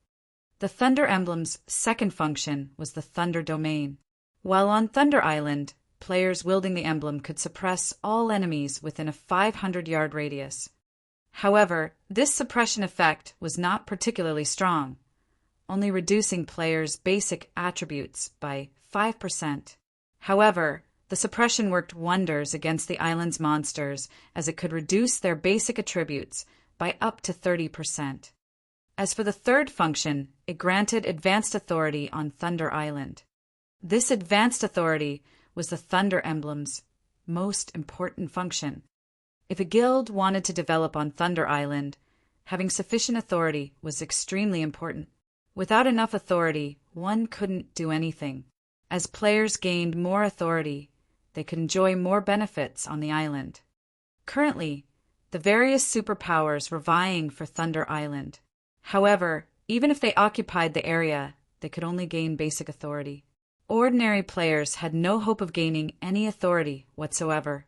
The Thunder Emblem's second function was the Thunder Domain. While on Thunder Island, players wielding the emblem could suppress all enemies within a 500-yard radius. However, this suppression effect was not particularly strong, only reducing players' basic attributes by 5%. However, the suppression worked wonders against the island's monsters, as it could reduce their basic attributes by up to 30%. As for the third function, it granted advanced authority on Thunder Island. This advanced authority was the Thunder Emblem's most important function. If a guild wanted to develop on Thunder Island, having sufficient authority was extremely important. Without enough authority, one couldn't do anything. As players gained more authority, they could enjoy more benefits on the island. Currently, the various superpowers were vying for Thunder Island. However, even if they occupied the area, they could only gain basic authority. Ordinary players had no hope of gaining any authority whatsoever.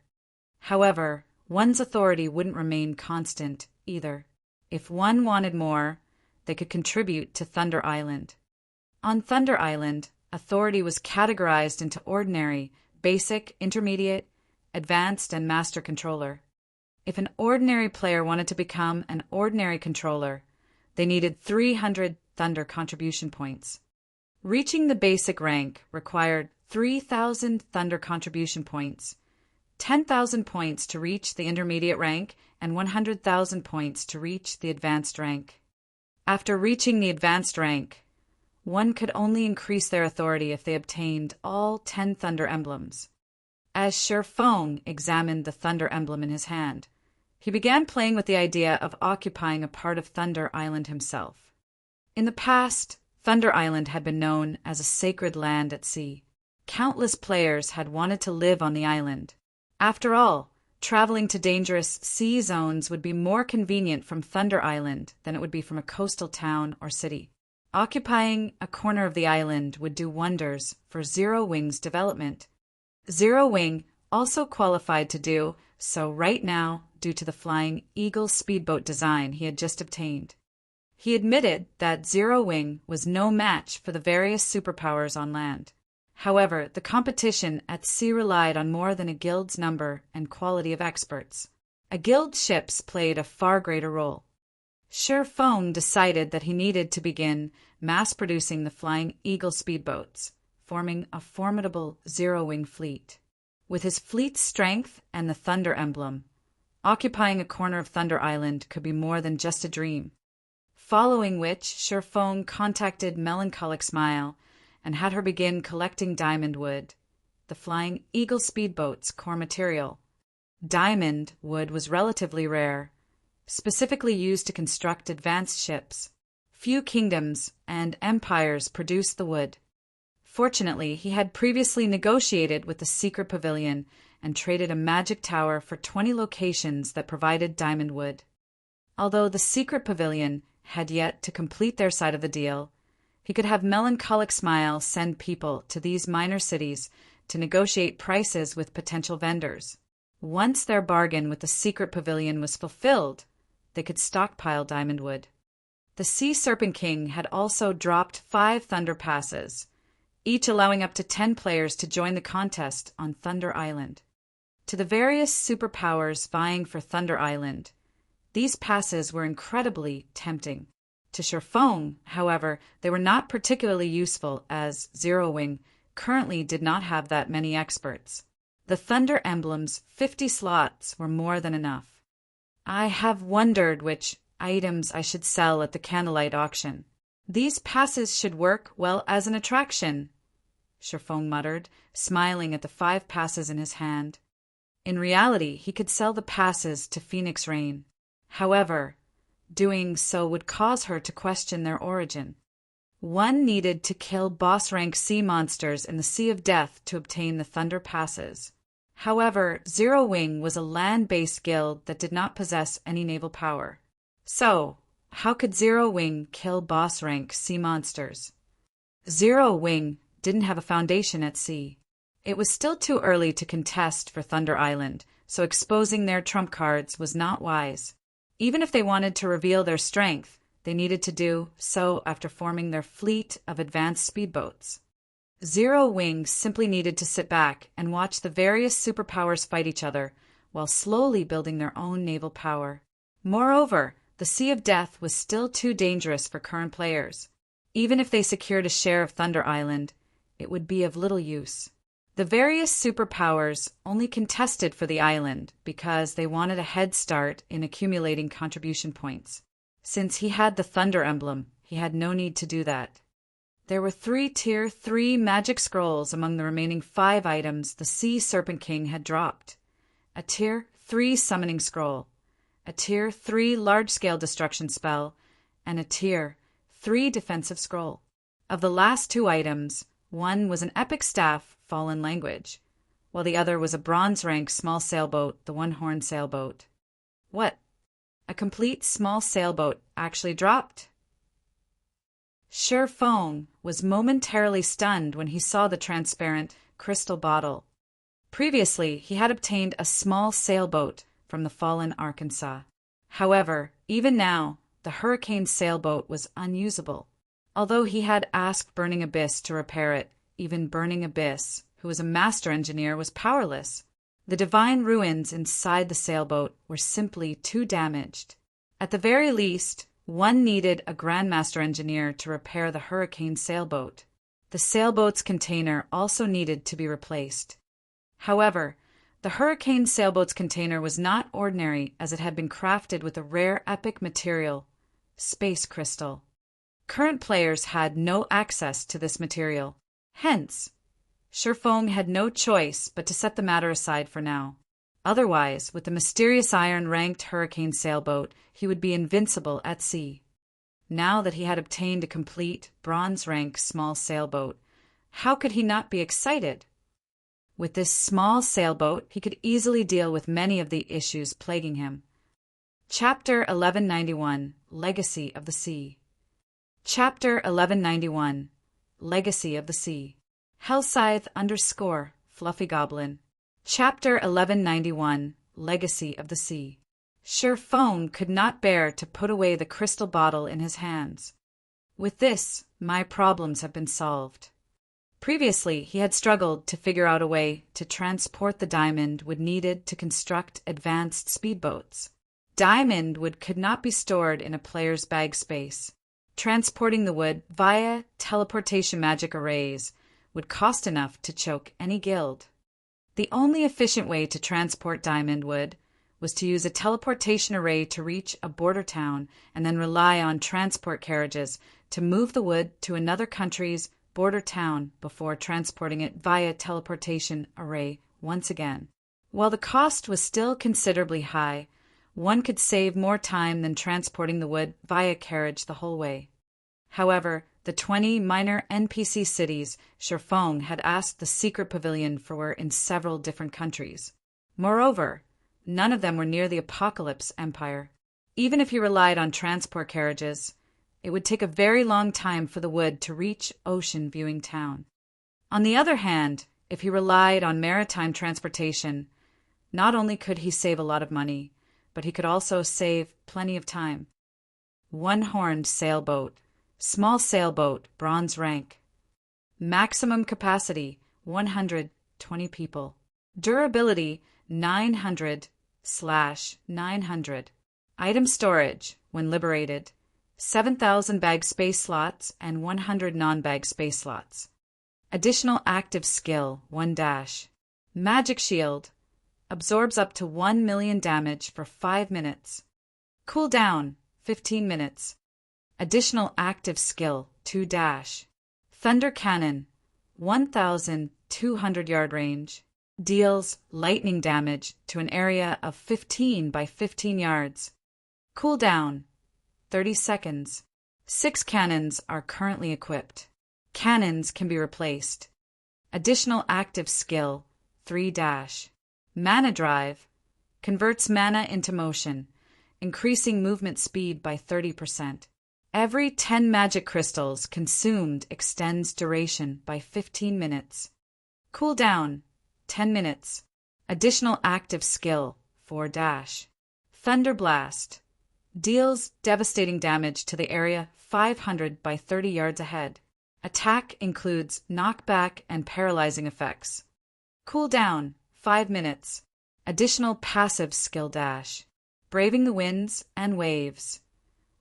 However, one's authority wouldn't remain constant either. If one wanted more, they could contribute to Thunder Island. On Thunder Island, authority was categorized into ordinary, basic, intermediate, advanced, and master controller. If an ordinary player wanted to become an ordinary controller, they needed 300 Thunder contribution points. Reaching the basic rank required 3,000 Thunder contribution points, 10,000 points to reach the intermediate rank, and 100,000 points to reach the advanced rank. After reaching the advanced rank, one could only increase their authority if they obtained all 10 Thunder Emblems. As Sher Fong examined the Thunder Emblem in his hand, he began playing with the idea of occupying a part of Thunder Island himself. In the past, Thunder Island had been known as a sacred land at sea. Countless players had wanted to live on the island. After all, traveling to dangerous sea zones would be more convenient from Thunder Island than it would be from a coastal town or city. Occupying a corner of the island would do wonders for Zero Wing's development. Zero Wing also qualified to do so right now due to the Flying Eagle speedboat design he had just obtained. He admitted that Zero Wing was no match for the various superpowers on land. However, the competition at sea relied on more than a guild's number and quality of experts. A guild's ships played a far greater role. Sher Fong decided that he needed to begin mass-producing the Flying Eagle speedboats, forming a formidable Zero-Wing fleet. With his fleet's strength and the Thunder Emblem, occupying a corner of Thunder Island could be more than just a dream. Following which, Sher Fong contacted Melancholic Smile and had her begin collecting diamond wood, the Flying Eagle speedboat's core material. Diamond wood was relatively rare, specifically used to construct advanced ships. Few kingdoms and empires produced the wood. Fortunately, he had previously negotiated with the secret pavilion and traded a magic tower for 20 locations that provided diamond wood. Although the secret pavilion had yet to complete their side of the deal, he could have Melancholic Smile send people to these minor cities to negotiate prices with potential vendors. Once their bargain with the secret pavilion was fulfilled, they could stockpile diamond wood. The Sea Serpent King had also dropped 5 Thunder Passes, each allowing up to 10 players to join the contest on Thunder Island. To the various superpowers vying for Thunder Island, these passes were incredibly tempting. To Sherfong, however, they were not particularly useful, as Zero Wing currently did not have that many experts. The Thunder Emblem's 50 slots were more than enough. I have wondered which items I should sell at the candlelight auction. These passes should work well as an attraction, Sherfong muttered, smiling at the 5 passes in his hand. In reality, he could sell the passes to Phoenix Rain. However, doing so would cause her to question their origin. One needed to kill boss-rank sea monsters in the Sea of Death to obtain the Thunder Passes. However, Zero Wing was a land-based guild that did not possess any naval power. So, how could Zero Wing kill boss-rank sea monsters? Zero Wing didn't have a foundation at sea. It was still too early to contest for Thunder Island, so exposing their trump cards was not wise. Even if they wanted to reveal their strength, they needed to do so after forming their fleet of advanced speedboats. Zero Wing simply needed to sit back and watch the various superpowers fight each other, while slowly building their own naval power. Moreover, the Sea of Death was still too dangerous for current players. Even if they secured a share of Thunder Island, it would be of little use. The various superpowers only contested for the island because they wanted a head start in accumulating contribution points. Since he had the Thunder Emblem, he had no need to do that. There were 3 Tier 3 magic scrolls among the remaining 5 items the Sea Serpent King had dropped. A Tier 3 summoning scroll, a Tier 3 large-scale destruction spell, and a Tier 3 defensive scroll. Of the last 2 items, one was an epic staff, Fallen Language, while the other was a bronze-rank small sailboat, the One-Horn Sailboat. What? A complete small sailboat actually dropped? Sherfong was momentarily stunned when he saw the transparent crystal bottle. Previously, he had obtained a small sailboat from the fallen Arkansas. However, even now, the Hurricane sailboat was unusable. Although he had asked Burning Abyss to repair it, even Burning Abyss, who was a master engineer, was powerless. The divine ruins inside the sailboat were simply too damaged. At the very least, one needed a Grandmaster engineer to repair the Hurricane sailboat. The sailboat's container also needed to be replaced. However, the Hurricane sailboat's container was not ordinary, as it had been crafted with a rare epic material, space crystal. Current players had no access to this material. Hence, Sherfong had no choice but to set the matter aside for now. Otherwise, with the mysterious iron-ranked Hurricane sailboat, he would be invincible at sea. Now that he had obtained a complete bronze-rank small sailboat, how could he not be excited? With this small sailboat, he could easily deal with many of the issues plaguing him. Chapter 1191, Legacy of the Sea. Chapter 1191, Legacy of the Sea. Hellscythe _ Fluffy Goblin. Chapter 1191, Legacy of the Sea. Sherfong could not bear to put away the crystal bottle in his hands. With this, my problems have been solved. Previously, he had struggled to figure out a way to transport the diamond wood needed to construct advanced speedboats. Diamond wood could not be stored in a player's bag space. Transporting the wood via teleportation magic arrays would cost enough to choke any guild. The only efficient way to transport diamond wood was to use a teleportation array to reach a border town and then rely on transport carriages to move the wood to another country's border town before transporting it via teleportation array once again. While the cost was still considerably high, one could save more time than transporting the wood via carriage the whole way. However, The 20 minor NPC cities Sherfong had asked the secret pavilion for were in several different countries. Moreover, none of them were near the Apocalypse Empire. Even if he relied on transport carriages, it would take a very long time for the wood to reach Ocean Viewing Town. On the other hand, if he relied on maritime transportation, not only could he save a lot of money, but he could also save plenty of time. One-horned sailboat. Small sailboat, bronze rank. Maximum capacity, 120 people. Durability, 900/900. Item storage, when liberated, 7,000 bag space slots and 100 non-bag space slots. Additional active skill, 1-. Magic shield. Absorbs up to 1 million damage for 5 minutes. Cooldown, 15 minutes. Additional active skill, 2-. Thunder Cannon, 1,200 yard range. Deals lightning damage to an area of 15 by 15 yards. Cooldown, 30 seconds. 6 cannons are currently equipped. Cannons can be replaced. Additional active skill, 3-. Mana Drive. Converts mana into motion, increasing movement speed by 30%. Every 10 magic crystals consumed extends duration by 15 minutes. Cooldown, 10 minutes. Additional active skill, 4-. Thunder Blast. Deals devastating damage to the area 500 by 30 yards ahead. Attack includes knockback and paralyzing effects. Cooldown, 5 minutes. Additional passive skill dash. Braving the winds and waves.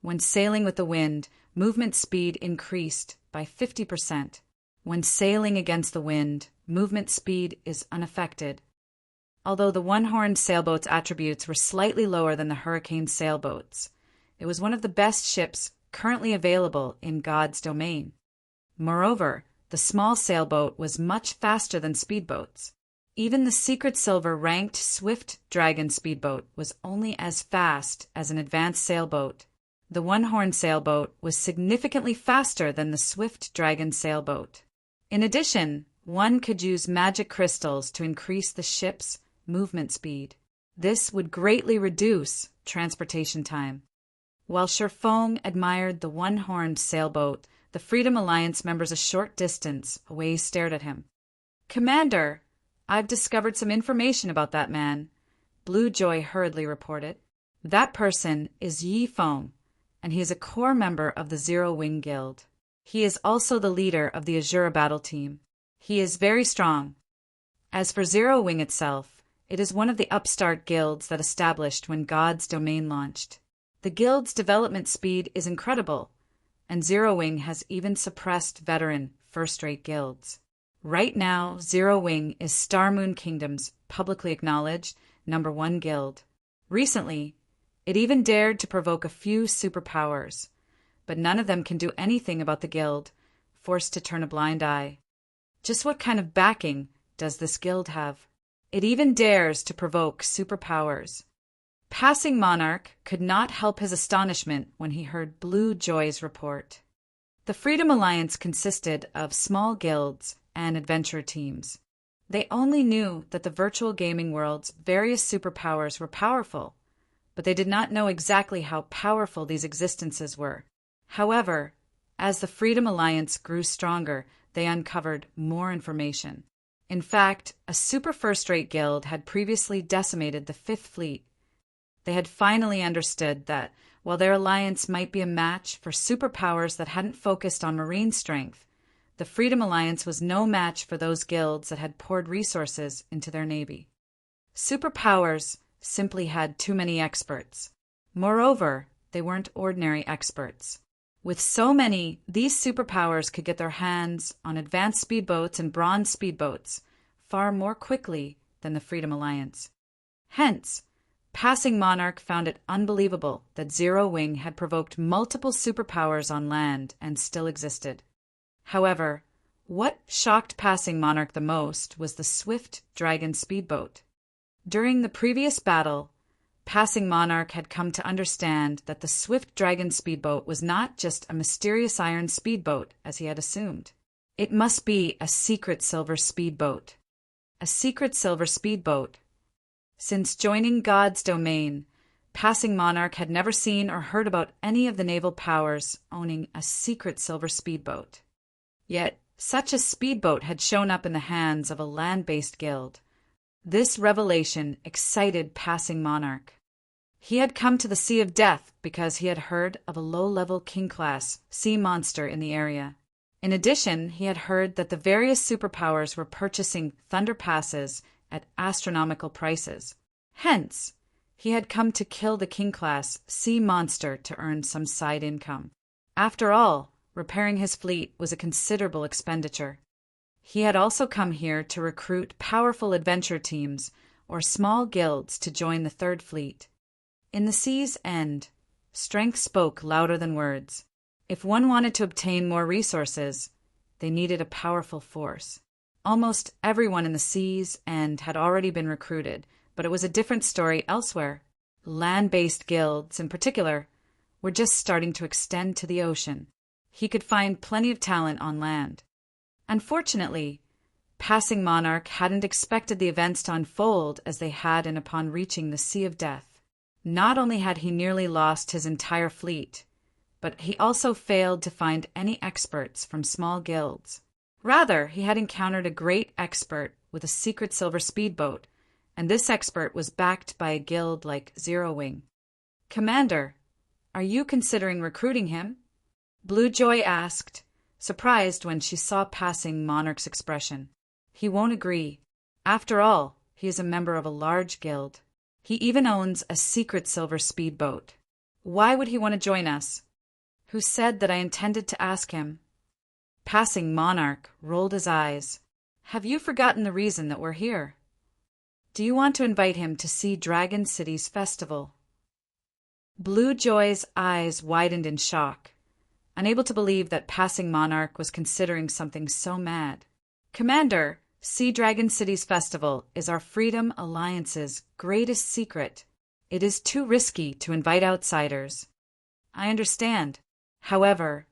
When sailing with the wind, movement speed increased by 50%. When sailing against the wind, movement speed is unaffected. Although the one-horned sailboat's attributes were slightly lower than the Hurricane sailboats, it was one of the best ships currently available in God's domain. Moreover, the small sailboat was much faster than speedboats. Even the Secret Silver ranked Swift Dragon speedboat was only as fast as an advanced sailboat. The one-horned sailboat was significantly faster than the Swift Dragon sailboat. In addition, one could use magic crystals to increase the ship's movement speed. This would greatly reduce transportation time. While Sherfong admired the one-horned sailboat, the Freedom Alliance members a short distance away stared at him. "Commander, I've discovered some information about that man," Blue Joy hurriedly reported. "That person is Yi Feng, and he is a core member of the Zero Wing Guild. He is also the leader of the Azura battle team. He is very strong. As for Zero Wing itself, it is one of the upstart guilds that established when God's domain launched. The guild's development speed is incredible, and Zero Wing has even suppressed veteran, first-rate guilds. Right now, Zero Wing is Star Moon Kingdom's publicly acknowledged #1 guild. Recently, it even dared to provoke a few superpowers, but none of them can do anything about the guild, forced to turn a blind eye. Just what kind of backing does this guild have? It even dares to provoke superpowers." Passing Monarch could not help his astonishment when he heard Blue Joy's report. The Freedom Alliance consisted of small guilds and adventure teams. They only knew that the virtual gaming world's various superpowers were powerful, but they did not know exactly how powerful these existences were. However, as the Freedom Alliance grew stronger, they uncovered more information. In fact, a super first-rate guild had previously decimated the Fifth Fleet. They had finally understood that, while their alliance might be a match for superpowers that hadn't focused on marine strength, the Freedom Alliance was no match for those guilds that had poured resources into their navy. Superpowers simply had too many experts. Moreover, they weren't ordinary experts. With so many, these superpowers could get their hands on advanced speedboats and bronze speedboats far more quickly than the Freedom Alliance. Hence, Passing Monarch found it unbelievable that Zero Wing had provoked multiple superpowers on land and still existed. However, what shocked Passing Monarch the most was the Swift Dragon speedboat. During the previous battle, Passing Monarch had come to understand that the Swift Dragon speedboat was not just a mysterious iron speedboat, as he had assumed. It must be a secret silver speedboat. A secret silver speedboat. Since joining God's domain, Passing Monarch had never seen or heard about any of the naval powers owning a secret silver speedboat. Yet, such a speedboat had shown up in the hands of a land-based guild. This revelation excited Passing Monarch. He had come to the Sea of Death because he had heard of a low-level king-class sea monster in the area. In addition, he had heard that the various superpowers were purchasing Thunder Passes at astronomical prices. Hence, he had come to kill the king-class sea monster to earn some side income. After all, repairing his fleet was a considerable expenditure. He had also come here to recruit powerful adventure teams or small guilds to join the Third Fleet. In the sea's end, strength spoke louder than words. If one wanted to obtain more resources, they needed a powerful force. Almost everyone in the sea's end had already been recruited, but it was a different story elsewhere. Land-based guilds, in particular, were just starting to extend to the ocean. He could find plenty of talent on land. Unfortunately, Passing Monarch hadn't expected the events to unfold as they had and upon reaching the Sea of Death. Not only had he nearly lost his entire fleet, but he also failed to find any experts from small guilds. Rather, he had encountered a great expert with a secret silver speedboat, and this expert was backed by a guild like Zero Wing. "Commander, are you considering recruiting him?" Blue Joy asked, surprised when she saw Passing Monarch's expression. "He won't agree. After all, he is a member of a large guild. He even owns a secret silver speedboat. Why would he want to join us?" "Who said that I intended to ask him?" Passing Monarch rolled his eyes. "Have you forgotten the reason that we're here? Do you want to invite him to see Dragon City's festival?" Blue Joy's eyes widened in shock, unable to believe that Passing Monarch was considering something so mad. "Commander, Sea Dragon City's festival is our Freedom Alliance's greatest secret. It is too risky to invite outsiders." "I understand. However,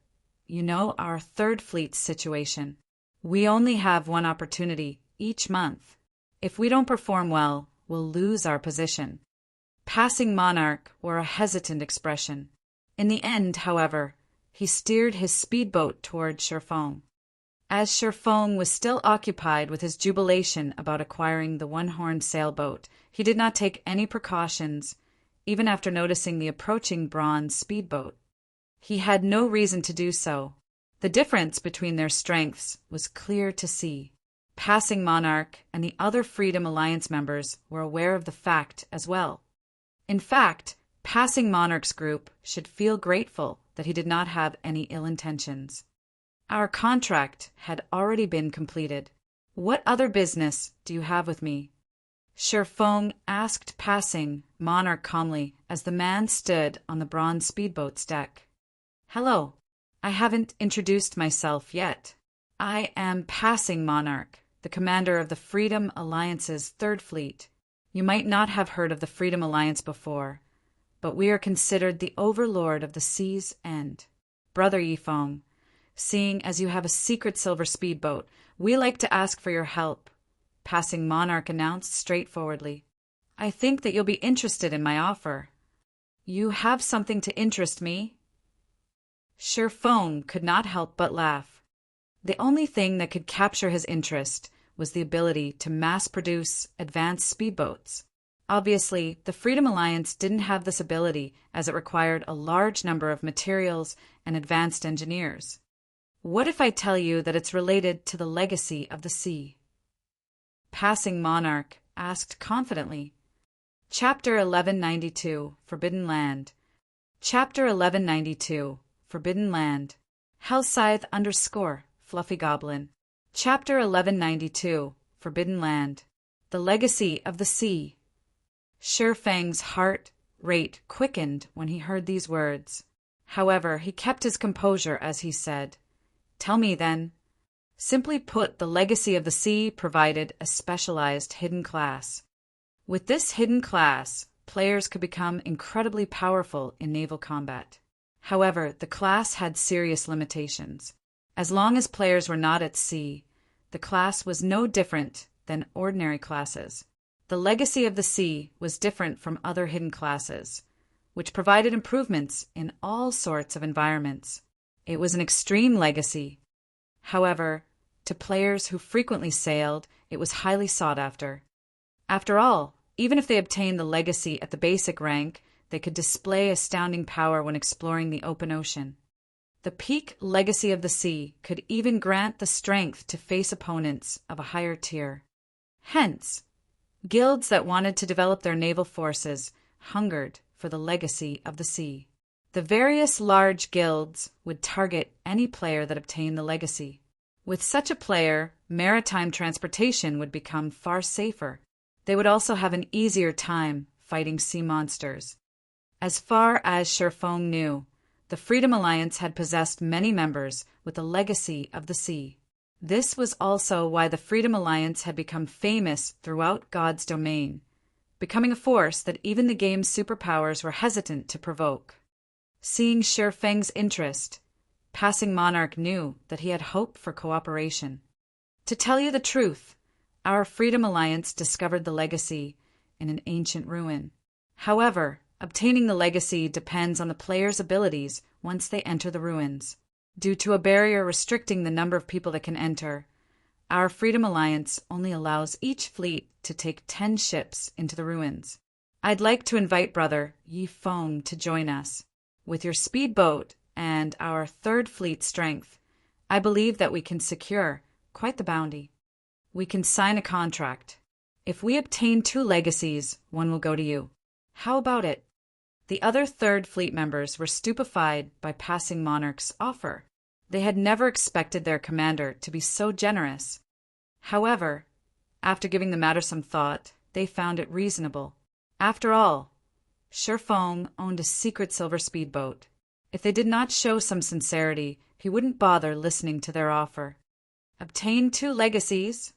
you know our Third Fleet's situation. We only have one opportunity each month. If we don't perform well, we'll lose our position." Passing Monarch wore a hesitant expression. In the end, however, he steered his speedboat toward Sherfong. As Sherfong was still occupied with his jubilation about acquiring the one-horned sailboat, he did not take any precautions, even after noticing the approaching bronze speedboat. He had no reason to do so. The difference between their strengths was clear to see. Passing Monarch and the other Freedom Alliance members were aware of the fact as well. In fact, Passing Monarch's group should feel grateful that he did not have any ill intentions. Our contract had already been completed. What other business do you have with me?" Sherfong asked Passing Monarch calmly as the man stood on the bronze speedboat's deck. "Hello. I haven't introduced myself yet. I am Passing Monarch, the commander of the Freedom Alliance's Third Fleet. You might not have heard of the Freedom Alliance before, but we are considered the overlord of the sea's end. Brother Yifeng, seeing as you have a secret silver speedboat, we like to ask for your help," Passing Monarch announced straightforwardly. "I think that you'll be interested in my offer." "You have something to interest me?" Sherfong could not help but laugh. The only thing that could capture his interest was the ability to mass-produce advanced speedboats. Obviously, the Freedom Alliance didn't have this ability as it required a large number of materials and advanced engineers. "What if I tell you that it's related to the legacy of the sea?" Passing Monarch asked confidently. Chapter 1192, Forbidden Land. Chapter 1192, Forbidden Land. Hellscythe _ Fluffy Goblin. Chapter 1192, Forbidden Land. The Legacy of the Sea. Sherfang's heart rate quickened when he heard these words. However, he kept his composure as he said, "Tell me then." Simply put, the Legacy of the Sea provided a specialized hidden class. With this hidden class, players could become incredibly powerful in naval combat. However, the class had serious limitations. As long as players were not at sea, the class was no different than ordinary classes. The legacy of the sea was different from other hidden classes, which provided improvements in all sorts of environments. It was an extreme legacy. However, to players who frequently sailed, it was highly sought after. After all, even if they obtained the legacy at the basic rank, they could display astounding power when exploring the open ocean. The peak legacy of the sea could even grant the strength to face opponents of a higher tier. Hence, guilds that wanted to develop their naval forces hungered for the legacy of the sea. The various large guilds would target any player that obtained the legacy. With such a player, maritime transportation would become far safer. They would also have an easier time fighting sea monsters. As far as Sherfong knew, the Freedom Alliance had possessed many members with the legacy of the sea. This was also why the Freedom Alliance had become famous throughout God's domain, becoming a force that even the game's superpowers were hesitant to provoke. Seeing Sherfeng's interest, Passing Monarch knew that he had hope for cooperation. To tell you the truth, our Freedom Alliance discovered the legacy in an ancient ruin. However, obtaining the legacy depends on the player's abilities once they enter the ruins. Due to a barrier restricting the number of people that can enter, our Freedom Alliance only allows each fleet to take 10 ships into the ruins. I'd like to invite Brother Yi Feng to join us. With your speedboat and our 3rd fleet strength, I believe that we can secure quite the bounty. We can sign a contract. If we obtain 2 legacies, one will go to you. How about it? The other 3rd fleet members were stupefied by Passing Monarch's offer. They had never expected their commander to be so generous. However, after giving the matter some thought, they found it reasonable. After all, Sherfong owned a secret silver speedboat. If they did not show some sincerity, he wouldn't bother listening to their offer. Obtain 2 legacies?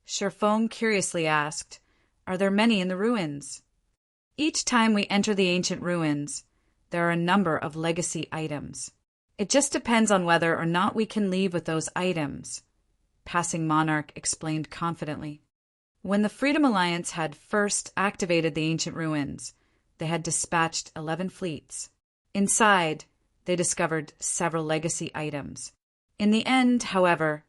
Sherfong curiously asked, Are there many in the ruins? Each time we enter the ancient ruins, there are a number of legacy items. It just depends on whether or not we can leave with those items, Passing Monarch explained confidently. When the Freedom Alliance had first activated the ancient ruins, they had dispatched 11 fleets. Inside, they discovered several legacy items. In the end, however,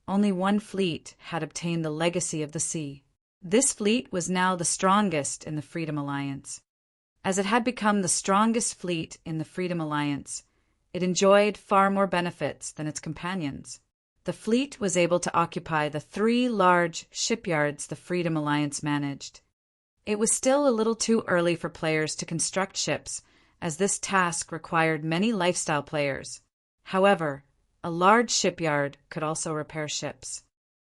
only 1 fleet had obtained the legacy of the sea. This fleet was now the strongest in the Freedom Alliance. As it had become the strongest fleet in the Freedom Alliance, it enjoyed far more benefits than its companions. The fleet was able to occupy the 3 large shipyards the Freedom Alliance managed. It was still a little too early for players to construct ships, as this task required many lifestyle players. However, a large shipyard could also repair ships.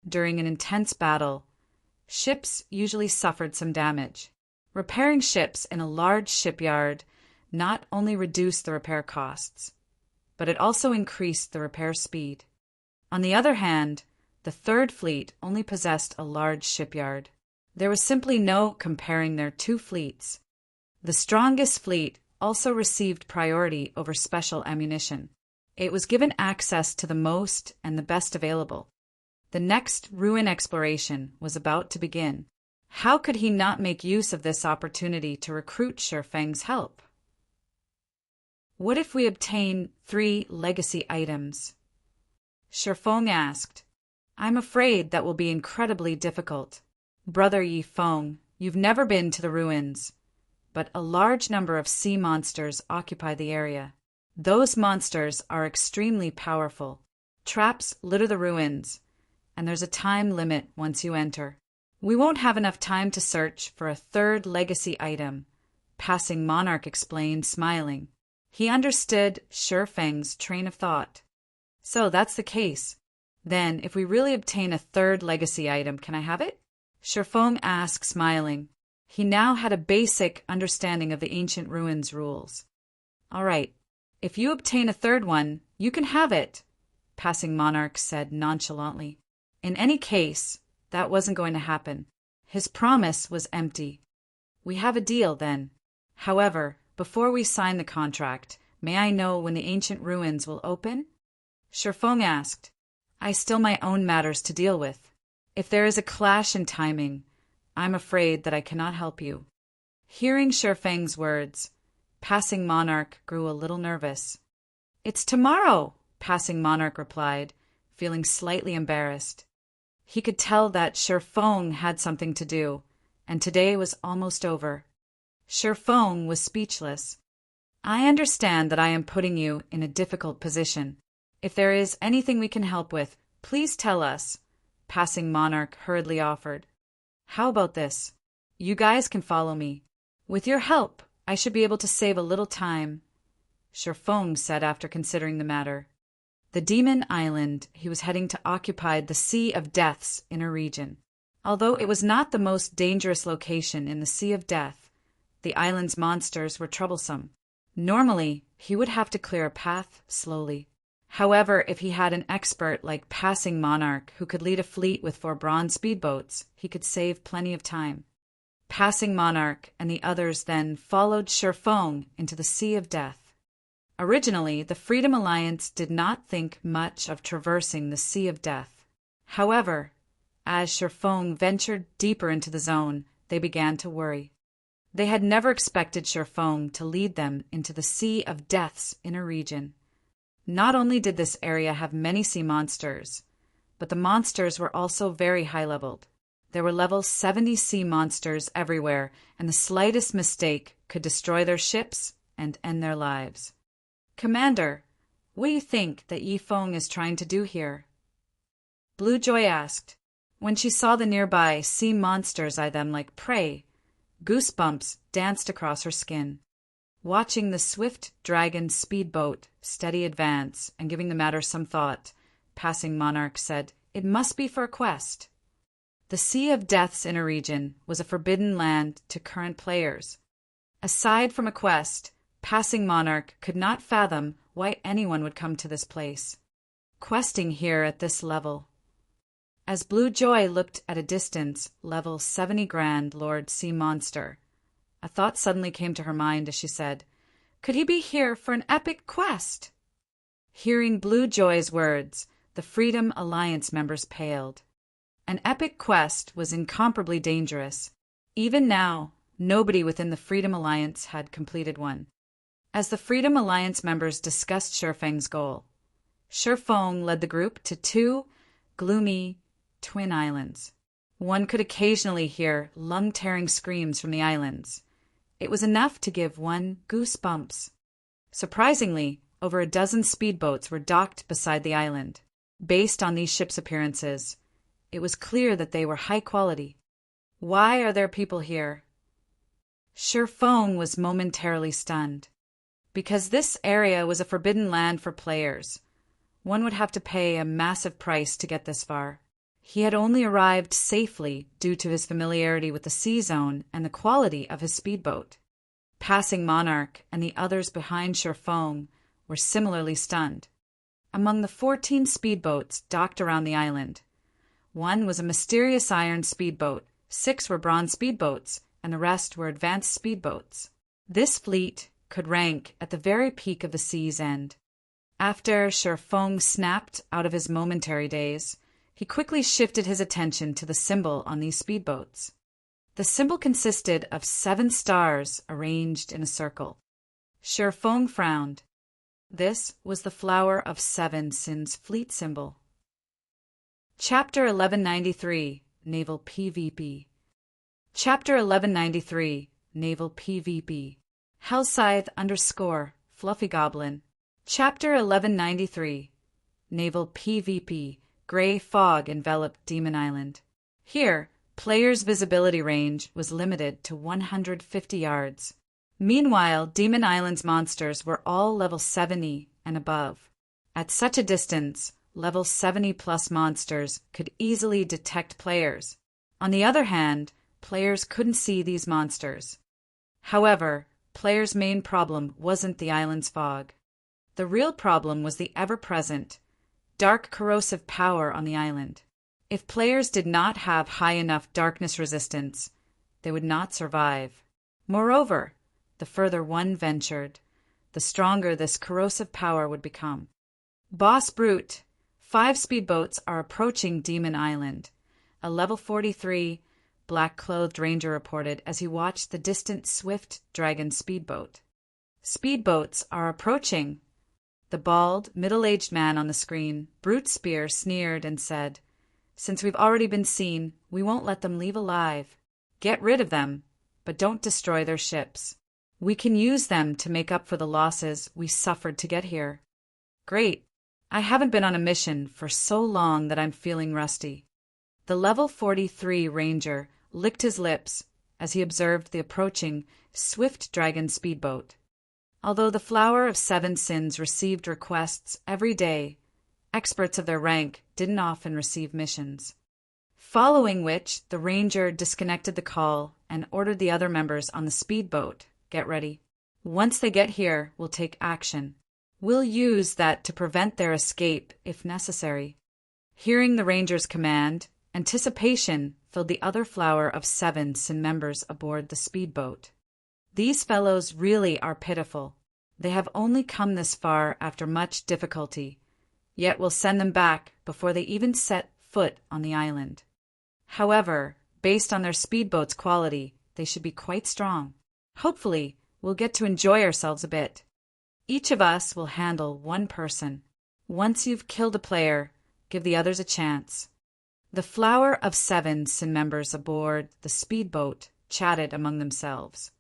During an intense battle, ships usually suffered some damage. Repairing ships in a large shipyard not only reduced the repair costs, but it also increased the repair speed. On the other hand, the 3rd fleet only possessed a large shipyard. There was simply no comparing their 2 fleets. The strongest fleet also received priority over special ammunition. It was given access to the most and the best available. The next ruin exploration was about to begin. How could he not make use of this opportunity to recruit Sherfeng's help? What if we obtain 3 legacy items? Sherfong asked. I'm afraid that will be incredibly difficult. Brother Yi Feng, you've never been to the ruins, but a large number of sea monsters occupy the area. Those monsters are extremely powerful. Traps litter the ruins, and there's a time limit once you enter. We won't have enough time to search for a 3rd legacy item, Passing Monarch explained, smiling. He understood Sherfeng's train of thought. So that's the case. Then, if we really obtain a 3rd legacy item, can I have it? Sherfong asked, smiling. He now had a basic understanding of the ancient ruins rules. All right, if you obtain a 3rd one, you can have it, Passing Monarch said nonchalantly. In any case, that wasn't going to happen. His promise was empty. We have a deal, then. However, before we sign the contract, may I know when the ancient ruins will open? Shifeng asked. I still my own matters to deal with. If there is a clash in timing, I'm afraid that I cannot help you. Hearing Shifeng's words, Passing Monarch grew a little nervous. It's tomorrow, Passing Monarch replied, feeling slightly embarrassed. He could tell that Shifeng had something to do, and today was almost over. Shifeng was speechless. I understand that I am putting you in a difficult position. If there is anything we can help with, please tell us, Passing Monarch hurriedly offered. How about this? You guys can follow me. With your help, I should be able to save a little time, Shifeng said after considering the matter. The demon island he was heading to occupied the Sea of Death's inner region. Although it was not the most dangerous location in the Sea of Death, the island's monsters were troublesome. Normally, he would have to clear a path slowly. However, if he had an expert like Passing Monarch who could lead a fleet with 4 bronze speedboats, he could save plenty of time. Passing Monarch and the others then followed Shifeng into the Sea of Death. Originally, the Freedom Alliance did not think much of traversing the Sea of Death. However, as Shifeng ventured deeper into the zone, they began to worry. They had never expected Shifeng to lead them into the Sea of Death's inner region. Not only did this area have many sea monsters, but the monsters were also very high-leveled. There were level 70 sea monsters everywhere, and the slightest mistake could destroy their ships and end their lives. Commander, what do you think that Yifeng is trying to do here? Blue Joy asked. When she saw the nearby sea monsters eye them like prey, goosebumps danced across her skin. Watching the swift dragon speedboat steady advance and giving the matter some thought, Passing Monarch said, It must be for a quest. The Sea of Death's inner region was a forbidden land to current players. Aside from a quest, Passing Monarch could not fathom why anyone would come to this place. Questing here at this level. As Blue Joy looked at a distance, level 70 Grand Lord Sea Monster, a thought suddenly came to her mind as she said, Could he be here for an epic quest? Hearing Blue Joy's words, the Freedom Alliance members paled. An epic quest was incomparably dangerous. Even now, nobody within the Freedom Alliance had completed one. As the Freedom Alliance members discussed Shifeng's goal, Shifeng led the group to 2 gloomy twin islands. One could occasionally hear lung-tearing screams from the islands. It was enough to give one goosebumps. Surprisingly, over a dozen speedboats were docked beside the island. Based on these ships' appearances, it was clear that they were high quality. Why are there people here? Shifeng was momentarily stunned. Because this area was a forbidden land for players. One would have to pay a massive price to get this far. He had only arrived safely due to his familiarity with the sea zone and the quality of his speedboat. Passing Monarch and the others behind Shifeng were similarly stunned. Among the 14 speedboats docked around the island, 1 was a mysterious iron speedboat, 6 were bronze speedboats, and the rest were advanced speedboats. This fleet could rank at the very peak of the sea's end. After Shifeng snapped out of his momentary daze, he quickly shifted his attention to the symbol on these speedboats. The symbol consisted of 7 stars arranged in a circle. Shifeng frowned. This was the Flower of Seven Sins fleet symbol. Chapter 1193, Naval PvP. Chapter 1193, Naval PvP. Hellscythe _ Fluffy Goblin. Chapter 1193, Naval PvP. Gray fog enveloped Demon Island. Here, players' visibility range was limited to 150 yards. Meanwhile, Demon Island's monsters were all level 70 and above. At such a distance, level 70+ monsters could easily detect players. On the other hand, players couldn't see these monsters. However, players' main problem wasn't the island's fog. The real problem was the ever-present, dark corrosive power on the island. If players did not have high enough darkness resistance, they would not survive. Moreover, the further one ventured, the stronger this corrosive power would become. Boss Brute, 5 speedboats are approaching Demon Island, a level 43 black-clothed ranger reported as he watched the distant Swift Dragon speedboat. Speedboats are approaching. The bald, middle-aged man on the screen, Brute Spear, sneered and said, "Since we've already been seen, we won't let them leave alive. Get rid of them, but don't destroy their ships. We can use them to make up for the losses we suffered to get here." "Great. I haven't been on a mission for so long that I'm feeling rusty." The level 43 ranger licked his lips as he observed the approaching Swift Dragon speedboat. Although the Flower of Seven Sins received requests every day, experts of their rank didn't often receive missions. Following which, the ranger disconnected the call and ordered the other members on the speedboat, "Get ready. Once they get here, we'll take action. We'll use that to prevent their escape if necessary." Hearing the ranger's command, anticipation filled the other Flower of Seven Sin members aboard the speedboat. These fellows really are pitiful. They have only come this far after much difficulty, yet we'll send them back before they even set foot on the island. However, based on their speedboat's quality, they should be quite strong. Hopefully, we'll get to enjoy ourselves a bit. Each of us will handle one person. Once you've killed a player, give the others a chance. The Flower of Seven Sin members aboard the speedboat chatted among themselves.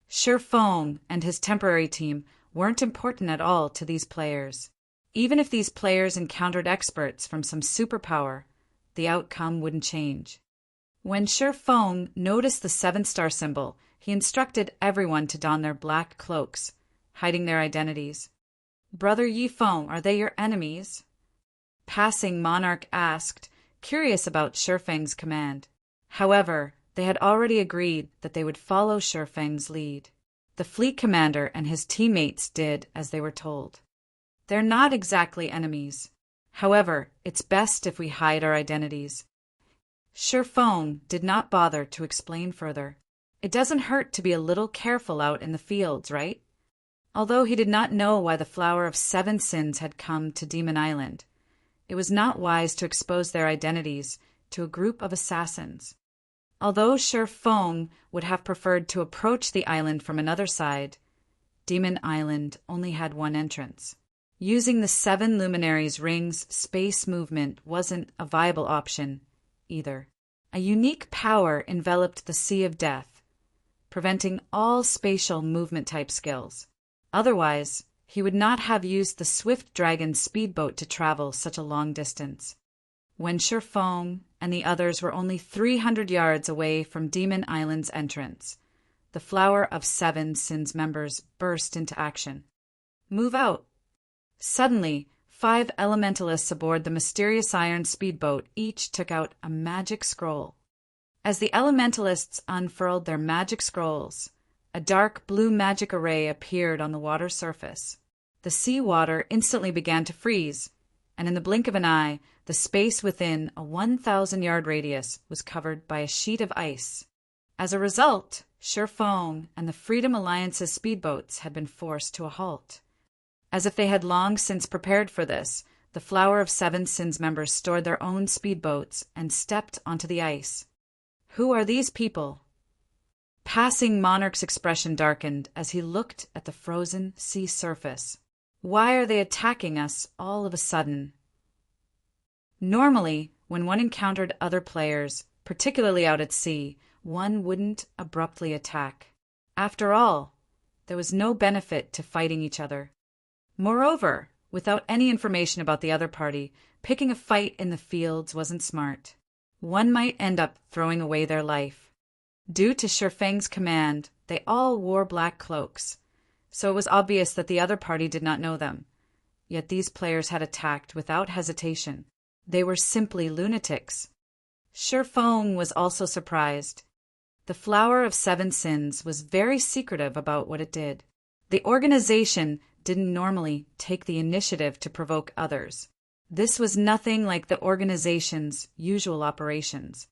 Sure Fong and his temporary team weren't important at all to these players. Even if these players encountered experts from some superpower, the outcome wouldn't change. When Sure Fong noticed the 7-star symbol, he instructed everyone to don their black cloaks, hiding their identities. "Brother Yi Feng, are they your enemies?" Passing Monarch asked, curious about Shurfeng's command. However, they had already agreed that they would follow Shurfeng's lead. The fleet commander and his teammates did as they were told. They're not exactly enemies. However, it's best if we hide our identities. Shurfeng did not bother to explain further. It doesn't hurt to be a little careful out in the fields, right? Although he did not know why the Flower of Seven Sins had come to Demon Island, it was not wise to expose their identities to a group of assassins. Although Sure Fong would have preferred to approach the island from another side, Demon Island only had one entrance. Using the 7 luminaries' rings, space movement wasn't a viable option either. A unique power enveloped the Sea of Death, preventing all spatial movement type skills. Otherwise, he would not have used the Swift Dragon speedboat to travel such a long distance. When Sure Fong and the others were only 300 yards away from Demon Island's entrance, the Flower of Seven Sins members burst into action. "Move out!" Suddenly, 5 elementalists aboard the mysterious iron speedboat each took out a magic scroll. As the elementalists unfurled their magic scrolls, a dark blue magic array appeared on the water surface. The sea water instantly began to freeze, and in the blink of an eye, the space within a 1,000-yard radius was covered by a sheet of ice. As a result, Sure Fong and the Freedom Alliance's speedboats had been forced to a halt. As if they had long since prepared for this, the Flower of Seven Sins members stored their own speedboats and stepped onto the ice. "Who are these people?" Passing Monarch's expression darkened as he looked at the frozen sea surface. "Why are they attacking us all of a sudden?" Normally, when one encountered other players, particularly out at sea, one wouldn't abruptly attack. After all, there was no benefit to fighting each other. Moreover, without any information about the other party, picking a fight in the fields wasn't smart. One might end up throwing away their life. Due to Shurfeng's command, they all wore black cloaks, so it was obvious that the other party did not know them. Yet these players had attacked without hesitation. They were simply lunatics. Sure Fong was also surprised. The Flower of Seven Sins was very secretive about what it did. The organization didn't normally take the initiative to provoke others. This was nothing like the organization's usual operations.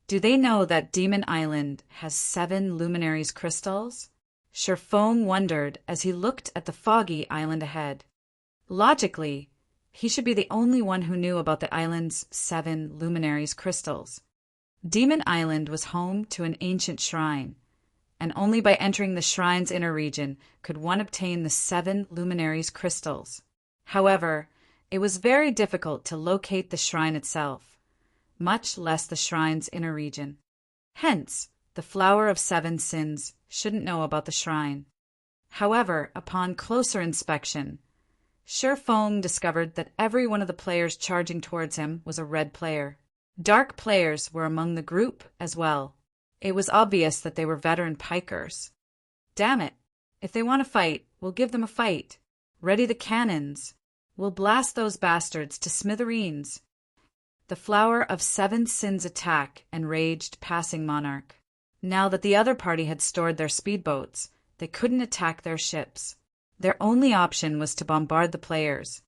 Do they know that Demon Island has 7 luminaries crystals? Sherfong wondered as he looked at the foggy island ahead. Logically, he should be the only one who knew about the island's 7 luminaries crystals. Demon Island was home to an ancient shrine, and only by entering the shrine's inner region could one obtain the 7 luminaries crystals. However, it was very difficult to locate the shrine itself, much less the shrine's inner region. Hence, the Flower of 7 Sins shouldn't know about the shrine. However, upon closer inspection, Sherfong discovered that every one of the players charging towards him was a red player. Dark players were among the group as well. It was obvious that they were veteran pikers. Damn it! If they want to fight, we'll give them a fight. Ready the cannons. We'll blast those bastards to smithereens. The Flower of 7 Sins attack enraged Passing Monarch. Now that the other party had stored their speedboats, they couldn't attack their ships. Their only option was to bombard the players.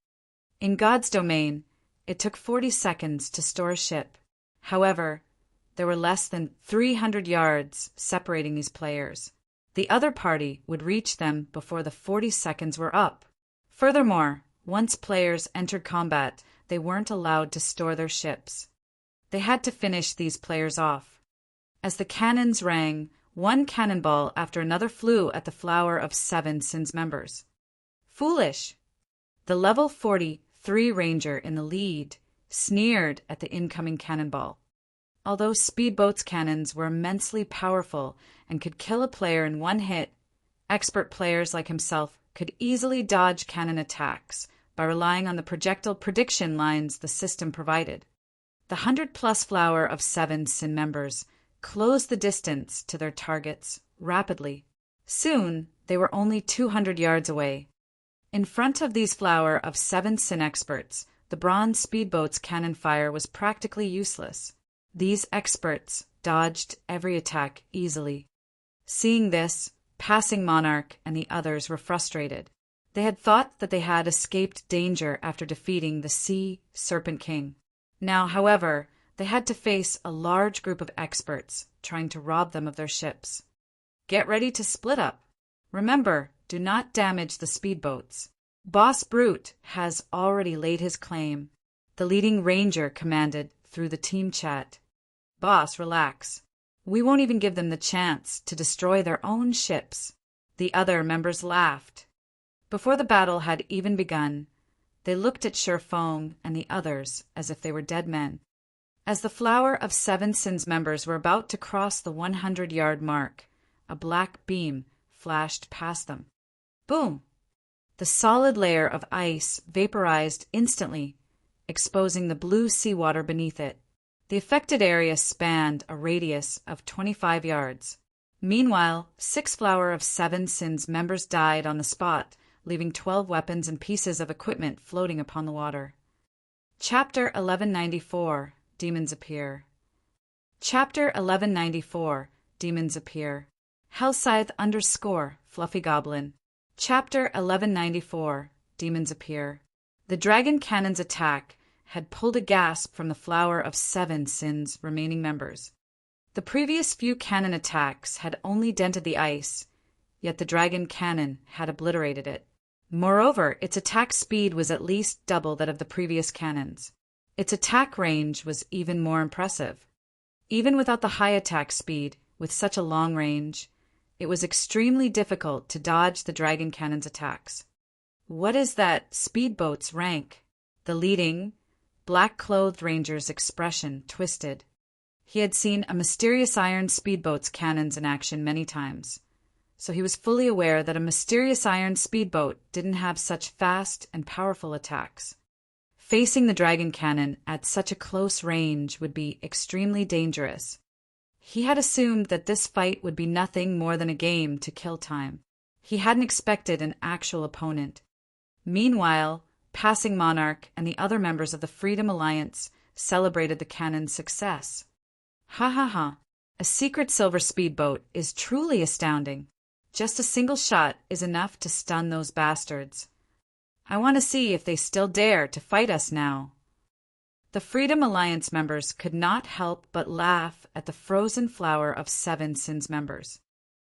In God's domain, it took 40 seconds to store a ship. However, there were less than 300 yards separating these players. The other party would reach them before the 40 seconds were up. Furthermore, once players entered combat, they weren't allowed to store their ships. They had to finish these players off. As the cannons rang, one cannonball after another flew at the Flower of 7 Sins members. Foolish! The level 43 ranger in the lead sneered at the incoming cannonball. Although Speedboat's cannons were immensely powerful and could kill a player in one hit, expert players like himself could easily dodge cannon attacks by relying on the projectile prediction lines the system provided. The 100-plus Flower of 7 Sin members closed the distance to their targets rapidly. Soon, they were only 200 yards away. In front of these Flower of 7 Sin experts, the bronze speedboat's cannon fire was practically useless. These experts dodged every attack easily. Seeing this, Passing Monarch and the others were frustrated. They had thought that they had escaped danger after defeating the Sea Serpent King. Now, however, they had to face a large group of experts trying to rob them of their ships. Get ready to split up. Remember, do not damage the speedboats. Boss Brute has already laid his claim, the leading ranger commanded through the team chat. Boss, relax. We won't even give them the chance to destroy their own ships. The other members laughed. Before the battle had even begun, they looked at Sherfong and the others as if they were dead men. As the Flower of 7 Sins members were about to cross the 100-yard mark, a black beam flashed past them. Boom! The solid layer of ice vaporized instantly, exposing the blue seawater beneath it. The affected area spanned a radius of 25 yards. Meanwhile, 6 Flower of 7 Sins members died on the spot, leaving 12 weapons and pieces of equipment floating upon the water. Chapter 1194. Demons Appear. Chapter 1194. Demons Appear. Hellscythe _ Fluffy Goblin. Chapter 1194. Demons Appear. The dragon cannon's attack had pulled a gasp from the Flower of 7 Sins' remaining members. The previous few cannon attacks had only dented the ice, yet the dragon cannon had obliterated it. Moreover, its attack speed was at least double that of the previous cannons. Its attack range was even more impressive. Even without the high attack speed, with such a long range, it was extremely difficult to dodge the dragon cannon's attacks. What is that speedboat's rank? The leading, black-clothed ranger's expression twisted. He had seen a mysterious iron speedboat's cannons in action many times, so he was fully aware that a mysterious iron speedboat didn't have such fast and powerful attacks. Facing the dragon cannon at such a close range would be extremely dangerous. He had assumed that this fight would be nothing more than a game to kill time. He hadn't expected an actual opponent. Meanwhile, Passing Monarch and the other members of the Freedom Alliance celebrated the cannon's success. Ha ha ha! A secret silver speedboat is truly astounding. Just a single shot is enough to stun those bastards. I want to see if they still dare to fight us now. The Freedom Alliance members could not help but laugh at the frozen flower of 7 Sins members.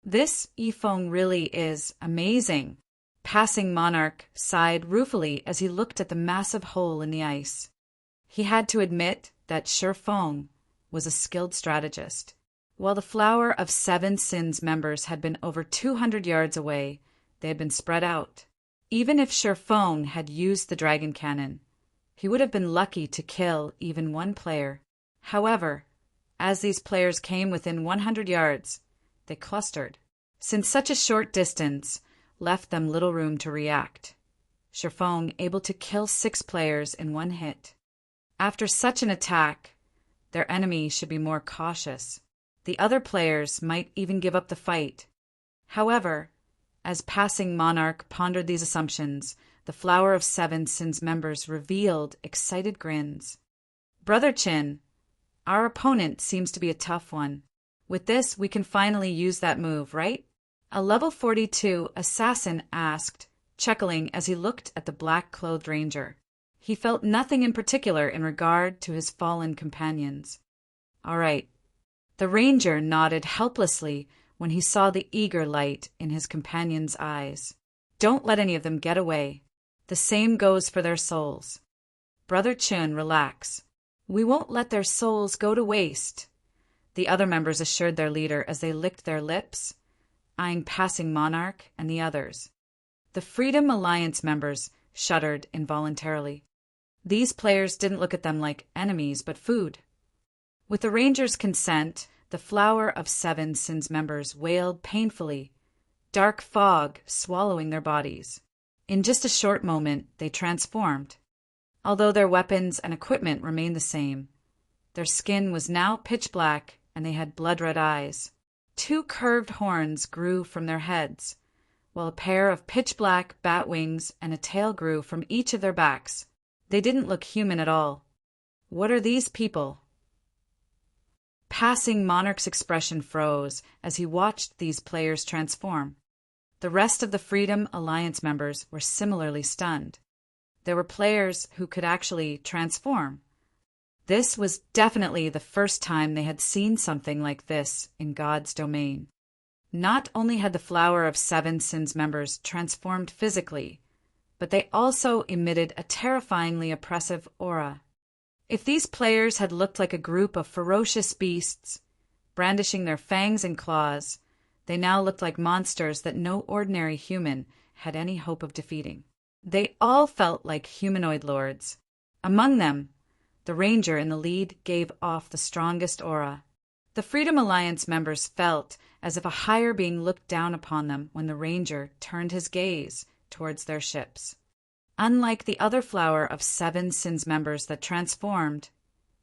This Yifeng really is amazing. Passing Monarch sighed ruefully as he looked at the massive hole in the ice. He had to admit that Shifeng was a skilled strategist. While the flower of 7 Sins members had been over 200 yards away, they had been spread out. Even if Shifeng had used the dragon cannon, he would have been lucky to kill even one player. However, as these players came within 100 yards, they clustered, since such a short distance left them little room to react. Shifeng able to kill 6 players in one hit. After such an attack, their enemy should be more cautious. The other players might even give up the fight. However, as Passing Monarch pondered these assumptions, the Flower of 7 Sins members revealed excited grins. Brother Chin, our opponent seems to be a tough one. With this, we can finally use that move, right? A level 42 assassin asked, chuckling as he looked at the black-clothed ranger. He felt nothing in particular in regard to his fallen companions. All right. The ranger nodded helplessly when he saw the eager light in his companion's eyes. Don't let any of them get away. The same goes for their souls. Brother Chun, relax. We won't let their souls go to waste, the other members assured their leader as they licked their lips, eyeing Passing Monarch and the others. The Freedom Alliance members shuddered involuntarily. These players didn't look at them like enemies but food. With the ranger's consent, the Flower of 7 Sins members wailed painfully, dark fog swallowing their bodies. In just a short moment, they transformed. Although their weapons and equipment remained the same, their skin was now pitch black and they had blood-red eyes. 2 curved horns grew from their heads, while a pair of pitch-black bat wings and a tail grew from each of their backs. They didn't look human at all. What are these people? Passing Monarch's expression froze as he watched these players transform. The rest of the Freedom Alliance members were similarly stunned. There were players who could actually transform. This was definitely the first time they had seen something like this in God's domain. Not only had the Flower of 7 Sins members transformed physically, but they also emitted a terrifyingly oppressive aura. If these players had looked like a group of ferocious beasts, brandishing their fangs and claws, they now looked like monsters that no ordinary human had any hope of defeating. They all felt like humanoid lords. Among them, the ranger in the lead gave off the strongest aura. The Freedom Alliance members felt as if a higher being looked down upon them when the ranger turned his gaze towards their ships. Unlike the other Flower of 7 Sins members that transformed,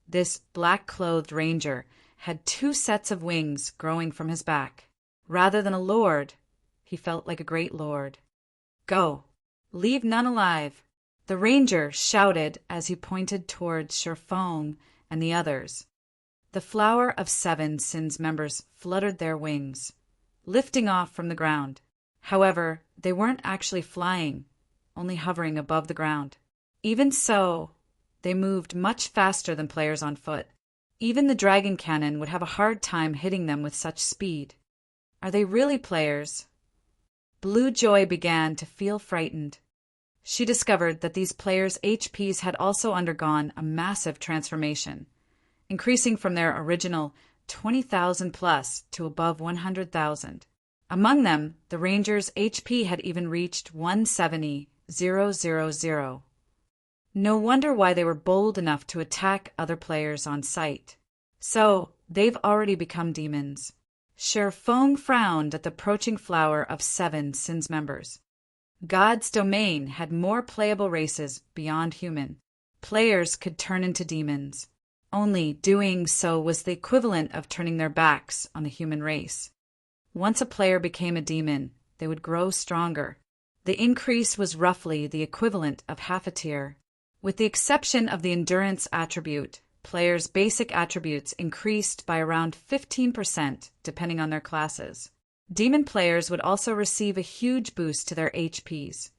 this black-clothed ranger had 2 sets of wings growing from his back. Rather than a lord, he felt like a great lord. Go! Leave none alive! The ranger shouted as he pointed towards Shifeng and the others. The Flower of 7 Sins members fluttered their wings, lifting off from the ground. However, they weren't actually flying, only hovering above the ground. Even so, they moved much faster than players on foot. Even the dragon cannon would have a hard time hitting them with such speed. Are they really players? Blue Joy began to feel frightened. She discovered that these players' HPs had also undergone a massive transformation, increasing from their original 20,000 plus to above 100,000. Among them, the Ranger's HP had even reached 170,000. No wonder why they were bold enough to attack other players on sight. So, they've already become demons. Shifeng frowned at the approaching Flower of 7 Sins members. God's domain had more playable races beyond human. Players could turn into demons. Only doing so was the equivalent of turning their backs on the human race. Once a player became a demon, they would grow stronger. The increase was roughly the equivalent of half a tier. With the exception of the endurance attribute, players' basic attributes increased by around 15% depending on their classes. Demon players would also receive a huge boost to their HPs.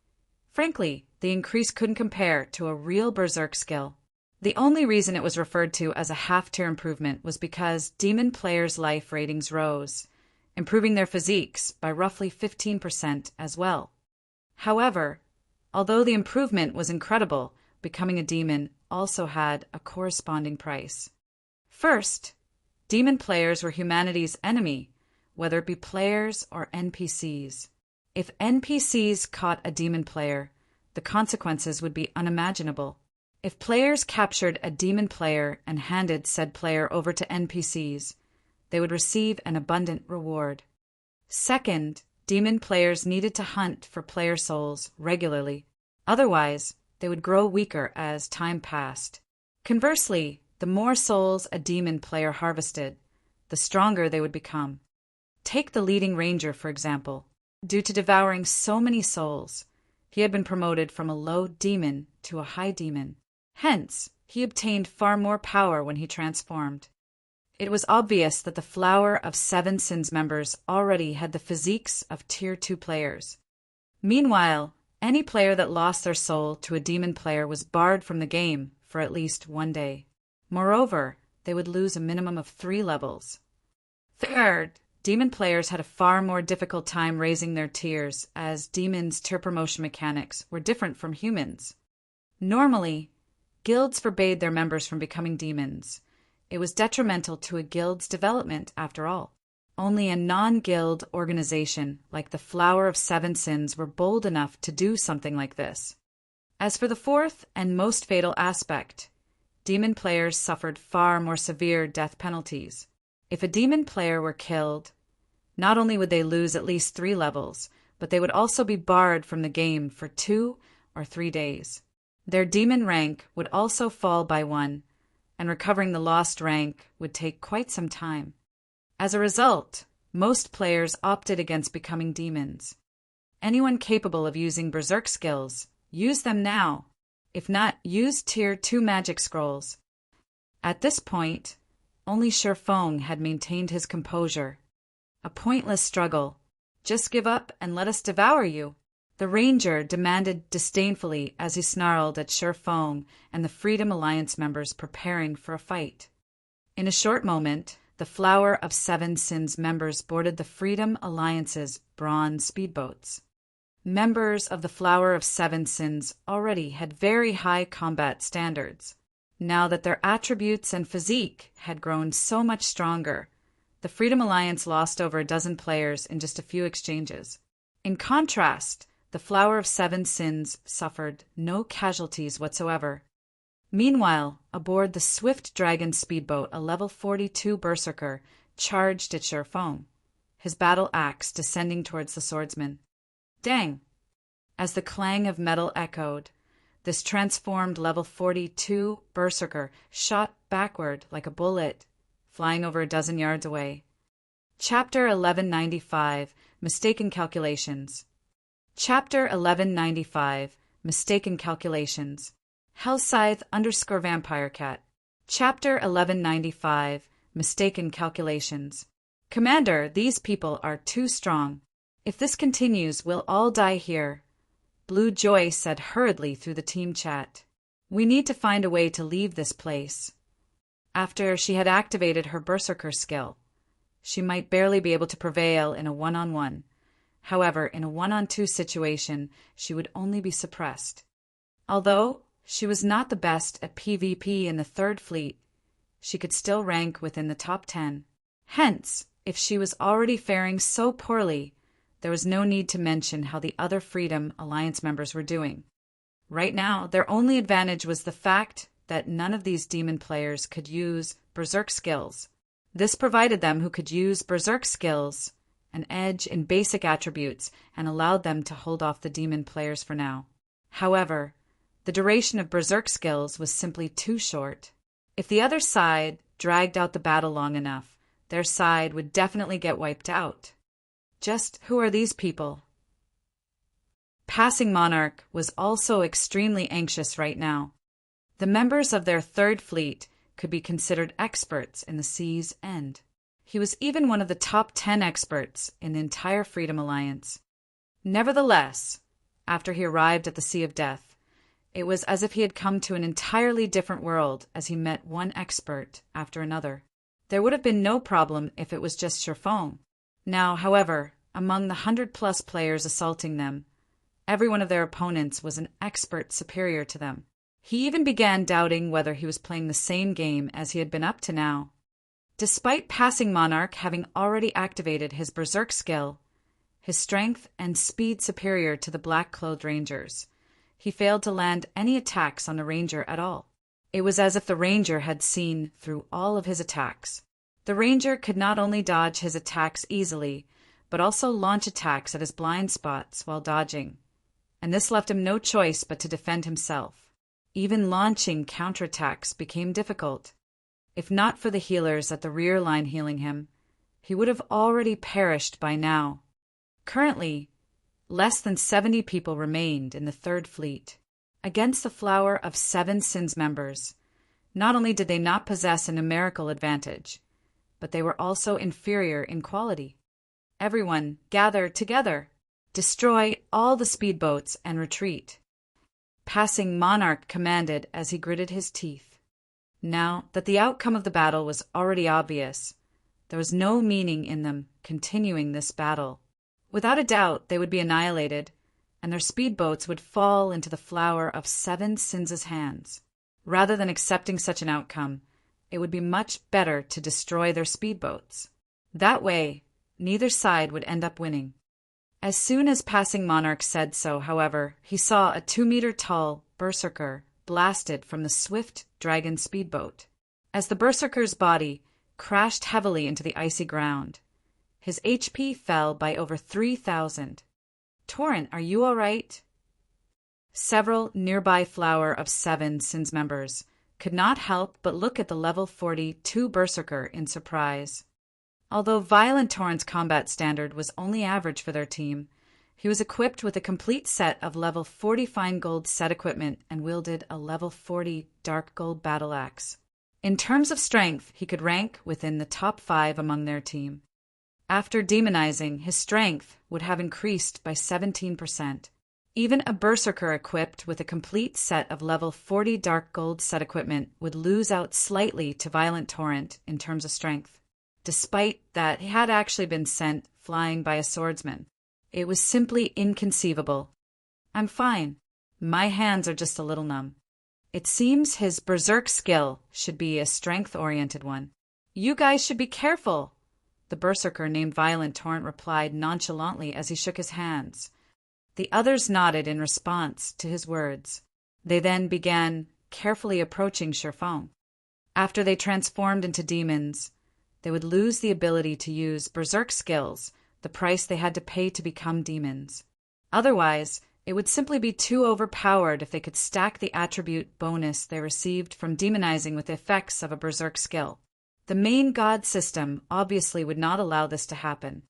Frankly, the increase couldn't compare to a real berserk skill. The only reason it was referred to as a half-tier improvement was because demon players' life ratings rose, improving their physiques by roughly 15% as well. However, although the improvement was incredible, becoming a demon also had a corresponding price. First, demon players were humanity's enemy, whether it be players or NPCs. If NPCs caught a demon player, the consequences would be unimaginable. If players captured a demon player and handed said player over to NPCs, they would receive an abundant reward. Second, demon players needed to hunt for player souls regularly. Otherwise, they would grow weaker as time passed. Conversely, the more souls a demon player harvested, the stronger they would become. Take the leading ranger, for example. Due to devouring so many souls, he had been promoted from a low demon to a high demon. Hence, he obtained far more power when he transformed. It was obvious that the Flower of Seven Sins members already had the physiques of Tier 2 players. Meanwhile, any player that lost their soul to a demon player was barred from the game for at least one day. Moreover, they would lose a minimum of 3 levels. Third, demon players had a far more difficult time raising their tiers, as demons' tier promotion mechanics were different from humans. Normally, guilds forbade their members from becoming demons. It was detrimental to a guild's development, after all. Only a non-guild organization like the Flower of Seven Sins were bold enough to do something like this. As for the fourth and most fatal aspect, demon players suffered far more severe death penalties. If a demon player were killed, not only would they lose at least 3 levels, but they would also be barred from the game for 2 or 3 days. Their demon rank would also fall by 1, and recovering the lost rank would take quite some time. As a result, most players opted against becoming demons. Anyone capable of using berserk skills, use them now. If not, use Tier 2 magic scrolls. At this point, only Sherfong had maintained his composure. A pointless struggle. Just give up and let us devour you, the ranger demanded disdainfully as he snarled at Sherfong and the Freedom Alliance members preparing for a fight. In a short moment, the Flower of Seven Sins members boarded the Freedom Alliance's bronze speedboats. Members of the Flower of Seven Sins already had very high combat standards. Now that their attributes and physique had grown so much stronger, the Freedom Alliance lost over a dozen players in just a few exchanges. In contrast, the Flower of Seven Sins suffered no casualties whatsoever. Meanwhile, aboard the Swift Dragon speedboat, a level 42 berserker charged at Sherfong, his battle axe descending towards the swordsman. Dang! As the clang of metal echoed, this transformed level 42 berserker shot backward like a bullet, flying over a dozen yards away. Chapter 1195, Mistaken Calculations. Chapter 1195, Mistaken Calculations. Hellscythe_Vampire Cat. Chapter 1195, Mistaken Calculations. Commander, these people are too strong. If this continues, we'll all die here. Blue Joy said hurriedly through the team chat. We need to find a way to leave this place. After she had activated her berserker skill, she might barely be able to prevail in a one-on-one. However, in a one-on-two situation, she would only be suppressed. Although she was not the best at PvP in the Third Fleet, she could still rank within the top 10. Hence, if she was already faring so poorly, there was no need to mention how the other Freedom Alliance members were doing. Right now, their only advantage was the fact that none of these demon players could use berserk skills. This provided them who could use berserk skills an edge in basic attributes and allowed them to hold off the demon players for now. However, the duration of berserk skills was simply too short. If the other side dragged out the battle long enough, their side would definitely get wiped out. Just who are these people? Passing Monarch was also extremely anxious right now. The members of their Third Fleet could be considered experts in the sea's end. He was even one of the top 10 experts in the entire Freedom Alliance. Nevertheless, after he arrived at the Sea of Death, It was as if he had come to an entirely different world as he met one expert after another. There would have been no problem if it was just Sherfong. Now, however, among the 100+ players assaulting them, every one of their opponents was an expert superior to them. He even began doubting whether he was playing the same game as he had been up to now. Despite Passing Monarch having already activated his Berserk skill, his strength and speed superior to the black-clothed rangers, he failed to land any attacks on the ranger at all. It was as if the ranger had seen through all of his attacks. The ranger could not only dodge his attacks easily, but also launch attacks at his blind spots while dodging, and this left him no choice but to defend himself. Even launching counterattacks became difficult. If not for the healers at the rear line healing him, he would have already perished by now. Currently, less than 70 people remained in the Third Fleet. Against the flower of 7 Sins members, not only did they not possess a numerical advantage, but they were also inferior in quality. Everyone, gather together. Destroy all the speedboats and retreat. Passing Monarch commanded as he gritted his teeth. Now that the outcome of the battle was already obvious, there was no meaning in them continuing this battle. Without a doubt, they would be annihilated, and their speedboats would fall into the flower of 7 Sins' hands. Rather than accepting such an outcome, it would be much better to destroy their speedboats. That way, neither side would end up winning. As soon as Passing Monarch said so, however, he saw a 2-meter-tall berserker blasted from the swift dragon speedboat. As the berserker's body crashed heavily into the icy ground, his HP fell by over 3,000. Torrent, are you all right? Several nearby flower of 7 Sins members could not help but look at the level 42 berserker in surprise. Although Violent Torrent's combat standard was only average for their team, he was equipped with a complete set of level 40 fine gold set equipment and wielded a level 40 dark gold battle axe. In terms of strength, he could rank within the top 5 among their team. After demonizing, his strength would have increased by 17%. Even a berserker equipped with a complete set of level 40 dark gold set equipment would lose out slightly to Violent Torrent in terms of strength. Despite that, he had actually been sent flying by a swordsman. It was simply inconceivable. I'm fine. My hands are just a little numb. It seems his berserk skill should be a strength-oriented one. You guys should be careful, the berserker named Violent Torrent replied nonchalantly as he shook his hands. The others nodded in response to his words. They then began carefully approaching Sherfong. After they transformed into demons, they would lose the ability to use berserk skills, the price they had to pay to become demons. Otherwise, it would simply be too overpowered if they could stack the attribute bonus they received from demonizing with the effects of a berserk skill. The main god system obviously would not allow this to happen.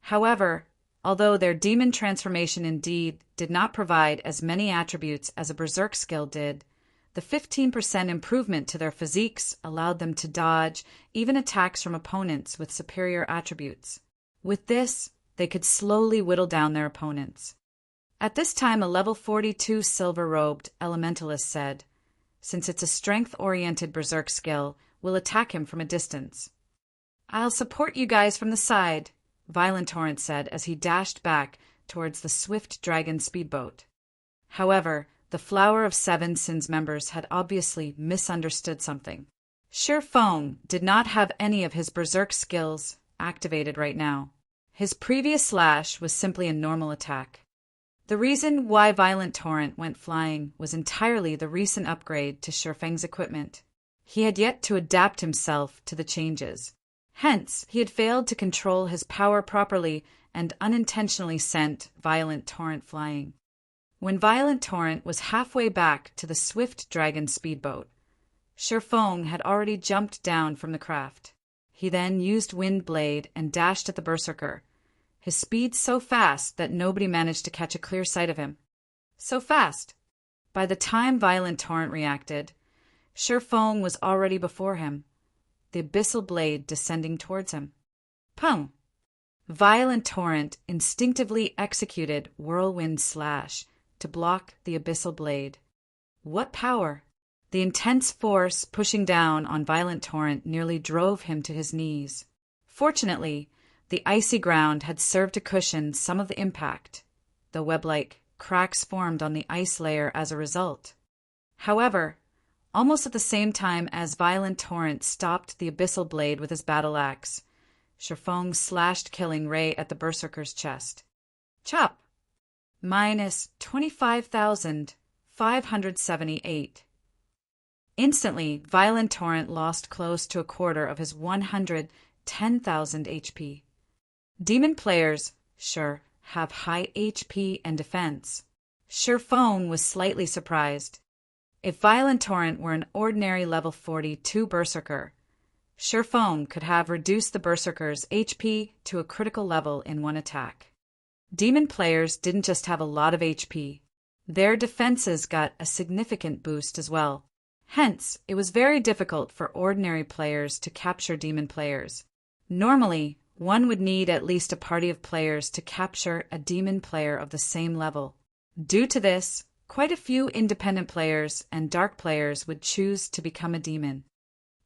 However, although their demon transformation indeed did not provide as many attributes as a berserk skill did, the 15% improvement to their physiques allowed them to dodge even attacks from opponents with superior attributes. With this, they could slowly whittle down their opponents. At this time, a level 42 silver-robed elementalist said, since it's a strength-oriented berserk skill, we'll attack him from a distance. I'll support you guys from the side, Violent Torrent said as he dashed back towards the swift dragon speedboat. However, the Flower of 7 Sins members had obviously misunderstood something. Sherfong did not have any of his berserk skills activated right now. His previous slash was simply a normal attack. The reason why Violent Torrent went flying was entirely the recent upgrade to Sherfeng's equipment. He had yet to adapt himself to the changes. Hence, he had failed to control his power properly and unintentionally sent Violent Torrent flying. When Violent Torrent was halfway back to the swift dragon speedboat, Sherfong had already jumped down from the craft. He then used Wind Blade and dashed at the berserker, his speed so fast that nobody managed to catch a clear sight of him. So fast! By the time Violent Torrent reacted, Sherfong was already before him, the abyssal blade descending towards him. Pung! Violent Torrent instinctively executed Whirlwind Slash to block the abyssal blade. What power! The intense force pushing down on Violent Torrent nearly drove him to his knees. Fortunately, the icy ground had served to cushion some of the impact, though web-like cracks formed on the ice layer as a result. However, almost at the same time as Violent Torrent stopped the abyssal blade with his battle axe, Sherfong slashed, killing Ray at the berserker's chest. Chop! Minus 25,578. Instantly, Violent Torrent lost close to a quarter of his 110,000 HP. Demon players, sure, have high HP and defense. Sherfong was slightly surprised. If Violent Torrent were an ordinary level 42 berserker, Sherfong could have reduced the berserker's HP to a critical level in one attack. Demon players didn't just have a lot of HP. Their defenses got a significant boost as well. Hence, it was very difficult for ordinary players to capture demon players. Normally, one would need at least a party of players to capture a demon player of the same level. Due to this, quite a few independent players and dark players would choose to become a demon.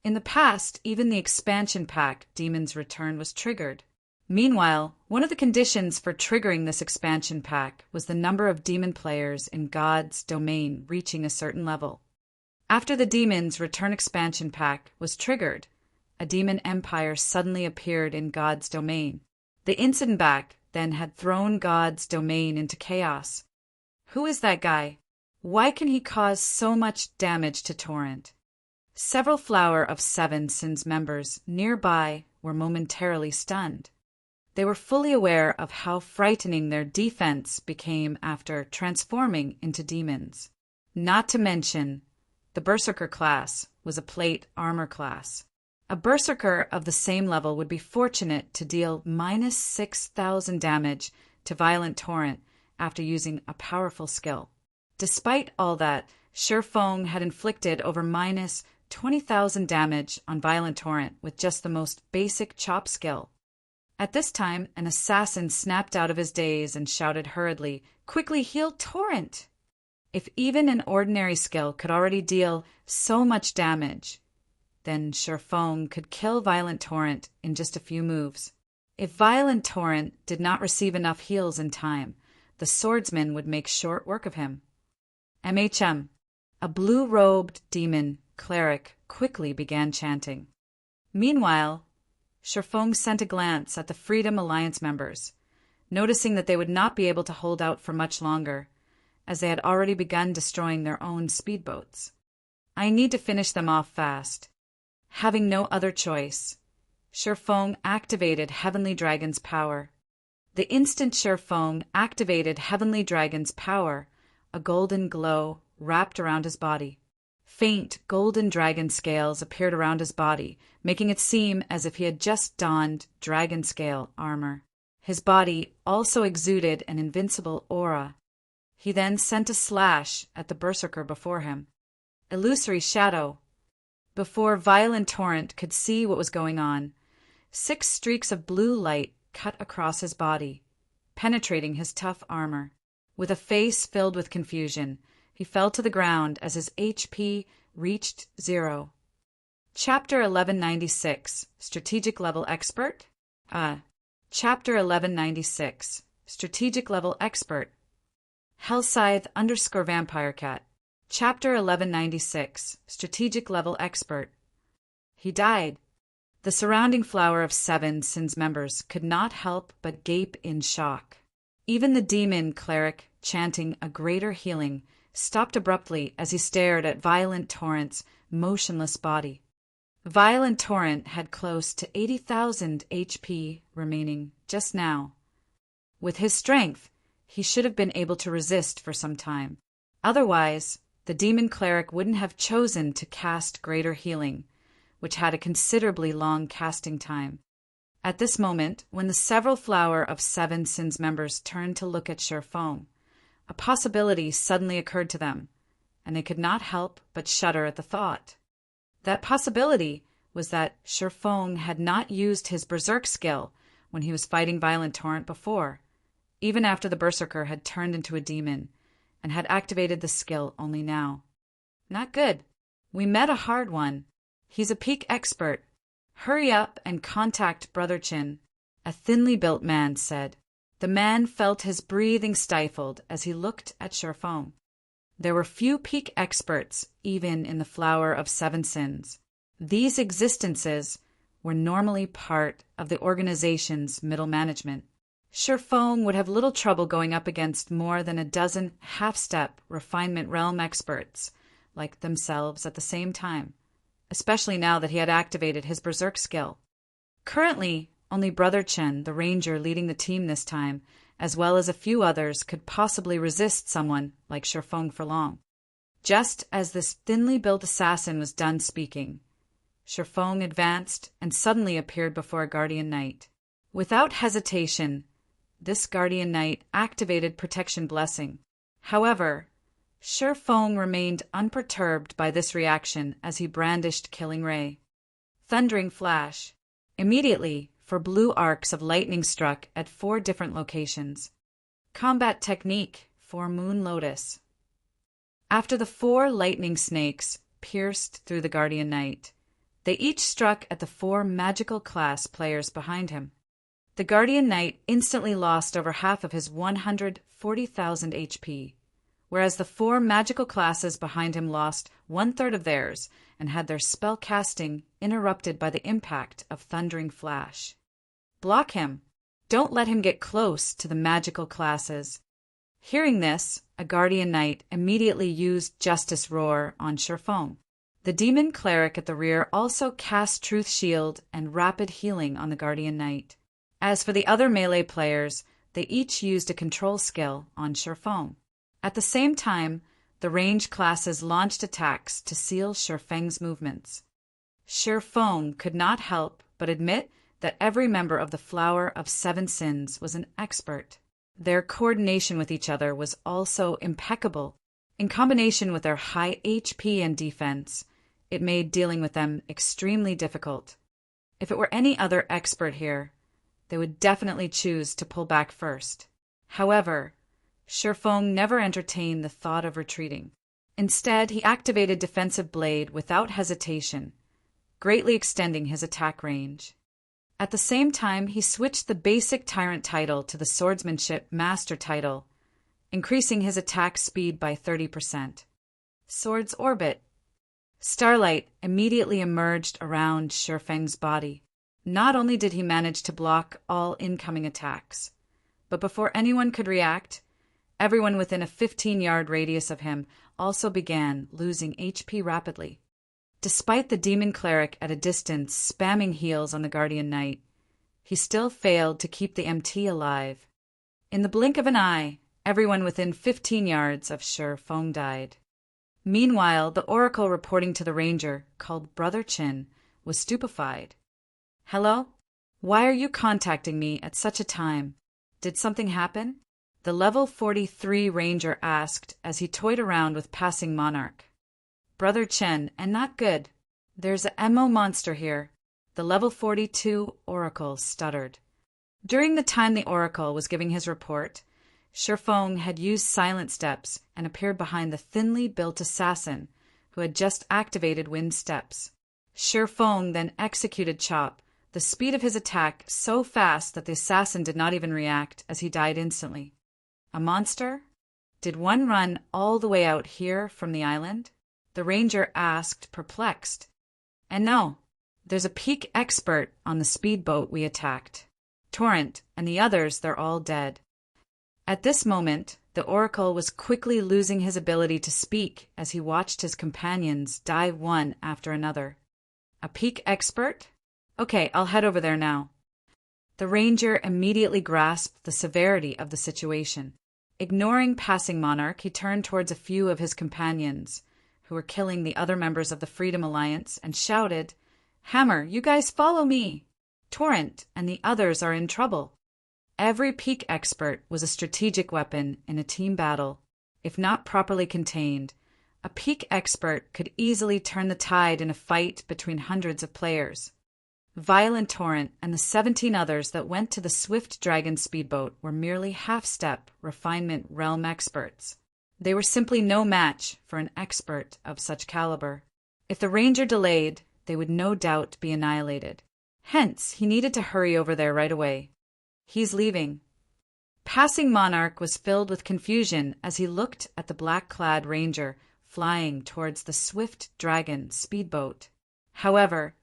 In the past, even the expansion pack Demon's Return was triggered. Meanwhile, one of the conditions for triggering this expansion pack was the number of demon players in God's domain reaching a certain level. After the Demon's Return expansion pack was triggered, a demon empire suddenly appeared in God's domain. The incident back then had thrown God's domain into chaos. Who is that guy? Why can he cause so much damage to Torrent? Several Flower of Seven Sins members nearby were momentarily stunned. They were fully aware of how frightening their defense became after transforming into demons. Not to mention, the Berserker class was a plate armor class. A Berserker of the same level would be fortunate to deal minus 6,000 damage to Violent Torrent after using a powerful skill. Despite all that, Sherfong had inflicted over minus 20,000 damage on Violent Torrent with just the most basic chop skill. At this time, an assassin snapped out of his daze and shouted hurriedly, "Quickly heal Torrent!" If even an ordinary skill could already deal so much damage, then Sherfong could kill Violent Torrent in just a few moves. If Violent Torrent did not receive enough heals in time, the swordsman would make short work of him. MHM, a blue-robed demon cleric, quickly began chanting. Meanwhile, Sherfong sent a glance at the Freedom Alliance members, noticing that they would not be able to hold out for much longer, as they had already begun destroying their own speedboats. I need to finish them off fast. Having no other choice, Sherfong activated Heavenly Dragon's power. The instant Sherfong activated Heavenly Dragon's power, a golden glow wrapped around his body. Faint golden dragon scales appeared around his body, making it seem as if he had just donned dragon scale armor. His body also exuded an invincible aura. He then sent a slash at the berserker before him. Illusory shadow. Before Violent Torrent could see what was going on, 6 streaks of blue light cut across his body, penetrating his tough armor. With a face filled with confusion, he fell to the ground as his HP reached 0. Chapter 1196, Strategic Level Expert? Chapter 1196, Strategic Level Expert. Hellscythe_Vampire Cat. Chapter 1196, Strategic Level Expert. He died. The surrounding Flower of Seven Sins members could not help but gape in shock. Even the demon cleric, chanting a greater healing, stopped abruptly as he stared at Violent Torrent's motionless body. Violent Torrent had close to 80,000 HP remaining just now. With his strength, he should have been able to resist for some time. Otherwise, the demon cleric wouldn't have chosen to cast Greater Healing, which had a considerably long casting time. At this moment, when the several Flower of Seven Sins members turned to look at Sherfong, a possibility suddenly occurred to them, and they could not help but shudder at the thought. That possibility was that Sherfong had not used his berserk skill when he was fighting Violent Torrent before, even after the berserker had turned into a demon, and had activated the skill only now. Not good. We met a hard one. He's a peak expert. Hurry up and contact Brother Chin, a thinly built man said. The man felt his breathing stifled as he looked at Sherfong. There were few peak experts, even in the flower of Seven Sins. These existences were normally part of the organization's middle management. Sherfong would have little trouble going up against more than a dozen half-step refinement realm experts like themselves at the same time, especially now that he had activated his berserk skill. Currently, only Brother Chen, the ranger leading the team this time, as well as a few others, could possibly resist someone like Sherfong for long. Just as this thinly built assassin was done speaking, Sherfong advanced and suddenly appeared before a guardian knight. Without hesitation, this guardian knight activated Protection Blessing. However, Sherfong remained unperturbed by this reaction as he brandished Killing Ray. Thundering Flash. Immediately, 4 blue arcs of lightning struck at 4 different locations. Combat Technique, 4 Moon Lotus. After the 4 lightning snakes pierced through the guardian knight, they each struck at the 4 magical class players behind him. The guardian knight instantly lost over half of his 140,000 HP, whereas the 4 magical classes behind him lost 1/3 of theirs and had their spell casting interrupted by the impact of Thundering Flash. Block him. Don't let him get close to the magical classes. Hearing this, a guardian knight immediately used Justice Roar on Sherfong. The demon cleric at the rear also cast Truth Shield and Rapid Healing on the guardian knight. As for the other melee players, they each used a control skill on Sherfong. At the same time, the range classes launched attacks to seal Sherfeng's movements. Sherfong could not help but admit that every member of the Flower of Seven Sins was an expert. Their coordination with each other was also impeccable. In combination with their high HP and defense, it made dealing with them extremely difficult. If it were any other expert here, they would definitely choose to pull back first. However, Sherfong never entertained the thought of retreating. Instead, he activated Defensive Blade without hesitation, greatly extending his attack range. At the same time, he switched the basic Tyrant title to the Swordsmanship Master title, increasing his attack speed by 30%. Sword's Orbit. Starlight immediately emerged around Sherfeng's body. Not only did he manage to block all incoming attacks, but before anyone could react, everyone within a 15-yard radius of him also began losing HP rapidly. Despite the demon cleric at a distance spamming heals on the guardian knight, he still failed to keep the MT alive. In the blink of an eye, everyone within 15 yards of Sherfong died. Meanwhile, the oracle reporting to the ranger, called Brother Chin, was stupefied. "Hello? Why are you contacting me at such a time? Did something happen?" The level 43 ranger asked as he toyed around with passing Monarch. "Brother Chen, and not good. There's a MO monster here," the level 42 oracle stuttered. During the time the oracle was giving his report, Sherfong had used silent steps and appeared behind the thinly built assassin who had just activated Wind Steps. Sherfong then executed Chop, the speed of his attack so fast that the assassin did not even react as he died instantly. A monster? Did one run all the way out here from the island? The ranger asked, perplexed. And no, there's a peak expert on the speedboat we attacked. Torrent, and the others, they're all dead. At this moment, the oracle was quickly losing his ability to speak as he watched his companions die one after another. A peak expert? Okay, I'll head over there now. The ranger immediately grasped the severity of the situation. Ignoring passing Monarch, he turned towards a few of his companions, who were killing the other members of the Freedom Alliance, and shouted, "Hammer, you guys follow me! Torrent and the others are in trouble." Every peak expert was a strategic weapon in a team battle. If not properly contained, a peak expert could easily turn the tide in a fight between hundreds of players. Violent Torrent and the 17 others that went to the Swift Dragon speedboat were merely half-step refinement realm experts. They were simply no match for an expert of such caliber. If the ranger delayed, they would no doubt be annihilated. Hence, he needed to hurry over there right away. He's leaving. Passing Monarch was filled with confusion as he looked at the black-clad ranger flying towards the Swift Dragon speedboat. However,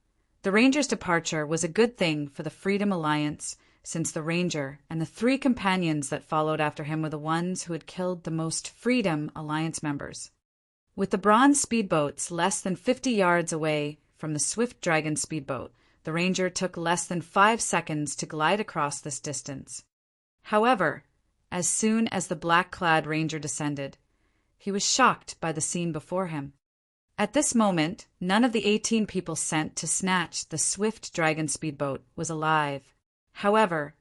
the ranger's departure was a good thing for the Freedom Alliance, since the ranger and the 3 companions that followed after him were the ones who had killed the most Freedom Alliance members. With the bronze speedboats less than 50 yards away from the Swift Dragon speedboat, the ranger took less than 5 seconds to glide across this distance. However, as soon as the black-clad ranger descended, he was shocked by the scene before him. At this moment, none of the 18 people sent to snatch the Swift Dragon speedboat was alive. However,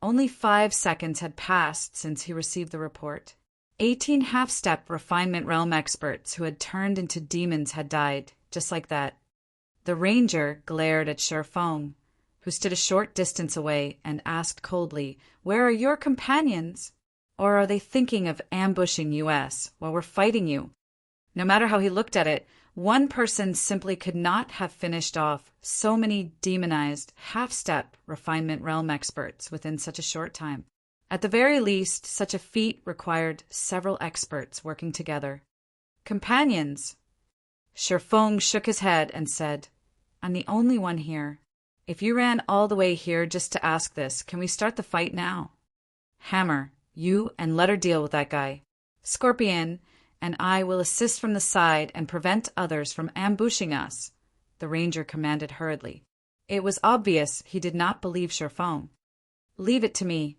only 5 seconds had passed since he received the report. 18 half-step refinement realm experts who had turned into demons had died, just like that. The ranger glared at Sherfong, who stood a short distance away, and asked coldly, "Where are your companions? Or are they thinking of ambushing us while we're fighting you?" No matter how he looked at it, one person simply could not have finished off so many demonized, half-step refinement realm experts within such a short time. At the very least, such a feat required several experts working together. Companions. Sherfong shook his head and said, "I'm the only one here. If you ran all the way here just to ask this, can we start the fight now? Hammer, you and let her deal with that guy. Scorpion and I will assist from the side and prevent others from ambushing us," the ranger commanded hurriedly. It was obvious he did not believe Sherfong. "Leave it to me."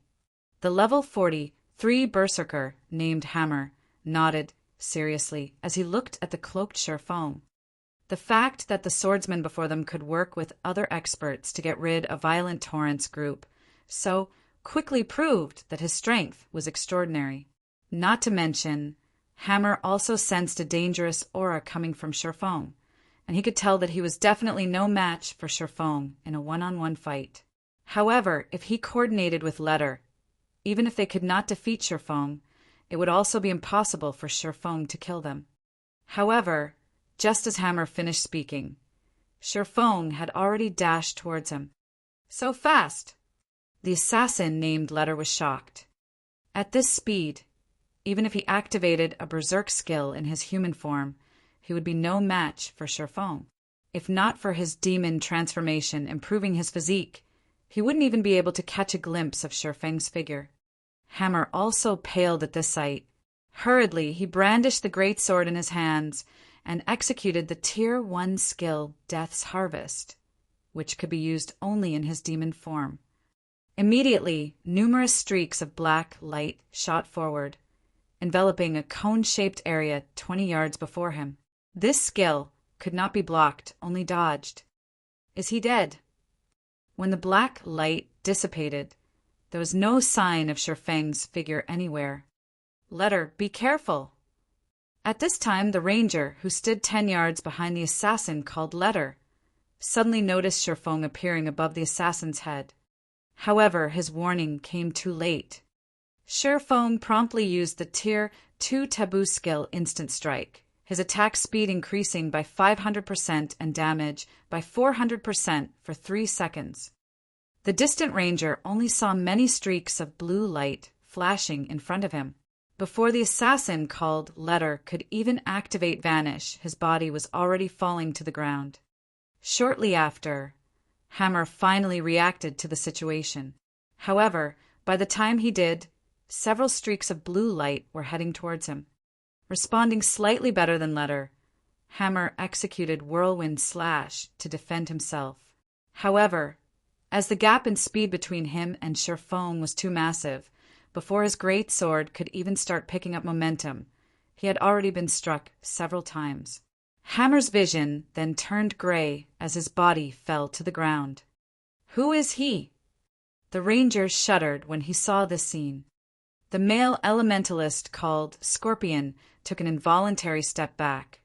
The level 43 berserker named Hammer nodded seriously as he looked at the cloaked Sherfong. The fact that the swordsman before them could work with other experts to get rid of Violent Torrent's group so quickly proved that his strength was extraordinary. Not to mention, Hammer also sensed a dangerous aura coming from Sherfong, and he could tell that he was definitely no match for Sherfong in a one-on-one fight. However, if he coordinated with Letter, even if they could not defeat Sherfong, it would also be impossible for Sherfong to kill them. However, just as Hammer finished speaking, Sherfong had already dashed towards him. So fast! The assassin named Letter was shocked. At this speed, even if he activated a berserk skill in his human form, he would be no match for Sherfong. If not for his demon transformation improving his physique, he wouldn't even be able to catch a glimpse of Sherfang's figure. Hammer also paled at this sight. Hurriedly, he brandished the great sword in his hands and executed the Tier 1 skill Death's Harvest, which could be used only in his demon form. Immediately, numerous streaks of black light shot forward, enveloping a cone-shaped area 20 yards before him. This skill could not be blocked, only dodged. Is he dead? When the black light dissipated, there was no sign of Sherfang's figure anywhere. Letter, be careful! At this time, the ranger, who stood 10 yards behind the assassin called Letter, suddenly noticed Sherfong appearing above the assassin's head. However, his warning came too late. Sherfong promptly used the Tier 2 taboo skill Instant Strike, his attack speed increasing by 500% and damage by 400% for 3 seconds. The distant ranger only saw many streaks of blue light flashing in front of him. Before the assassin called Letter could even activate Vanish, his body was already falling to the ground. Shortly after, Hammer finally reacted to the situation. However, by the time he did, several streaks of blue light were heading towards him. Responding slightly better than Letter, Hammer executed Whirlwind Slash to defend himself. However, as the gap in speed between him and Sherfong was too massive, before his great sword could even start picking up momentum, he had already been struck several times. Hammer's vision then turned gray as his body fell to the ground. Who is he? The ranger shuddered when he saw this scene. The male elementalist called Scorpion took an involuntary step back,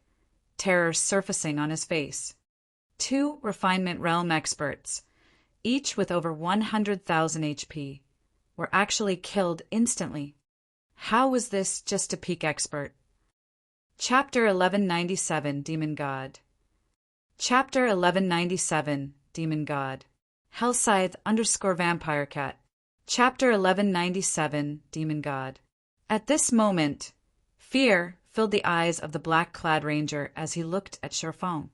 terror surfacing on his face. 2 refinement realm experts, each with over 100,000 HP, were actually killed instantly. How was this just a peak expert? Chapter 1197, Demon God. Chapter 1197, Demon God. Hellscythe_Vampire Cat. Chapter 1197, Demon God. At this moment, fear filled the eyes of the black-clad ranger as he looked at Sherfong.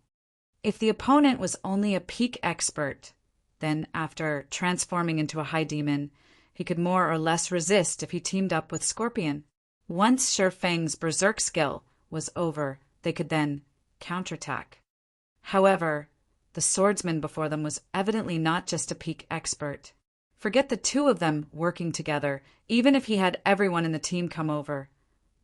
If the opponent was only a peak expert, then after transforming into a high demon, he could more or less resist if he teamed up with Scorpion. Once Sherfang's berserk skill was over, they could then counterattack. However, the swordsman before them was evidently not just a peak expert. Forget the two of them working together. Even if he had everyone in the team come over,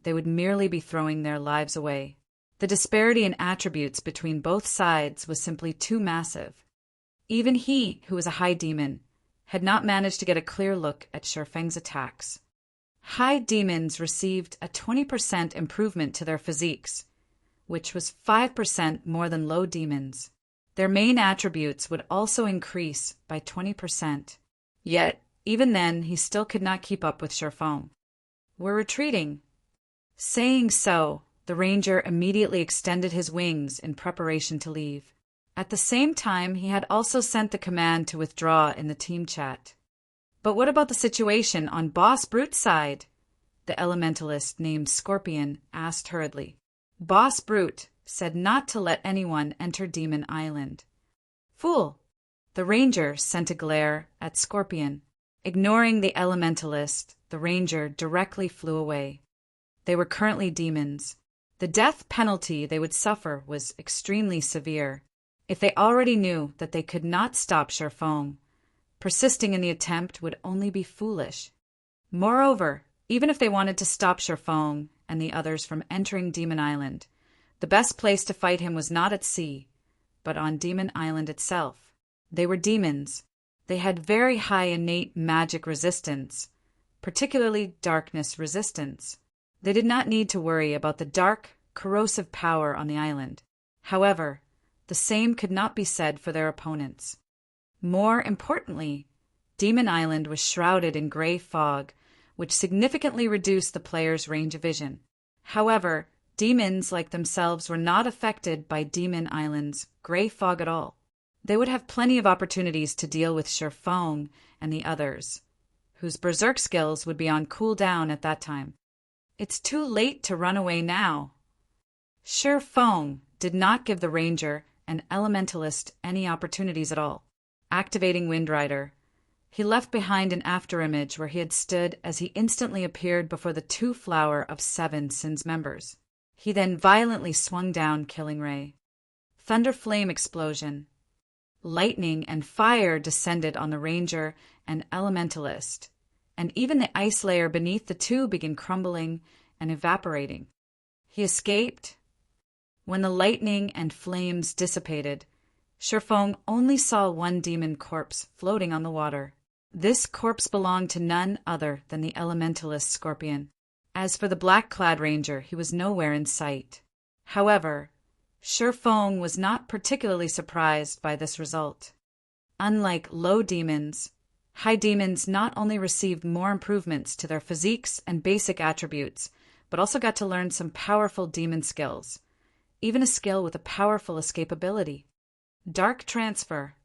they would merely be throwing their lives away. The disparity in attributes between both sides was simply too massive. Even he, who was a high demon, had not managed to get a clear look at Sherfang's attacks. High demons received a 20% improvement to their physiques, which was 5% more than low demons. Their main attributes would also increase by 20%. Yet, even then, he still could not keep up with Sherfang. "We're retreating." Saying so, the ranger immediately extended his wings in preparation to leave. At the same time, he had also sent the command to withdraw in the team chat. But what about the situation on Boss Brute's side? The elementalist named Scorpion asked hurriedly. Boss Brute said not to let anyone enter Demon Island. Fool! The ranger sent a glare at Scorpion. Ignoring the elementalist, the ranger directly flew away. They were currently demons. The death penalty they would suffer was extremely severe. If they already knew that they could not stop Sherfang, persisting in the attempt would only be foolish. Moreover, even if they wanted to stop Sherfang and the others from entering Demon Island, the best place to fight him was not at sea, but on Demon Island itself. They were demons. They had very high innate magic resistance, particularly darkness resistance. They did not need to worry about the dark, corrosive power on the island. However, the same could not be said for their opponents. More importantly, Demon Island was shrouded in gray fog, which significantly reduced the player's range of vision. However, demons like themselves were not affected by Demon Island's gray fog at all. They would have plenty of opportunities to deal with Sherfang and the others, whose berserk skills would be on cooldown at that time. It's too late to run away now. Sherfang did not give the ranger and elementalist any opportunities at all. Activating Windrider, he left behind an afterimage where he had stood as he instantly appeared before the 2 flower of 7 Sins members. He then violently swung down Killing Ray. Thunder flame explosion. Lightning and fire descended on the ranger and elementalist, and even the ice layer beneath the two began crumbling and evaporating. He escaped. When the lightning and flames dissipated, Sherfang only saw one demon corpse floating on the water. This corpse belonged to none other than the elementalist Scorpion. As for the black-clad ranger, he was nowhere in sight. However, Sherfang was not particularly surprised by this result. Unlike low demons, high demons not only received more improvements to their physiques and basic attributes, but also got to learn some powerful demon skills, even a skill with a powerful escapability. Dark Transfer.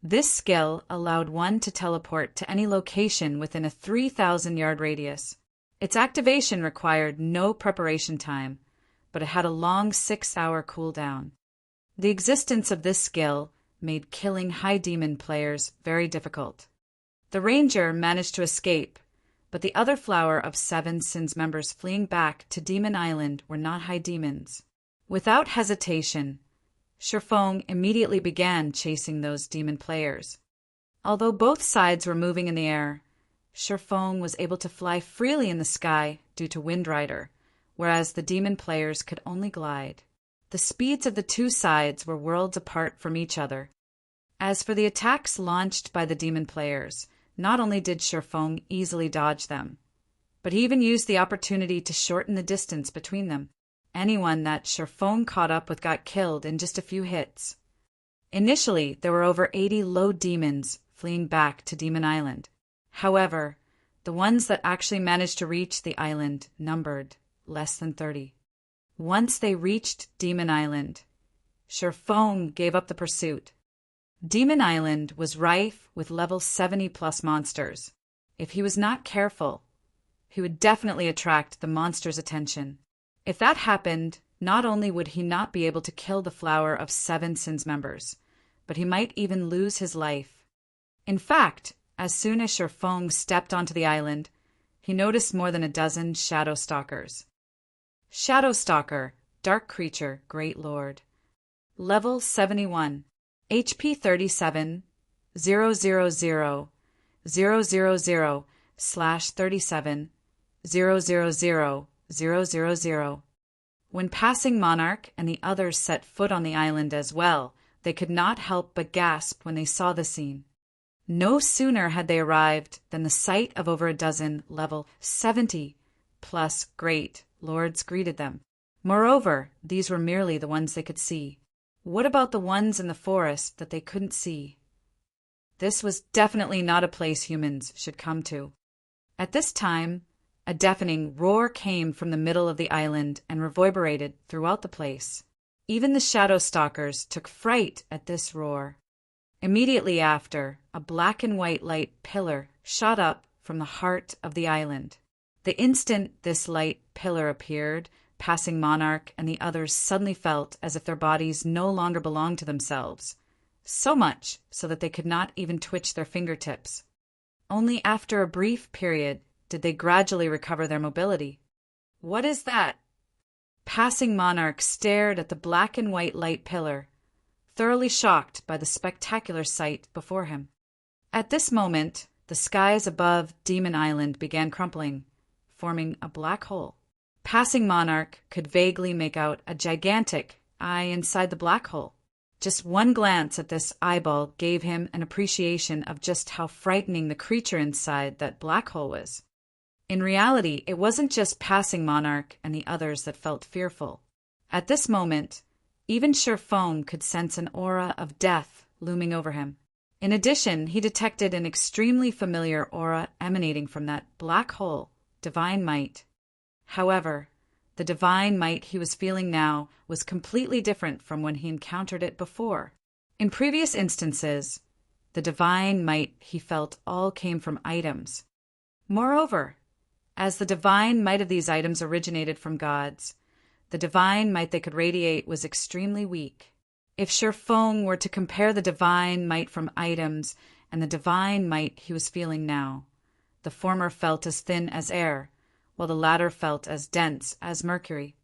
This skill allowed one to teleport to any location within a 3,000-yard radius. Its activation required no preparation time, but it had a long 6-hour cooldown. The existence of this skill made killing high demon players very difficult. The ranger managed to escape, but the other flower of 7 Sins members fleeing back to Demon Island were not high demons. Without hesitation, Sherfang immediately began chasing those demon players. Although both sides were moving in the air, Sherfang was able to fly freely in the sky due to Windrider, whereas the demon players could only glide. The speeds of the two sides were worlds apart from each other. As for the attacks launched by the demon players, not only did Sherfang easily dodge them, but he even used the opportunity to shorten the distance between them. Anyone that Sherfang caught up with got killed in just a few hits. Initially, there were over 80 low demons fleeing back to Demon Island. However, The ones that actually managed to reach the island numbered less than 30. Once they reached Demon Island, Sherfong gave up the pursuit. Demon Island was rife with level 70+ monsters. If he was not careful, he would definitely attract the monsters' attention. If that happened, not only would he not be able to kill the Flower of Seven Sins members, but he might even lose his life. In fact, as soon as Sherfong stepped onto the island, he noticed more than a dozen Shadow Stalkers. Shadow Stalker, Dark Creature, Great Lord. Level 71. HP 37, 000, 000/37, 000. When Passing Monarch and the others set foot on the island as well, they could not help but gasp when they saw the scene. No sooner had they arrived than the sight of over a dozen level 70+ Great Lords greeted them. Moreover, these were merely the ones they could see. What about the ones in the forest that they couldn't see? This was definitely not a place humans should come to. At this time, a deafening roar came from the middle of the island and reverberated throughout the place. Even the Shadow Stalkers took fright at this roar. Immediately after, a black and white light pillar shot up from the heart of the island. The instant this light pillar appeared, Passing Monarch and the others suddenly felt as if their bodies no longer belonged to themselves, so much so that they could not even twitch their fingertips. Only after a brief period did they gradually recover their mobility. What is that? Passing Monarch stared at the black and white light pillar, thoroughly shocked by the spectacular sight before him. At this moment, the skies above Demon Island began crumpling, forming a black hole. Passing Monarch could vaguely make out a gigantic eye inside the black hole. Just one glance at this eyeball gave him an appreciation of just how frightening the creature inside that black hole was. In reality, it wasn't just Passing Monarch and the others that felt fearful. At this moment, even Sherfong could sense an aura of death looming over him. In addition, he detected an extremely familiar aura emanating from that black hole, divine might. However, the divine might he was feeling now was completely different from when he encountered it before. In previous instances, the divine might he felt all came from items. Moreover, as the divine might of these items originated from gods, the divine might they could radiate was extremely weak. If Sherfong were to compare the divine might from items and the divine might he was feeling now, the former felt as thin as air, while the latter felt as dense as mercury.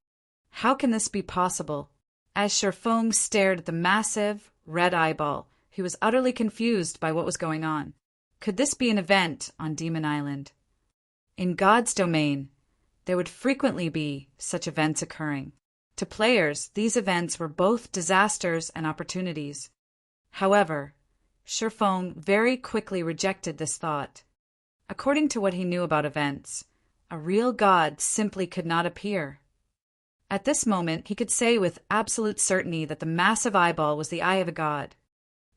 How can this be possible? As Sherfong stared at the massive, red eyeball, he was utterly confused by what was going on. Could this be an event on Demon Island? In God's domain, there would frequently be such events occurring. To players, these events were both disasters and opportunities. However, Sherfong very quickly rejected this thought. According to what he knew about events, a real god simply could not appear. At this moment, he could say with absolute certainty that the massive eyeball was the eye of a god.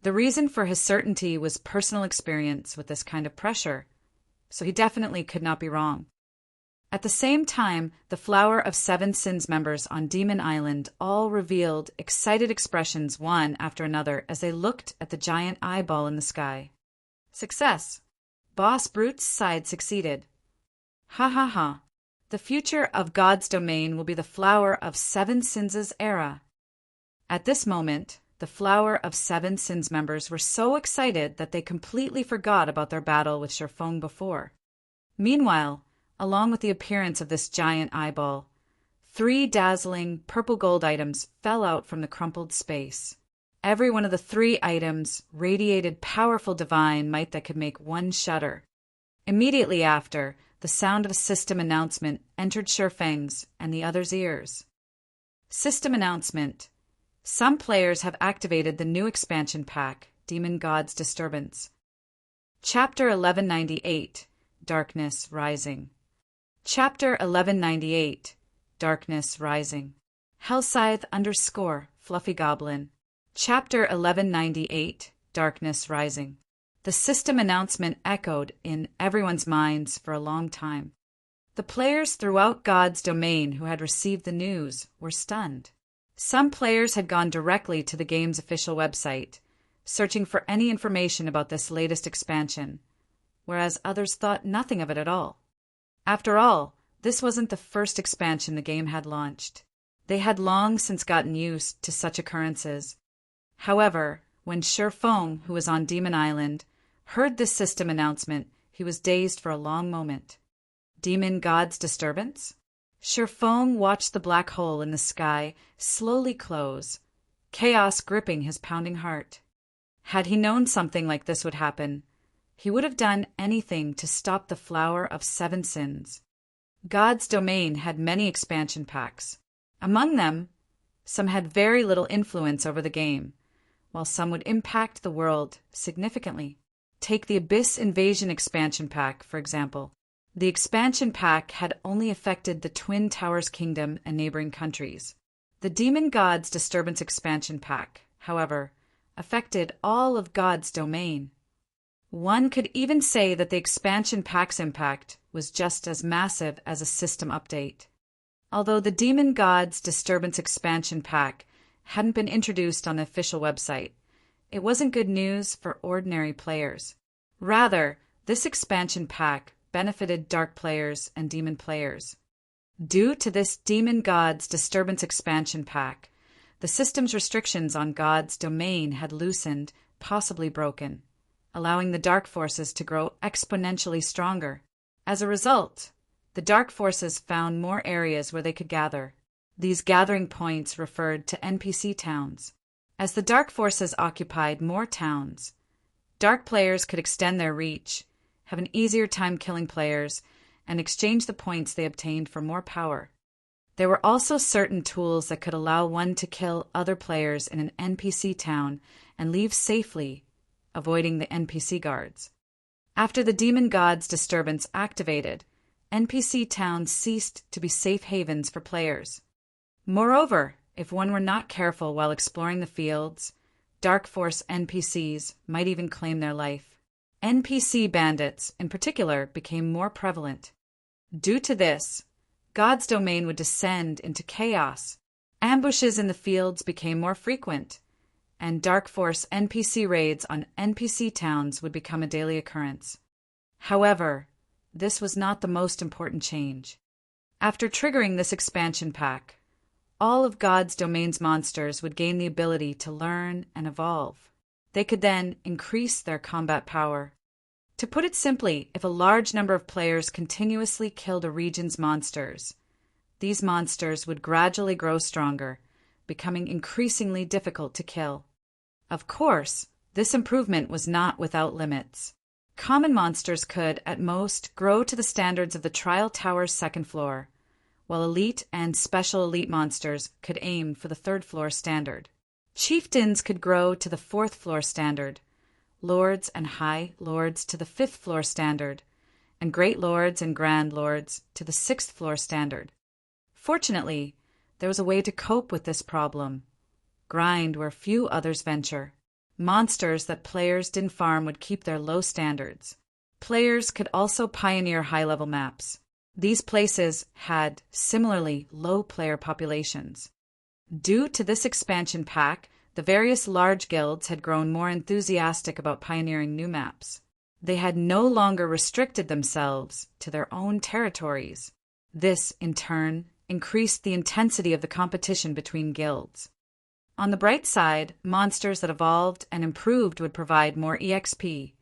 The reason for his certainty was personal experience with this kind of pressure, so he definitely could not be wrong. At the same time, the Flower of Seven Sins members on Demon Island all revealed excited expressions one after another as they looked at the giant eyeball in the sky. Success! Boss Brute's side succeeded. Ha ha ha. The future of God's domain will be the Flower of Seven Sins' era. At this moment, the Flower of Seven Sins members were so excited that they completely forgot about their battle with Sherfong before. Meanwhile, along with the appearance of this giant eyeball, 3 dazzling purple gold items fell out from the crumpled space. Every one of the 3 items radiated powerful divine might that could make one shudder. Immediately after, the sound of a system announcement entered Sherfang's and the others' ears. System announcement. Some players have activated the new expansion pack, Demon God's Disturbance. Chapter 1198, Darkness Rising. Chapter 1198, Darkness Rising. Hellscythe _ Fluffy Goblin. Chapter 1198, Darkness Rising. The system announcement echoed in everyone's minds for a long time. The players throughout God's domain who had received the news were stunned. Some players had gone directly to the game's official website, searching for any information about this latest expansion, whereas others thought nothing of it at all. After all, this wasn't the first expansion the game had launched. They had long since gotten used to such occurrences. However, when Shifeng, who was on Demon Island, heard this system announcement, he was dazed for a long moment. Demon God's disturbance? Shifeng watched the black hole in the sky slowly close, chaos gripping his pounding heart. Had he known something like this would happen, he would have done anything to stop the flower of 7 sins. God's domain had many expansion packs. Among them, some had very little influence over the game, while some would impact the world significantly. Take the Abyss Invasion expansion pack, for example. The expansion pack had only affected the Twin Towers Kingdom and neighboring countries. The Demon God's Disturbance expansion pack, however, affected all of God's domain. One could even say that the expansion pack's impact was just as massive as a system update. Although the Demon God's Disturbance expansion pack hadn't been introduced on the official website, it wasn't good news for ordinary players. Rather, this expansion pack benefited Dark players and Demon players. Due to this Demon God's Disturbance expansion pack, the system's restrictions on God's domain had loosened, possibly broken, allowing the Dark forces to grow exponentially stronger. As a result, the Dark forces found more areas where they could gather. These gathering points referred to NPC towns. As the Dark forces occupied more towns, Dark players could extend their reach, have an easier time killing players, and exchange the points they obtained for more power. There were also certain tools that could allow one to kill other players in an NPC town and leave safely, avoiding the NPC guards. After the Demon God's Disturbance activated, NPC towns ceased to be safe havens for players. Moreover, if one were not careful while exploring the fields, Dark Force NPCs might even claim their life. NPC bandits, in particular, became more prevalent. Due to this, God's domain would descend into chaos. Ambushes in the fields became more frequent, and Dark Force NPC raids on NPC towns would become a daily occurrence. However, this was not the most important change. After triggering this expansion pack, all of God's domain's monsters would gain the ability to learn and evolve. They could then increase their combat power. To put it simply, if a large number of players continuously killed a region's monsters, these monsters would gradually grow stronger, becoming increasingly difficult to kill. Of course, this improvement was not without limits. Common monsters could, at most, grow to the standards of the Trial Tower's 2nd floor, while elite and special elite monsters could aim for the 3rd floor standard. Chieftains could grow to the 4th floor standard, lords and high lords to the 5th floor standard, and great lords and grand lords to the 6th floor standard. Fortunately, there was a way to cope with this problem. Grind where few others venture. Monsters that players didn't farm would keep their low standards. Players could also pioneer high-level maps. These places had similarly low player populations. Due to this expansion pack, the various large guilds had grown more enthusiastic about pioneering new maps. They had no longer restricted themselves to their own territories. This, in turn, increased the intensity of the competition between guilds. On the bright side, monsters that evolved and improved would provide more EXP,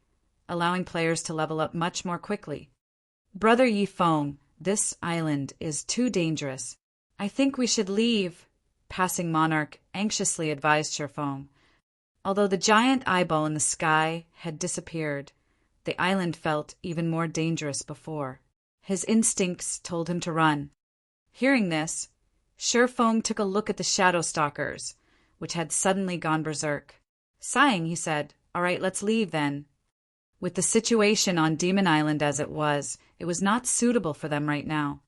allowing players to level up much more quickly. Brother Yifeng, this island is too dangerous. I think we should leave, Passing Monarch anxiously advised Shifeng. Although the giant eyeball in the sky had disappeared, the island felt even more dangerous before. His instincts told him to run. Hearing this, Shifeng took a look at the Shadow Stalkers, which had suddenly gone berserk. Sighing, he said, "All right, let's leave then." With the situation on Demon Island as it was not suitable for them right now.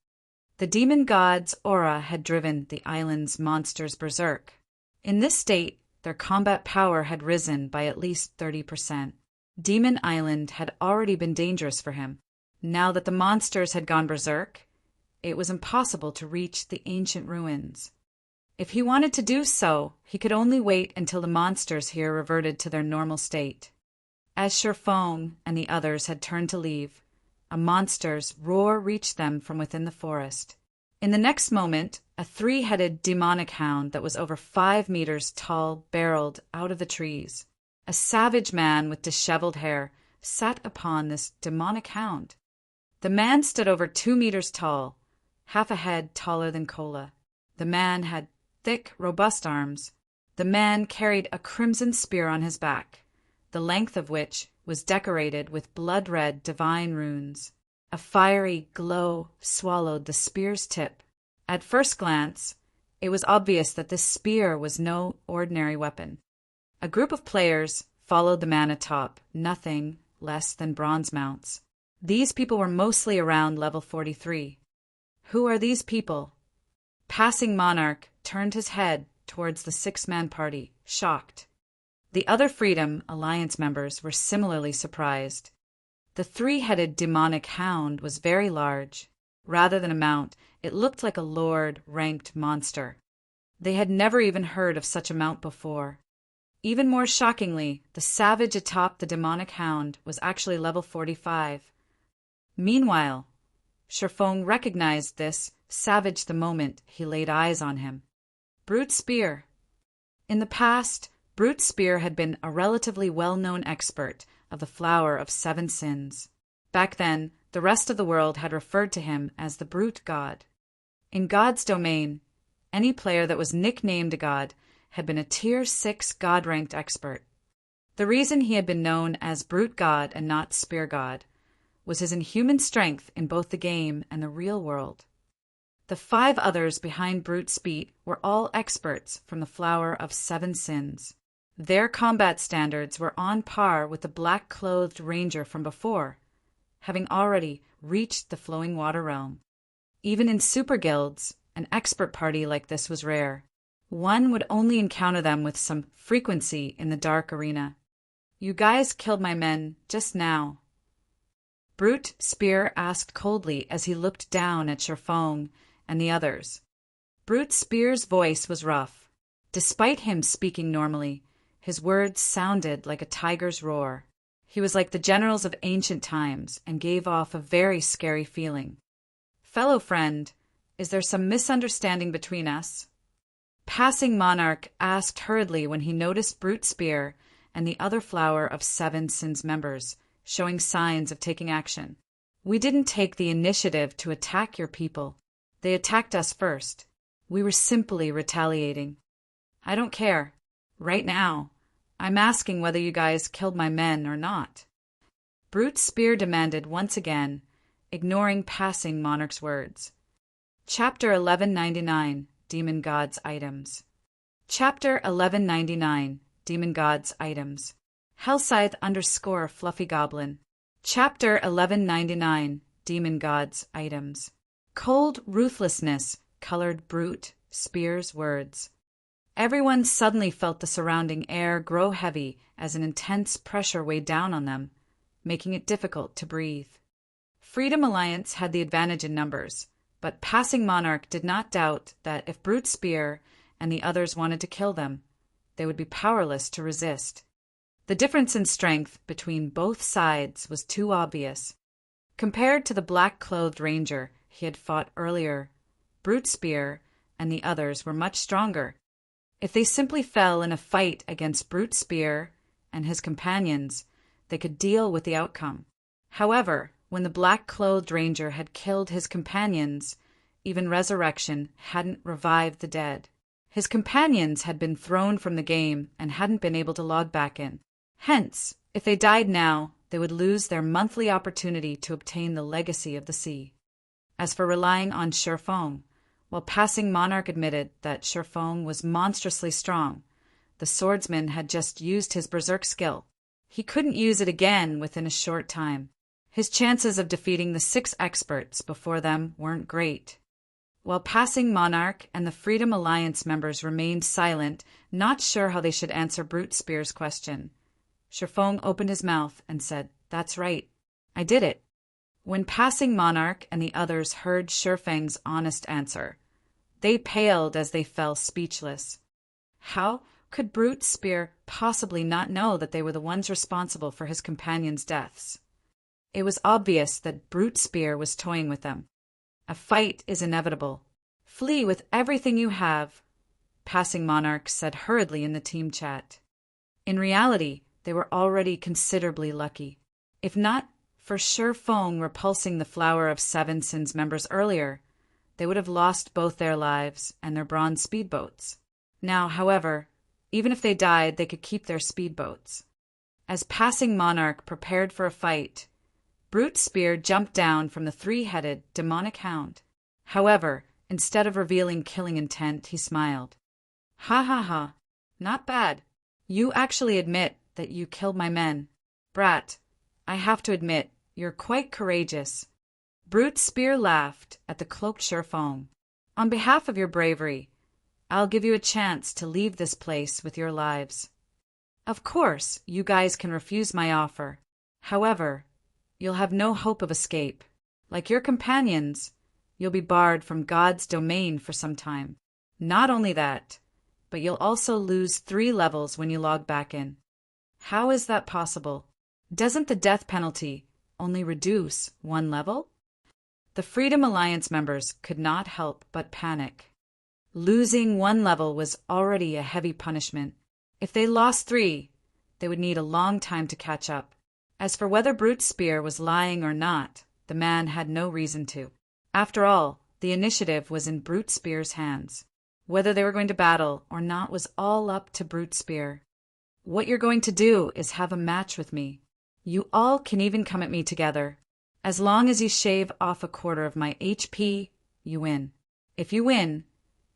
The demon god's aura had driven the island's monsters berserk. In this state, their combat power had risen by at least 30%. Demon Island had already been dangerous for him. Now that the monsters had gone berserk, it was impossible to reach the ancient ruins. If he wanted to do so, he could only wait until the monsters here reverted to their normal state. As Sherfong and the others had turned to leave, a monster's roar reached them from within the forest. In the next moment, a 3-headed demonic hound that was over 5 meters tall barreled out of the trees. A savage man with disheveled hair sat upon this demonic hound. The man stood over 2 meters tall, half a head taller than Kola. The man had thick, robust arms. The man carried a crimson spear on his back, the length of which was decorated with blood-red divine runes. A fiery glow swallowed the spear's tip. At first glance, it was obvious that this spear was no ordinary weapon. A group of players followed the man atop, nothing less than bronze mounts. These people were mostly around level 43. Who are these people? Passing Monarch turned his head towards the 6-man party, shocked. The other Freedom Alliance members were similarly surprised. The 3-headed demonic hound was very large. Rather than a mount, it looked like a lord-ranked monster. They had never even heard of such a mount before. Even more shockingly, the savage atop the demonic hound was actually level 45. Meanwhile, Sherfong recognized this savage the moment he laid eyes on him. Brute Spear. In the past, Brute Spear had been a relatively well-known expert of the Flower of 7 Sins. Back then, the rest of the world had referred to him as the Brute God. In God's domain, any player that was nicknamed a god had been a Tier 6 God-ranked expert. The reason he had been known as Brute God and not Spear God was his inhuman strength in both the game and the real world. The 5 others behind Brute Spear were all experts from the Flower of 7 Sins. Their combat standards were on par with the black-clothed ranger from before, having already reached the Flowing Water Realm. Even in super guilds, an expert party like this was rare. One would only encounter them with some frequency in the dark arena. You guys killed my men just now. Brute Spear asked coldly as he looked down at Sherfong and the others. Brute Spear's voice was rough. Despite him speaking normally, his words sounded like a tiger's roar. He was like the generals of ancient times and gave off a very scary feeling. Fellow friend, is there some misunderstanding between us? Passing Monarch asked hurriedly when he noticed Brute Spear and the other Flower of 7 Sins members showing signs of taking action. We didn't take the initiative to attack your people. They attacked us first. We were simply retaliating. I don't care. Right now, I'm asking whether you guys killed my men or not. Brute Spear demanded once again, ignoring Passing Monarch's words. Chapter 1199, Demon Gods Items. Chapter 1199, Demon Gods Items. Hellscythe _ Fluffy Goblin. Chapter 1199, Demon Gods Items. Cold ruthlessness colored Brute Spear's words. Everyone suddenly felt the surrounding air grow heavy as an intense pressure weighed down on them, making it difficult to breathe. Freedom Alliance had the advantage in numbers, but Passing Monarch did not doubt that if Brute Spear and the others wanted to kill them, they would be powerless to resist. The difference in strength between both sides was too obvious. Compared to the black-clothed ranger he had fought earlier, Brute Spear and the others were much stronger. If they simply fell in a fight against Brute Spear and his companions, they could deal with the outcome. However, when the black-clothed ranger had killed his companions, even resurrection hadn't revived the dead. His companions had been thrown from the game and hadn't been able to log back in. Hence, if they died now, they would lose their monthly opportunity to obtain the legacy of the sea. As for relying on Sherfong, while Passing Monarch admitted that Sherfong was monstrously strong, the swordsman had just used his berserk skill. He couldn't use it again within a short time. His chances of defeating the 6 experts before them weren't great. While Passing Monarch and the Freedom Alliance members remained silent, not sure how they should answer Brute Spear's question, Shifeng opened his mouth and said, "That's right. I did it." When Passing Monarch and the others heard Shifeng's honest answer, they paled as they fell speechless. How could Brute Spear possibly not know that they were the ones responsible for his companions' deaths? It was obvious that Brute Spear was toying with them. "A fight is inevitable. Flee with everything you have," Passing Monarch said hurriedly in the team chat. In reality, they were already considerably lucky. If not for Shifeng repulsing the Flower of Seven Sins members earlier, they would have lost both their lives and their bronze speedboats. Now, however, even if they died, they could keep their speedboats. As Passing Monarch prepared for a fight, Brute Spear jumped down from the three-headed demonic hound. However, instead of revealing killing intent, he smiled. "Ha ha ha, not bad. You actually admit that you killed my men. Brat, I have to admit, you're quite courageous." Brute Spear laughed at the cloaked Shifeng. "On behalf of your bravery, I'll give you a chance to leave this place with your lives. Of course, you guys can refuse my offer. However, you'll have no hope of escape. Like your companions, you'll be barred from God's domain for some time. Not only that, but you'll also lose 3 levels when you log back in." "How is that possible? Doesn't the death penalty only reduce 1 level?" The Freedom Alliance members could not help but panic. Losing 1 level was already a heavy punishment. If they lost 3, they would need a long time to catch up. As for whether Brute Spear was lying or not, the man had no reason to. After all, the initiative was in Brute Spear's hands. Whether they were going to battle or not was all up to Brute Spear. "What you're going to do is have a match with me. You all can even come at me together. As long as you shave off 1/4 of my HP, you win. If you win,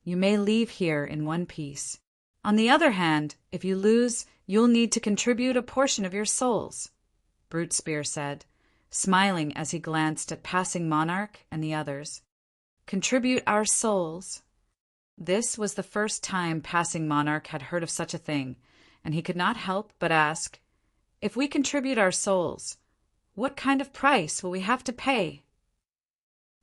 you may leave here in one piece. On the other hand, if you lose, you'll need to contribute a portion of your souls," Brute Spear said, smiling as he glanced at Passing Monarch and the others. "Contribute our souls?" This was the first time Passing Monarch had heard of such a thing, and he could not help but ask, "If we contribute our souls, what kind of price will we have to pay?"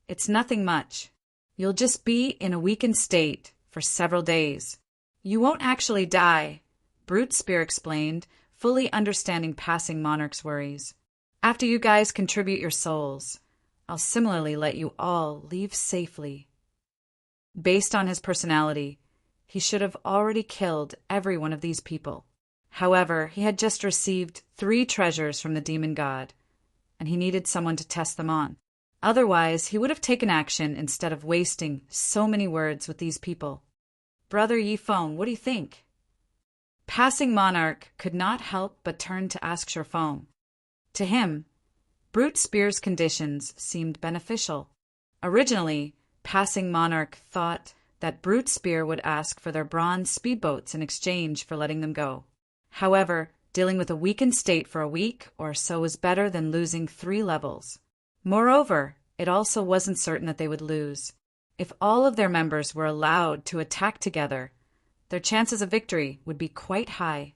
"It's nothing much. You'll just be in a weakened state for several days. You won't actually die," Brute Spear explained, fully understanding Passing Monarch's worries. "After you guys contribute your souls, I'll similarly let you all leave safely." Based on his personality, he should have already killed every one of these people. However, he had just received 3 treasures from the demon god, and he needed someone to test them on. Otherwise, he would have taken action instead of wasting so many words with these people. "Brother Yifeng, what do you think?" Passing Monarch could not help but turn to ask Shifeng. To him, Brute Spear's conditions seemed beneficial. Originally, Passing Monarch thought that Brute Spear would ask for their bronze speedboats in exchange for letting them go. However, dealing with a weakened state for a week or so was better than losing 3 levels. Moreover, it also wasn't certain that they would lose. If all of their members were allowed to attack together, their chances of victory would be quite high.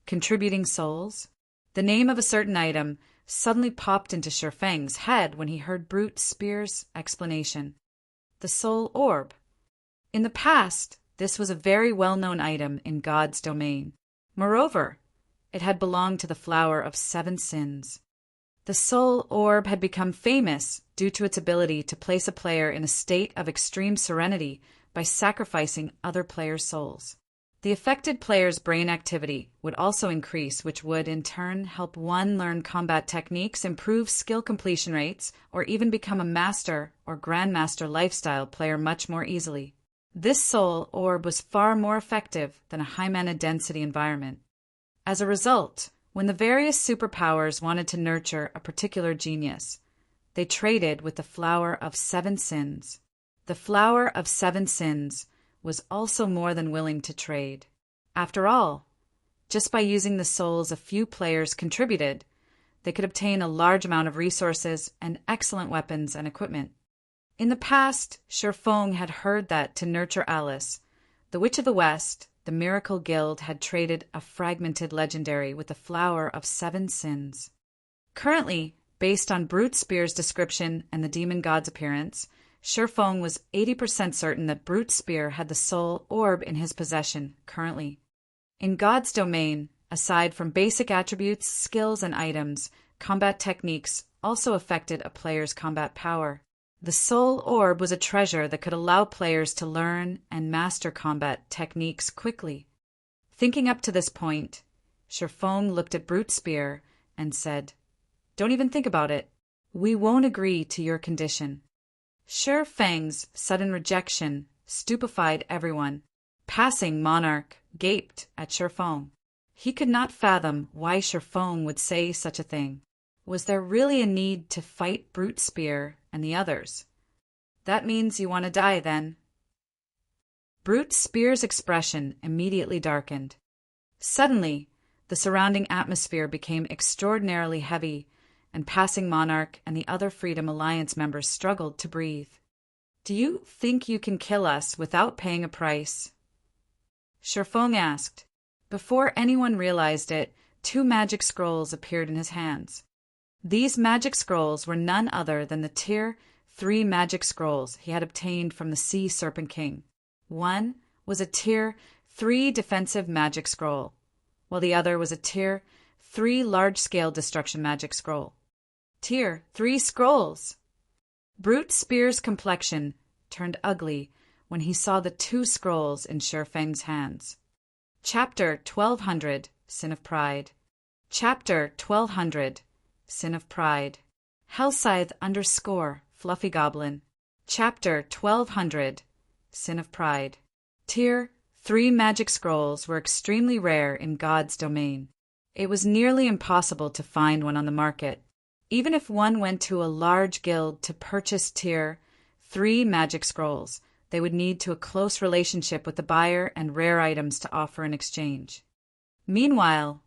Contributing souls? The name of a certain item suddenly popped into Shifeng's head when he heard Brute Spear's explanation. The soul orb. In the past, this was a very well-known item in God's domain. Moreover, it had belonged to the Flower of Seven Sins. The soul orb had become famous due to its ability to place a player in a state of extreme serenity by sacrificing other players' souls. The affected player's brain activity would also increase, which would, in turn, help one learn combat techniques, improve skill completion rates, or even become a master or grandmaster lifestyle player much more easily. This soul orb was far more effective than a high mana density environment. As a result, when the various superpowers wanted to nurture a particular genius, they traded with the Flower of Seven Sins. The Flower of Seven Sins was also more than willing to trade. After all, just by using the souls a few players contributed, they could obtain a large amount of resources and excellent weapons and equipment. In the past, Shifeng had heard that to nurture Alice, the Witch of the West, the Miracle Guild had traded a fragmented legendary with the Flower of Seven Sins. Currently, based on Brute Spear's description and the demon god's appearance, Shifeng was 80% certain that Brute Spear had the soul orb in his possession currently. In God's domain, aside from basic attributes, skills, and items, combat techniques also affected a player's combat power. The soul orb was a treasure that could allow players to learn and master combat techniques quickly. Thinking up to this point, Shifeng looked at Brute Spear and said, "Don't even think about it. We won't agree to your condition." Shifeng's sudden rejection stupefied everyone. Passing Monarch gaped at Shifeng. He could not fathom why Shifeng would say such a thing. Was there really a need to fight Brute Spear and the others? "That means you want to die, then." Brute Spear's expression immediately darkened. Suddenly, the surrounding atmosphere became extraordinarily heavy, and Passing Monarch and the other Freedom Alliance members struggled to breathe. "Do you think you can kill us without paying a price?" Shifeng asked. Before anyone realized it, 2 magic scrolls appeared in his hands. These magic scrolls were none other than the Tier 3 magic scrolls he had obtained from the Sea Serpent King. One was a Tier 3 defensive magic scroll, while the other was a Tier 3 large-scale destruction magic scroll. Tier 3 scrolls! Brute Spear's complexion turned ugly when he saw the 2 scrolls in Shifeng's hands. Chapter 1200, Sin of Pride. Chapter 1200, Sin of Pride. Hellscythe _ Fluffy Goblin. Chapter 1200, Sin of Pride. Tier 3 magic scrolls were extremely rare in God's domain. It was nearly impossible to find one on the market. Even if one went to a large guild to purchase Tier 3 magic scrolls, they would need to a close relationship with the buyer and rare items to offer in exchange. Meanwhile,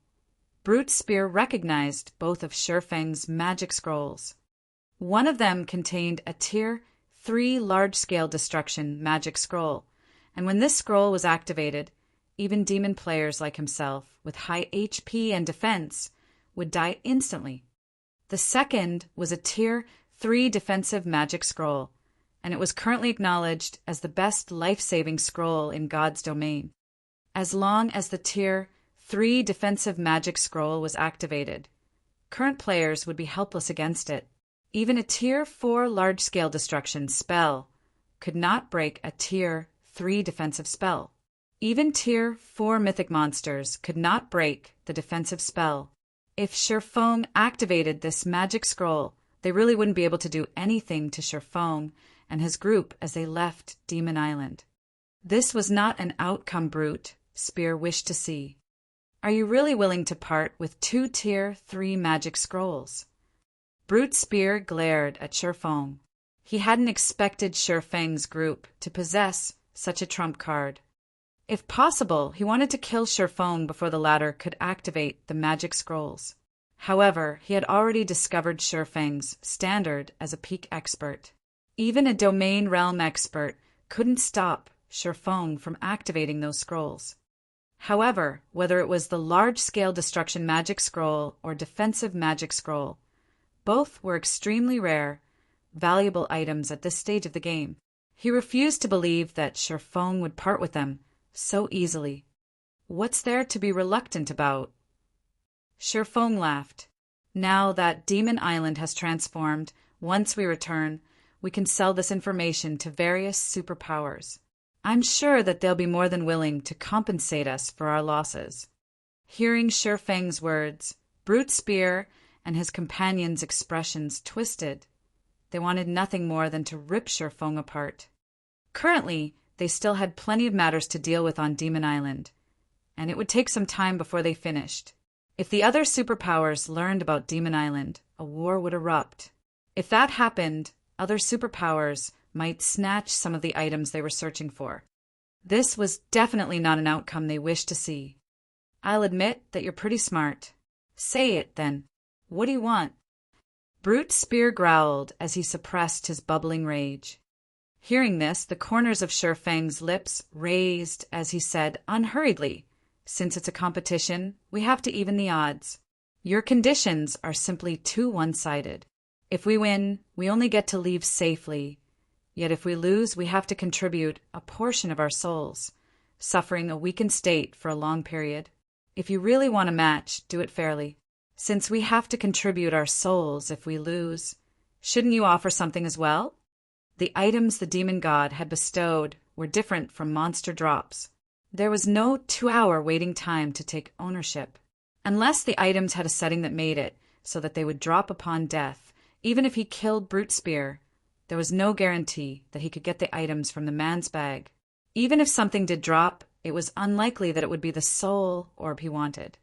Brute Spear recognized both of Shifeng's magic scrolls. One of them contained a Tier 3 large-scale destruction magic scroll, and when this scroll was activated, even demon players like himself, with high HP and defense, would die instantly. The second was a Tier 3 defensive magic scroll, and it was currently acknowledged as the best life-saving scroll in God's domain. As long as the Tier 3 defensive magic scroll was activated, current players would be helpless against it. Even a Tier 4 large-scale destruction spell could not break a Tier 3 defensive spell. Even Tier 4 mythic monsters could not break the defensive spell. If Shifeng activated this magic scroll, they really wouldn't be able to do anything to Shifeng and his group as they left Demon Island. This was not an outcome Brute Spear wished to see. "Are you really willing to part with 2 Tier 3 magic scrolls?" Brute Spear glared at Shifeng. He hadn't expected Shifeng's group to possess such a trump card. If possible, he wanted to kill Shifeng before the latter could activate the magic scrolls. However, he had already discovered Shifeng's standard as a peak expert. Even a domain realm expert couldn't stop Shifeng from activating those scrolls. However, whether it was the large-scale destruction magic scroll or defensive magic scroll, both were extremely rare, valuable items at this stage of the game. He refused to believe that Shifeng would part with them so easily. What's there to be reluctant about? Shifeng laughed. "Now that Demon Island has transformed, once we return, we can sell this information to various superpowers. I'm sure that they'll be more than willing to compensate us for our losses." Hearing Shifeng's words, Brute Spear and his companions' expressions twisted. They wanted nothing more than to rip Shifeng apart. Currently, they still had plenty of matters to deal with on Demon Island, and it would take some time before they finished. If the other superpowers learned about Demon Island, a war would erupt. If that happened, other superpowers might snatch some of the items they were searching for. This was definitely not an outcome they wished to see. "I'll admit that you're pretty smart." "Say it, then. What do you want?" Brute Spear growled as he suppressed his bubbling rage. Hearing this, the corners of Sure Feng's lips raised as he said unhurriedly, "Since it's a competition, we have to even the odds. Your conditions are simply too one-sided. If we win, we only get to leave safely. Yet if we lose, we have to contribute a portion of our souls, suffering a weakened state for a long period. If you really want a match, do it fairly. Since we have to contribute our souls if we lose, shouldn't you offer something as well?" The items the demon god had bestowed were different from monster drops. There was no 2-hour waiting time to take ownership. Unless the items had a setting that made it so that they would drop upon death, even if he killed Brute Spear, there was no guarantee that he could get the items from the man's bag. Even if something did drop, it was unlikely that it would be the soul orb he wanted.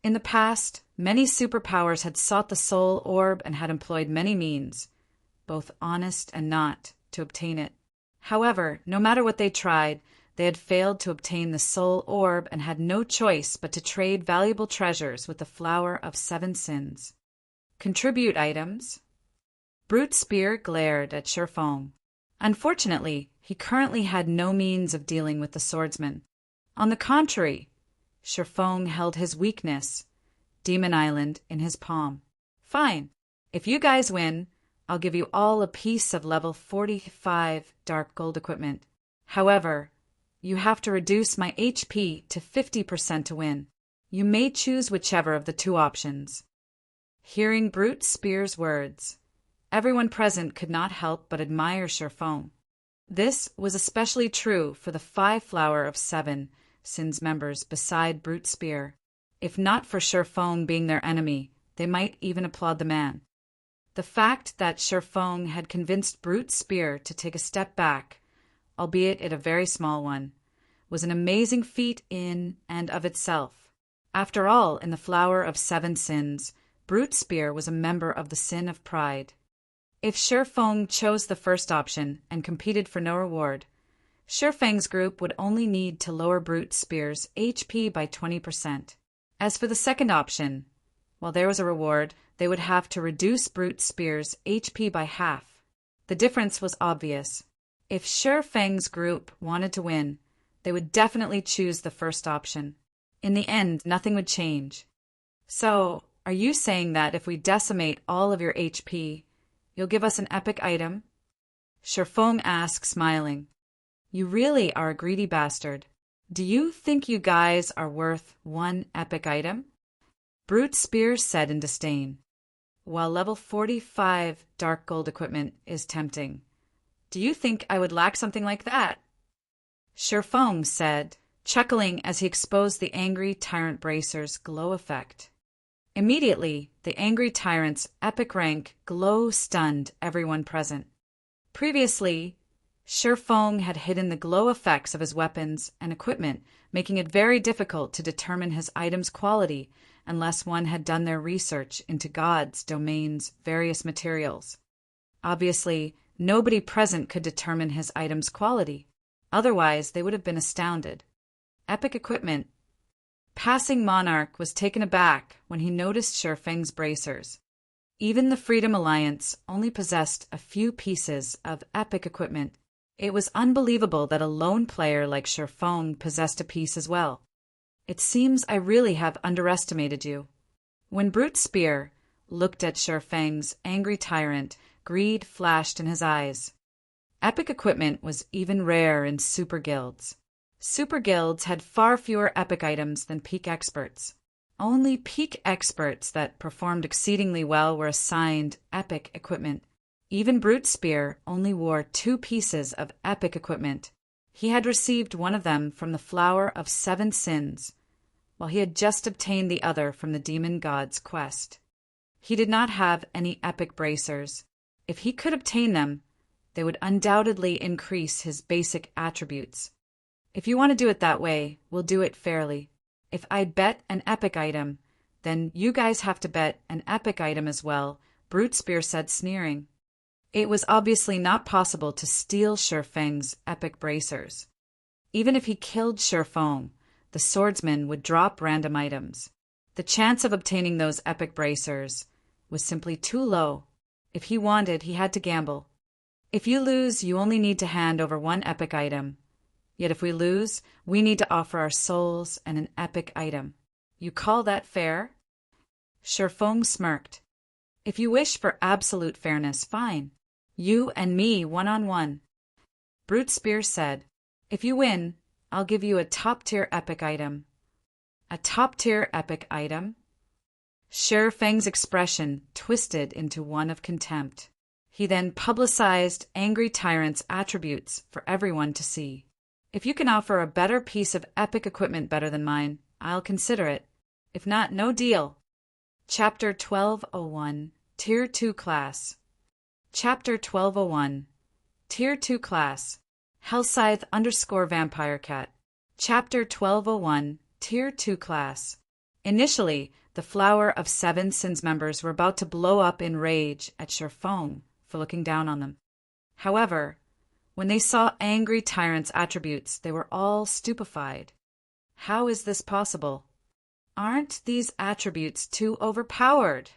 In the past, many superpowers had sought the soul orb and had employed many means, both honest and not, to obtain it. However, no matter what they tried, they had failed to obtain the soul orb and had no choice but to trade valuable treasures with the Flower of 7 Sins. Contribute items. Brute Spear glared at Sure Feng. Unfortunately, he currently had no means of dealing with the swordsman. On the contrary, Sure Feng held his weakness, Demon Island, in his palm. "Fine. If you guys win, I'll give you all a piece of level 45 dark gold equipment. However, you have to reduce my HP to 50% to win. You may choose whichever of the two options." Hearing Brute Spear's words, everyone present could not help but admire Sure Feng. This was especially true for the 5 Flower of 7 Sins members beside Brute Spear. If not for Sure Feng being their enemy, they might even applaud the man. The fact that Sure Feng had convinced Brute Spear to take a step back, albeit it a very small one, was an amazing feat in and of itself. After all, in the Flower of 7 Sins, Brute Spear was a member of the Sin of Pride. If Sure Feng chose the first option and competed for no reward, Sure Feng's group would only need to lower Brute Spear's HP by 20%. As for the second option, while there was a reward, they would have to reduce Brute Spear's HP by half. The difference was obvious. If Sure Feng's group wanted to win, they would definitely choose the first option. In the end, nothing would change. "So, are you saying that if we decimate all of your HP, you'll give us an epic item?" Sure Feng asked, smiling. "You really are a greedy bastard. Do you think you guys are worth one epic item?" Brute Spear said in disdain. "While level 45 dark gold equipment is tempting, do you think I would lack something like that?" Sure Feng said, chuckling as he exposed the angry tyrant bracer's glow effect. Immediately, the angry tyrant's epic rank glow stunned everyone present. Previously, Sure Feng had hidden the glow effects of his weapons and equipment, making it very difficult to determine his item's quality unless one had done their research into God's domain's various materials. Obviously, nobody present could determine his item's quality. Otherwise, they would have been astounded. Epic equipment. Passing Monarch was taken aback when he noticed Sure Feng's bracers. Even the Freedom Alliance only possessed a few pieces of epic equipment. It was unbelievable that a lone player like Sure Feng possessed a piece as well. "It seems I really have underestimated you." When Brute Spear looked at Sure Feng's angry tyrant, greed flashed in his eyes. Epic equipment was even rare in super guilds. Super guilds had far fewer epic items than peak experts. Only peak experts that performed exceedingly well were assigned epic equipment. Even Brute Spear only wore 2 pieces of epic equipment. He had received one of them from the Flower of 7 Sins, while he had just obtained the other from the demon god's quest. He did not have any epic bracers. If he could obtain them, they would undoubtedly increase his basic attributes. "If you want to do it that way, we'll do it fairly. If I bet an epic item, then you guys have to bet an epic item as well," Brute Spear said, sneering. It was obviously not possible to steal Sure Feng's epic bracers. Even if he killed Sure Feng, the swordsman would drop random items. The chance of obtaining those epic bracers was simply too low. If he wanted, he had to gamble. If you lose, you only need to hand over one epic item. Yet if we lose, we need to offer our souls and an epic item. You call that fair? Shifeng smirked. If you wish for absolute fairness, fine. You and me one-on-one. Brute Spear said, if you win, I'll give you a top-tier epic item. A top-tier epic item? Shifeng's expression twisted into one of contempt. He then publicized Angry Tyrant's attributes for everyone to see. If you can offer a better piece of epic equipment better than mine, I'll consider it. If not, no deal. Chapter 1201, Tier 2 Class. Chapter 1201, Tier 2 Class. Hellscythe _ Vampire Cat. Chapter 1201, Tier 2 Class. Initially, the Flower of Seven Sins members were about to blow up in rage at Shifeng for looking down on them. However, when they saw Angry Tyrant's attributes, they were all stupefied. How is this possible? Aren't these attributes too overpowered?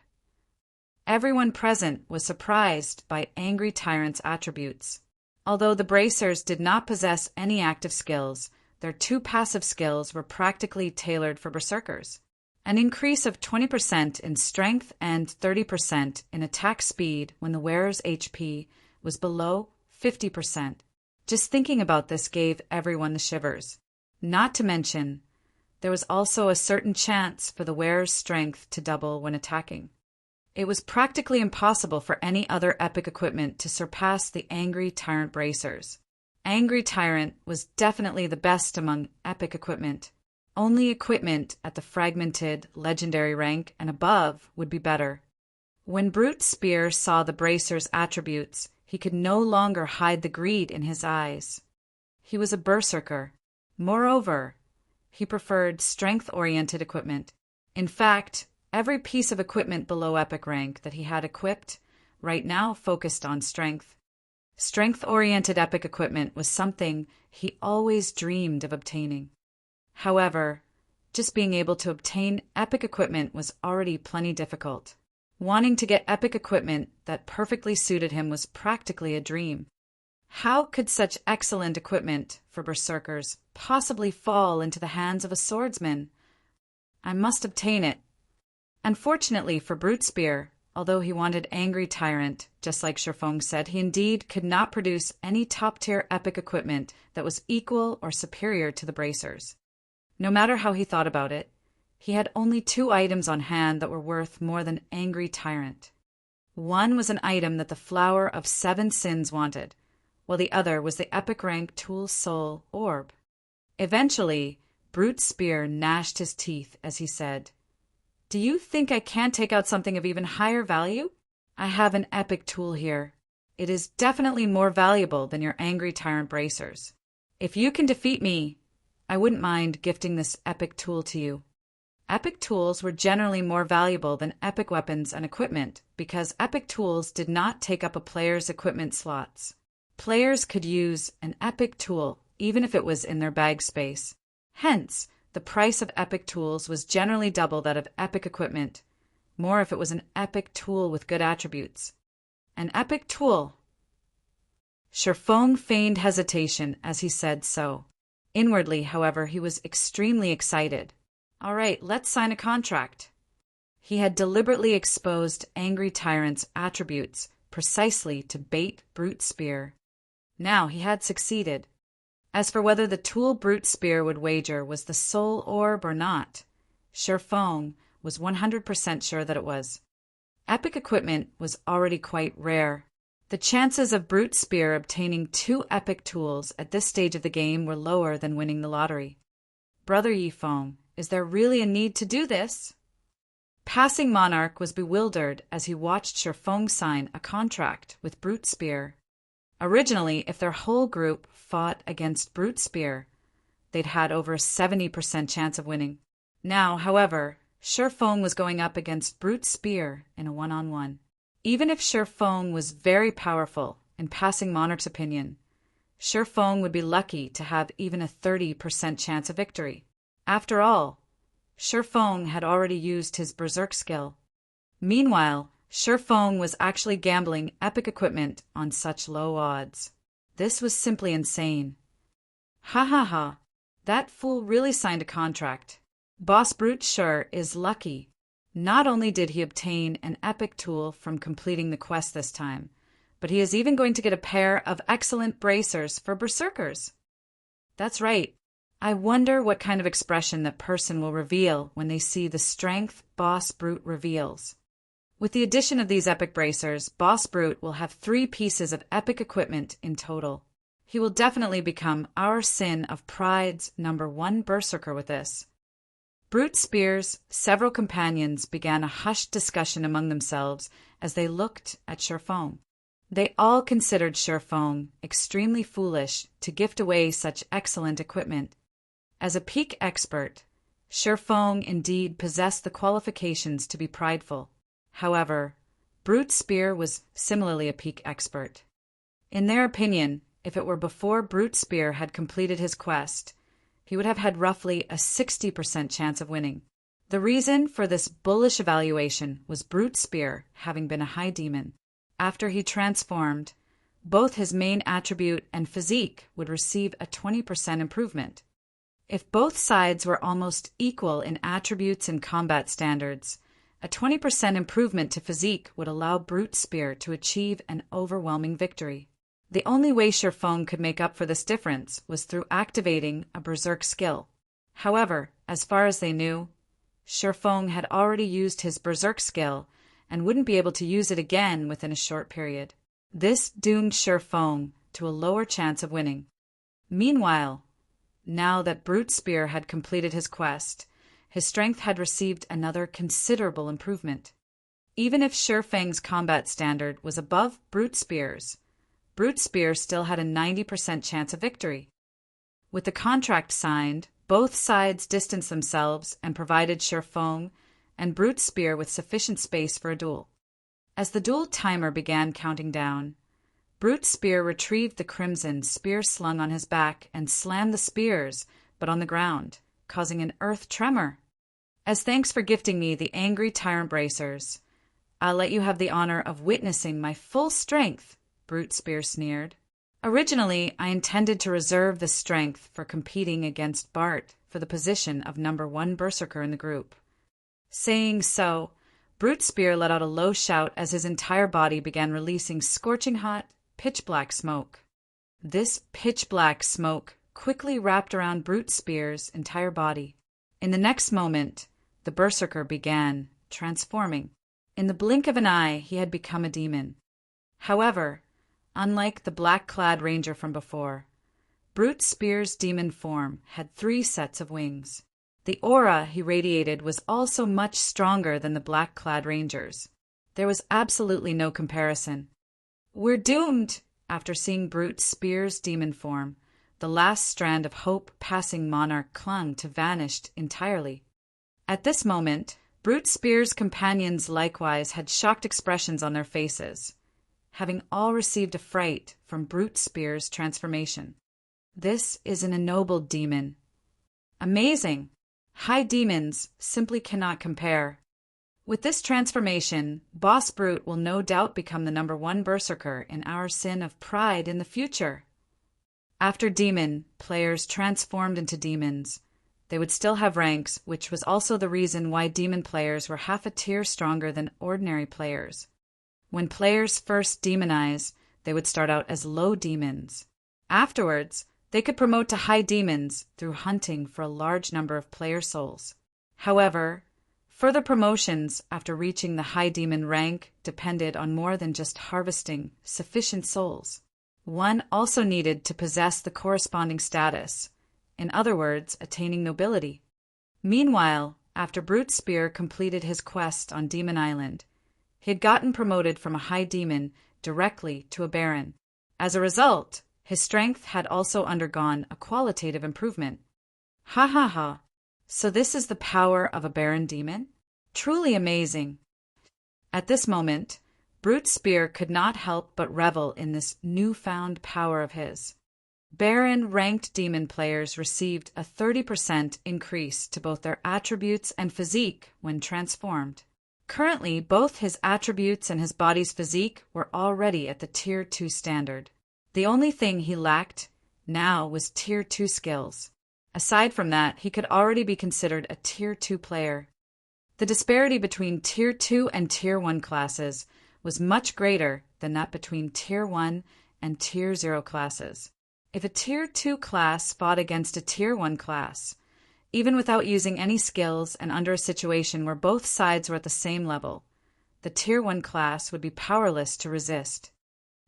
Everyone present was surprised by Angry Tyrant's attributes. Although the Bracers did not possess any active skills, their 2 passive skills were practically tailored for Berserkers. An increase of 20% in strength and 30% in attack speed when the wearer's HP was below 50%. Just thinking about this gave everyone the shivers. Not to mention, there was also a certain chance for the wearer's strength to double when attacking. It was practically impossible for any other epic equipment to surpass the Angry Tyrant Bracers. Angry Tyrant was definitely the best among epic equipment. Only equipment at the fragmented, legendary rank and above would be better. When Brute Spear saw the Bracer's attributes, he could no longer hide the greed in his eyes. He was a Berserker. Moreover, he preferred strength-oriented equipment. In fact, every piece of equipment below epic rank that he had equipped right now focused on strength. Strength-oriented epic equipment was something he always dreamed of obtaining. However, just being able to obtain epic equipment was already plenty difficult. Wanting to get epic equipment that perfectly suited him was practically a dream. How could such excellent equipment for Berserkers possibly fall into the hands of a swordsman? I must obtain it. Unfortunately for Brute Spear, although he wanted Angry Tyrant, just like Shifeng said, he indeed could not produce any top-tier epic equipment that was equal or superior to the Bracers. No matter how he thought about it, he had only 2 items on hand that were worth more than Angry Tyrant. One was an item that the Flower of Seven Sins wanted, while the other was the epic rank Tool Soul Orb. Eventually, Brute Spear gnashed his teeth as he said, "Do you think I can't take out something of even higher value? I have an epic tool here. It is definitely more valuable than your Angry Tyrant Bracers. If you can defeat me, I wouldn't mind gifting this epic tool to you." Epic tools were generally more valuable than epic weapons and equipment because epic tools did not take up a player's equipment slots. Players could use an epic tool even if it was in their bag space. Hence, the price of epic tools was generally double that of epic equipment, more if it was an epic tool with good attributes. An epic tool. Shifeng feigned hesitation as he said so. Inwardly, however, he was extremely excited. All right, let's sign a contract. He had deliberately exposed Angry Tyrant's attributes precisely to bait Brute Spear. Now he had succeeded. As for whether the tool Brute Spear would wager was the Soul Orb or not, Shifeng was 100% sure that it was. Epic equipment was already quite rare. The chances of Brute Spear obtaining 2 epic tools at this stage of the game were lower than winning the lottery. Brother Yifeng, is there really a need to do this? Passing Monarch was bewildered as he watched Shifeng sign a contract with Brute Spear. Originally, if their whole group fought against Brute Spear, they'd had over a 70% chance of winning. Now, however, Shifeng was going up against Brute Spear in a one-on-one. Even if Shifeng was very powerful, in Passing Monarch's opinion, Shifeng would be lucky to have even a 30% chance of victory. After all, Shifeng had already used his Berserk skill. Meanwhile, Feng was actually gambling epic equipment on such low odds. This was simply insane. Ha ha ha. That fool really signed a contract. Boss Brute sure is lucky. Not only did he obtain an epic tool from completing the quest this time, but he is even going to get a pair of excellent bracers for berserkers. That's right. I wonder what kind of expression that person will reveal when they see the strength Boss Brute reveals. With the addition of these epic bracers, Boss Brute will have 3 pieces of epic equipment in total. He will definitely become our Sin of Pride's #1 berserker with this. Brute Spear's several companions began a hushed discussion among themselves as they looked at Feng. They all considered Feng extremely foolish to gift away such excellent equipment. As a peak expert, Feng indeed possessed the qualifications to be prideful. However, Brute Spear was similarly a peak expert. In their opinion, if it were before Brute Spear had completed his quest, he would have had roughly a 60% chance of winning. The reason for this bullish evaluation was Brute Spear having been a high demon. After he transformed, both his main attribute and physique would receive a 20% improvement. If both sides were almost equal in attributes and combat standards, a 20% improvement to physique would allow Brute Spear to achieve an overwhelming victory. The only way Feng could make up for this difference was through activating a berserk skill. However, as far as they knew, Feng had already used his berserk skill and wouldn't be able to use it again within a short period. This doomed Feng to a lower chance of winning. Meanwhile, now that Brute Spear had completed his quest, his strength had received another considerable improvement. Even if Feng's combat standard was above Brute Spear's, Brute Spear still had a 90% chance of victory. With the contract signed, both sides distanced themselves and provided Feng and Brute Spear with sufficient space for a duel. As the duel timer began counting down, Brute Spear retrieved the crimson spear slung on his back and slammed the spears, but on the ground, causing an earth tremor. As thanks for gifting me the angry tyrant bracers, I'll let you have the honor of witnessing my full strength, Brute Spear sneered. Originally, I intended to reserve the strength for competing against Bart for the position of #1 berserker in the group. Saying so, Brute Spear let out a low shout as his entire body began releasing scorching hot, pitch-black smoke. This pitch-black smoke quickly wrapped around Brute Spear's entire body. In the next moment, the berserker began transforming. In the blink of an eye, he had become a demon. However, unlike the black-clad ranger from before, Brute Spear's demon form had 3 sets of wings. The aura he radiated was also much stronger than the black-clad ranger's. There was absolutely no comparison. We're doomed! After seeing Brute Spear's demon form, the last strand of hope-passing monarch clung to vanished entirely. At this moment, Brute Spear's companions likewise had shocked expressions on their faces, having all received a fright from Brute Spear's transformation. This is an ennobled demon. Amazing! High demons simply cannot compare. With this transformation, Boss Brute will no doubt become the #1 berserker in our Sin of Pride in the future. After demon players transformed into demons, they would still have ranks, which was also the reason why demon players were half a tier stronger than ordinary players. When players first demonize, they would start out as low demons. Afterwards, they could promote to high demons through hunting for a large number of player souls. However, further promotions after reaching the high demon rank depended on more than just harvesting sufficient souls. One also needed to possess the corresponding status, in other words, attaining nobility. Meanwhile, after Brute Spear completed his quest on Demon Island, he had gotten promoted from a high demon directly to a baron. As a result, his strength had also undergone a qualitative improvement. Ha ha ha! So this is the power of a baron demon? Truly amazing! At this moment, Brute Spear could not help but revel in this newfound power of his. Baron-ranked demon players received a 30% increase to both their attributes and physique when transformed. Currently, both his attributes and his body's physique were already at the Tier 2 standard. The only thing he lacked now was Tier 2 skills. Aside from that, he could already be considered a Tier 2 player. The disparity between Tier 2 and Tier 1 classes was much greater than that between Tier 1 and Tier 0 classes. If a Tier 2 class fought against a Tier 1 class, even without using any skills and under a situation where both sides were at the same level, the Tier 1 class would be powerless to resist.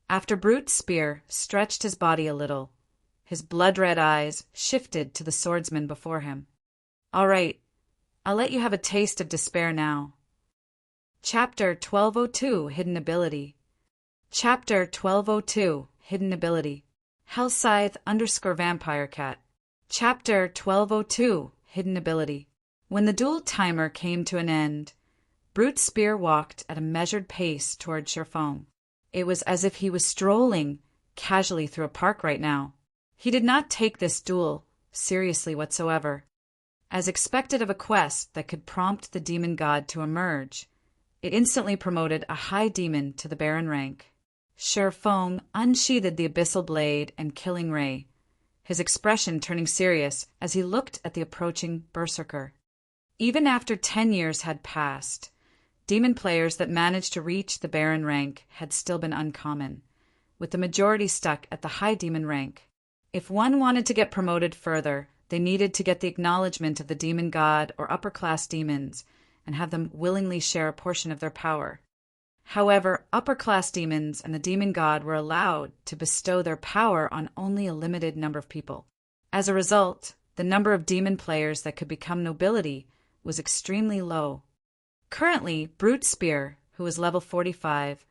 After Brute's spear stretched his body a little, his blood-red eyes shifted to the swordsman before him. "All right, I'll let you have a taste of despair now." Chapter 1202, Hidden Ability. Chapter 1202, Hidden Ability. Hellscythe_Vampire Cat. Chapter 1202, Hidden Ability. When the duel timer came to an end, Brute's spear walked at a measured pace toward Sherfong. It was as if he was strolling casually through a park right now. He did not take this duel seriously whatsoever. As expected of a quest that could prompt the demon god to emerge, it instantly promoted a high demon to the Baron rank. Sherfong unsheathed the abyssal blade and killing ray, his expression turning serious as he looked at the approaching berserker. Even after 10 years had passed, demon players that managed to reach the Baron rank had still been uncommon, with the majority stuck at the high demon rank. If one wanted to get promoted further, they needed to get the acknowledgement of the demon god or upper-class demons and have them willingly share a portion of their power. However, upper-class demons and the demon god were allowed to bestow their power on only a limited number of people. As a result, the number of demon players that could become nobility was extremely low. Currently, Brute Spear, who was level 45,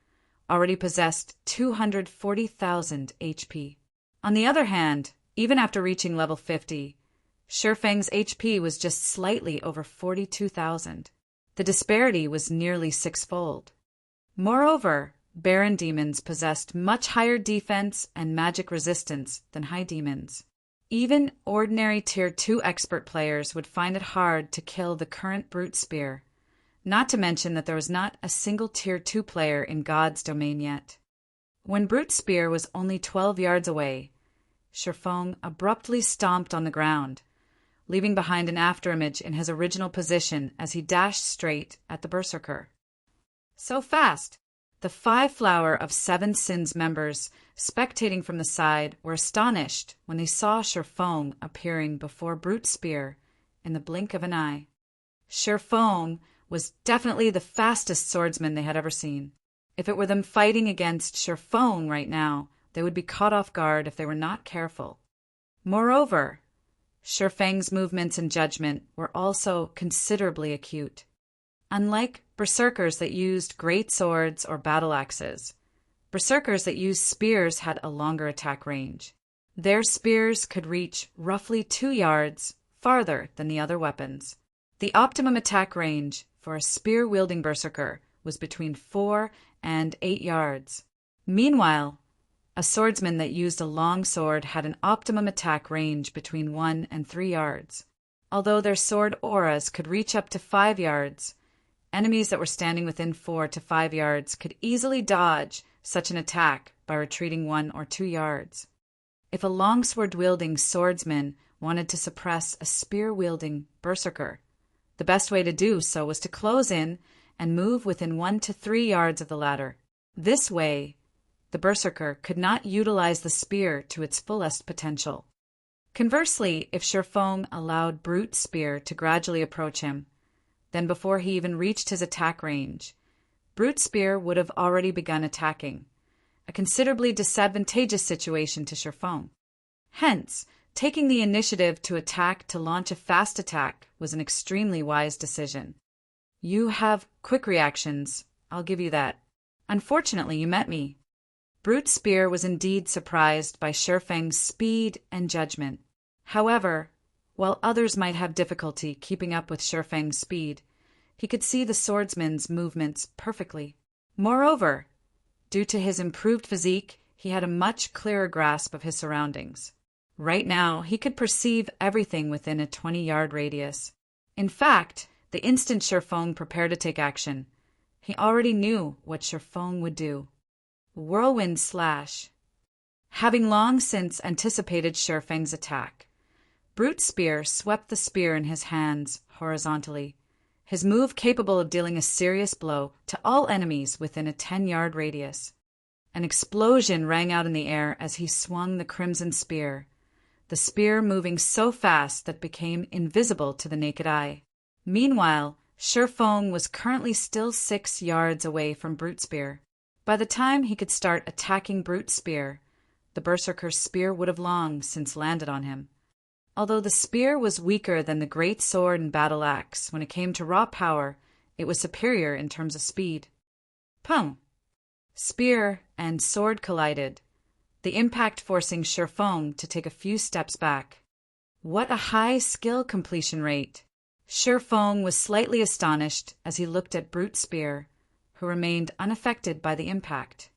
already possessed 240,000 HP. On the other hand, even after reaching level 50, Sherfang's HP was just slightly over 42,000. The disparity was nearly sixfold. Moreover, Baron demons possessed much higher defense and magic resistance than high demons. Even ordinary Tier 2 expert players would find it hard to kill the current Brute Spear, not to mention that there was not a single Tier 2 player in God's domain yet. When Brute Spear was only 12 yards away, Sherfong abruptly stomped on the ground, leaving behind an afterimage in his original position as he dashed straight at the berserker. So fast! The 5 Flower of 7 Sins members, spectating from the side, were astonished when they saw Sherfong appearing before Brute Spear in the blink of an eye. Sherfong was definitely the fastest swordsman they had ever seen. If it were them fighting against Sherfong right now, they would be caught off guard if they were not careful. Moreover, Sherfang's movements and judgment were also considerably acute. Unlike berserkers that used great swords or battle axes, berserkers that used spears had a longer attack range. Their spears could reach roughly 2 yards farther than the other weapons. The optimum attack range for a spear-wielding berserker was between 4 and 8 yards. Meanwhile, a swordsman that used a long sword had an optimum attack range between 1 and 3 yards. Although their sword auras could reach up to 5 yards, enemies that were standing within 4 to 5 yards could easily dodge such an attack by retreating 1 or 2 yards. If a longsword-wielding swordsman wanted to suppress a spear-wielding berserker, the best way to do so was to close in and move within 1 to 3 yards of the latter. This way, the berserker could not utilize the spear to its fullest potential. Conversely, if Sherfong allowed Brute Spear to gradually approach him, then before he even reached his attack range, Brute Spear would have already begun attacking, a considerably disadvantageous situation to Sherfong. Hence, taking the initiative to attack to launch a fast attack was an extremely wise decision. You have quick reactions, I'll give you that. Unfortunately, you met me. Brute Spear was indeed surprised by Sherfang's speed and judgment. However, while others might have difficulty keeping up with Sherfang's speed, he could see the swordsman's movements perfectly. Moreover, due to his improved physique, he had a much clearer grasp of his surroundings. Right now, he could perceive everything within a 20-yard radius. In fact, the instant Sherfong prepared to take action, He already knew what Shifeng would do. Whirlwind slash. Having long since anticipated Shifeng's attack, Brute Spear swept the spear in his hands horizontally, his move capable of dealing a serious blow to all enemies within a 10-yard radius. An explosion rang out in the air as he swung the crimson spear, the spear moving so fast that it became invisible to the naked eye. Meanwhile, Shifeng was currently still 6 yards away from Brute Spear. By the time he could start attacking Brute Spear, the Berserker's spear would have long since landed on him. Although the spear was weaker than the great sword and battle axe, when it came to raw power, it was superior in terms of speed. Pum! Spear and sword collided, the impact forcing Shifeng to take a few steps back. What a high skill completion rate! Shifeng was slightly astonished as he looked at Brute Spear, who remained unaffected by the impact.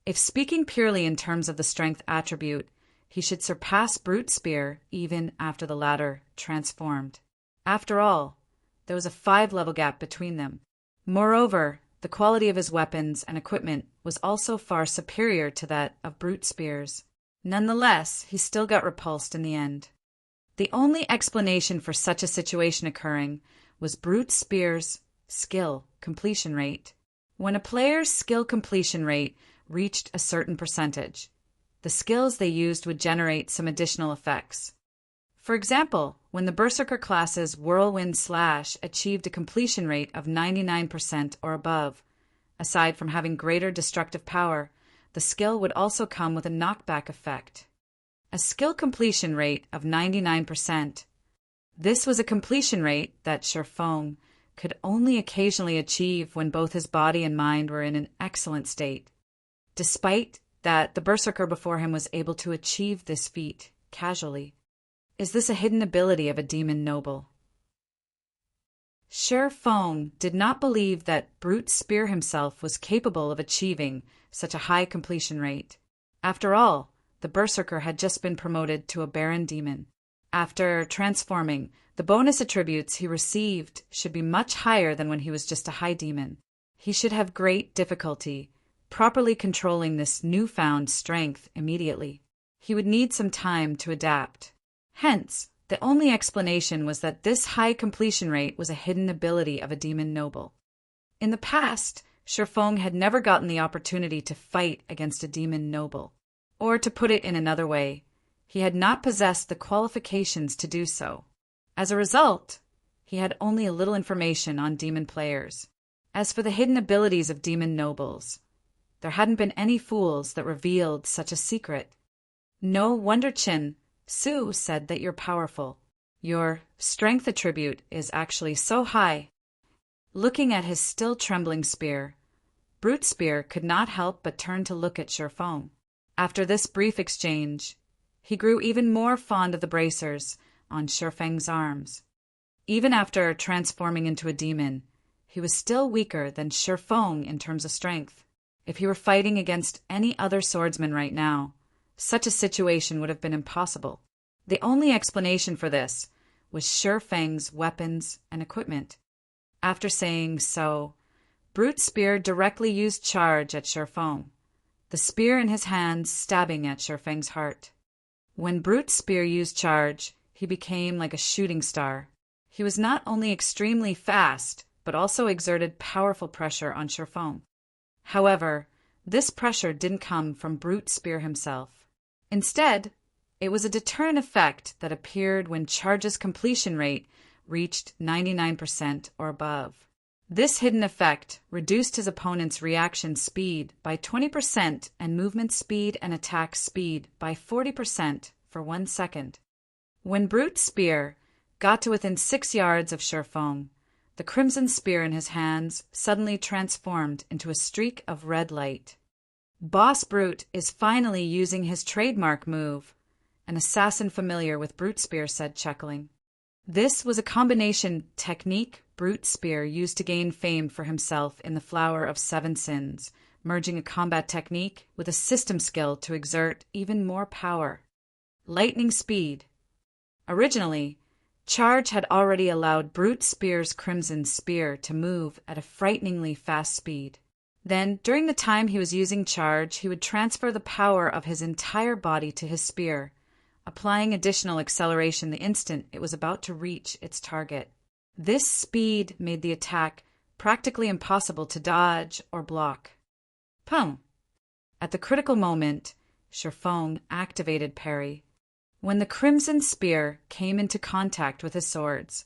If speaking purely in terms of the strength attribute, he should surpass Brute Spear even after the latter transformed. After all, there was a 5-level gap between them. Moreover, the quality of his weapons and equipment was also far superior to that of Brute Spear's. Nonetheless, he still got repulsed in the end. The only explanation for such a situation occurring was Brute Spear's skill completion rate. When a player's skill completion rate reached a certain percentage, the skills they used would generate some additional effects. For example, when the Berserker class's Whirlwind Slash achieved a completion rate of 99% or above, aside from having greater destructive power, the skill would also come with a knockback effect. A skill completion rate of 99%. This was a completion rate that Shifeng could only occasionally achieve when both his body and mind were in an excellent state. Despite that, the Berserker before him was able to achieve this feat casually. Is this a hidden ability of a demon noble? Shifeng did not believe that Brute Spear himself was capable of achieving such a high completion rate. After all, the Berserker had just been promoted to a Baron Demon. After transforming, the bonus attributes he received should be much higher than when he was just a high demon. He should have great difficulty properly controlling this newfound strength immediately. He would need some time to adapt. Hence, the only explanation was that this high completion rate was a hidden ability of a demon noble. In the past, Shifeng had never gotten the opportunity to fight against a demon noble. Or to put it in another way, he had not possessed the qualifications to do so. As a result, he had only a little information on demon players. As for the hidden abilities of demon nobles, there hadn't been any fools that revealed such a secret. No wonder Chin Su said that you're powerful. Your strength attribute is actually so high. Looking at his still trembling spear, Brute Spear could not help but turn to look at Shifeng. After this brief exchange, he grew even more fond of the bracers on Shifeng's arms. Even after transforming into a demon, he was still weaker than Shifeng in terms of strength. If he were fighting against any other swordsman right now, such a situation would have been impossible. The only explanation for this was Shifeng's weapons and equipment. After saying so, Brute Spear directly used charge at Shifeng, the spear in his hands stabbing at Shifeng's heart. When Brute Spear used charge, he became like a shooting star. He was not only extremely fast, but also exerted powerful pressure on Shifeng. However, this pressure didn't come from Brute Spear himself. Instead, it was a deterrent effect that appeared when charge's completion rate reached 99% or above. This hidden effect reduced his opponent's reaction speed by 20% and movement speed and attack speed by 40% for 1 second. When Brute Spear got to within 6 yards of Shifeng, the crimson spear in his hands suddenly transformed into a streak of red light. Boss Brute is finally using his trademark move, an assassin familiar with Brute Spear said, chuckling. This was a combination technique Brute Spear used to gain fame for himself in the Flower of Seven Sins, merging a combat technique with a system skill to exert even more power. Lightning speed. Originally, Charge had already allowed Brute Spear's Crimson Spear to move at a frighteningly fast speed. Then, during the time he was using Charge, he would transfer the power of his entire body to his spear, applying additional acceleration the instant it was about to reach its target. This speed made the attack practically impossible to dodge or block. Pum! At the critical moment, Shifeng activated parry. When the Crimson Spear came into contact with his swords,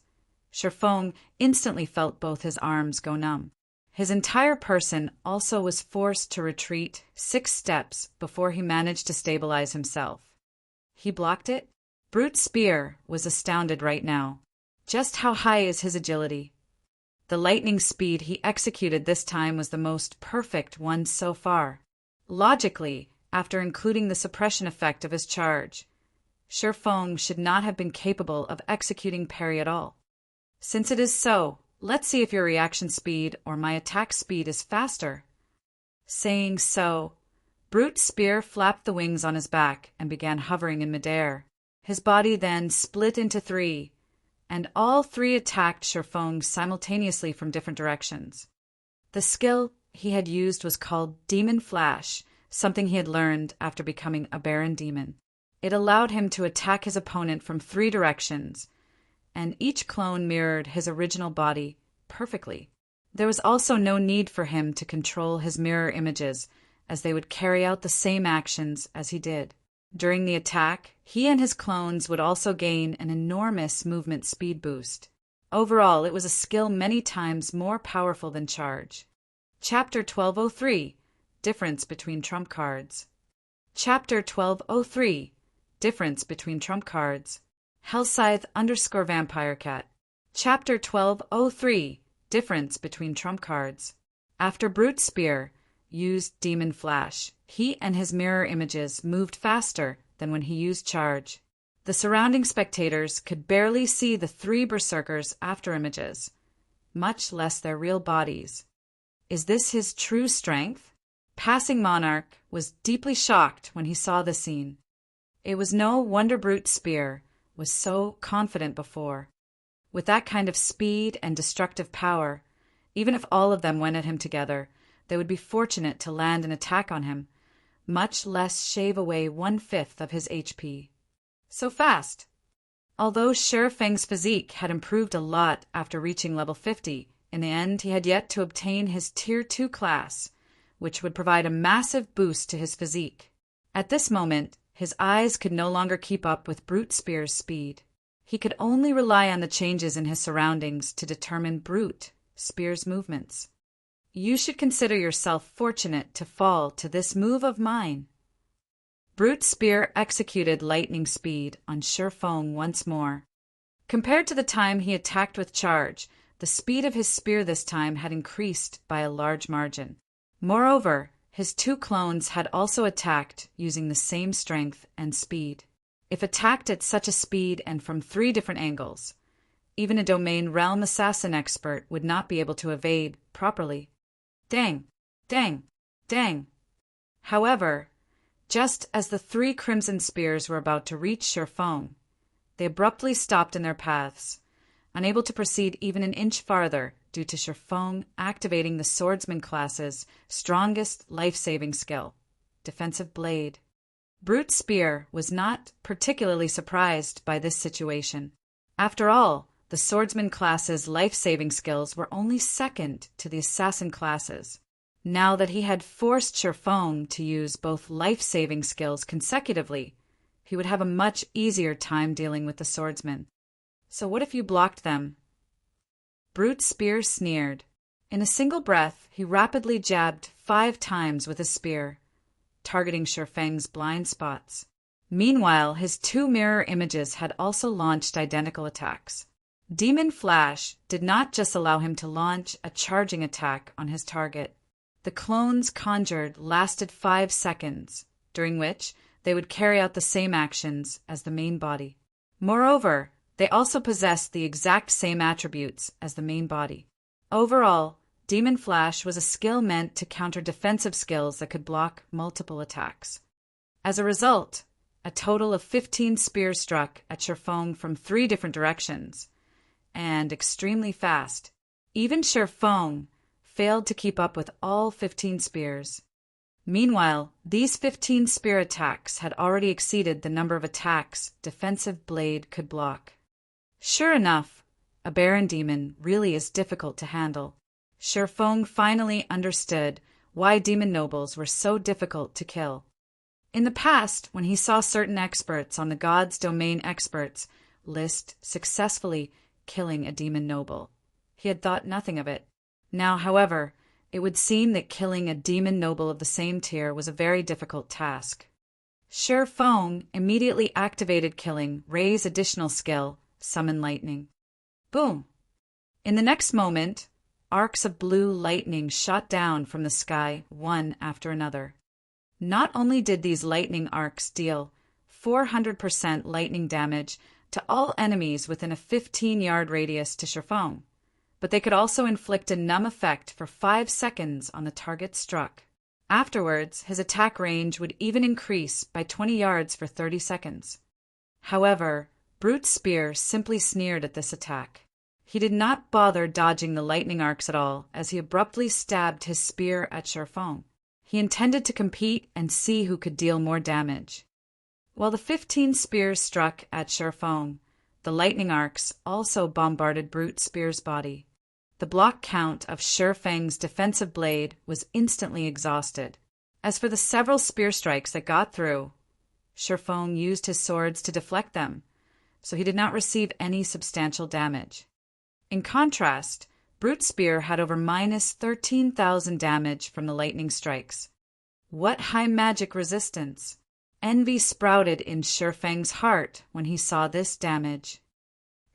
Shifeng instantly felt both his arms go numb. His entire person also was forced to retreat 6 steps before he managed to stabilize himself. He blocked it? Brute Spear was astounded right now. Just how high is his agility? The lightning speed he executed this time was the most perfect one so far. Logically, after including the suppression effect of his charge, Shifeng should not have been capable of executing parry at all. Since it is so, let's see if your reaction speed or my attack speed is faster. Saying so, Brute Spear flapped the wings on his back and began hovering in midair. His body then split into 3, and all 3 attacked Shifeng simultaneously from different directions. The skill he had used was called Demon Flash, something he had learned after becoming a Baron Demon. It allowed him to attack his opponent from 3 directions, and each clone mirrored his original body perfectly. There was also no need for him to control his mirror images, as they would carry out the same actions as he did. During the attack, he and his clones would also gain an enormous movement speed boost. Overall, it was a skill many times more powerful than Charge. Chapter 1203 Difference Between Trump Cards. Chapter 1203 Difference Between Trump Cards. Hellscythe_VampireCat. Chapter 1203 Difference Between Trump Cards. After Brute Spear used Demon Flash, he and his mirror images moved faster than when he used Charge. The surrounding spectators could barely see the 3 berserkers' after images, much less their real bodies. Is this his true strength? Passing Monarch was deeply shocked when he saw the scene. It was no wonder Brute Spear was so confident before. With that kind of speed and destructive power, even if all of them went at him together, they would be fortunate to land an attack on him, much less shave away 1/5 of his HP. So fast! Although Shifeng's physique had improved a lot after reaching level 50, in the end he had yet to obtain his Tier 2 class, which would provide a massive boost to his physique. At this moment, his eyes could no longer keep up with Brute Spear's speed. He could only rely on the changes in his surroundings to determine Brute Spear's movements. You should consider yourself fortunate to fall to this move of mine. Brute Spear executed lightning speed on Shifeng once more. Compared to the time he attacked with Charge, the speed of his spear this time had increased by a large margin. Moreover, his 2 clones had also attacked using the same strength and speed. If attacked at such a speed and from 3 different angles, even a Domain Realm Assassin expert would not be able to evade properly. Dang! Dang! Dang! However, just as the 3 Crimson Spears were about to reach Shifeng, they abruptly stopped in their paths, unable to proceed even an inch farther due to Shifeng activating the Swordsman class's strongest life-saving skill, Defensive Blade. Brute Spear was not particularly surprised by this situation. After all, the Swordsman class's life-saving skills were only second to the Assassin classes. Now that he had forced Shifeng to use both life-saving skills consecutively, he would have a much easier time dealing with the Swordsman. So what if you blocked them? Brute Spear sneered. In a single breath, he rapidly jabbed 5 times with his spear, targeting Shifeng's blind spots. Meanwhile, his 2 mirror images had also launched identical attacks. Demon Flash did not just allow him to launch a charging attack on his target. The clones conjured lasted 5 seconds, during which they would carry out the same actions as the main body. Moreover, they also possessed the exact same attributes as the main body. Overall, Demon Flash was a skill meant to counter defensive skills that could block multiple attacks. As a result, A total of 15 spears struck at Sherfong from 3 different directions, and extremely fast. Even Sherfong failed to keep up with all 15 spears. Meanwhile, these 15 spear attacks had already exceeded the number of attacks defensive blade could block. Sure enough, a Baron demon really is difficult to handle. Sherfong finally understood why demon nobles were so difficult to kill. In the past, when he saw certain experts on the God's Domain experts list successfully killing a demon noble, he had thought nothing of it. Now, however, it would seem that killing a demon noble of the same tier was a very difficult task. Sherfong immediately activated killing Ray's additional skill, Summon Lightning. Boom! In the next moment, arcs of blue lightning shot down from the sky, one after another. Not only did these lightning arcs deal 400% lightning damage to all enemies within a 15-yard radius to Sherfong, but they could also inflict a numb effect for 5 seconds on the target struck. Afterwards, his attack range would even increase by 20 yards for 30 seconds. However, Brute's spear simply sneered at this attack. He did not bother dodging the lightning arcs at all as he abruptly stabbed his spear at Sherfong. He intended to compete and see who could deal more damage. While the 15 spears struck at Sherfong, the lightning arcs also bombarded Brute's spear's body. The block count of Sherfang's defensive blade was instantly exhausted. As for the several spear strikes that got through, Sherfong used his swords to deflect them, so he did not receive any substantial damage. In contrast, Brute's spear had over minus 13,000 damage from the lightning strikes. What high magic resistance! Envy sprouted in Sherfang's heart when he saw this damage.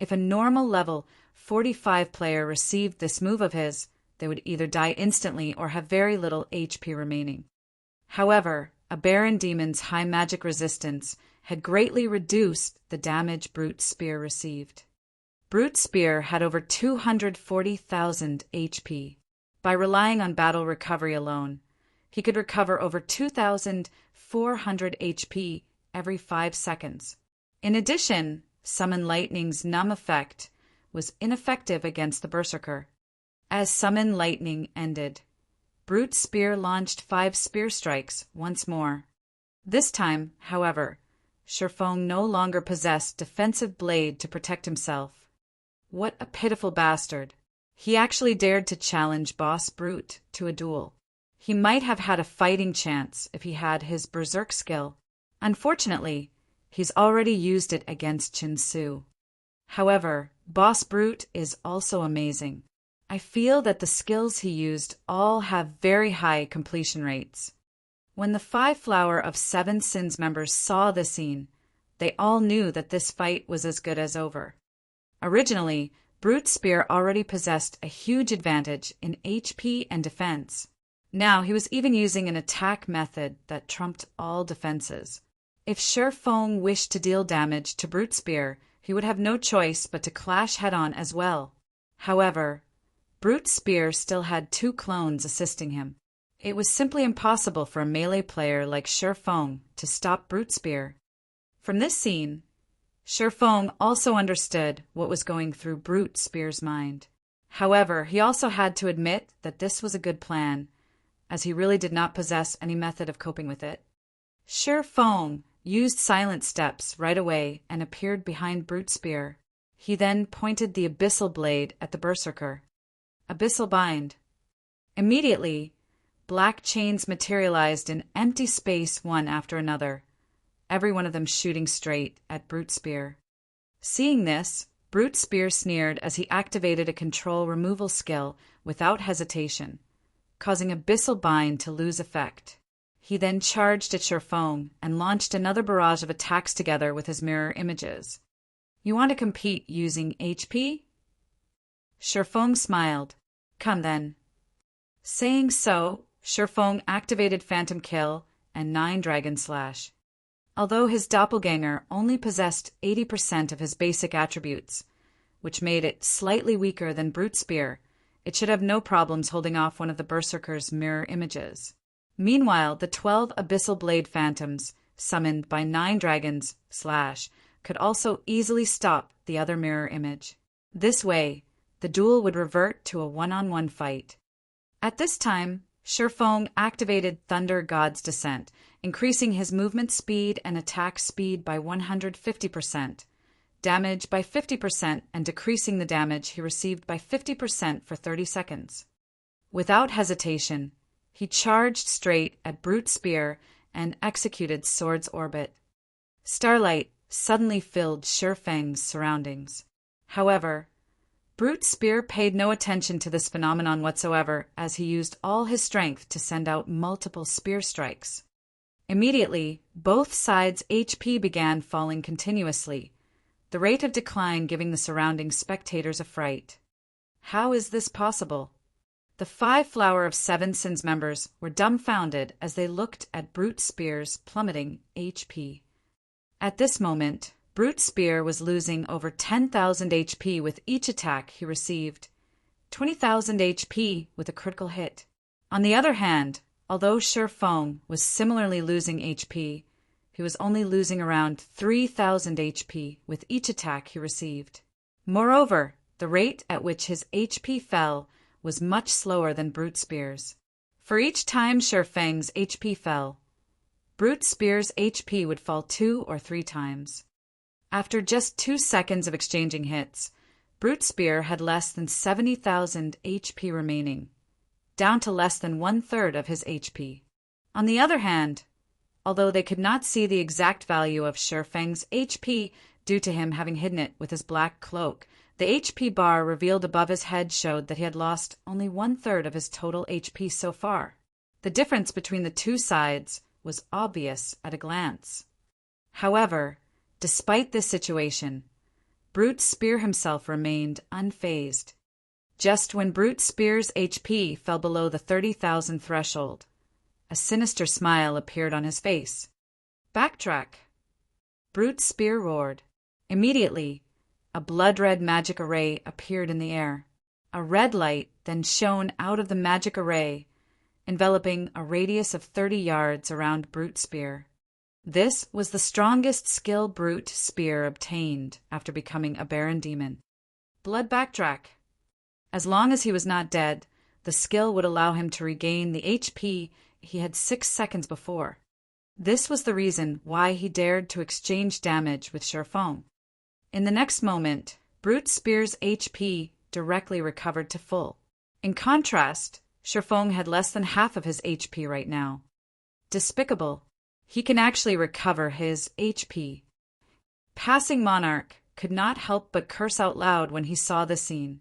If a normal level 45 player received this move of his, they would either die instantly or have very little HP remaining. However, a Baron demon's high magic resistance had greatly reduced the damage Brute's spear received. Brute's spear had over 240,000 HP. By relying on battle recovery alone, he could recover over 2,400 HP every 5 seconds. In addition, Summon Lightning's numb effect was ineffective against the Berserker. As Summon Lightning ended, Brute's spear launched 5 spear strikes once more. This time, however, Sherfong no longer possessed defensive blade to protect himself. What a pitiful bastard. He actually dared to challenge Boss Brute to a duel. He might have had a fighting chance if he had his berserk skill. Unfortunately, he's already used it against Chinsu. However, Boss Brute is also amazing. I feel that the skills he used all have very high completion rates. When the 5 Flower of 7 Sins members saw this scene, they all knew that this fight was as good as over. Originally, Brute's spear already possessed a huge advantage in HP and defense. Now he was even using an attack method that trumped all defenses. If Sherfong wished to deal damage to Brute's spear, he would have no choice but to clash head-on as well. However, Brute's spear still had 2 clones assisting him. It was simply impossible for a melee player like Sherfong to stop Brute's spear. From this scene, Sherfong also understood what was going through Brute's spear's mind. However, he also had to admit that this was a good plan, as he really did not possess any method of coping with it. Sherfong used silent steps right away and appeared behind Brute's spear. He then pointed the abyssal blade at the Berserker. Abyssal bind. Immediately, black chains materialized in empty space one after another, every one of them shooting straight at Brute's spear. Seeing this, Brute's spear sneered as he activated a control removal skill without hesitation, causing Abyssal Bind to lose effect. He then charged at Sherfong and launched another barrage of attacks together with his mirror images. You want to compete using HP? Sherfong smiled. Come then. Saying so, Sherfong activated Phantom Kill and 9 Dragon Slash. Although his doppelganger only possessed 80% of his basic attributes, which made it slightly weaker than Brute's spear, it should have no problems holding off one of the Berserker's mirror images. Meanwhile, the 12 Abyssal Blade Phantoms summoned by 9 dragons, could also easily stop the other mirror image. This way, the duel would revert to a one-on-one fight. At this time, Shifeng activated Thunder God's Descent, increasing his movement speed and attack speed by 150%, damage by 50%, and decreasing the damage he received by 50% for 30 seconds. Without hesitation, he charged straight at Brute Spear and executed Sword's Orbit. Starlight suddenly filled Shifeng's surroundings. However, Brute Spear paid no attention to this phenomenon whatsoever as he used all his strength to send out multiple spear strikes. Immediately, both sides' HP began falling continuously, the rate of decline giving the surrounding spectators a fright. How is this possible? The 5 Flower of Seven Sins members were dumbfounded as they looked at Brute Spear's plummeting HP. At this moment, Brute Spear was losing over 10,000 HP with each attack he received, 20,000 HP with a critical hit. On the other hand, although Shifeng was similarly losing HP, he was only losing around 3,000 HP with each attack he received. Moreover, the rate at which his HP fell was much slower than Brute Spear's. For each time Shifeng's HP fell, Brute Spear's HP would fall 2 or 3 times. After just 2 seconds of exchanging hits, Brute Spear had less than 70,000 HP remaining, down to less than 1/3 of his HP. On the other hand, although they could not see the exact value of Shifeng's HP due to him having hidden it with his black cloak, the HP bar revealed above his head showed that he had lost only 1/3 of his total HP so far. The difference between the two sides was obvious at a glance. However, despite this situation, Brute Spear himself remained unfazed. Just when Brute Spear's HP fell below the 30,000 threshold, a sinister smile appeared on his face. Backtrack! Brute Spear roared. Immediately, a blood-red magic array appeared in the air. A red light then shone out of the magic array, enveloping a radius of 30 yards around Brute Spear. This was the strongest skill Brute Spear obtained after becoming a Baron Demon. Blood Backtrack. As long as he was not dead, the skill would allow him to regain the HP he had 6 seconds before. This was the reason why he dared to exchange damage with Shifeng. In the next moment, Brute Spear's HP directly recovered to full. In contrast, Shifeng had less than half of his HP right now. Despicable. He can actually recover his HP. Passing Monarch could not help but curse out loud when he saw the scene.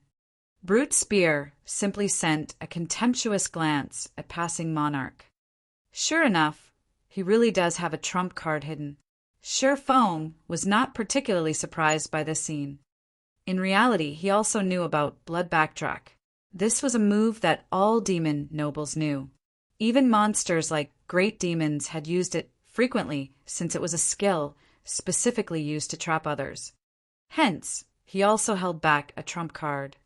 Brute Spear simply sent a contemptuous glance at Passing Monarch. Sure enough, he really does have a trump card hidden. Shifeng was not particularly surprised by this scene. In reality, he also knew about Blood Backtrack. This was a move that all demon nobles knew. Even monsters like great demons had used it frequently since it was a skill specifically used to trap others. Hence, he also held back a trump card.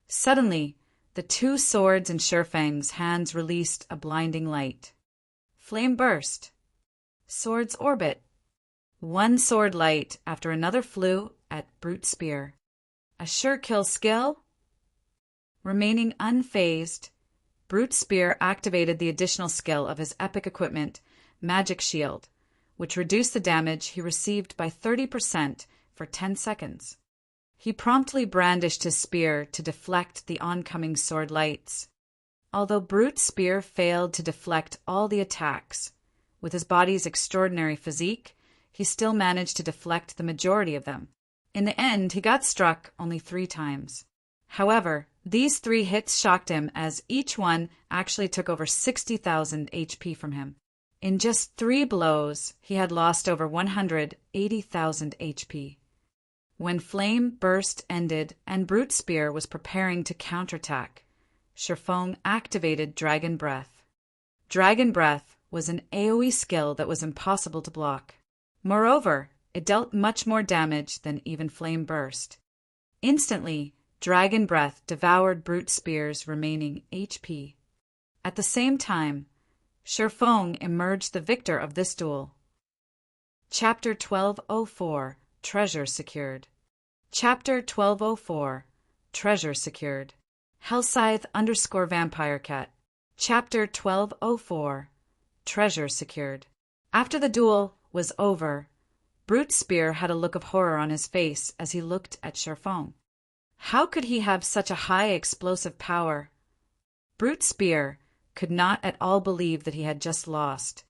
Suddenly, the 2 swords in Shifeng's hands released a blinding light. Flame Burst. Sword's Orbit. One sword light after another flew at Brute Spear. A sure kill skill? Remaining unfazed, Brute Spear activated the additional skill of his epic equipment, Magic Shield, which reduced the damage he received by 30% for 10 seconds. He promptly brandished his spear to deflect the oncoming sword lights. Although Brute Spear failed to deflect all the attacks, with his body's extraordinary physique, he still managed to deflect the majority of them. In the end, he got struck only 3 times. However, these 3 hits shocked him as each one actually took over 60,000 HP from him. In just 3 blows, he had lost over 180,000 HP. When Flame Burst ended and Brute Spear was preparing to counterattack, Shifeng activated Dragon Breath. Dragon Breath was an AoE skill that was impossible to block. Moreover, it dealt much more damage than even Flame Burst. Instantly, Dragon Breath devoured Brute Spear's remaining HP. At the same time, Shifeng emerged the victor of this duel. Chapter 1204, Treasure Secured. Chapter 1204, Treasure Secured. Hellscythe_Vampire Cat. Chapter 1204, Treasure Secured. After the duel was over, Brute Spear had a look of horror on his face as he looked at Sherfong. How could he have such a high explosive power? Brute Spear could not at all believe that he had just lost.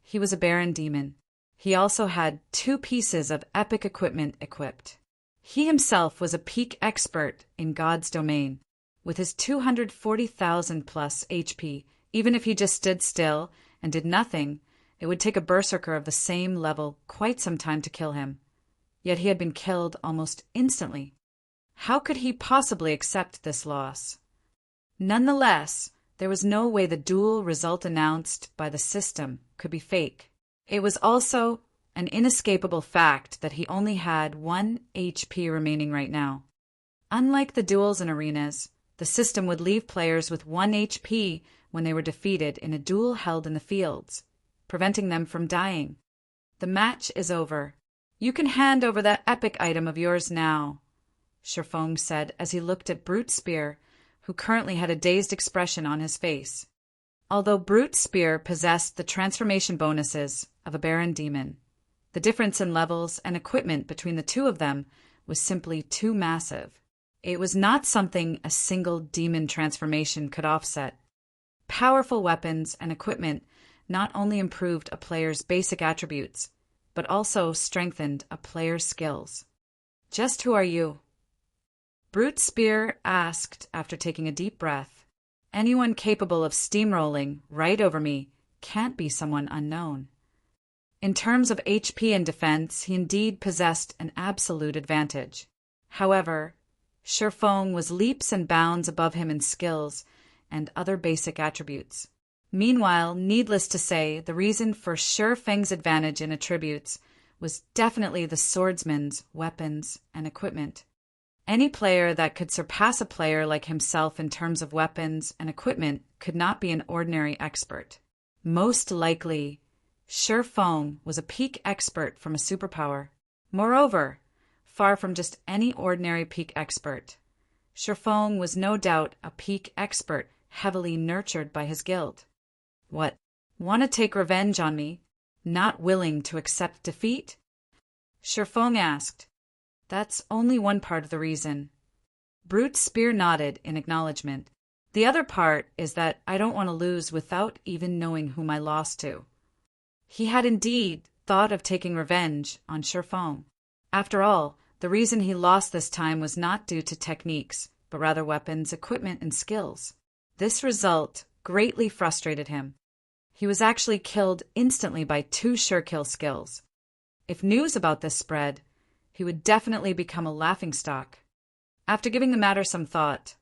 He was a Baron Demon. He also had 2 pieces of epic equipment equipped. He himself was a peak expert in God's domain. With his 240,000 plus HP, even if he just stood still and did nothing, it would take a berserker of the same level quite some time to kill him. Yet he had been killed almost instantly. How could he possibly accept this loss? Nonetheless, there was no way the duel result announced by the system could be fake. It was also an inescapable fact that he only had 1 HP remaining right now. Unlike the duels in arenas, the system would leave players with 1 HP when they were defeated in a duel held in the fields, preventing them from dying. The match is over. You can hand over that epic item of yours now, Sherfong said as he looked at Brute Spear, who currently had a dazed expression on his face. Although Brute Spear possessed the transformation bonuses of a Baron Demon, the difference in levels and equipment between the 2 of them was simply too massive. It was not something a single demon transformation could offset. Powerful weapons and equipment not only improved a player's basic attributes, but also strengthened a player's skills. Just who are you? Brute Spear asked after taking a deep breath. Anyone capable of steamrolling right over me can't be someone unknown. In terms of HP and defense, he indeed possessed an absolute advantage. However, Sherfong was leaps and bounds above him in skills and other basic attributes. Meanwhile, needless to say, the reason for Sherfeng's advantage in attributes was definitely the swordsman's weapons and equipment. Any player that could surpass a player like himself in terms of weapons and equipment could not be an ordinary expert. Most likely, Sherfong was a peak expert from a superpower. Moreover, far from just any ordinary peak expert, Sherfong was no doubt a peak expert heavily nurtured by his guild. What? Want to take revenge on me? Not willing to accept defeat? Sherfong asked. That's only one part of the reason. Brute Spear nodded in acknowledgement. The other part is that I don't want to lose without even knowing whom I lost to. He had indeed thought of taking revenge on Sherfong. After all, the reason he lost this time was not due to techniques, but rather weapons, equipment, and skills. This result greatly frustrated him. He was actually killed instantly by 2 sure-kill skills. If news about this spread, he would definitely become a laughingstock. After giving the matter some thought,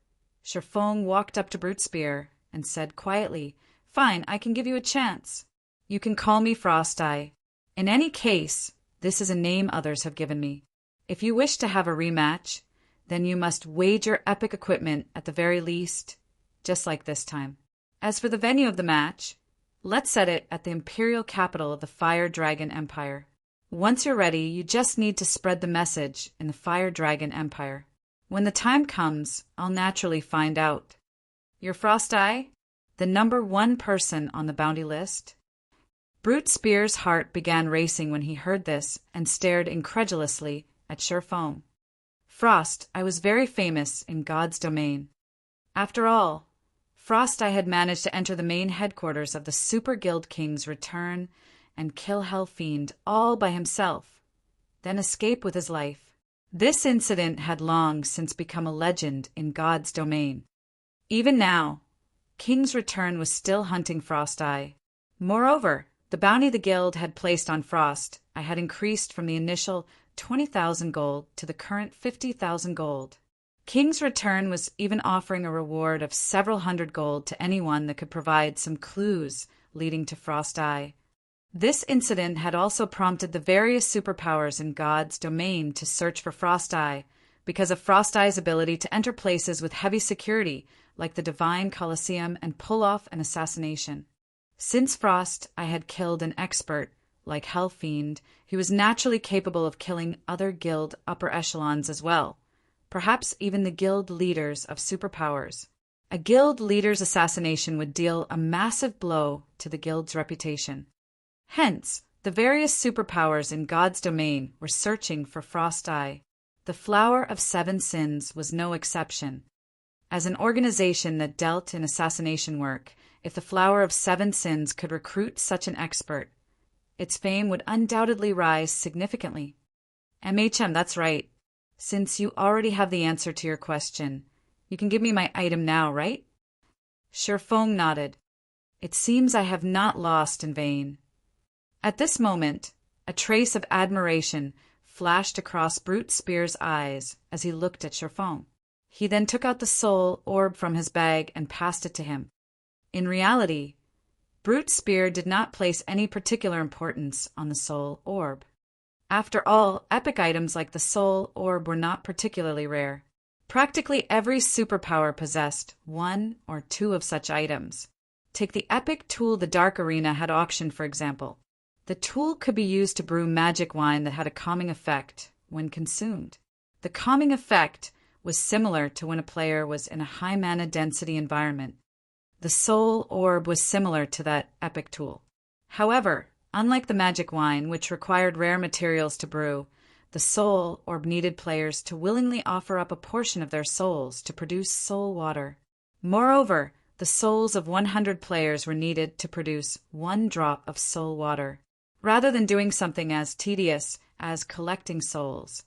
Sherfong walked up to Brute Spear and said quietly, "Fine, I can give you a chance. You can call me Frosteye. In any case, this is a name others have given me. If you wish to have a rematch, then you must wager epic equipment at the very least, just like this time. As for the venue of the match, let's set it at the imperial capital of the Fire Dragon Empire. Once you're ready, you just need to spread the message in the Fire Dragon Empire. When the time comes, I'll naturally find out. You're Frosteye, the number 1 person on the bounty list?" Brute Spear's heart began racing when he heard this and stared incredulously at Sherfong. "Frost, I was very famous in God's domain." After all, Frosteye had managed to enter the main headquarters of the Super Guild King's return and kill Hellfiend all by himself, then escape with his life. This incident had long since become a legend in God's domain. Even now, King's Return was still hunting Frosteye. Moreover, the bounty the guild had placed on Frost I had increased from the initial 20,000 gold to the current 50,000 gold. King's Return was even offering a reward of several hundred gold to anyone that could provide some clues leading to Frosteye. This incident had also prompted the various superpowers in God's domain to search for Frosteye because of Frosteye's ability to enter places with heavy security like the Divine Colosseum and pull off an assassination. Since Frost I had killed an expert like Hell Fiend, he was naturally capable of killing other guild upper echelons as well, perhaps even the guild leaders of superpowers. A guild leader's assassination would deal a massive blow to the guild's reputation. Hence, the various superpowers in God's domain were searching for Frost Eye. The Flower of Seven Sins was no exception. As an organization that dealt in assassination work, if the Flower of Seven Sins could recruit such an expert, its fame would undoubtedly rise significantly. MHM, that's right. Since you already have the answer to your question, you can give me my item now, right? Shifeng nodded. It seems I have not lost in vain. At this moment, a trace of admiration flashed across Brute Spear's eyes as he looked at Shifeng. He then took out the soul orb from his bag and passed it to him. In reality, Brute Spear did not place any particular importance on the soul orb. After all, epic items like the soul orb were not particularly rare. Practically every superpower possessed one or two of such items. Take the epic tool the Dark Arena had auctioned, for example. The tool could be used to brew magic wine that had a calming effect when consumed. The calming effect was similar to when a player was in a high mana density environment. The soul orb was similar to that epic tool. However, unlike the magic wine, which required rare materials to brew, the soul orb needed players to willingly offer up a portion of their souls to produce soul water. Moreover, the souls of 100 players were needed to produce 1 drop of soul water. Rather than doing something as tedious as collecting souls,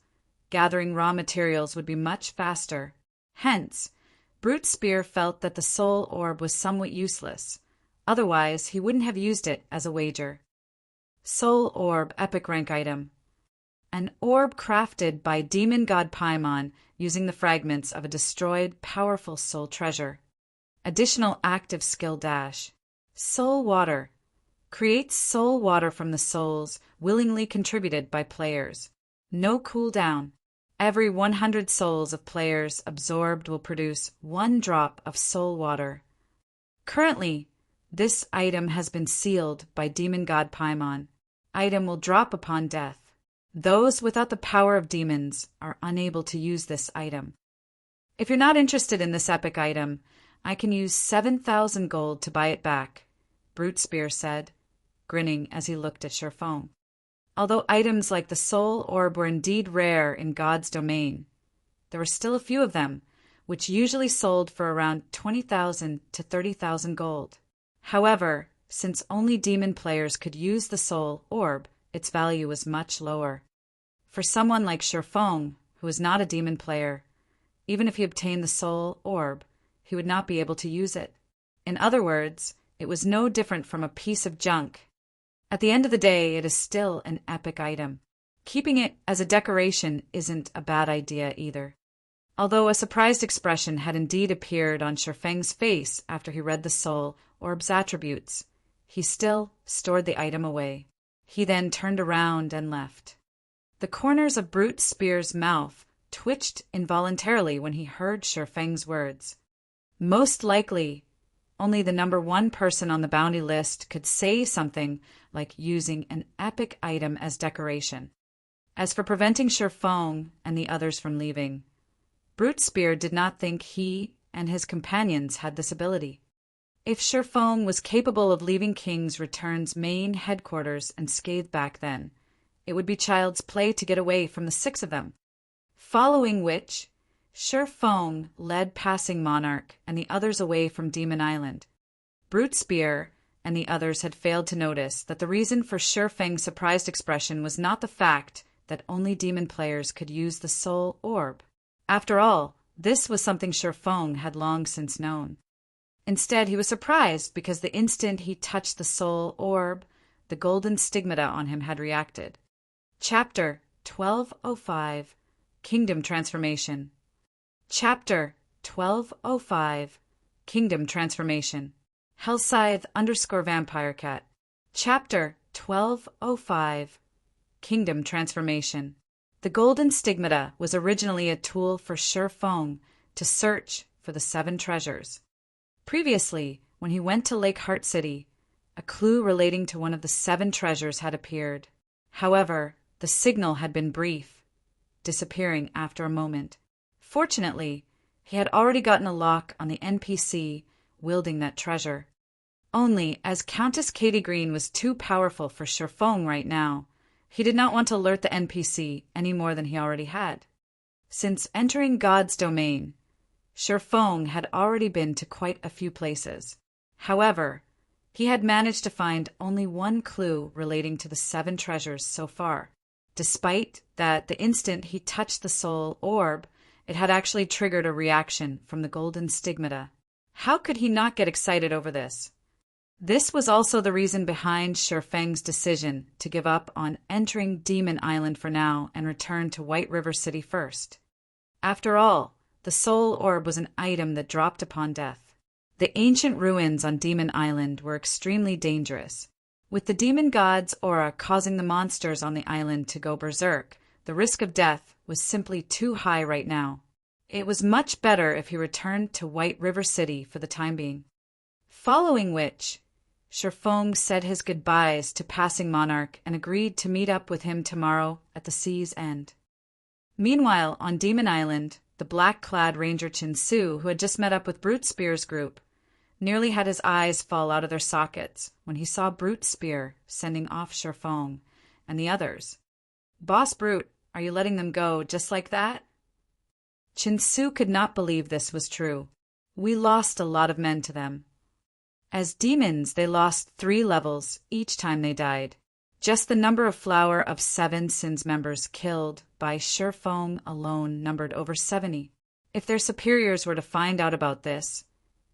gathering raw materials would be much faster. Hence, Brute Spear felt that the soul orb was somewhat useless. Otherwise, he wouldn't have used it as a wager. Soul Orb Epic Rank Item. An orb crafted by Demon God Paimon using the fragments of a destroyed, powerful soul treasure. Additional active skill dash. Soul Water. Creates soul water from the souls willingly contributed by players. No cooldown. Every 100 souls of players absorbed will produce 1 drop of soul water. Currently, this item has been sealed by Demon God Paimon. Item will drop upon death. Those without the power of demons are unable to use this item. If you're not interested in this epic item, I can use 7,000 gold to buy it back, Brute Spear said, grinning as he looked at Shifeng. Although items like the soul orb were indeed rare in God's domain, there were still a few of them, which usually sold for around 20,000 to 30,000 gold. However, since only demon players could use the soul orb, its value was much lower. For someone like Shifeng, who is not a demon player, even if he obtained the soul orb, he would not be able to use it. In other words, it was no different from a piece of junk. At the end of the day, it is still an epic item. Keeping it as a decoration isn't a bad idea either. Although a surprised expression had indeed appeared on Shifeng's face after he read the soul orb's attributes, he still stored the item away. He then turned around and left. The corners of Brute Spear's mouth twitched involuntarily when he heard Shifeng's words. Most likely, only the number 1 person on the bounty list could say something like using an epic item as decoration. As for preventing Shifeng and the others from leaving, Brute Spear did not think he and his companions had this ability. If Shifeng was capable of leaving King's Return's main headquarters unscathed back then, it would be child's play to get away from the 6 of them. Following which, Shifeng led Passing Monarch and the others away from Demon Island. Brute Spear and the others had failed to notice that the reason for Shifeng's surprised expression was not the fact that only demon players could use the soul orb. After all, this was something Shifeng had long since known. Instead, he was surprised because the instant he touched the soul orb, the golden stigmata on him had reacted. Chapter 1205, Kingdom Transformation. Chapter 1205, Kingdom Transformation. Hellscythe_Vampire Cat. Chapter 1205, Kingdom Transformation. The golden stigmata was originally a tool for Shifeng to search for the 7 treasures. Previously, when he went to Lake Heart City, a clue relating to one of the 7 treasures had appeared. However, the signal had been brief, disappearing after a moment. Fortunately, he had already gotten a lock on the NPC wielding that treasure. Only, as Countess Katie Green was too powerful for Sherfong right now, he did not want to alert the NPC any more than he already had. Since entering God's domain, Sherfong had already been to quite a few places. However, he had managed to find only one clue relating to the 7 treasures so far, despite that the instant he touched the soul orb, it had actually triggered a reaction from the golden stigmata. How could he not get excited over this? This was also the reason behind Sherfeng's decision to give up on entering Demon Island for now and return to White River City first. After all, the soul orb was an item that dropped upon death. The ancient ruins on Demon Island were extremely dangerous. With the demon god's aura causing the monsters on the island to go berserk, the risk of death was simply too high right now. It was much better if he returned to White River City for the time being. Following which, Sherfong said his goodbyes to Passing Monarch and agreed to meet up with him tomorrow at the sea's end. Meanwhile, on Demon Island, the black-clad Ranger Chinsu, who had just met up with Brute Spear's group, nearly had his eyes fall out of their sockets when he saw Brute Spear sending off Sherfong and the others. "Boss Brute, are you letting them go just like that?" Chinsu could not believe this was true. "We lost a lot of men to them. As demons, they lost 3 levels each time they died. Just the number of Flower of 7 Sins members killed by Sherfong alone numbered over 70. If their superiors were to find out about this,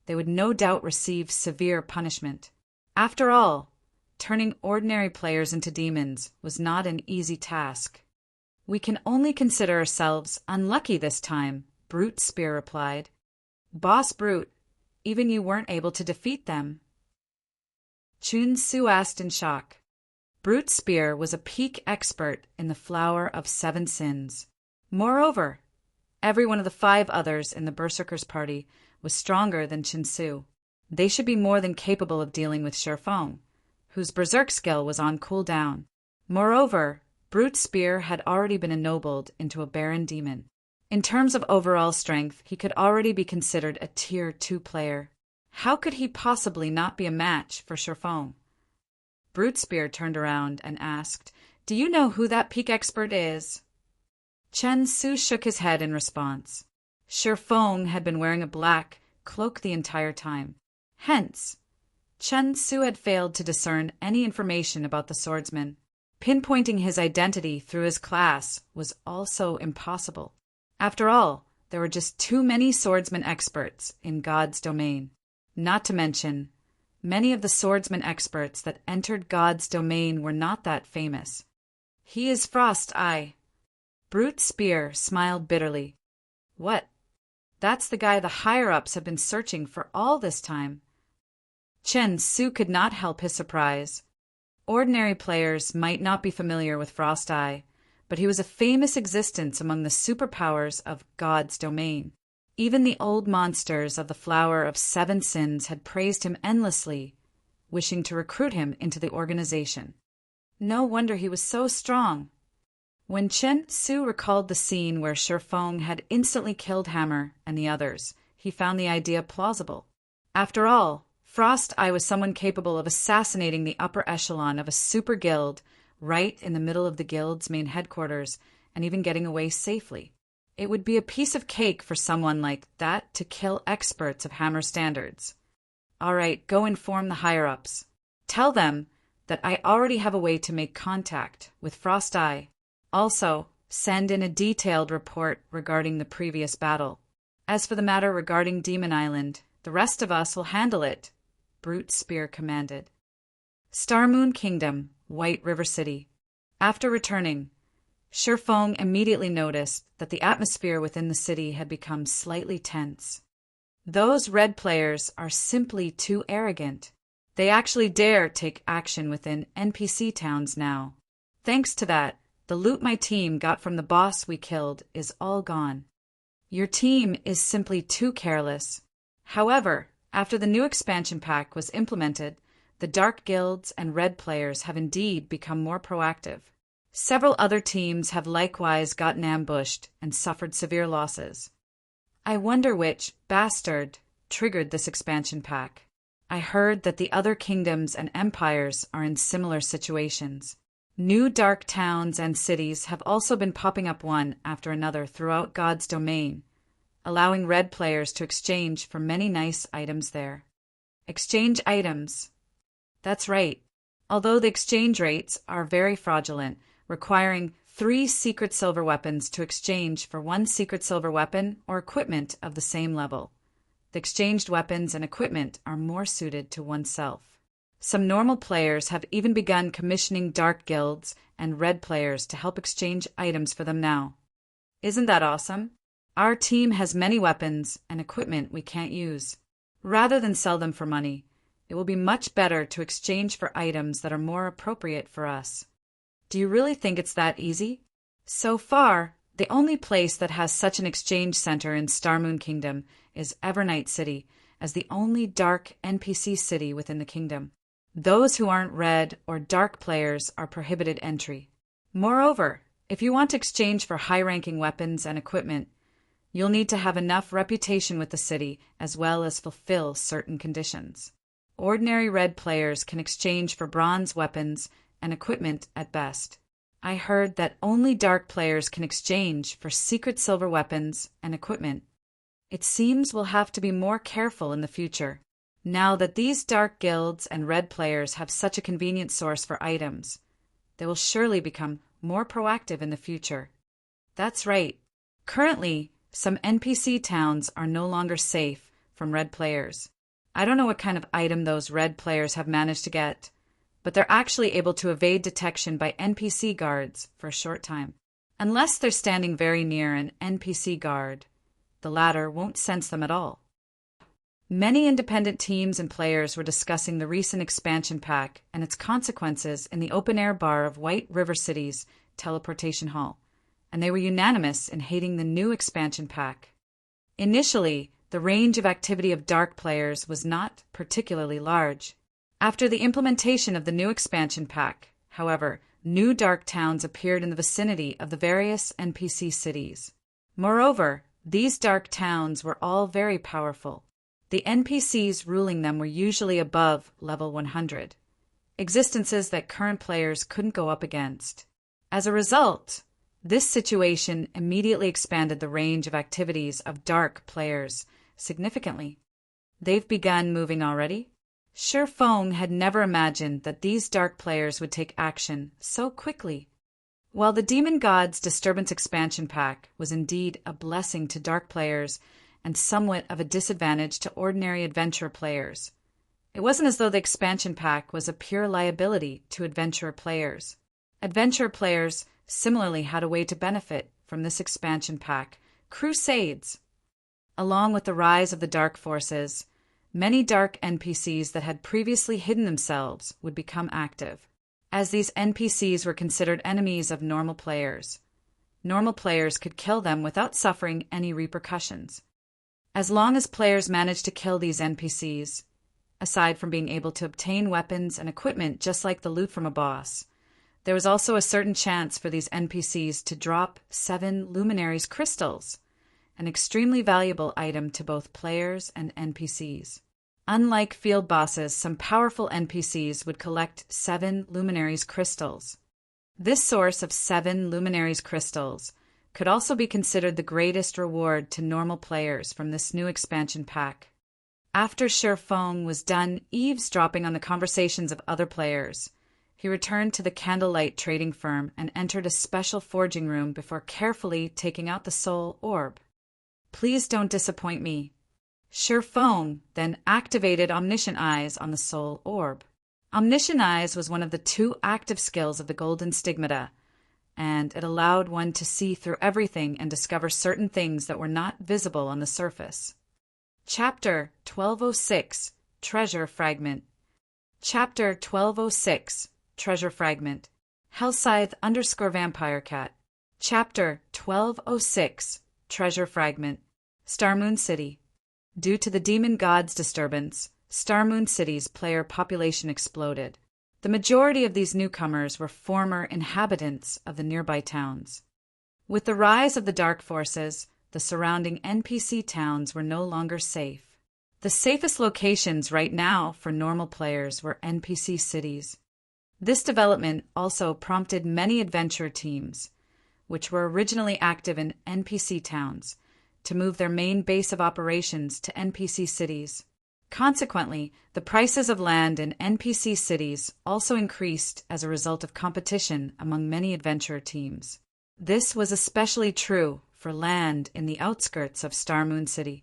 they would no doubt receive severe punishment. After all, turning ordinary players into demons was not an easy task. "We can only consider ourselves unlucky this time," Brute Spear replied. "Boss Brute, even you weren't able to defeat them?" Chinsu asked in shock. Brute Spear was a peak expert in the Flower of 7 Sins. Moreover, every one of the 5 others in the Berserkers party was stronger than Chinsu. They should be more than capable of dealing with Sherfong, whose berserk skill was on cooldown. Moreover, Brute Spear had already been ennobled into a Baron Demon. In terms of overall strength, he could already be considered a Tier 2 player. How could he possibly not be a match for Sherfong? Brute Spear turned around and asked, "Do you know who that peak expert is?" Chinsu shook his head in response. Sherfong had been wearing a black cloak the entire time. Hence, Chinsu had failed to discern any information about the swordsman. Pinpointing his identity through his class was also impossible. After all, there were just too many swordsman experts in God's domain. Not to mention, many of the swordsman experts that entered God's domain were not that famous. "He is Frost Eye." Brute Spear smiled bitterly. "What? That's the guy the higher-ups have been searching for all this time." Chinsu could not help his surprise. Ordinary players might not be familiar with Frost Eye, but he was a famous existence among the superpowers of God's domain. Even the old monsters of the Flower of 7 Sins had praised him endlessly, wishing to recruit him into the organization. No wonder he was so strong. When Chinsu recalled the scene where Sherfong had instantly killed Hammer and the others, he found the idea plausible. After all, Frost Eye was someone capable of assassinating the upper echelon of a super guild right in the middle of the guild's main headquarters and even getting away safely. It would be a piece of cake for someone like that to kill experts of Hammer standards. "All right, go inform the higher-ups. Tell them that I already have a way to make contact with Frost Eye. Also, send in a detailed report regarding the previous battle. As for the matter regarding Demon Island, the rest of us will handle it," Brute Spear commanded. Starmoon Kingdom, White River City. After returning, Sherfong immediately noticed that the atmosphere within the city had become slightly tense. Those red players are simply too arrogant. They actually dare take action within NPC towns now. Thanks to that, the loot my team got from the boss we killed is all gone. Your team is simply too careless. However, after the new expansion pack was implemented, the dark guilds and red players have indeed become more proactive. Several other teams have likewise gotten ambushed and suffered severe losses. I wonder which bastard triggered this expansion pack. I heard that the other kingdoms and empires are in similar situations. New dark towns and cities have also been popping up one after another throughout God's domain, allowing red players to exchange for many nice items there. Exchange items. That's right. Although the exchange rates are very fraudulent, requiring 3 secret silver weapons to exchange for 1 secret silver weapon or equipment of the same level. The exchanged weapons and equipment are more suited to oneself. Some normal players have even begun commissioning dark guilds and red players to help exchange items for them now. Isn't that awesome? Our team has many weapons and equipment we can't use. Rather than sell them for money, it will be much better to exchange for items that are more appropriate for us. Do you really think it's that easy? So far, the only place that has such an exchange center in Starmoon Kingdom is Evernight City, as the only dark NPC city within the kingdom. Those who aren't red or dark players are prohibited entry. Moreover, if you want to exchange for high-ranking weapons and equipment, you'll need to have enough reputation with the city as well as fulfill certain conditions. Ordinary red players can exchange for bronze weapons and equipment at best. I heard that only dark players can exchange for secret silver weapons and equipment. It seems we'll have to be more careful in the future. Now that these dark guilds and red players have such a convenient source for items, they will surely become more proactive in the future. That's right. Currently, some NPC towns are no longer safe from red players. I don't know what kind of item those red players have managed to get, but they're actually able to evade detection by NPC guards for a short time. Unless they're standing very near an NPC guard, the latter won't sense them at all. Many independent teams and players were discussing the recent expansion pack and its consequences in the open-air bar of White River City's teleportation hall, and they were unanimous in hating the new expansion pack. Initially, the range of activity of dark players was not particularly large. After the implementation of the new expansion pack, however, new dark towns appeared in the vicinity of the various NPC cities. Moreover, these dark towns were all very powerful. The NPCs ruling them were usually above level 100, existences that current players couldn't go up against. As a result, this situation immediately expanded the range of activities of dark players significantly. They've begun moving already? Sure Feng had never imagined that these dark players would take action so quickly. While the Demon God's Disturbance expansion pack was indeed a blessing to dark players and somewhat of a disadvantage to ordinary adventurer players, it wasn't as though the expansion pack was a pure liability to adventurer players. Adventurer players similarly had a way to benefit from this expansion pack: crusades. Along with the rise of the dark forces, many dark NPCs that had previously hidden themselves would become active. As these NPCs were considered enemies of normal players could kill them without suffering any repercussions. As long as players managed to kill these NPCs, aside from being able to obtain weapons and equipment just like the loot from a boss, there was also a certain chance for these NPCs to drop 7 Luminaries crystals, an extremely valuable item to both players and NPCs. Unlike field bosses, some powerful NPCs would collect 7 Luminaries crystals. This source of 7 Luminaries crystals could also be considered the greatest reward to normal players from this new expansion pack. After Sher Feng was done eavesdropping on the conversations of other players, he returned to the candlelight trading firm and entered a special forging room before carefully taking out the soul orb. Please don't disappoint me. Sher Feng then activated Omniscient Eyes on the soul orb. Omniscient Eyes was one of the 2 active skills of the Golden Stigmata, and it allowed one to see through everything and discover certain things that were not visible on the surface. Chapter 1206, Treasure Fragment. Chapter 1206, Treasure Fragment. Hellscythe _Vampire Cat. Chapter 1206, Treasure Fragment. Starmoon City. Due to the Demon God's Disturbance, Star Moon City's player population exploded. The majority of these newcomers were former inhabitants of the nearby towns. With the rise of the dark forces, the surrounding NPC towns were no longer safe. The safest locations right now for normal players were NPC cities. This development also prompted many adventure teams, which were originally active in NPC towns, to move their main base of operations to NPC cities. Consequently, the prices of land in NPC cities also increased as a result of competition among many adventurer teams. This was especially true for land in the outskirts of Star Moon City.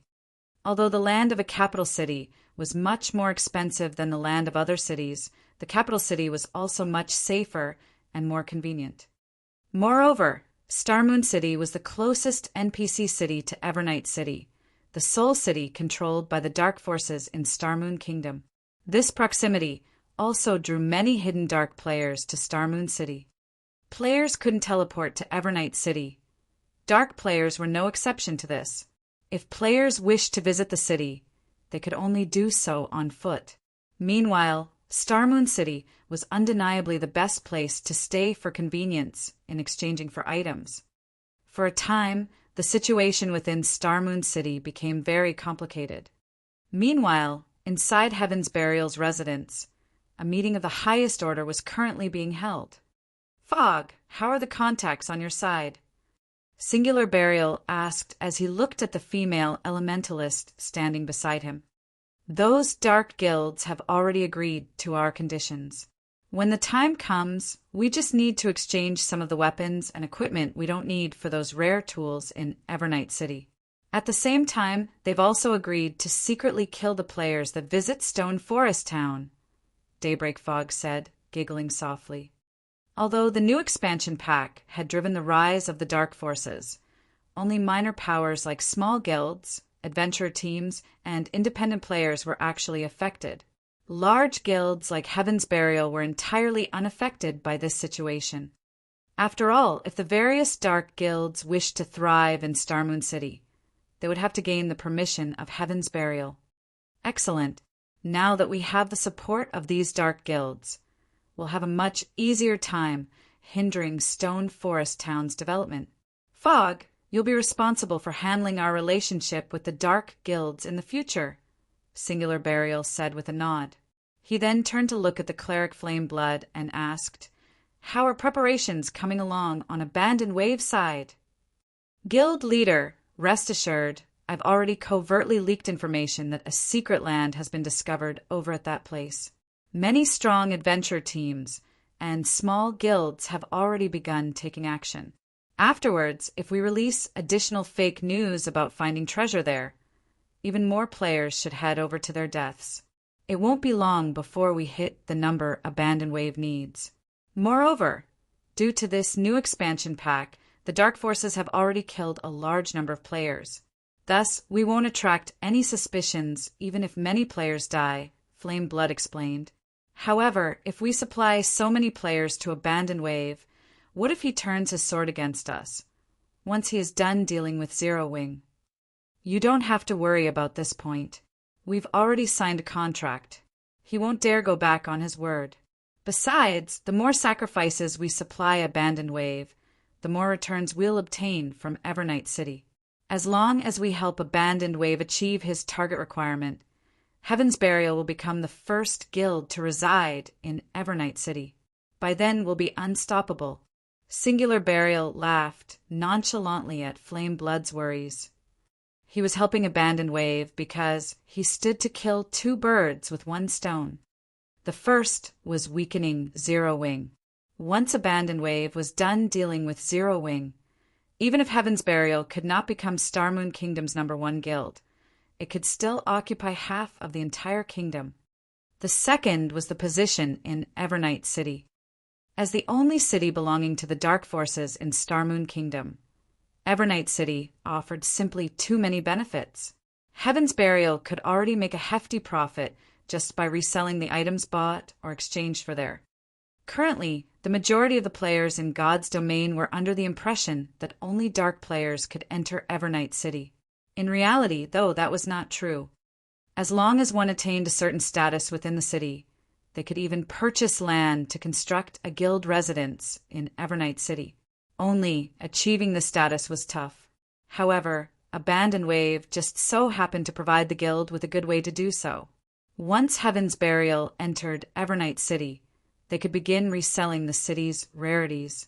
Although the land of a capital city was much more expensive than the land of other cities, the capital city was also much safer and more convenient. Moreover, Star Moon City was the closest NPC city to Evernight City, the sole city controlled by the dark forces in Star Moon Kingdom. This proximity also drew many hidden dark players to Star Moon City. Players couldn't teleport to Evernight City. Dark players were no exception to this. If players wished to visit the city, they could only do so on foot. Meanwhile, Star Moon City was undeniably the best place to stay for convenience in exchanging for items. For a time, the situation within Star Moon City became very complicated. Meanwhile, inside Heaven's Burial's residence, a meeting of the highest order was currently being held. "Fog, how are the contacts on your side?" Singular Burial asked as he looked at the female elementalist standing beside him. "Those dark guilds have already agreed to our conditions. When the time comes, we just need to exchange some of the weapons and equipment we don't need for those rare tools in Evernight City. At the same time, they've also agreed to secretly kill the players that visit Stone Forest Town," Daybreak Fog said, giggling softly. Although the new expansion pack had driven the rise of the dark forces, only minor powers like small guilds, adventure teams, and independent players were actually affected. Large guilds like Heaven's Burial were entirely unaffected by this situation. After all, if the various dark guilds wished to thrive in Star Moon City, they would have to gain the permission of Heaven's Burial. Excellent. Now that we have the support of these dark guilds, we'll have a much easier time hindering Stone Forest Town's development. "Fog, you'll be responsible for handling our relationship with the dark guilds in the future," Singular Burial said with a nod. He then turned to look at the cleric Flameblood and asked, "How are preparations coming along on Abandoned Wave side?" "Guild leader, rest assured, I've already covertly leaked information that a secret land has been discovered over at that place. Many strong adventure teams and small guilds have already begun taking action. Afterwards, if we release additional fake news about finding treasure there, even more players should head over to their deaths. It won't be long before we hit the number Abandoned Wave needs. Moreover, due to this new expansion pack, the Dark Forces have already killed a large number of players. Thus, we won't attract any suspicions even if many players die," Flameblood explained. "However, if we supply so many players to Abandoned Wave, what if he turns his sword against us, once he is done dealing with Zero Wing? You don't have to worry about this point. We've already signed a contract. He won't dare go back on his word. Besides, the more sacrifices we supply Abandoned Wave, the more returns we'll obtain from Evernight City. As long as we help Abandoned Wave achieve his target requirement, Heaven's Burial will become the first guild to reside in Evernight City. By then we'll be unstoppable." Singular Burial laughed nonchalantly at Flameblood's worries. He was helping Abandoned Wave because he stood to kill two birds with one stone. The first was weakening Zero Wing. Once Abandoned Wave was done dealing with Zero Wing, even if Heaven's Burial could not become Star Moon Kingdom's #1 guild, it could still occupy half of the entire kingdom. The second was the position in Evernight City. As the only city belonging to the Dark Forces in Star Moon Kingdom, Evernight City offered simply too many benefits. Heaven's Burial could already make a hefty profit just by reselling the items bought or exchanged for there. Currently, the majority of the players in God's domain were under the impression that only dark players could enter Evernight City. In reality, though, that was not true. As long as one attained a certain status within the city, they could even purchase land to construct a guild residence in Evernight City. Only achieving the status was tough. However, Abandoned Wave just so happened to provide the guild with a good way to do so. Once Heaven's Burial entered Evernight City, they could begin reselling the city's rarities.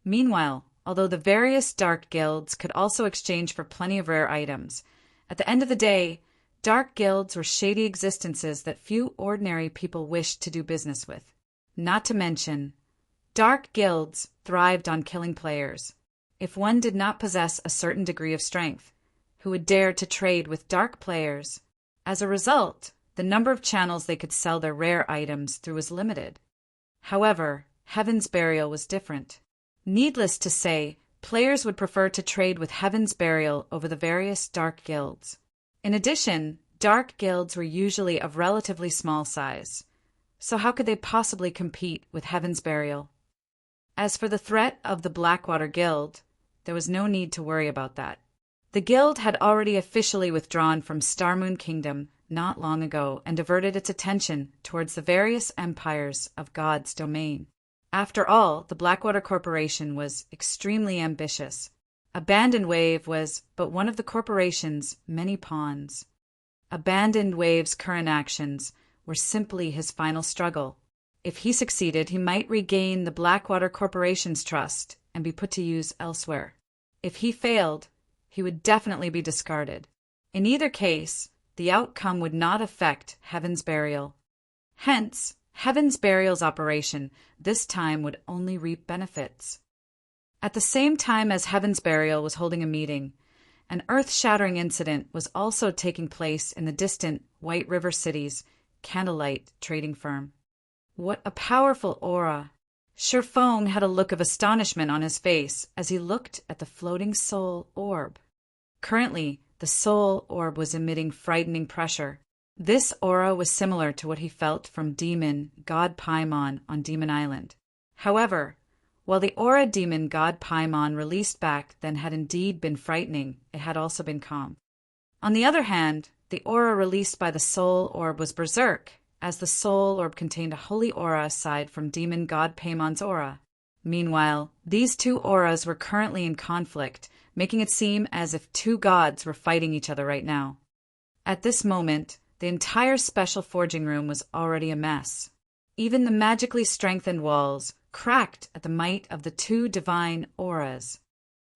Meanwhile, although the various dark guilds could also exchange for plenty of rare items, at the end of the day, dark guilds were shady existences that few ordinary people wished to do business with. Not to mention, dark guilds thrived on killing players. If one did not possess a certain degree of strength, who would dare to trade with dark players? As a result, the number of channels they could sell their rare items through was limited. However, Heaven's Burial was different. Needless to say, players would prefer to trade with Heaven's Burial over the various dark guilds. In addition, dark guilds were usually of relatively small size, so how could they possibly compete with Heaven's Burial? As for the threat of the Blackwater Guild, there was no need to worry about that. The guild had already officially withdrawn from Starmoon Kingdom not long ago and diverted its attention towards the various empires of God's domain. After all, the Blackwater Corporation was extremely ambitious. Abandoned Wave was but one of the corporation's many pawns. Abandoned Wave's current actions were simply his final struggle. If he succeeded, he might regain the Blackwater Corporation's trust and be put to use elsewhere. If he failed, he would definitely be discarded. In either case, the outcome would not affect Heaven's Burial. Hence, Heaven's Burial's operation this time would only reap benefits. At the same time as Heaven's Burial was holding a meeting, an earth-shattering incident was also taking place in the distant White River City's Candlelight trading firm. What a powerful aura! Sherfong had a look of astonishment on his face as he looked at the floating soul orb. Currently, the soul orb was emitting frightening pressure. This aura was similar to what he felt from demon God Paimon on Demon Island. However, while the aura demon God Paimon released back then had indeed been frightening, it had also been calm. On the other hand, the aura released by the soul orb was berserk, as the soul orb contained a holy aura aside from demon God Paimon's aura. Meanwhile, these two auras were currently in conflict, making it seem as if two gods were fighting each other right now. At this moment, the entire special forging room was already a mess. Even the magically strengthened walls cracked at the might of the two divine auras.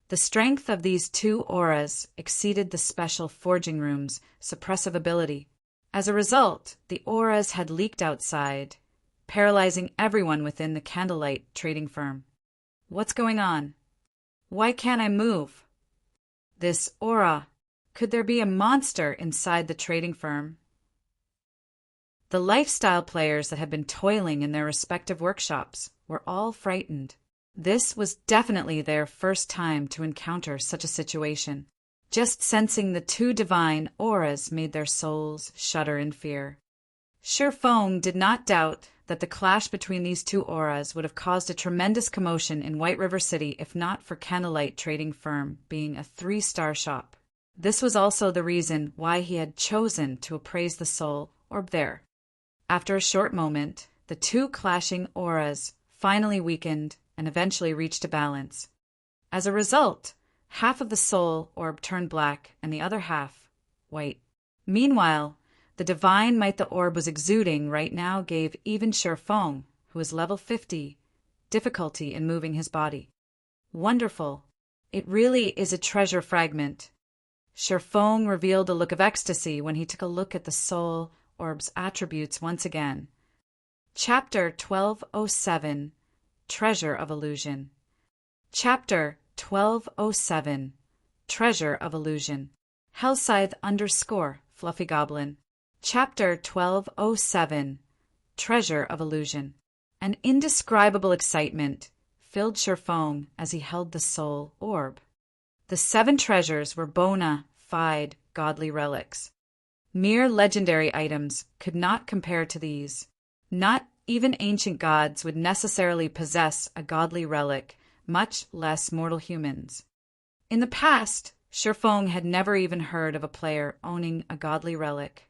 The strength of these two auras exceeded the special forging room's suppressive ability. As a result, the auras had leaked outside, paralyzing everyone within the Candlelight trading firm. What's going on? Why can't I move? This aura. Could there be a monster inside the trading firm? The lifestyle players that had been toiling in their respective workshops were all frightened. This was definitely their first time to encounter such a situation. Just sensing the two divine auras made their souls shudder in fear. Sherfong did not doubt that the clash between these two auras would have caused a tremendous commotion in White River City if not for Candlelight Trading Firm being a 3-star shop. This was also the reason why he had chosen to appraise the soul orb there. After a short moment, the two clashing auras finally weakened and eventually reached a balance. As a result, half of the soul orb turned black and the other half white. Meanwhile, the divine might the orb was exuding right now gave even Sherfong, who was level 50, difficulty in moving his body. Wonderful. It really is a treasure fragment. Sherfong revealed a look of ecstasy when he took a look at the soul orb's attributes once again. Chapter 1207, Treasure of Illusion. Chapter 1207, Treasure of Illusion. Hellscythe _ Fluffy Goblin. Chapter 1207, Treasure of Illusion. An indescribable excitement filled Sherfong as he held the soul orb. The 7 treasures were bona fide godly relics. Mere legendary items could not compare to these. Not even ancient gods would necessarily possess a godly relic, much less mortal humans. In the past, Sherfong had never even heard of a player owning a godly relic.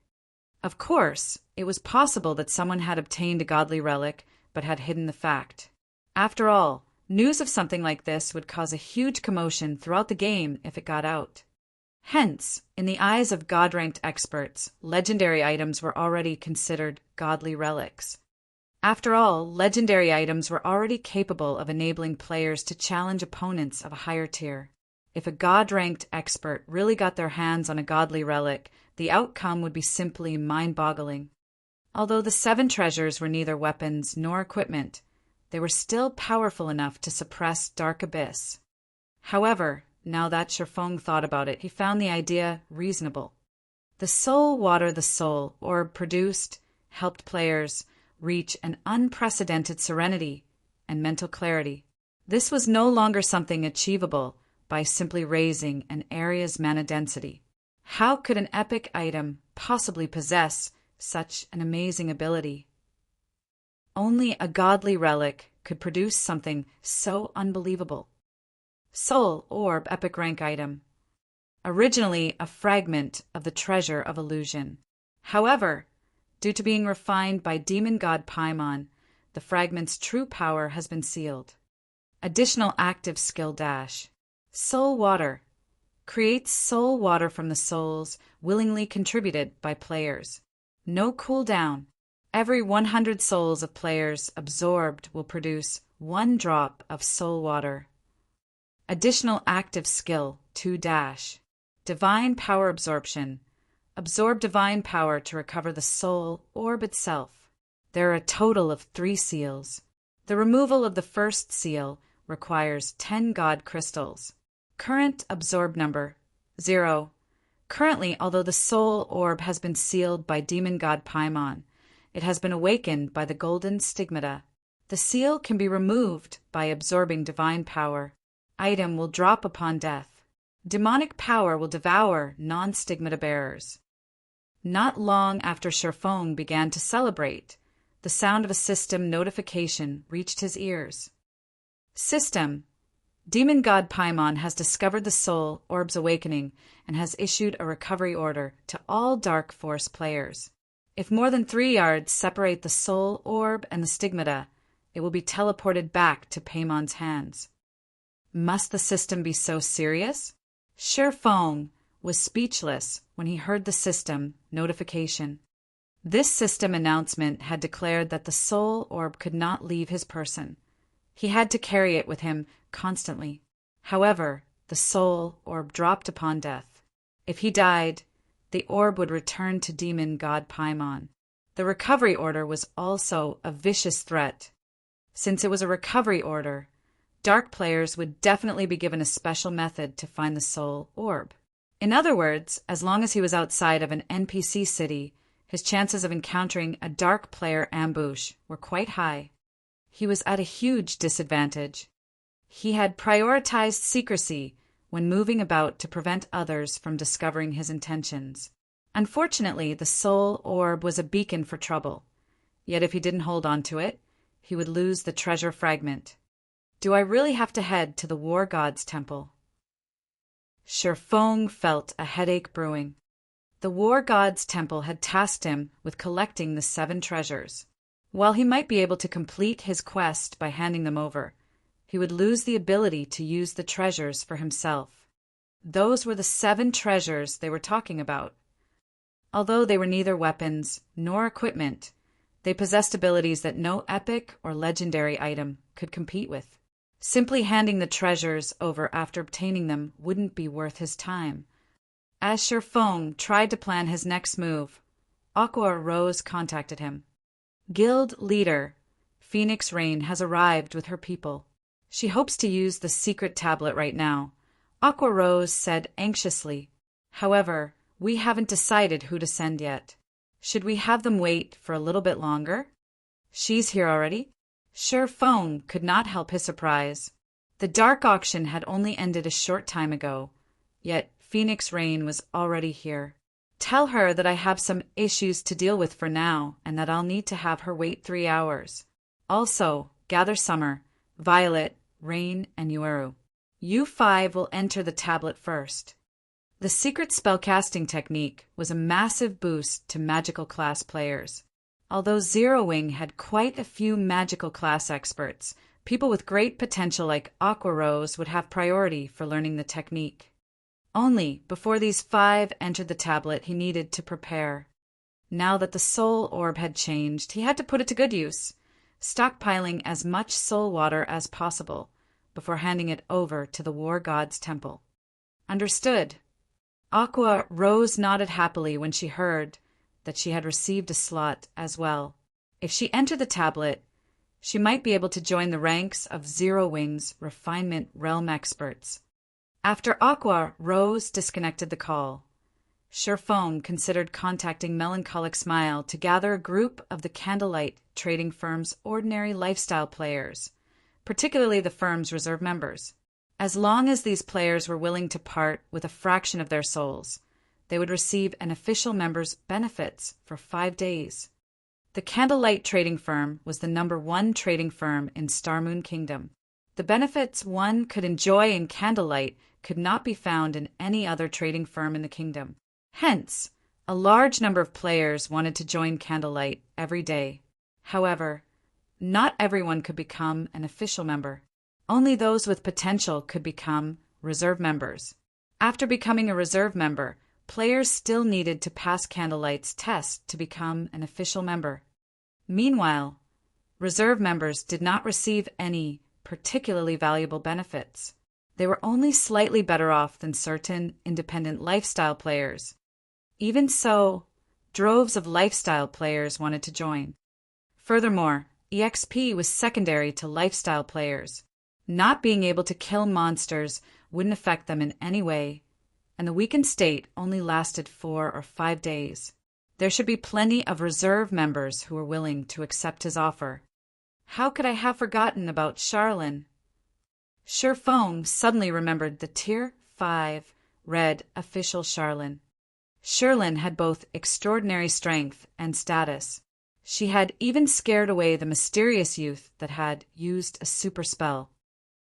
Of course, it was possible that someone had obtained a godly relic but had hidden the fact. After all, news of something like this would cause a huge commotion throughout the game if it got out. Hence, in the eyes of God-ranked experts, legendary items were already considered godly relics. After all, legendary items were already capable of enabling players to challenge opponents of a higher tier. If a God-ranked expert really got their hands on a godly relic, the outcome would be simply mind-boggling. Although the 7 treasures were neither weapons nor equipment, they were still powerful enough to suppress Dark Abyss. However, now that Sherfong thought about it, he found the idea reasonable. The Soul Water the Soul orb produced helped players reach an unprecedented serenity and mental clarity. This was no longer something achievable by simply raising an area's mana density. How could an epic item possibly possess such an amazing ability? Only a godly relic could produce something so unbelievable. Soul Orb Epic Rank Item. Originally a fragment of the Treasure of Illusion. However, due to being refined by demon god Paimon, the fragment's true power has been sealed. Additional active skill dash. Soul Water. Creates soul water from the souls willingly contributed by players. No cooldown. Every 100 souls of players absorbed will produce 1 drop of soul water. Additional active skill 2 dash. Divine Power Absorption. Absorb divine power to recover the soul orb itself. There are a total of 3 seals. The removal of the first seal requires 10 god crystals. Current absorb number 0. Currently, although the soul orb has been sealed by demon god Paimon, it has been awakened by the golden stigmata. The seal can be removed by absorbing divine power. Item will drop upon death. Demonic power will devour non-stigmata bearers. Not long after Sherfong began to celebrate, the sound of a system notification reached his ears. System. Demon god Paimon has discovered the soul orb's awakening and has issued a recovery order to all Dark Force players. If more than 3 yards separate the soul orb and the stigmata, it will be teleported back to Paimon's hands. Must the system be so serious? Sherfong was speechless when he heard the system notification. This system announcement had declared that the soul orb could not leave his person. He had to carry it with him constantly. However, the soul orb dropped upon death. If he died, the orb would return to demon god Paimon. The recovery order was also a vicious threat. Since it was a recovery order, Dark players would definitely be given a special method to find the soul orb. In other words, as long as he was outside of an NPC city, his chances of encountering a Dark player ambush were quite high. He was at a huge disadvantage. He had prioritized secrecy when moving about to prevent others from discovering his intentions. Unfortunately, the soul orb was a beacon for trouble. Yet if he didn't hold on to it, he would lose the treasure fragment. Do I really have to head to the War God's temple? Sherfong felt a headache brewing. The War God's temple had tasked him with collecting the 7 treasures. While he might be able to complete his quest by handing them over, he would lose the ability to use the treasures for himself. Those were the 7 treasures they were talking about. Although they were neither weapons nor equipment, they possessed abilities that no epic or legendary item could compete with. Simply handing the treasures over after obtaining them wouldn't be worth his time. As Sherfong tried to plan his next move, Aqua Rose contacted him. Guild leader Phoenix Rain has arrived with her people. She hopes to use the secret tablet right now, Aqua Rose said anxiously. However, we haven't decided who to send yet. Should we have them wait for a little bit longer? She's here already? Sherfong could not help his surprise. The dark auction had only ended a short time ago, yet Phoenix Rain was already here. Tell her that I have some issues to deal with for now and that I'll need to have her wait 3 hours. Also, gather Summer, Violet, Rain, and Yueru. You 5 will enter the tablet first. The secret spellcasting technique was a massive boost to magical class players. Although Zero Wing had quite a few magical class experts, people with great potential like Aqua Rose would have priority for learning the technique. Only before these 5 entered the tablet he needed to prepare. Now that the soul orb had changed, he had to put it to good use, stockpiling as much soul water as possible before handing it over to the war god's temple. Understood. Aqua Rose nodded happily when she heard that she had received a slot as well. If she entered the tablet, she might be able to join the ranks of Zero Wing's refinement realm experts. After Aqua Rose disconnected the call, Surefoam considered contacting Melancholic Smile to gather a group of the Candlelight trading firm's ordinary lifestyle players, particularly the firm's reserve members. As long as these players were willing to part with a fraction of their souls, they would receive an official member's benefits for 5 days. The Candlelight trading firm was the #1 trading firm in Starmoon Kingdom. The benefits one could enjoy in Candlelight could not be found in any other trading firm in the kingdom. Hence, a large number of players wanted to join Candlelight every day. However, not everyone could become an official member. Only those with potential could become reserve members. After becoming a reserve member, players still needed to pass Candlelight's test to become an official member. Meanwhile, reserve members did not receive any particularly valuable benefits. They were only slightly better off than certain independent lifestyle players. Even so, droves of lifestyle players wanted to join. Furthermore, EXP was secondary to lifestyle players. Not being able to kill monsters wouldn't affect them in any way, and the weakened state only lasted 4 or 5 days. There should be plenty of reserve members who were willing to accept his offer. How could I have forgotten about Charlene? Surefoam suddenly remembered the Tier 5 red official Charlene. Charlene had both extraordinary strength and status. She had even scared away the mysterious youth that had used a super spell.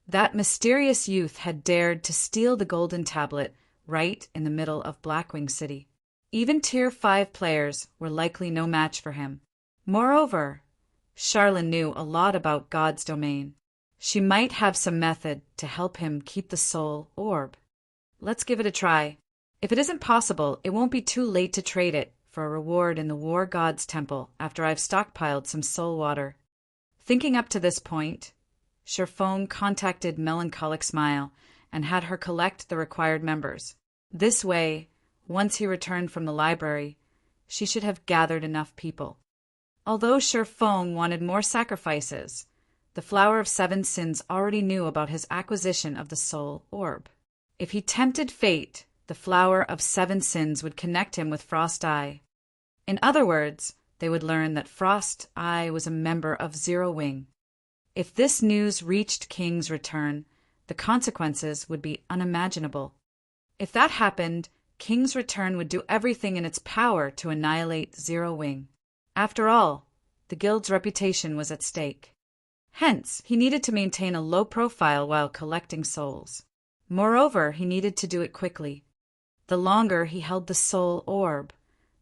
That mysterious youth had dared to steal the golden tablet right in the middle of Blackwing City. Even Tier 5 players were likely no match for him. Moreover, Charlene knew a lot about God's domain. She might have some method to help him keep the soul orb. Let's give it a try. If it isn't possible, it won't be too late to trade it for a reward in the war god's temple after I've stockpiled some soul water. Thinking up to this point, Surefoam contacted Melancholic Smile and had her collect the required members. This way, once he returned from the library, she should have gathered enough people. Although Surefoam wanted more sacrifices, the Flower of Seven Sins already knew about his acquisition of the soul orb. If he tempted fate, the Flower of Seven Sins would connect him with Frost Eye. In other words, they would learn that Frost Eye was a member of Zero Wing. If this news reached King's Return, the consequences would be unimaginable. If that happened, King's Return would do everything in its power to annihilate Zero Wing. After all, the guild's reputation was at stake. Hence, he needed to maintain a low profile while collecting souls. Moreover, he needed to do it quickly. The longer he held the soul orb,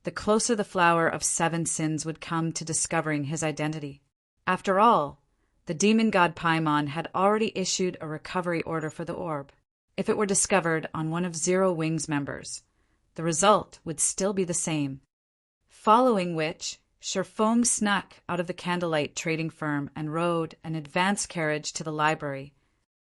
the closer the Flower of Seven Sins would come to discovering his identity. After all, the demon god Paimon had already issued a recovery order for the orb. If it were discovered on one of Zero Wing's members, the result would still be the same. Following which, Surefoam snuck out of the Candlelight trading firm and rode an advance carriage to the library,